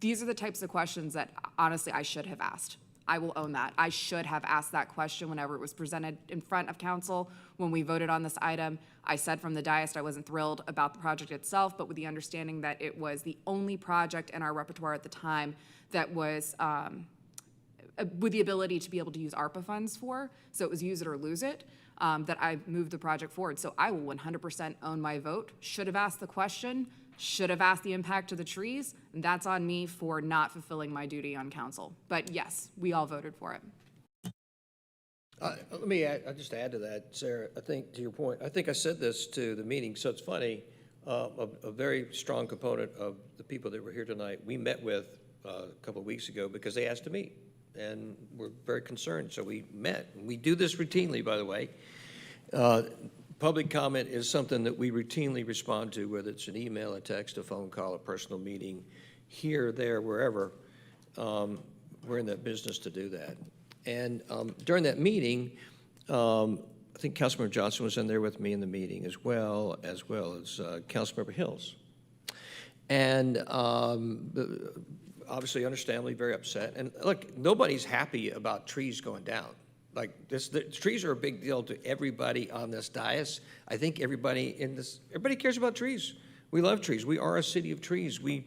Speaker 12: These are the types of questions that, honestly, I should have asked. I will own that. I should have asked that question whenever it was presented in front of council when we voted on this item. I said from the dais I wasn't thrilled about the project itself, but with the understanding that it was the only project in our repertoire at the time that was with the ability to be able to use ARPA funds for, so it was use it or lose it, that I moved the project forward. So I will 100% own my vote. Should have asked the question, should have asked the impact to the trees, and that's on me for not fulfilling my duty on council. But yes, we all voted for it.
Speaker 1: Let me add, I'll just add to that, Sarah. I think, to your point, I think I said this to the meeting, so it's funny, a very strong component of the people that were here tonight, we met with a couple of weeks ago because they asked to meet, and we're very concerned, so we met. We do this routinely, by the way. Public comment is something that we routinely respond to, whether it's an email, a text, a phone call, a personal meeting, here, there, wherever. We're in that business to do that. And during that meeting, I think Councilmember Johnson was in there with me in the meeting as well as Councilmember Hills. And obviously, understandably, very upset. And look, nobody's happy about trees going down. Like this, the trees are a big deal to everybody on this dais. I think everybody cares about trees. We love trees. We are a city of trees. We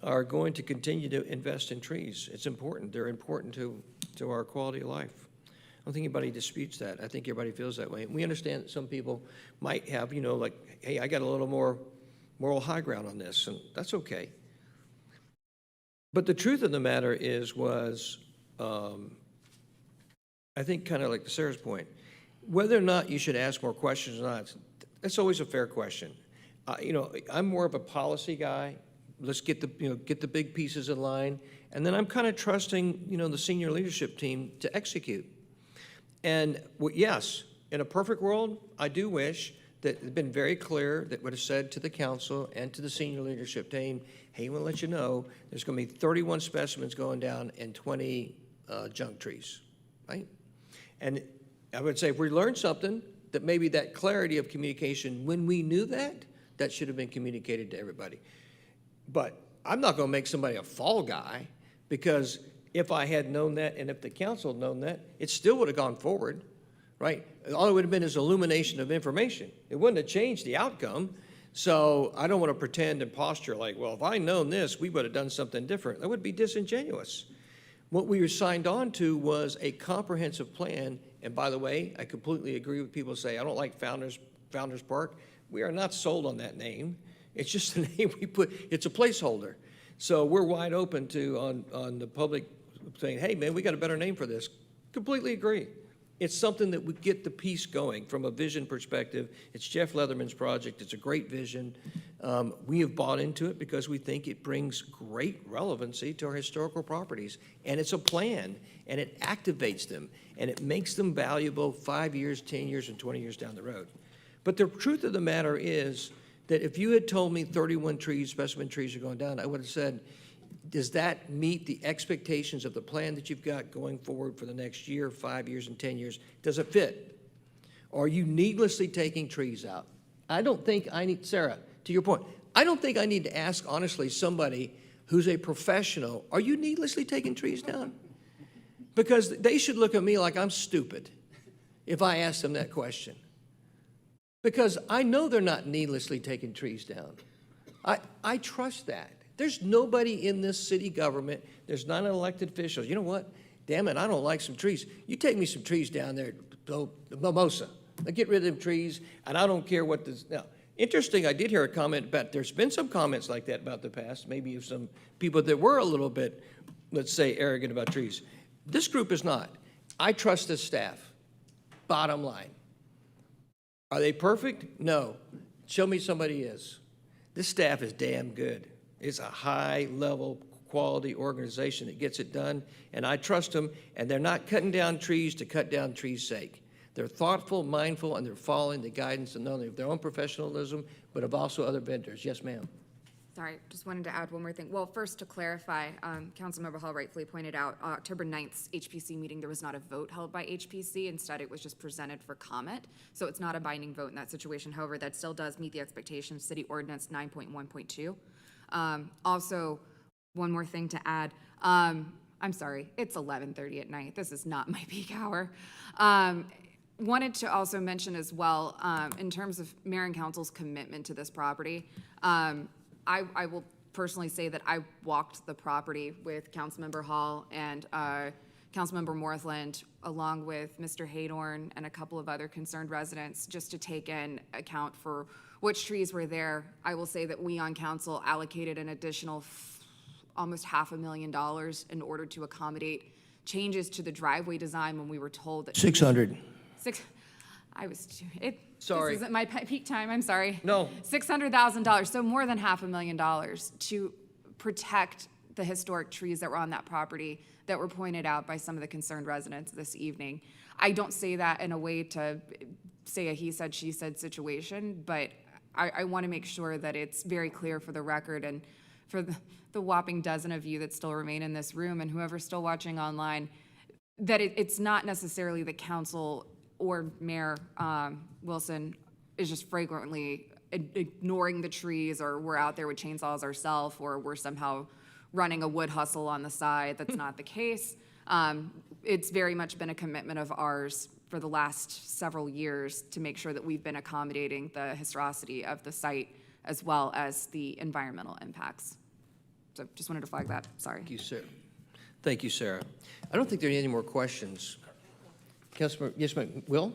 Speaker 1: are going to continue to invest in trees. It's important. They're important to our quality of life. I don't think anybody disputes that. I think everybody feels that way. And we understand that some people might have, like, hey, I got a little more moral high ground on this, and that's okay. But the truth of the matter was, I think kind of like Sarah's point, whether or not you should ask more questions or not, that's always a fair question. I'm more of a policy guy. Let's get the big pieces in line, and then I'm kind of trusting, the senior leadership team to execute. And yes, in a perfect world, I do wish that it had been very clear that would have said to the council and to the senior leadership team, hey, we'll let you know, there's going to be 31 specimens going down and 20 junk trees, right? And I would say if we learned something, that maybe that clarity of communication, when we knew that should have been communicated to everybody. But I'm not going to make somebody a fall guy, because if I had known that and if the council had known that, it still would have gone forward, right? All it would have been is illumination of information. It wouldn't have changed the outcome. So I don't want to pretend and posture like, well, if I'd known this, we would have done something different. That would be disingenuous. What we were signed on to was a comprehensive plan. And by the way, I completely agree with people who say, I don't like Founders Park. We are not sold on that name. It's just a name we put, it's a placeholder. So we're wide open to, on the public saying, hey man, we got a better name for this. Completely agree. It's something that would get the piece going from a vision perspective. It's Jeff Leatherman's project. It's a great vision. We have bought into it because we think it brings great relevancy to our historical properties. And it's a plan, and it activates them, and it makes them valuable 5 years, 10 years, and 20 years down the road. But the truth of the matter is that if you had told me 31 trees, specimen trees are going down, I would have said, does that meet the expectations of the plan that you've got going forward for the next year, 5 years, and 10 years? Does it fit? Or are you needlessly taking trees out? I don't think I need, Sarah, to your point, I don't think I need to ask, honestly, somebody who's a professional, are you needlessly taking trees down? Because they should look at me like I'm stupid if I ask them that question. Because I know they're not needlessly taking trees down. I trust that. There's nobody in this city government, there's not elected officials. You know what? Damn it, I don't like some trees. You take me some trees down there, the Mimosa. I get rid of them trees, and I don't care what this, now, interesting, I did hear a comment about, there's been some comments like that about the past, maybe of some people that were a little bit, let's say, arrogant about trees. This group is not. I trust this staff, bottom line. Are they perfect? No. Show me somebody is. This staff is damn good. It's a high-level quality organization that gets it done, and I trust them, and they're not cutting down trees to cut down trees' sake. They're thoughtful, mindful, and they're following the guidance of not only of their own professionalism, but of also other vendors. Yes, ma'am.
Speaker 12: Sorry, just wanted to add one more thing. Well, first to clarify, Councilmember Hall rightfully pointed out, October 9th's HPC meeting, there was not a vote held by HPC. Instead, it was just presented for comment. So it's not a binding vote in that situation. However, that still does meet the expectations, City Ordinance 9.1.2. Also, one more thing to add. I'm sorry, it's 11:30 at night. This is not my peak hour. Wanted to also mention as well, in terms of Mayor and Council's commitment to this property, I will personally say that I walked the property with Councilmember Hall and Councilmember Morthland, along with Mr. Haydorn and a couple of other concerned residents, just to take in account for which trees were there. I will say that we on council allocated an additional almost $500,000 in order to accommodate changes to the driveway design when we were told that
Speaker 1: 600. Sorry.
Speaker 12: This isn't my peak time, I'm sorry.
Speaker 1: No.
Speaker 12: $600,000, so more than $500,000 to protect the historic trees that were on that property that were pointed out by some of the concerned residents this evening. I don't say that in a way to say a he said, she said situation, but I want to make sure that it's very clear for the record and for the whopping dozen of you that still remain in this room and whoever's still watching online, that it's not necessarily the council or Mayor Wilson is just flagrantly ignoring the trees, or we're out there with chainsaws ourselves, or we're somehow running a wood hustle on the side. That's not the case. It's very much been a commitment of ours for the last several years to make sure that we've been accommodating the historicity of the site as well as the environmental impacts. So just wanted to flag that. Sorry.
Speaker 1: Thank you, sir. Thank you, Sarah. I don't think there are any more questions. Councilman, yes, ma'am. Will?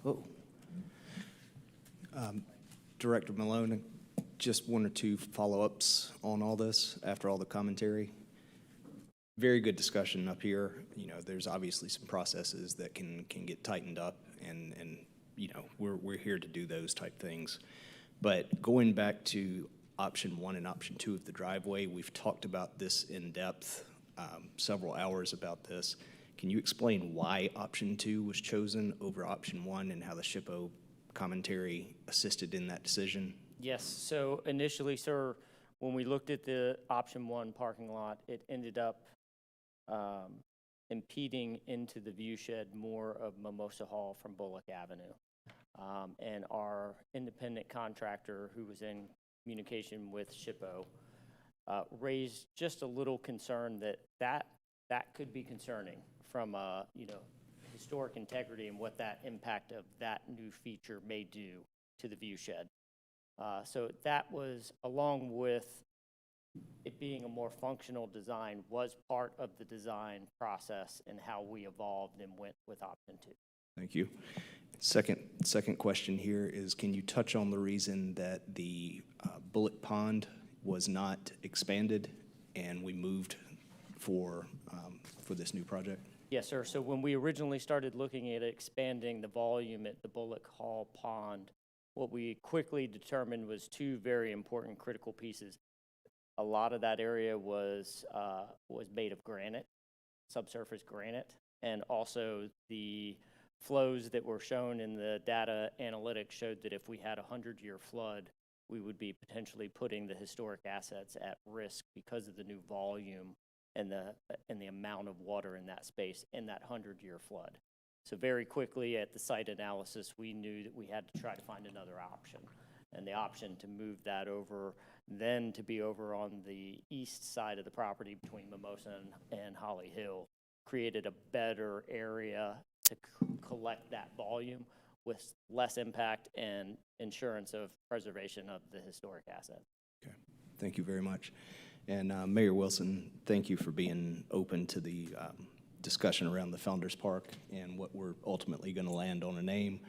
Speaker 13: Oh. Director Malone, just one or two follow-ups on all this after all the commentary. Very good discussion up here. You know, there's obviously some processes that can get tightened up, and you know, we're here to do those type things. But going back to option 1 and option 2 of the driveway, we've talked about this in depth, several hours about this. Can you explain why option 2 was chosen over option 1 and how the SHPO commentary assisted in that decision?
Speaker 11: Yes, so initially, sir, when we looked at the option 1 parking lot, it ended up impeding into the view shed more of Mimosa Hall from Bullock Avenue. And our independent contractor, who was in communication with SHPO, raised just a little concern that could be concerning from you know, historic integrity and what that impact of that new feature may do to the view shed. So that was, along with it being a more functional design, was part of the design process and how we evolved and went with option 2.
Speaker 13: Thank you. Second question here is, can you touch on the reason that the Bullock Pond was not expanded and we moved for this new project?
Speaker 11: Yes, sir. So when we originally started looking at expanding the volume at the Bullock Hall Pond, what we quickly determined was two very important critical pieces. A lot of that area was made of granite, subsurface granite, and also the flows that were shown in the data analytics showed that if we had a 100-year flood, we would be potentially putting the historic assets at risk because of the new volume and the amount of water in that space in that 100-year flood. So very quickly at the site analysis, we knew that we had to try to find another option. And the option to move that over, then to be over on the east side of the property between Mimosa and Holly Hill, created a better area to collect that volume with less impact and insurance of preservation of the historic asset.
Speaker 13: Thank you very much. And Mayor Wilson, thank you for being open to the discussion around the Founders Park and what we're ultimately going to land on a name.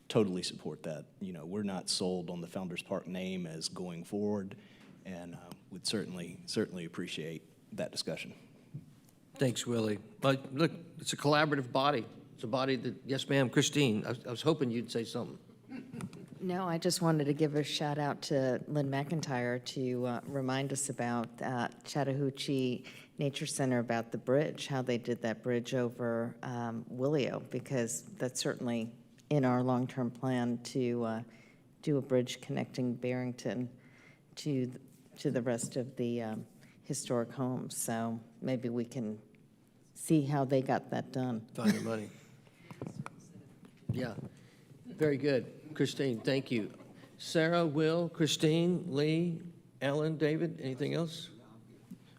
Speaker 13: Totally support that. You know, we're not sold on the Founders Park name as going forward, and would certainly appreciate that discussion.
Speaker 1: Thanks, Willie. But look, it's a collaborative body. It's a body that, yes, ma'am, Christine, I was hoping you'd say something.
Speaker 14: No, I just wanted to give a shout out to Lynn McIntyre to remind us about Chattahoochee Nature Center, about the bridge, how they did that bridge over Willio, because that's certainly in our long-term plan to do a bridge connecting Barrington to the rest of the historic homes. So maybe we can see how they got that done.
Speaker 1: Find the money. Yeah, very good. Christine, thank you. Sarah, Will, Christine, Lee, Ellen, David, anything else?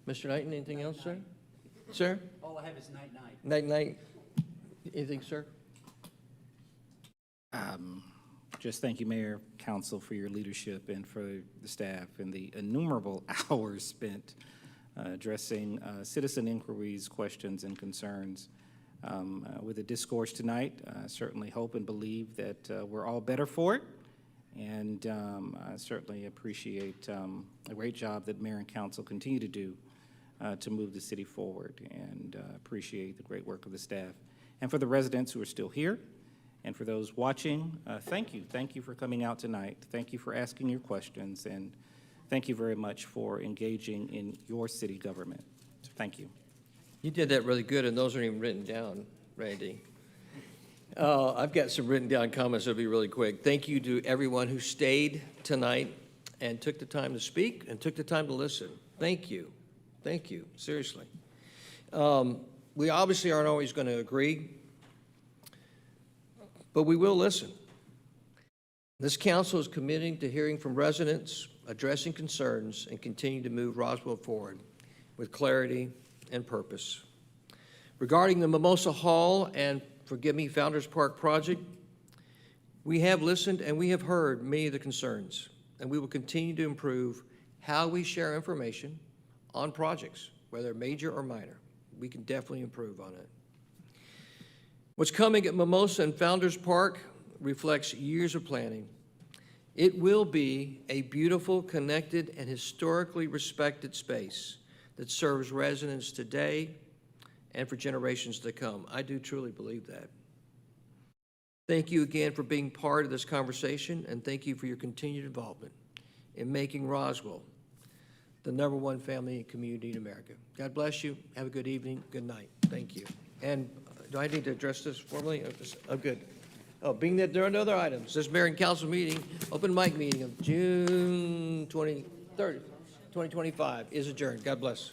Speaker 1: Mr. Knighton, anything else, sir? Sir?
Speaker 4: All I have is night-night.
Speaker 1: Night-night. Anything, sir?
Speaker 2: Just thank you, Mayor, Council, for your leadership and for the staff and the innumerable hours spent addressing citizen inquiries, questions, and concerns. With the discourse tonight, I certainly hope and believe that we're all better for it. And I certainly appreciate a great job that Mayor and Council continue to do to move the city forward, and appreciate the great work of the staff. And for the residents who are still here, and for those watching, thank you. Thank you for coming out tonight. Thank you for asking your questions, and thank you very much for engaging in your city government. Thank you.
Speaker 1: You did that really good, and those aren't even written down, Randy. I've got some written down comments that'll be really quick. Thank you to everyone who stayed tonight and took the time to speak and took the time to listen. Thank you. Thank you, seriously. We obviously aren't always going to agree, but we will listen. This council is committing to hearing from residents, addressing concerns, and continue to move Roswell forward with clarity and purpose. Regarding the Mimosa Hall and, forgive me, Founders Park project, we have listened and we have heard many of the concerns, and we will continue to improve how we share information on projects, whether major or minor. We can definitely improve on it. What's coming at Mimosa and Founders Park reflects years of planning. It will be a beautiful, connected, and historically respected space that serves residents today and for generations to come. I do truly believe that. Thank you again for being part of this conversation, and thank you for your continued involvement in making Roswell the #1 family and community in America. God bless you. Have a good evening. Good night. Thank you. And do I need to address this formally? Oh, good. Oh, being that there are no other items, this Mayor and Council meeting, open mic meeting of June 23rd, 2025 is adjourned. God bless.